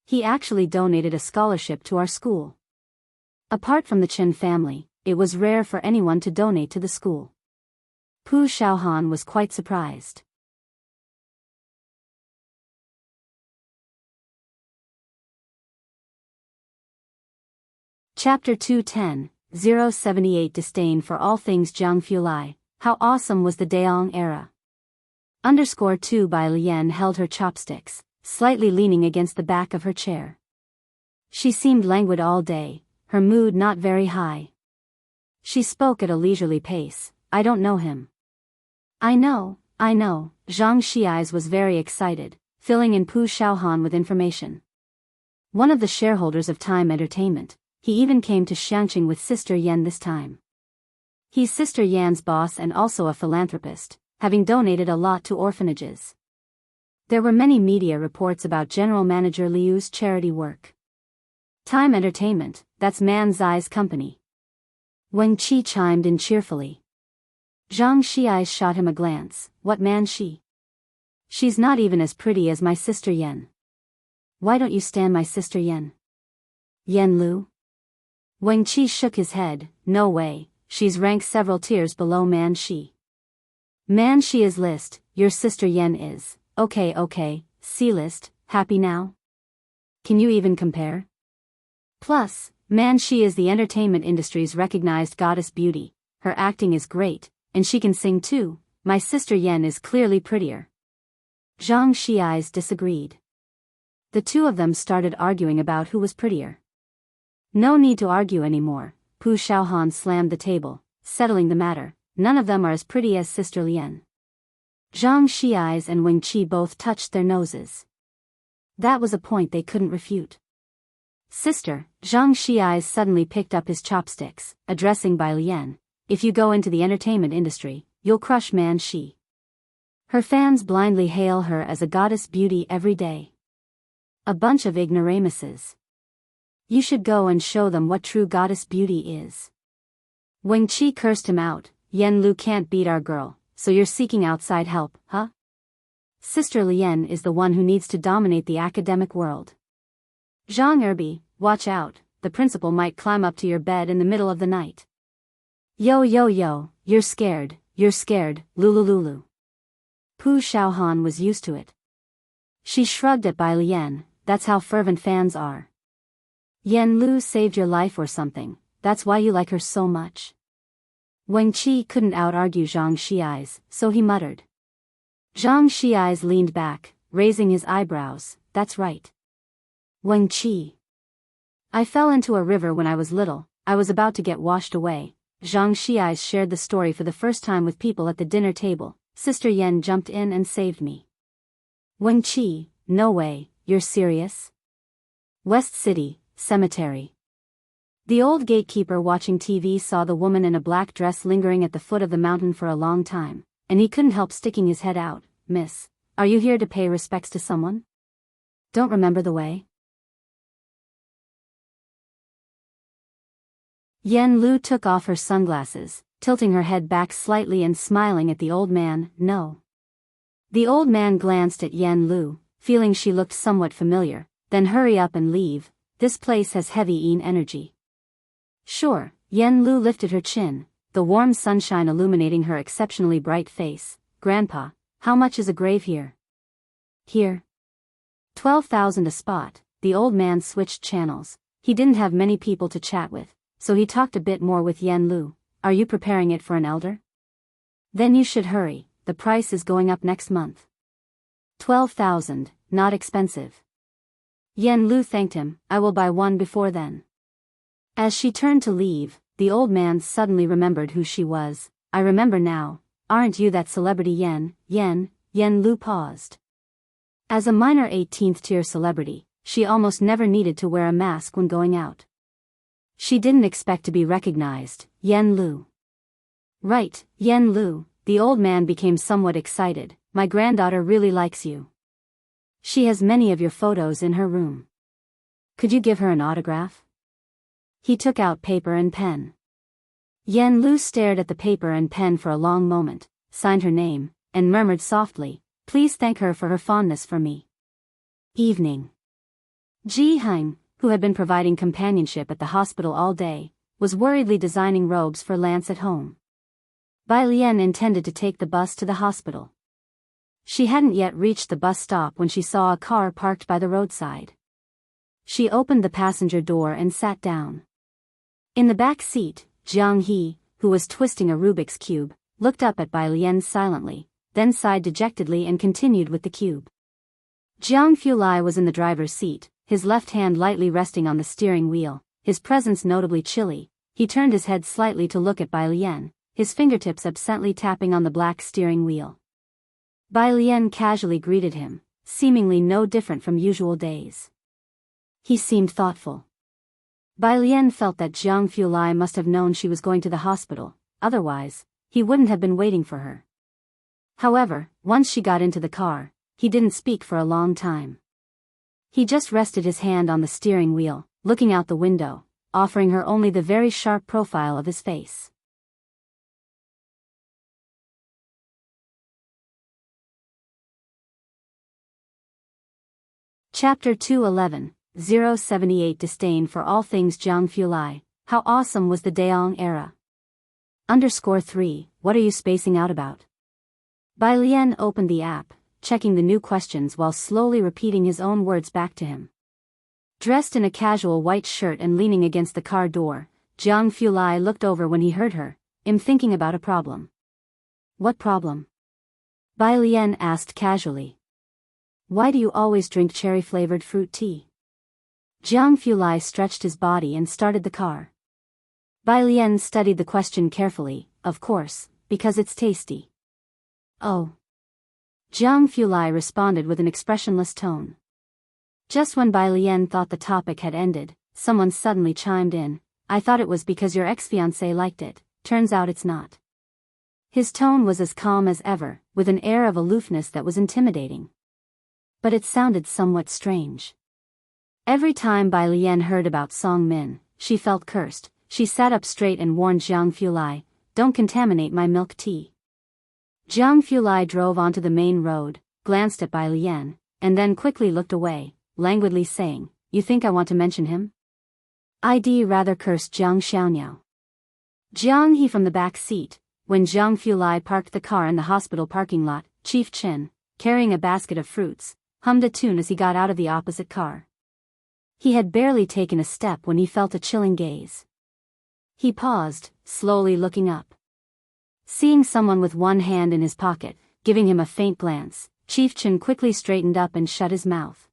He actually donated a scholarship to our school. Apart from the Chen family, it was rare for anyone to donate to the school. Pu Shaohan was quite surprised. Chapter 210, 078 Disdain for all things Jianghu Lai. How awesome was the Daong era. _2 by Lian held her chopsticks, slightly leaning against the back of her chair. She seemed languid all day, her mood not very high. She spoke at a leisurely pace. I don't know him. I know. Zhang Xiais was very excited, filling in Pu Shaohan with information. One of the shareholders of Time Entertainment. He even came to Xiangqing with Sister Yan this time. He's Sister Yan's boss and also a philanthropist, having donated a lot to orphanages. There were many media reports about General Manager Liu's charity work. Time Entertainment, that's Man Zai's company. Wen Qi chimed in cheerfully. Zhang Xiai shot him a glance. What man she? She's not even as pretty as my sister Yan. Why don't you stand my sister Yan? Yan Lu? Wen Qi shook his head. No way, she's ranked several tiers below Man Shi. Man Shi is list, your sister Yan is. Okay, C-list, happy now? Can you even compare? Plus, Man Shi is the entertainment industry's recognized goddess beauty, her acting is great, and she can sing too. My sister Yan is clearly prettier. Zhang Xiais disagreed. The two of them started arguing about who was prettier. No need to argue anymore. Pu Shaohan slammed the table, settling the matter. None of them are as pretty as Sister Lian. Zhang Xiais and Wen Qi both touched their noses. That was a point they couldn't refute. Sister, Zhang Xiais suddenly picked up his chopsticks, addressing Bai Lian. If you go into the entertainment industry, you'll crush Man Shi. Her fans blindly hail her as a goddess beauty every day. A bunch of ignoramuses. You should go and show them what true goddess beauty is. Wen Qi cursed him out. Yan Lu can't beat our girl, so you're seeking outside help, huh? Sister Lian is the one who needs to dominate the academic world. Zhang Erbi, watch out, the principal might climb up to your bed in the middle of the night. Yo, you're scared, Lulu. Pu Shaohan was used to it. She shrugged at Bai Lian. That's how fervent fans are. Yan Lu saved your life or something, that's why you like her so much. Wen Qi couldn't out-argue Zhang Xiais, so he muttered. Zhang Xiais leaned back, raising his eyebrows. That's right. Wen Qi. I fell into a river when I was little, I was about to get washed away. Zhang Xiais shared the story for the first time with people at the dinner table. Sister Yan jumped in and saved me. Wen Qi, no way, you're serious? West City, cemetery. The old gatekeeper watching TV saw the woman in a black dress lingering at the foot of the mountain for a long time, and he couldn't help sticking his head out. Miss, are you here to pay respects to someone? Don't remember the way? Yan Lu took off her sunglasses, tilting her head back slightly and smiling at the old man. No. The old man glanced at Yan Lu, feeling she looked somewhat familiar. Then hurry up and leave, this place has heavy Yin energy. Sure, Yan Lu lifted her chin, the warm sunshine illuminating her exceptionally bright face. Grandpa, how much is a grave here? Here. 12,000 a spot. The old man switched channels. He didn't have many people to chat with, so he talked a bit more with Yan Lu. Are you preparing it for an elder? Then you should hurry, the price is going up next month. 12,000, not expensive. Yan Lu thanked him. I will buy one before then. As she turned to leave, the old man suddenly remembered who she was. I remember now. Aren't you that celebrity Yan? Yan Lu paused. As a minor 18th tier celebrity, she almost never needed to wear a mask when going out. She didn't expect to be recognized. Yan Lu. Right, Yan Lu. The old man became somewhat excited. My granddaughter really likes you. She has many of your photos in her room. Could you give her an autograph? He took out paper and pen. Yan Lu stared at the paper and pen for a long moment, signed her name, and murmured softly, please thank her for her fondness for me. Evening. Ji Heng, who had been providing companionship at the hospital all day, was worriedly designing robes for Lance at home. Bai Lian intended to take the bus to the hospital. She hadn't yet reached the bus stop when she saw a car parked by the roadside. She opened the passenger door and sat down. In the back seat, Jianghu, who was twisting a Rubik's Cube, looked up at Bai Lian silently, then sighed dejectedly and continued with the cube. Jianghu was in the driver's seat, his left hand lightly resting on the steering wheel, his presence notably chilly. He turned his head slightly to look at Bai Lian, his fingertips absently tapping on the black steering wheel. Bai Lian casually greeted him, seemingly no different from usual days. He seemed thoughtful. Bai Lian felt that Jianghu must have known she was going to the hospital, otherwise, he wouldn't have been waiting for her. However, once she got into the car, he didn't speak for a long time. He just rested his hand on the steering wheel, looking out the window, offering her only the very sharp profile of his face. Chapter 211, 078 Disdain for all things Jianghu. How awesome was the Daong era? _3, what are you spacing out about? Bai Lian opened the app, checking the new questions while slowly repeating his own words back to him. Dressed in a casual white shirt and leaning against the car door, Jianghu looked over when he heard her, thinking about a problem. What problem? Bai Lian asked casually. Why do you always drink cherry-flavored fruit tea? Jianghu stretched his body and started the car. Bai Lian studied the question carefully, of course, because it's tasty. Oh. Jianghu responded with an expressionless tone. Just when Bai Lian thought the topic had ended, someone suddenly chimed in, I thought it was because your ex-fiancé liked it, turns out it's not. His tone was as calm as ever, with an air of aloofness that was intimidating. But it sounded somewhat strange. Every time Bai Lian heard about Song Min, she felt cursed. She sat up straight and warned Jianghu, don't contaminate my milk tea. Jianghu drove onto the main road, glanced at Bai Lian, and then quickly looked away, languidly saying, you think I want to mention him? I'd rather curse Jiang Xiaoniao. Jianghe from the back seat, when Jianghu parked the car in the hospital parking lot, Chief Chen, carrying a basket of fruits, hummed a tune as he got out of the opposite car. He had barely taken a step when he felt a chilling gaze. He paused, slowly looking up. Seeing someone with one hand in his pocket, giving him a faint glance, Chief Chen quickly straightened up and shut his mouth.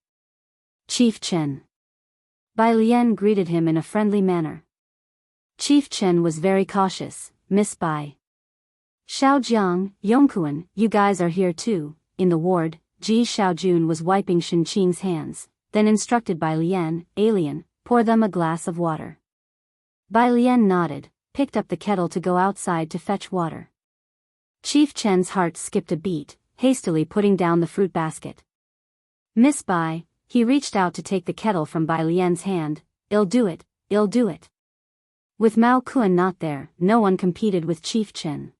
Chief Chen. Bai Lian greeted him in a friendly manner. Chief Chen was very cautious, Miss Bai. Xiaojiang, Yongkuan, you guys are here too. In the ward, Ji Xiaojun was wiping Shenqing's hands, then instructed Bai Lian, alien, pour them a glass of water. Bai Lian nodded, picked up the kettle to go outside to fetch water. Chief Chen's heart skipped a beat, hastily putting down the fruit basket. Miss Bai, he reached out to take the kettle from Bai Lian's hand, I'll do it, I'll do it. With Mao Kuan not there, no one competed with Chief Chen.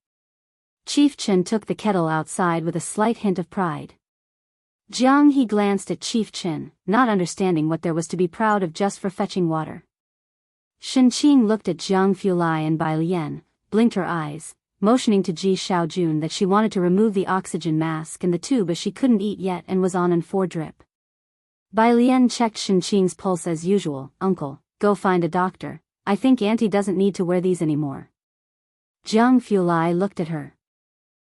Chief Chen took the kettle outside with a slight hint of pride. Jiang He glanced at Chief Chen, not understanding what there was to be proud of just for fetching water. Shenqing looked at Jianghu and Bai Lian, blinked her eyes, motioning to Ji Xiaojun that she wanted to remove the oxygen mask and the tube as she couldn't eat yet and was on an 4-drip. Bai Lian checked Shenqing's pulse as usual. Uncle, go find a doctor. I think Auntie doesn't need to wear these anymore. Jianghu looked at her.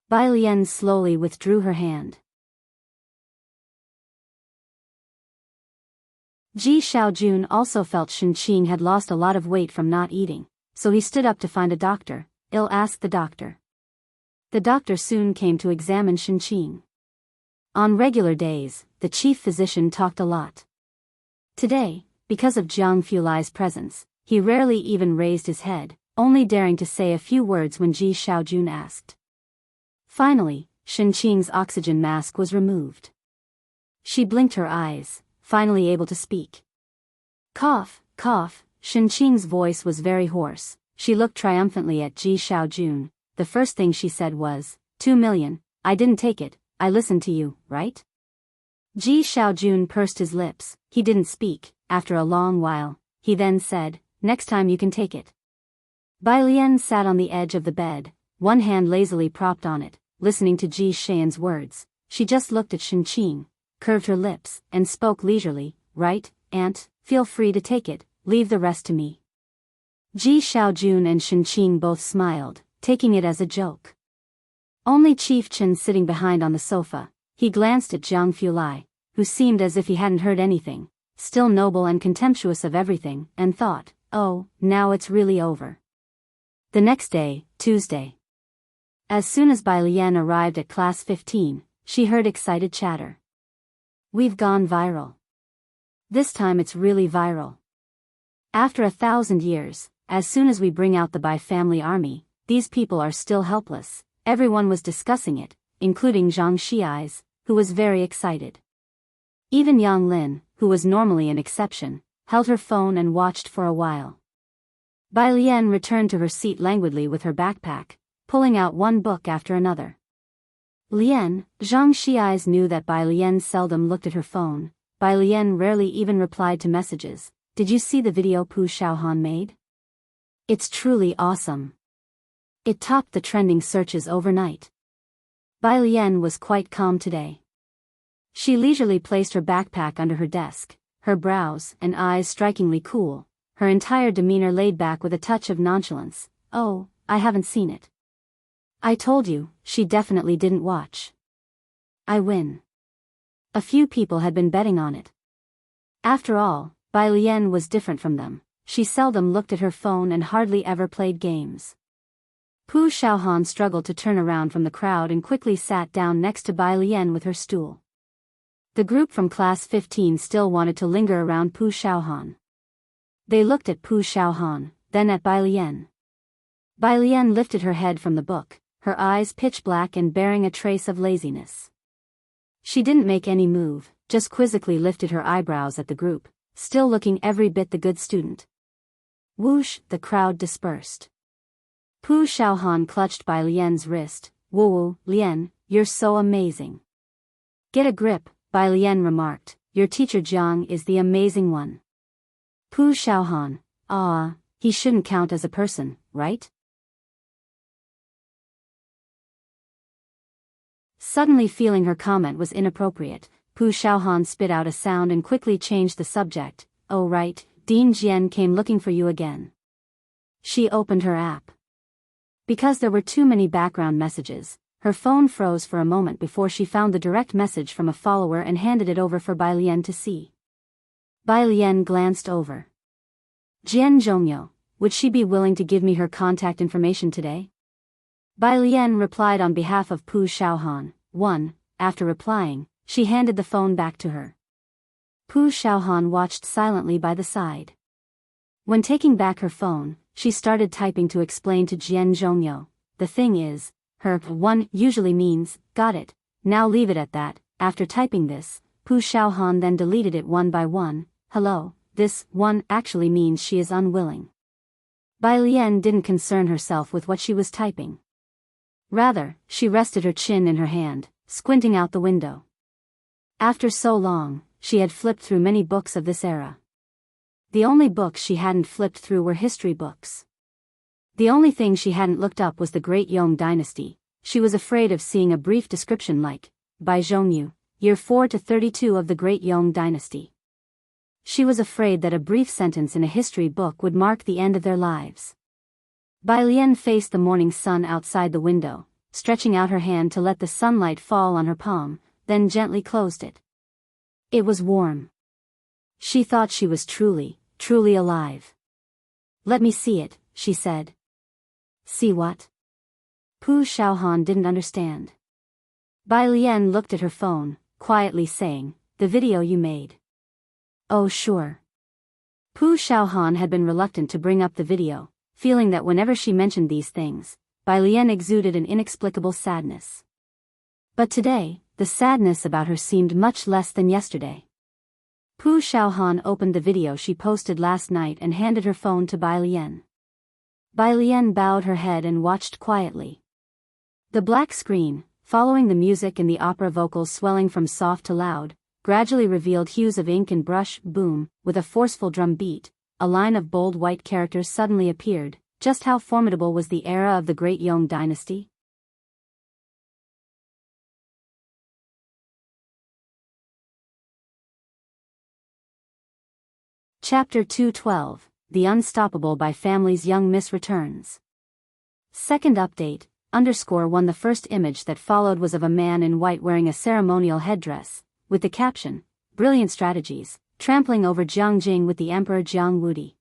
Bai Lian slowly withdrew her hand. Ji Xiaojun also felt Shenqing had lost a lot of weight from not eating, so he stood up to find a doctor. I'll ask the doctor. The doctor soon came to examine Shenqing. On regular days, the chief physician talked a lot. Today, because of Jianghu presence, he rarely even raised his head, only daring to say a few words when Ji Xiaojun asked. Finally, Shenqing's oxygen mask was removed. She blinked her eyes, finally able to speak. Cough, cough, Shenqing's voice was very hoarse. She looked triumphantly at Ji Xiaojun. The first thing she said was, 2 million, I didn't take it, I listened to you, right? Ji Xiaojun pursed his lips, he didn't speak. After a long while, he then said, next time you can take it. Bai Lian sat on the edge of the bed, one hand lazily propped on it, listening to Ji Shan's words. She just looked at Shenqing, curved her lips, and spoke leisurely. Right, aunt, feel free to take it, leave the rest to me. Ji Shaojun and Shenqing both smiled, taking it as a joke. Only Chief Chen sitting behind on the sofa, he glanced at Jiang Fulai, who seemed as if he hadn't heard anything, still noble and contemptuous of everything, and thought, oh, now it's really over. The next day, Tuesday. As soon as Bai Lian arrived at class 15, she heard excited chatter. We've gone viral. This time it's really viral. After 1,000 years, as soon as we bring out the Bai family army, these people are still helpless. Everyone was discussing it, including Zhang Xiais, who was very excited. Even Yang Lin, who was normally an exception, held her phone and watched for a while. Bai Lian returned to her seat languidly with her backpack, pulling out one book after another. Lian, Zhang Xiais knew that Bai Lian seldom looked at her phone. Bai Lian rarely even replied to messages. Did you see the video Pu Xiaohan made? It's truly awesome. It topped the trending searches overnight. Bai Lian was quite calm today. She leisurely placed her backpack under her desk, her brows and eyes strikingly cool, her entire demeanor laid back with a touch of nonchalance. Oh, I haven't seen it. I told you, she definitely didn't watch. I win. A few people had been betting on it. After all, Bai Lian was different from them. She seldom looked at her phone and hardly ever played games. Pu Xiaohan struggled to turn around from the crowd and quickly sat down next to Bai Lian with her stool. The group from class 15 still wanted to linger around Pu Xiaohan. They looked at Pu Xiaohan, then at Bai Lian. Bai Lian lifted her head from the book, her eyes pitch black and bearing a trace of laziness. She didn't make any move, just quizzically lifted her eyebrows at the group, still looking every bit the good student. Whoosh, the crowd dispersed. Pu Xiaohan clutched Bai Lian's wrist. Woo, Lian, you're so amazing. Get a grip, Bai Lian remarked. Your teacher Jiang is the amazing one. Pu Xiaohan, he shouldn't count as a person, right? Suddenly feeling her comment was inappropriate, Pu Xiaohan spit out a sound and quickly changed the subject. Oh right, Dean Jian came looking for you again. She opened her app. Because there were too many background messages, her phone froze for a moment before she found the direct message from a follower and handed it over for Bai Lian to see. Bai Lian glanced over. Jian Zhongyo, would she be willing to give me her contact information today? Bai Lian replied on behalf of Pu Xiaohan. After replying, she handed the phone back to her. Pu Xiaohan watched silently by the side. When taking back her phone, she started typing to explain to Jian Zhongyo. The thing is, her usually means, got it, now leave it at that. After typing this, Pu Xiaohan then deleted it one by one. Hello, this actually means she is unwilling. Bai Lian didn't concern herself with what she was typing. Rather, she rested her chin in her hand, squinting out the window. After so long, she had flipped through many books of this era. The only books she hadn't flipped through were history books. The only thing she hadn't looked up was the Great Yong Dynasty. She was afraid of seeing a brief description like, by Zhongyu, year 4 to 32 of the Great Yong Dynasty. She was afraid that a brief sentence in a history book would mark the end of their lives. Bai Lian faced the morning sun outside the window, stretching out her hand to let the sunlight fall on her palm, then gently closed it. It was warm. She thought she was truly alive. Let me see it, she said. See what? Pu Xiaohan didn't understand. Bai Lian looked at her phone, quietly saying, the video you made. Oh sure. Pu Xiaohan had been reluctant to bring up the video, feeling that whenever she mentioned these things, Bai Lian exuded an inexplicable sadness. But today, the sadness about her seemed much less than yesterday. Pu Xiaohan opened the video she posted last night and handed her phone to Bai Lian. Bai Lian bowed her head and watched quietly. The black screen, following the music and the opera vocals swelling from soft to loud, gradually revealed hues of ink and brush. Boom, with a forceful drum beat, a line of bold white characters suddenly appeared. just how formidable was the era of the Great Yong dynasty? Chapter 212, The Unstoppable by Family's Young Miss Returns. Second update, _1. The first image that followed was of a man in white wearing a ceremonial headdress, with the caption, "Brilliant strategies, trampling over Jianghu with the Emperor Jianghu."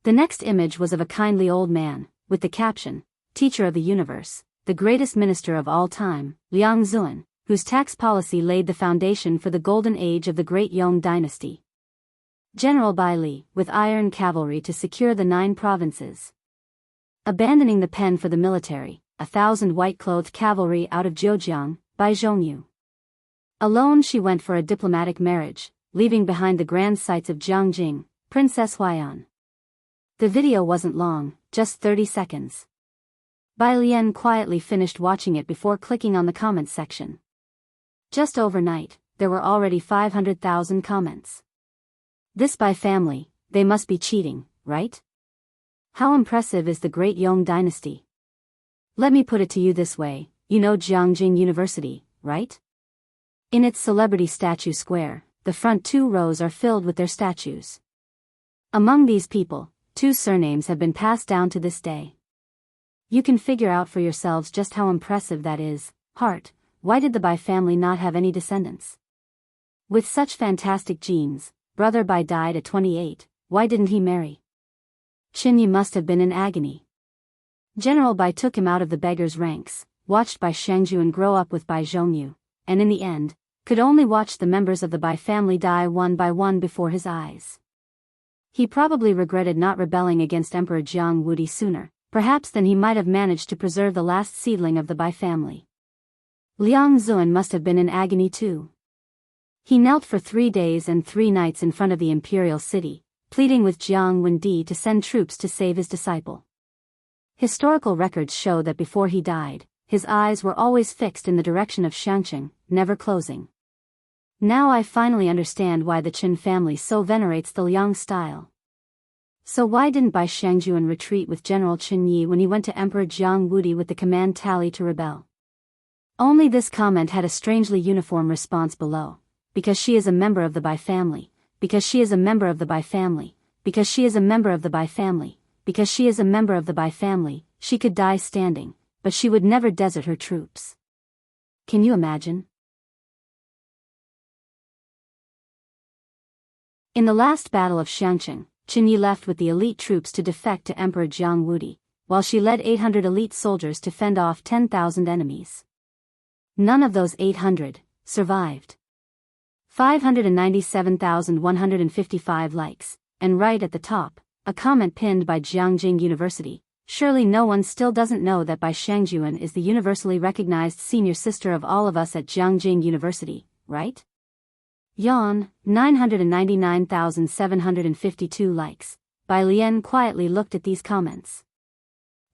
The next image was of a kindly old man, with the caption, "Teacher of the Universe, the greatest minister of all time, Liang Zuan, whose tax policy laid the foundation for the golden age of the Great Yong dynasty. General Bai Li, with iron cavalry to secure the 9 provinces. Abandoning the pen for the military, 1,000 white-clothed cavalry out of Zhejiang, by Zhongyu. Alone she went for a diplomatic marriage, leaving behind the grand sights of Jiangjing, Princess Huaiyan." The video wasn't long, just 30 seconds. Bai Lian quietly finished watching it before clicking on the comments section. Just overnight, there were already 500,000 comments. "This by family, they must be cheating, right? How impressive is the Great Yong dynasty? Let me put it to you this way, you know Jiangjing University, right? In its celebrity statue square, the front 2 rows are filled with their statues. Among these people, 2 surnames have been passed down to this day. You can figure out for yourselves just how impressive that is. Heart, why did the Bai family not have any descendants? With such fantastic genes, Brother Bai died at 28, why didn't he marry? Qinyi must have been in agony. General Bai took him out of the beggars' ranks, watched Bai Shangjuan grow up with Bai Zhongyu, and in the end, could only watch the members of the Bai family die one by one before his eyes. He probably regretted not rebelling against Emperor Jianghu sooner, perhaps than he might have managed to preserve the last seedling of the Bai family. Liang Zuan must have been in agony too. He knelt for 3 days and 3 nights in front of the imperial city, pleading with Jiang Wendi to send troops to save his disciple. Historical records show that before he died, his eyes were always fixed in the direction of Shangqing, never closing. Now I finally understand why the Qin family so venerates the Liang style. So why didn't Bai Shangjuan retreat with General Qin Yi when he went to Emperor Jianghu with the command tally to rebel? Only this comment had a strangely uniform response below. Because she is a member of the Bai family, because she is a member of the Bai family, because she is a member of the Bai family, because she is a member of the Bai family, she could die standing, but she would never desert her troops. Can you imagine? In the last battle of Shangqing, Qin Yi left with the elite troops to defect to Emperor Jianghu, while she led 800 elite soldiers to fend off 10,000 enemies. None of those 800 survived. 597,155 likes, and right at the top, a comment pinned by Jiangjing University. Surely no one still doesn't know that Bai Shangjuan is the universally recognized senior sister of all of us at Jiangjing University, right? Yawn, 999,752 likes. Bai Lian quietly looked at these comments.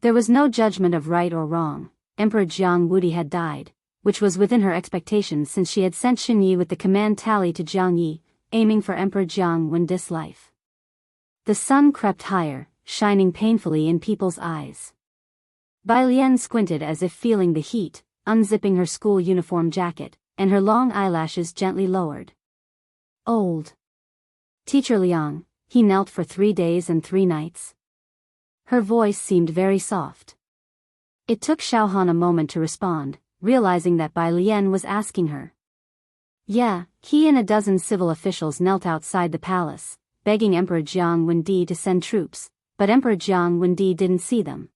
There was no judgment of right or wrong. Emperor Jianghu had died, which was within her expectations since she had sent Qin Yi with the command tally to Jiang Yi, aiming for Emperor Jianghu's life. The sun crept higher, shining painfully in people's eyes. Bai Lian squinted as if feeling the heat, unzipping her school uniform jacket, and her long eyelashes gently lowered. Old Teacher Liang, he knelt for 3 days and 3 nights. Her voice seemed very soft. It took Xiaohan a moment to respond, realizing that Bai Lian was asking her. Yeah, he and a dozen civil officials knelt outside the palace, begging Emperor Jianghu to send troops, but Emperor Jianghu didn't see them.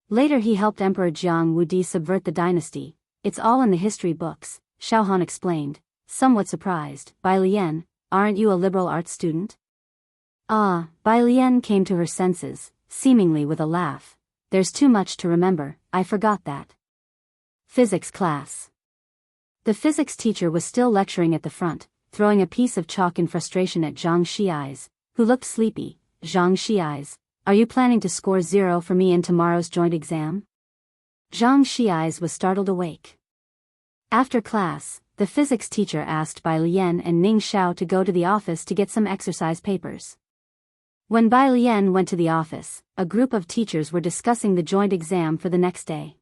Later he helped Emperor Jianghu subvert the dynasty. It's all in the history books, Xiaohan explained, somewhat surprised. Bai Lian, aren't you a liberal arts student? Ah, Bai Lian came to her senses, seemingly with a laugh. There's too much to remember, I forgot that. Physics class. The physics teacher was still lecturing at the front, throwing a piece of chalk in frustration at Zhang Xi's, who looked sleepy. Zhang Xi's, are you planning to score 0 for me in tomorrow's joint exam? Zhang Xi's was startled awake. After class, the physics teacher asked Bai Lian and Ning Xiao to go to the office to get some exercise papers. When Bai Lian went to the office, a group of teachers were discussing the joint exam for the next day.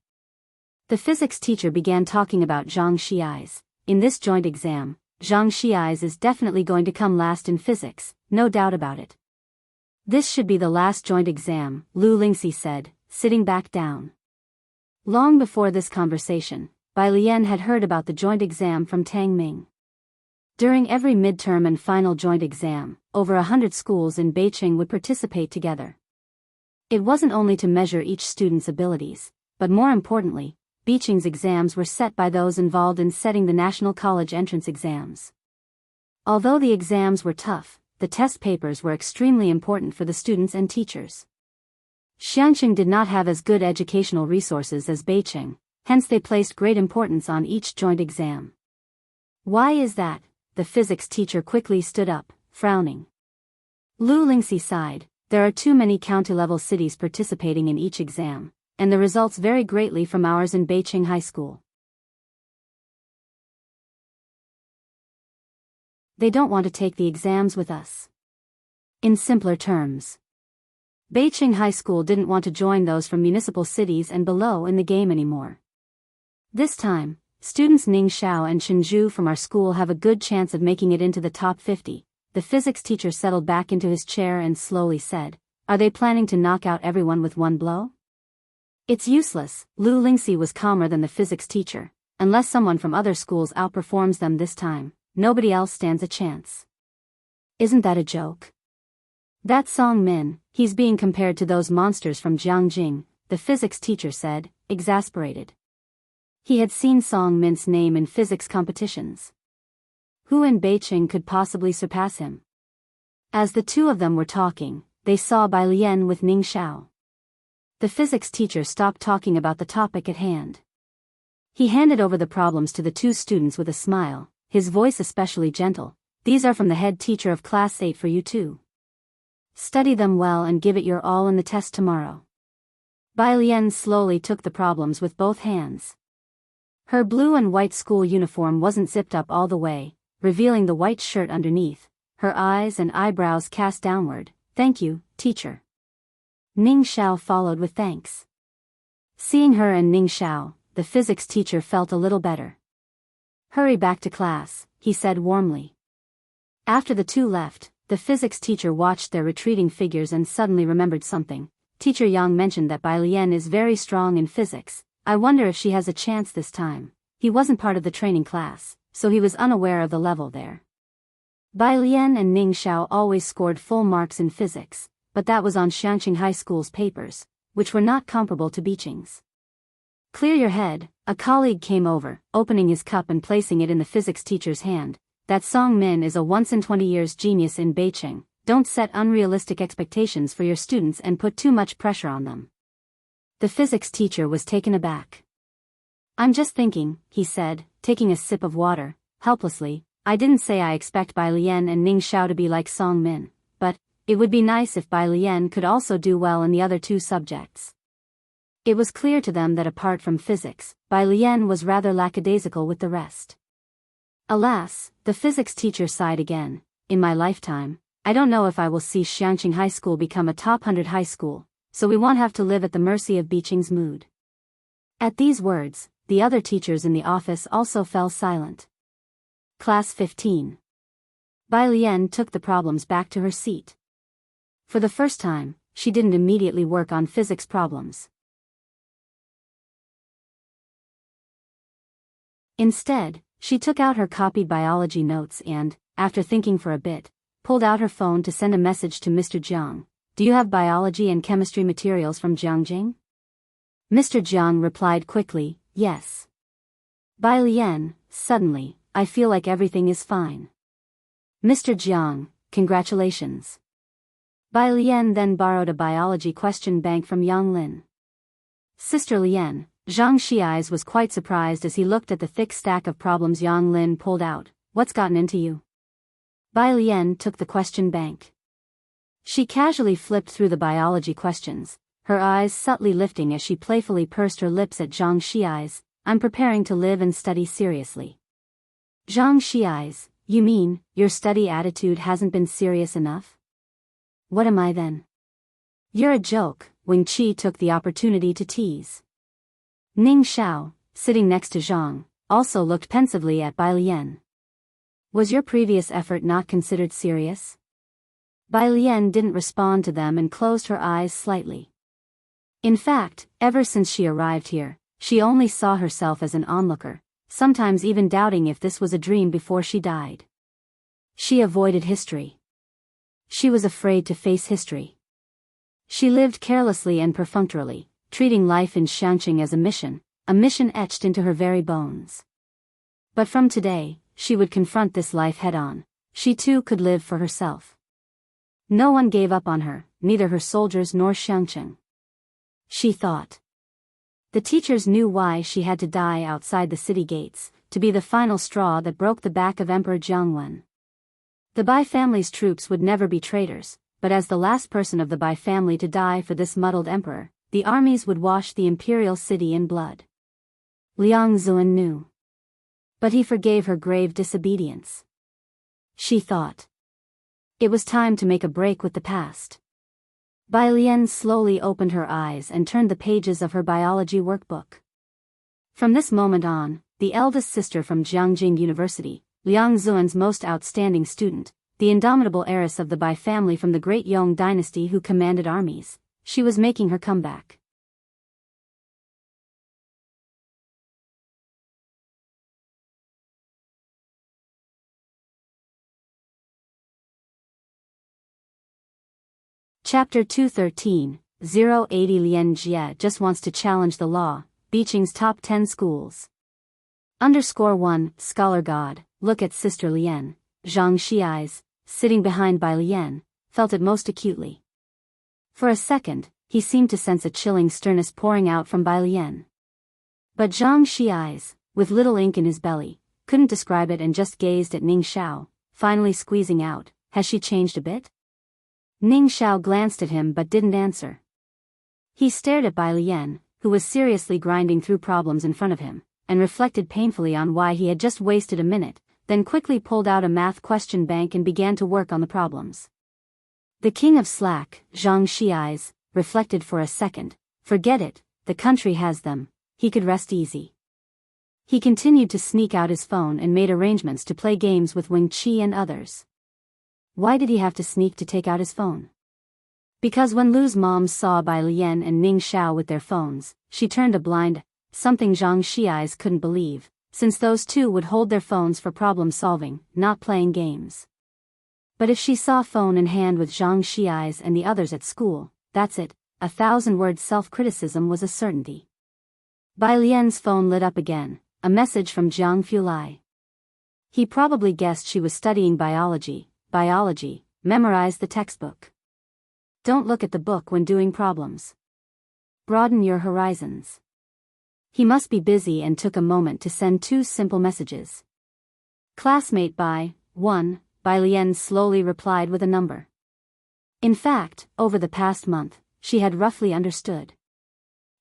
The physics teacher began talking about Zhang Xi's. In this joint exam, Zhang Xi's is definitely going to come last in physics, no doubt about it. This should be the last joint exam, Lu Lingxi said, sitting back down. Long before this conversation, Bai Lian had heard about the joint exam from Tang Ming. During every midterm and final joint exam, over 100 schools in Beijing would participate together. It wasn't only to measure each student's abilities, but more importantly, Beijing's exams were set by those involved in setting the national college entrance exams. Although the exams were tough, the test papers were extremely important for the students and teachers. Xiangqing did not have as good educational resources as Beijing, hence they placed great importance on each joint exam. Why is that? The physics teacher quickly stood up, frowning. Lu Lingxi sighed. There are too many county-level cities participating in each exam, and the results vary greatly from ours in Beijing High School. They don't want to take the exams with us. In simpler terms, Beijing High School didn't want to join those from municipal cities and below in the game anymore. This time, students Ning Xiao and Shinzhu from our school have a good chance of making it into the top 50. The physics teacher settled back into his chair and slowly said, "Are they planning to knock out everyone with one blow?" It's useless. Lu Lingxi was calmer than the physics teacher. Unless someone from other schools outperforms them this time, nobody else stands a chance. Isn't that a joke? That's Song Min, he's being compared to those monsters from Jianghu, the physics teacher said, exasperated. He had seen Song Min's name in physics competitions. Who in Beijing could possibly surpass him? As the two of them were talking, they saw Bai Lian with Ning Xiao. The physics teacher stopped talking about the topic at hand. He handed over the problems to the two students with a smile, his voice especially gentle. "These are from the head teacher of class 8 for you too. Study them well and give it your all in the test tomorrow." Bai Lian slowly took the problems with both hands. Her blue and white school uniform wasn't zipped up all the way, revealing the white shirt underneath, her eyes and eyebrows cast downward. "Thank you, teacher." Ning Xiao followed with thanks. Seeing her and Ning Xiao, the physics teacher felt a little better. "Hurry back to class," he said warmly. After the two left, the physics teacher watched their retreating figures and suddenly remembered something. Teacher Yang mentioned that Bai Lian is very strong in physics. I wonder if she has a chance this time. He wasn't part of the training class, so he was unaware of the level there. Bai Lian and Ning Xiao always scored full marks in physics, but that was on Xiangqing High School's papers, which were not comparable to Beijing's. "Clear your head," a colleague came over, opening his cup and placing it in the physics teacher's hand. "That Song Min is a once-in-20 years genius in Beijing. Don't set unrealistic expectations for your students and put too much pressure on them." The physics teacher was taken aback. "I'm just thinking," he said, taking a sip of water, helplessly. "I didn't say I expect Bai Lian and Ning Xiao to be like Song Min, but it would be nice if Bai Lian could also do well in the other two subjects." It was clear to them that apart from physics, Bai Lian was rather lackadaisical with the rest. Alas, the physics teacher sighed again. "In my lifetime, I don't know if I will see Xiangqing High School become a top 100 high school, so we won't have to live at the mercy of Beijing's mood." At these words, the other teachers in the office also fell silent. Class 15. Bai Lian took the problems back to her seat. For the first time, she didn't immediately work on physics problems. Instead, she took out her copied biology notes and, after thinking for a bit, pulled out her phone to send a message to Mr. Jiang. "Do you have biology and chemistry materials from Jianghu?" Mr. Jiang replied quickly, "Yes." Bai Lian, suddenly, "I feel like everything is fine." "Mr. Jiang, congratulations." Bai Lian then borrowed a biology question bank from Yang Lin. Sister Lian, Zhang Xi's was quite surprised as he looked at the thick stack of problems Yang Lin pulled out. "What's gotten into you?" Bai Lian took the question bank. She casually flipped through the biology questions, her eyes subtly lifting as she playfully pursed her lips at Zhang Xi's. "I'm preparing to live and study seriously." Zhang Xi's, "You mean, your study attitude hasn't been serious enough?" What am I then? You're a joke, Wing Qi took the opportunity to tease. Ning Xiao, sitting next to Zhang, also looked pensively at Bai Lian. Was your previous effort not considered serious? Bai Lian didn't respond to them and closed her eyes slightly. In fact, ever since she arrived here, she only saw herself as an onlooker, sometimes even doubting if this was a dream before she died. She avoided history. She was afraid to face history. She lived carelessly and perfunctorily, treating life in Xiangqing as a mission etched into her very bones. But from today, she would confront this life head-on. She too could live for herself. No one gave up on her, neither her soldiers nor Xiangqing. She thought. The teachers knew why she had to die outside the city gates, to be the final straw that broke the back of Emperor Jiangwen. The Bai family's troops would never be traitors, but as the last person of the Bai family to die for this muddled emperor, the armies would wash the imperial city in blood. Liang Zuan knew. But he forgave her grave disobedience. She thought. It was time to make a break with the past. Bai Lian slowly opened her eyes and turned the pages of her biology workbook. From this moment on, the eldest sister from Jiangjing University, Liang Zuan's most outstanding student, the indomitable heiress of the Bai family from the great Yong dynasty who commanded armies, she was making her comeback. Chapter 213, 080 Lian Jie just wants to challenge the law, Beijing's top 10 schools. _1, Scholar God, look at Sister Lian. Zhang Xi's, sitting behind Bai Lian, felt it most acutely. For a second, he seemed to sense a chilling sternness pouring out from Bai Lian. But Zhang Xi's, with little ink in his belly, couldn't describe it and just gazed at Ning Xiao, finally squeezing out, has she changed a bit? Ning Xiao glanced at him but didn't answer. He stared at Bai Lian, who was seriously grinding through problems in front of him, and reflected painfully on why he had just wasted a minute, then quickly pulled out a math question bank and began to work on the problems. The king of slack, Zhang Xi's, reflected for a second. Forget it, the country has them, he could rest easy. He continued to sneak out his phone and made arrangements to play games with Wing Qi and others. Why did he have to sneak to take out his phone? Because when Lu's mom saw Bai Lian and Ning Xiao with their phones, she turned a blind, something Zhang Xi's couldn't believe, since those two would hold their phones for problem solving, not playing games. But if she saw phone in hand with Zhang Xi's and the others at school, that's it, 1,000-word self-criticism was a certainty. Bai Lian's phone lit up again, a message from Jiang Fulai. He probably guessed she was studying biology, memorize the textbook. Don't look at the book when doing problems. Broaden your horizons. He must be busy and took a moment to send 2 simple messages. Classmate Bai, 1, Bai Lian slowly replied with a number. In fact, over the past month, she had roughly understood.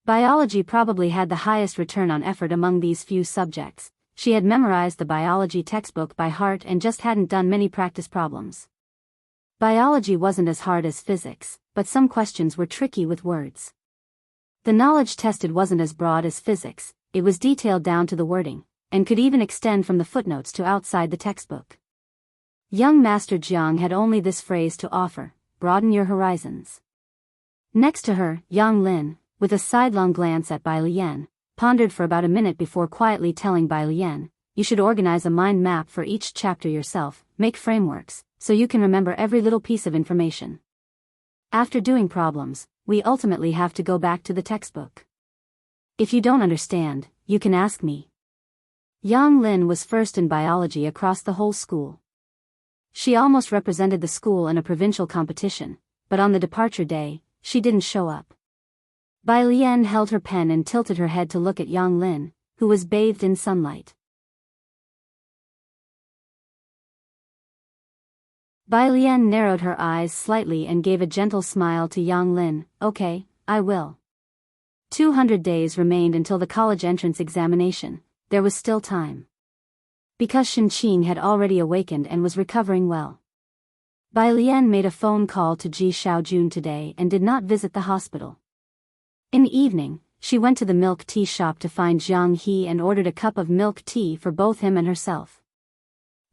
Biology probably had the highest return on effort among these few subjects. She had memorized the biology textbook by heart and just hadn't done many practice problems. Biology wasn't as hard as physics, but some questions were tricky with words. The knowledge tested wasn't as broad as physics, it was detailed down to the wording, and could even extend from the footnotes to outside the textbook. Young Master Jiang had only this phrase to offer: broaden your horizons. Next to her, Yang Lin, with a sidelong glance at Bai Lian, pondered for about a minute before quietly telling Bai Lian, you should organize a mind map for each chapter yourself, make frameworks, so you can remember every little piece of information. After doing problems, we ultimately have to go back to the textbook. If you don't understand, you can ask me. Yang Lin was first in biology across the whole school. She almost represented the school in a provincial competition, but on the departure day, she didn't show up. Bai Lian held her pen and tilted her head to look at Yang Lin, who was bathed in sunlight. Bai Lian narrowed her eyes slightly and gave a gentle smile to Yang Lin. Okay, I will. 200 days remained until the college entrance examination. There was still time. Because Shinqing had already awakened and was recovering well. Bai Lian made a phone call to Ji Xiaojun today and did not visit the hospital. In the evening, she went to the milk tea shop to find Jiang He and ordered a cup of milk tea for both him and herself.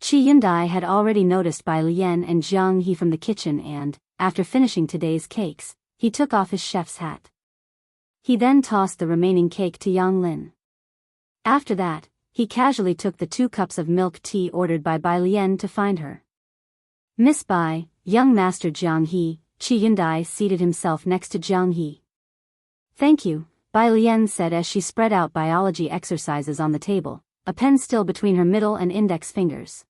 Qi Yundai had already noticed Bai Lian and Jiang He from the kitchen and, after finishing today's cakes, he took off his chef's hat. He then tossed the remaining cake to Yang Lin. After that, he casually took the 2 cups of milk tea ordered by Bai Lian to find her. Miss Bai, young master Jiang He, Qi Yundai seated himself next to Jiang He. Thank you, Bai Lian said as she spread out biology exercises on the table, a pen still between her middle and index fingers.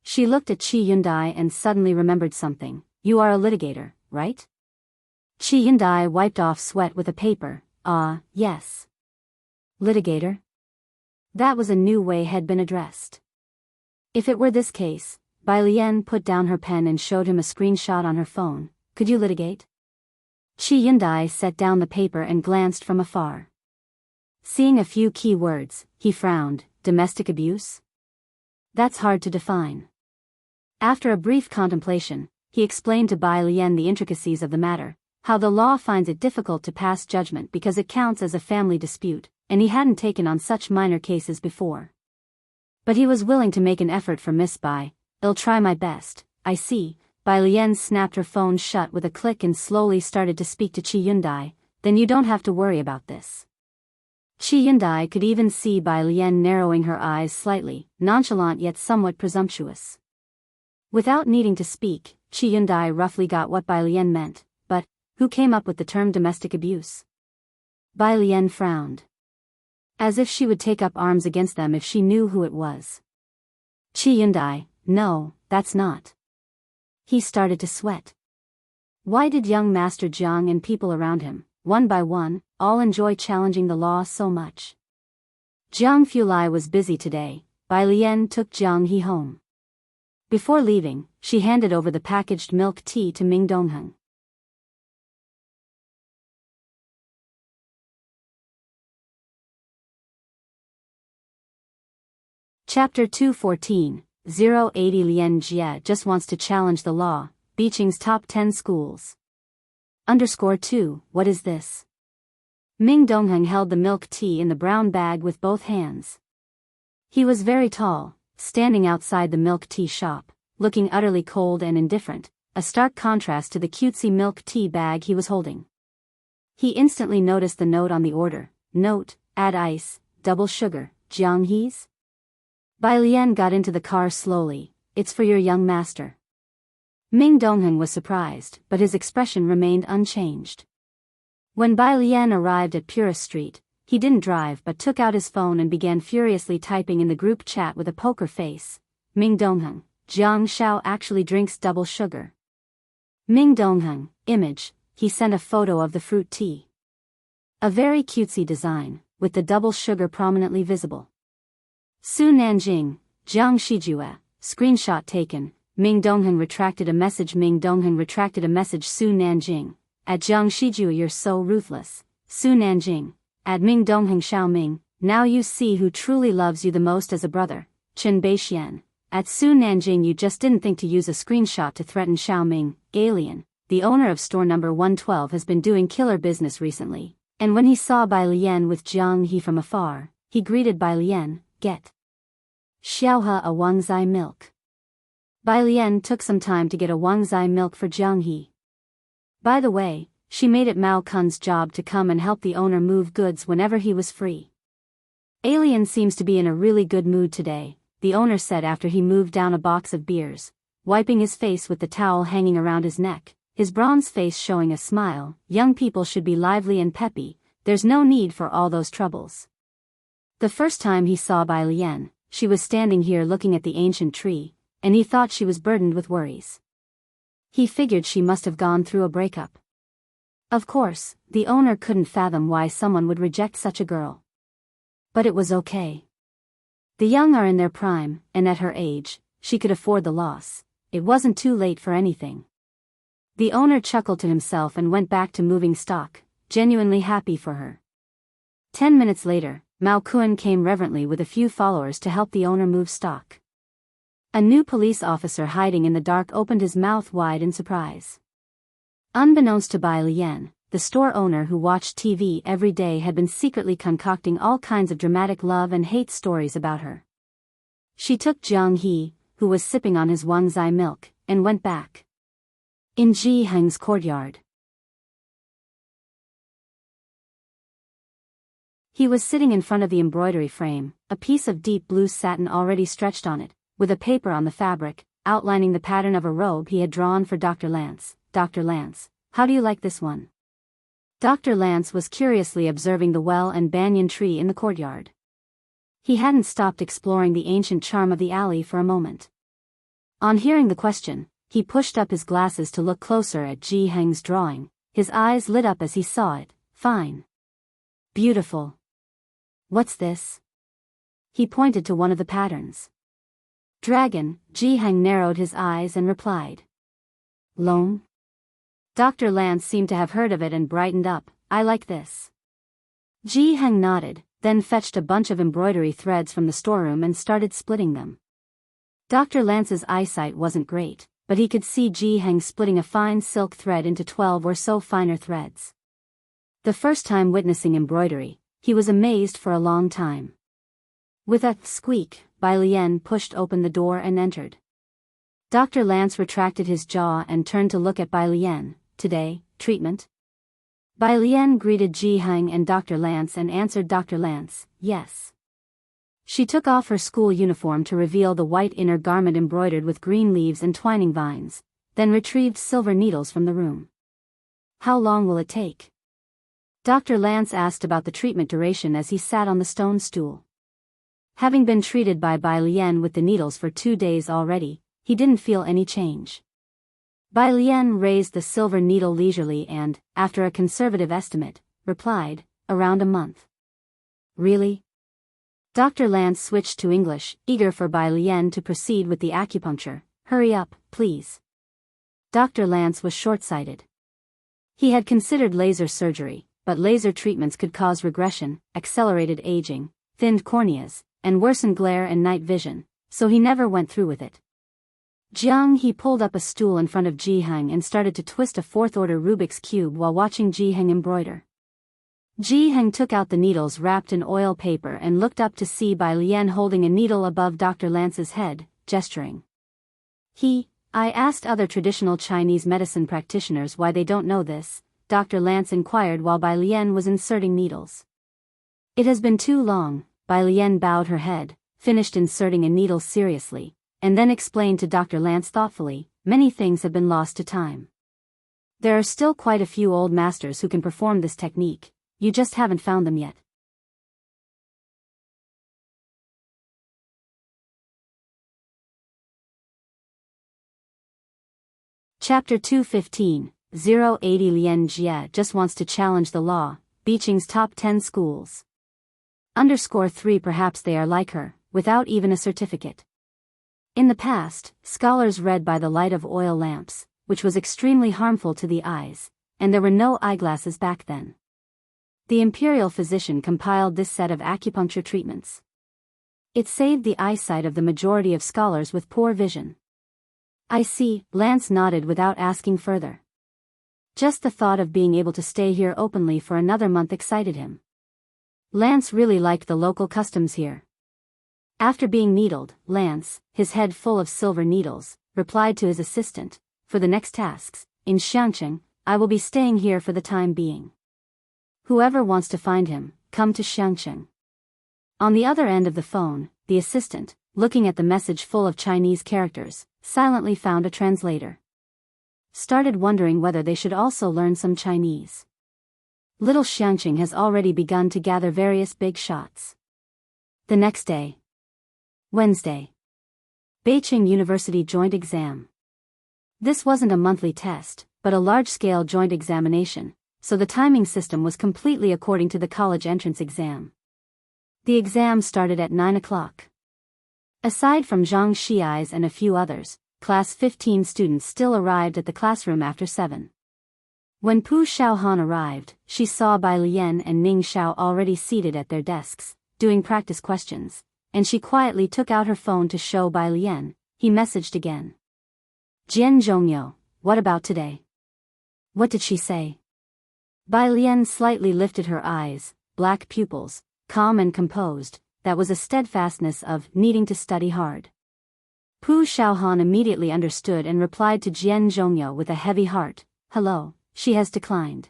She looked at Qi Yundai and suddenly remembered something. You are a litigator, right? Qi Yundai wiped off sweat with a paper. Yes. Litigator? That was a new way had been addressed. If it were this case, Bai Lian put down her pen and showed him a screenshot on her phone. Could you litigate? Qi Yundai set down the paper and glanced from afar. Seeing a few key words, he frowned. Domestic abuse? That's hard to define. After a brief contemplation, he explained to Bai Lian the intricacies of the matter, how the law finds it difficult to pass judgment because it counts as a family dispute, and he hadn't taken on such minor cases before. But he was willing to make an effort for Miss Bai. I'll try my best. I see. Bai Lian snapped her phone shut with a click and slowly started to speak to Qi Yundai. Then you don't have to worry about this. Qi Yundai could even see Bai Lian narrowing her eyes slightly, nonchalant yet somewhat presumptuous. Without needing to speak, Qi Yundai roughly got what Bai Lian meant, but who came up with the term domestic abuse? Bai Lian frowned. As if she would take up arms against them if she knew who it was. Qi Yundai, no, that's not. He started to sweat. Why did young Master Jiang and people around him, one by one, all enjoy challenging the law so much? Jiang Fulai was busy today. Bai Lian took Jiang He home. Before leaving, she handed over the packaged milk tea to Ming Dongheng. Chapter 214, 080 Lian Jie just wants to challenge the law, Beijing's top 10 schools. _2, what is this? Ming Dongheng held the milk tea in the brown bag with both hands. He was very tall, standing outside the milk tea shop, looking utterly cold and indifferent, a stark contrast to the cutesy milk tea bag he was holding. He instantly noticed the note on the order. Note, add ice, double sugar, Jiang He's? Bai Lian got into the car slowly. It's for your young master. Ming Dongheng was surprised, but his expression remained unchanged. When Bai Lian arrived at Purist Street, he didn't drive but took out his phone and began furiously typing in the group chat with a poker face. Ming Dongheng, Jiang Xiao actually drinks double sugar. Ming Dongheng, image, he sent a photo of the fruit tea. A very cutesy design, with the double sugar prominently visible. Su Nanjing, Jiang Shijue, screenshot taken. Ming Dongheng retracted a message. Ming Dongheng retracted a message. Su Nanjing, at Jiang Shijue, you're so ruthless. Su Nanjing, at Ming Dongheng Xiaoming, now you see who truly loves you the most as a brother. Chen Beixian, at Su Nanjing, you just didn't think to use a screenshot to threaten Xiaoming. Alien, the owner of store number 112 has been doing killer business recently, and when he saw Bai Lian with Jiang He from afar, he greeted Bai Lian, get Xiaohe a Wangzai milk. Bai Lian took some time to get a Wangzai milk for Jiang He. By the way, she made it Mao Kun's job to come and help the owner move goods whenever he was free. Alien seems to be in a really good mood today, the owner said after he moved down a box of beers, wiping his face with the towel hanging around his neck, his bronze face showing a smile. Young people should be lively and peppy, there's no need for all those troubles. The first time he saw Bai Lian, she was standing here looking at the ancient tree, and he thought she was burdened with worries. He figured she must have gone through a breakup. Of course, the owner couldn't fathom why someone would reject such a girl. But it was okay. The young are in their prime, and at her age, she could afford the loss. It wasn't too late for anything. The owner chuckled to himself and went back to moving stock, genuinely happy for her. 10 minutes later, Mao Kun came reverently with a few followers to help the owner move stock. A new police officer hiding in the dark opened his mouth wide in surprise. Unbeknownst to Bai Lian, the store owner who watched TV every day had been secretly concocting all kinds of dramatic love and hate stories about her. She took Jianghu, who was sipping on his Wangzai milk, and went back. In Jianghu's courtyard. He was sitting in front of the embroidery frame, a piece of deep blue satin already stretched on it, with a paper on the fabric, outlining the pattern of a robe he had drawn for Dr. Lance. Dr. Lance, how do you like this one? Dr. Lance was curiously observing the well and banyan tree in the courtyard. He hadn't stopped exploring the ancient charm of the alley for a moment. On hearing the question, he pushed up his glasses to look closer at Jianghu's drawing. His eyes lit up as he saw it. Fine. Beautiful. What's this? He pointed to one of the patterns. Dragon. Jianghu narrowed his eyes and replied. Loan? Dr. Lance seemed to have heard of it and brightened up. I like this. Jianghu nodded, then fetched a bunch of embroidery threads from the storeroom and started splitting them. Dr. Lance's eyesight wasn't great, but he could see Jianghu splitting a fine silk thread into 12 or so finer threads. The first time witnessing embroidery, he was amazed for a long time. With a squeak, Bai Lian pushed open the door and entered. Dr. Lance retracted his jaw and turned to look at Bai Lian. Today, treatment? Bai Lian greeted Jianghu and Dr. Lance and answered Dr. Lance, yes. She took off her school uniform to reveal the white inner garment embroidered with green leaves and twining vines, then retrieved silver needles from the room. How long will it take? Dr. Lance asked about the treatment duration as he sat on the stone stool. Having been treated by Bai Lian with the needles for 2 days already, he didn't feel any change. Bai Lian raised the silver needle leisurely and, after a conservative estimate, replied, around a month. Really? Dr. Lance switched to English, eager for Bai Lian to proceed with the acupuncture. Hurry up, please. Dr. Lance was short-sighted. He had considered laser surgery, but laser treatments could cause regression, accelerated aging, thinned corneas, and worsened glare and night vision, so he never went through with it. Jianghu pulled up a stool in front of Jianghu and started to twist a fourth-order Rubik's Cube while watching Jianghu embroider. Jianghu took out the needles wrapped in oil paper and looked up to see Bai Lian holding a needle above Dr. Lance's head, gesturing. I asked other traditional Chinese medicine practitioners why they don't know this, Dr. Lance inquired while Bai Lian was inserting needles. It has been too long, Bai Lian bowed her head, finished inserting a needle seriously, and then explained to Dr. Lance thoughtfully, many things have been lost to time. There are still quite a few old masters who can perform this technique, you just haven't found them yet. Chapter 215, 080 Lian Jie just wants to challenge the law, Beijing's top 10 schools. _3 Perhaps they are like her, without even a certificate. In the past, scholars read by the light of oil lamps, which was extremely harmful to the eyes, and there were no eyeglasses back then. The imperial physician compiled this set of acupuncture treatments. It saved the eyesight of the majority of scholars with poor vision. I see, Lance nodded without asking further. Just the thought of being able to stay here openly for another month excited him. Lance really liked the local customs here. After being needled, Lance, his head full of silver needles, replied to his assistant, for the next tasks, in Xiangcheng, I will be staying here for the time being. Whoever wants to find him, come to Xiangcheng. On the other end of the phone, the assistant, looking at the message full of Chinese characters, silently found a translator. Started wondering whether they should also learn some Chinese. Little Xiangcheng has already begun to gather various big shots. The next day. Wednesday. Beijing University Joint Exam. This wasn't a monthly test, but a large-scale joint examination, so the timing system was completely according to the college entrance exam. The exam started at 9 o'clock. Aside from Zhang Xiai's and a few others, class 15 students still arrived at the classroom after 7. When Pu Xiaohan arrived, she saw Bai Lian and Ning Xiao already seated at their desks, doing practice questions, and she quietly took out her phone to show Bai Lian. he messaged again. Jian Zhongyo, what about today? What did she say? Bai Lian slightly lifted her eyes, black pupils, calm and composed, that was a steadfastness of needing to study hard. Pu Xiaohan immediately understood and replied to Jian Zhongyo with a heavy heart, hello, she has declined.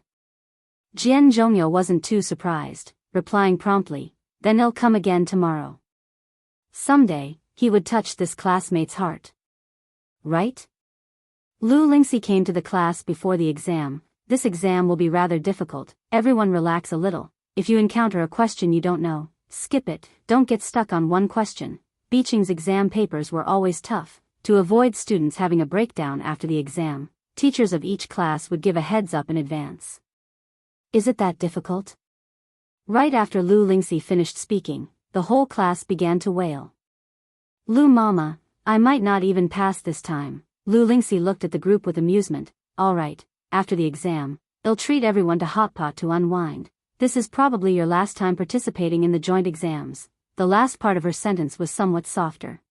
Jian Zhongyo wasn't too surprised, replying promptly, then he'll come again tomorrow. Someday, he would touch this classmate's heart. Right? Lu Lingxi came to the class before the exam. This exam will be rather difficult, everyone relax a little. If you encounter a question you don't know, skip it, don't get stuck on one question. Beiqing's exam papers were always tough. To avoid students having a breakdown after the exam, teachers of each class would give a heads up in advance. Is it that difficult? Right after Lu Lingxi finished speaking, the whole class began to wail. Lu Mama, I might not even pass this time. Lu Lingxi looked at the group with amusement. Alright, after the exam, they'll treat everyone to hot pot to unwind. This is probably your last time participating in the joint exams. The last part of her sentence was somewhat softer.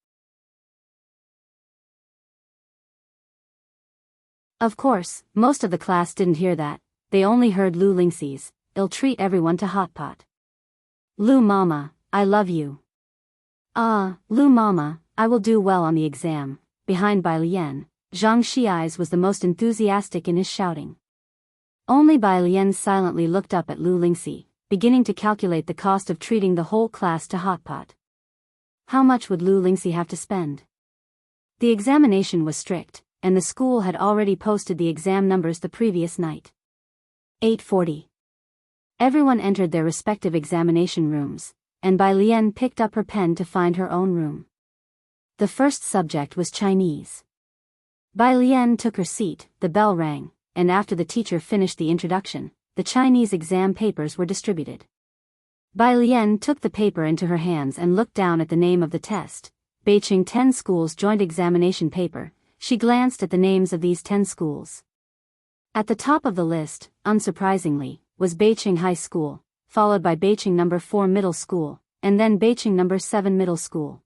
Of course, most of the class didn't hear that. They only heard Lu Lingxi's, "They'll treat everyone to hot pot." Lu Mama, I love you. Lu Mama, I will do well on the exam. Behind Bai Lian, Zhang Xiai's was the most enthusiastic in his shouting. Only Bai Lian silently looked up at Lu Lingxi, beginning to calculate the cost of treating the whole class to hot pot. How much would Lu Lingxi have to spend? The examination was strict, and the school had already posted the exam numbers the previous night. 8:40. Everyone entered their respective examination rooms, and Bai Lian picked up her pen to find her own room. The first subject was Chinese. Bai Lian took her seat, the bell rang, and after the teacher finished the introduction, the Chinese exam papers were distributed. Bai Lian took the paper into her hands and looked down at the name of the test, Beiqing 10 Schools Joint Examination Paper. She glanced at the names of these 10 schools. At the top of the list, unsurprisingly, was Beiqing High School, followed by Beiqing No. 4 Middle School, and then Beiqing No. 7 Middle School.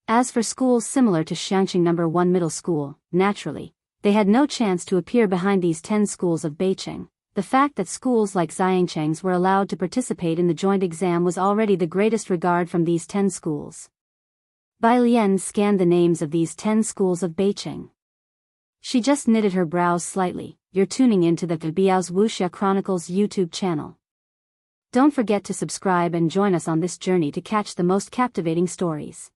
As for schools similar to Xiangqing No. 1 Middle School, naturally, they had no chance to appear behind these 10 schools of Beiqing. The fact that schools like Xiangcheng's were allowed to participate in the joint exam was already the greatest regard from these 10 schools. Bai Lian scanned the names of these 10 schools of Beiqing. She just knitted her brows slightly. You're tuning into the Biyao's Wuxia Chronicles YouTube channel. Don't forget to subscribe and join us on this journey to catch the most captivating stories.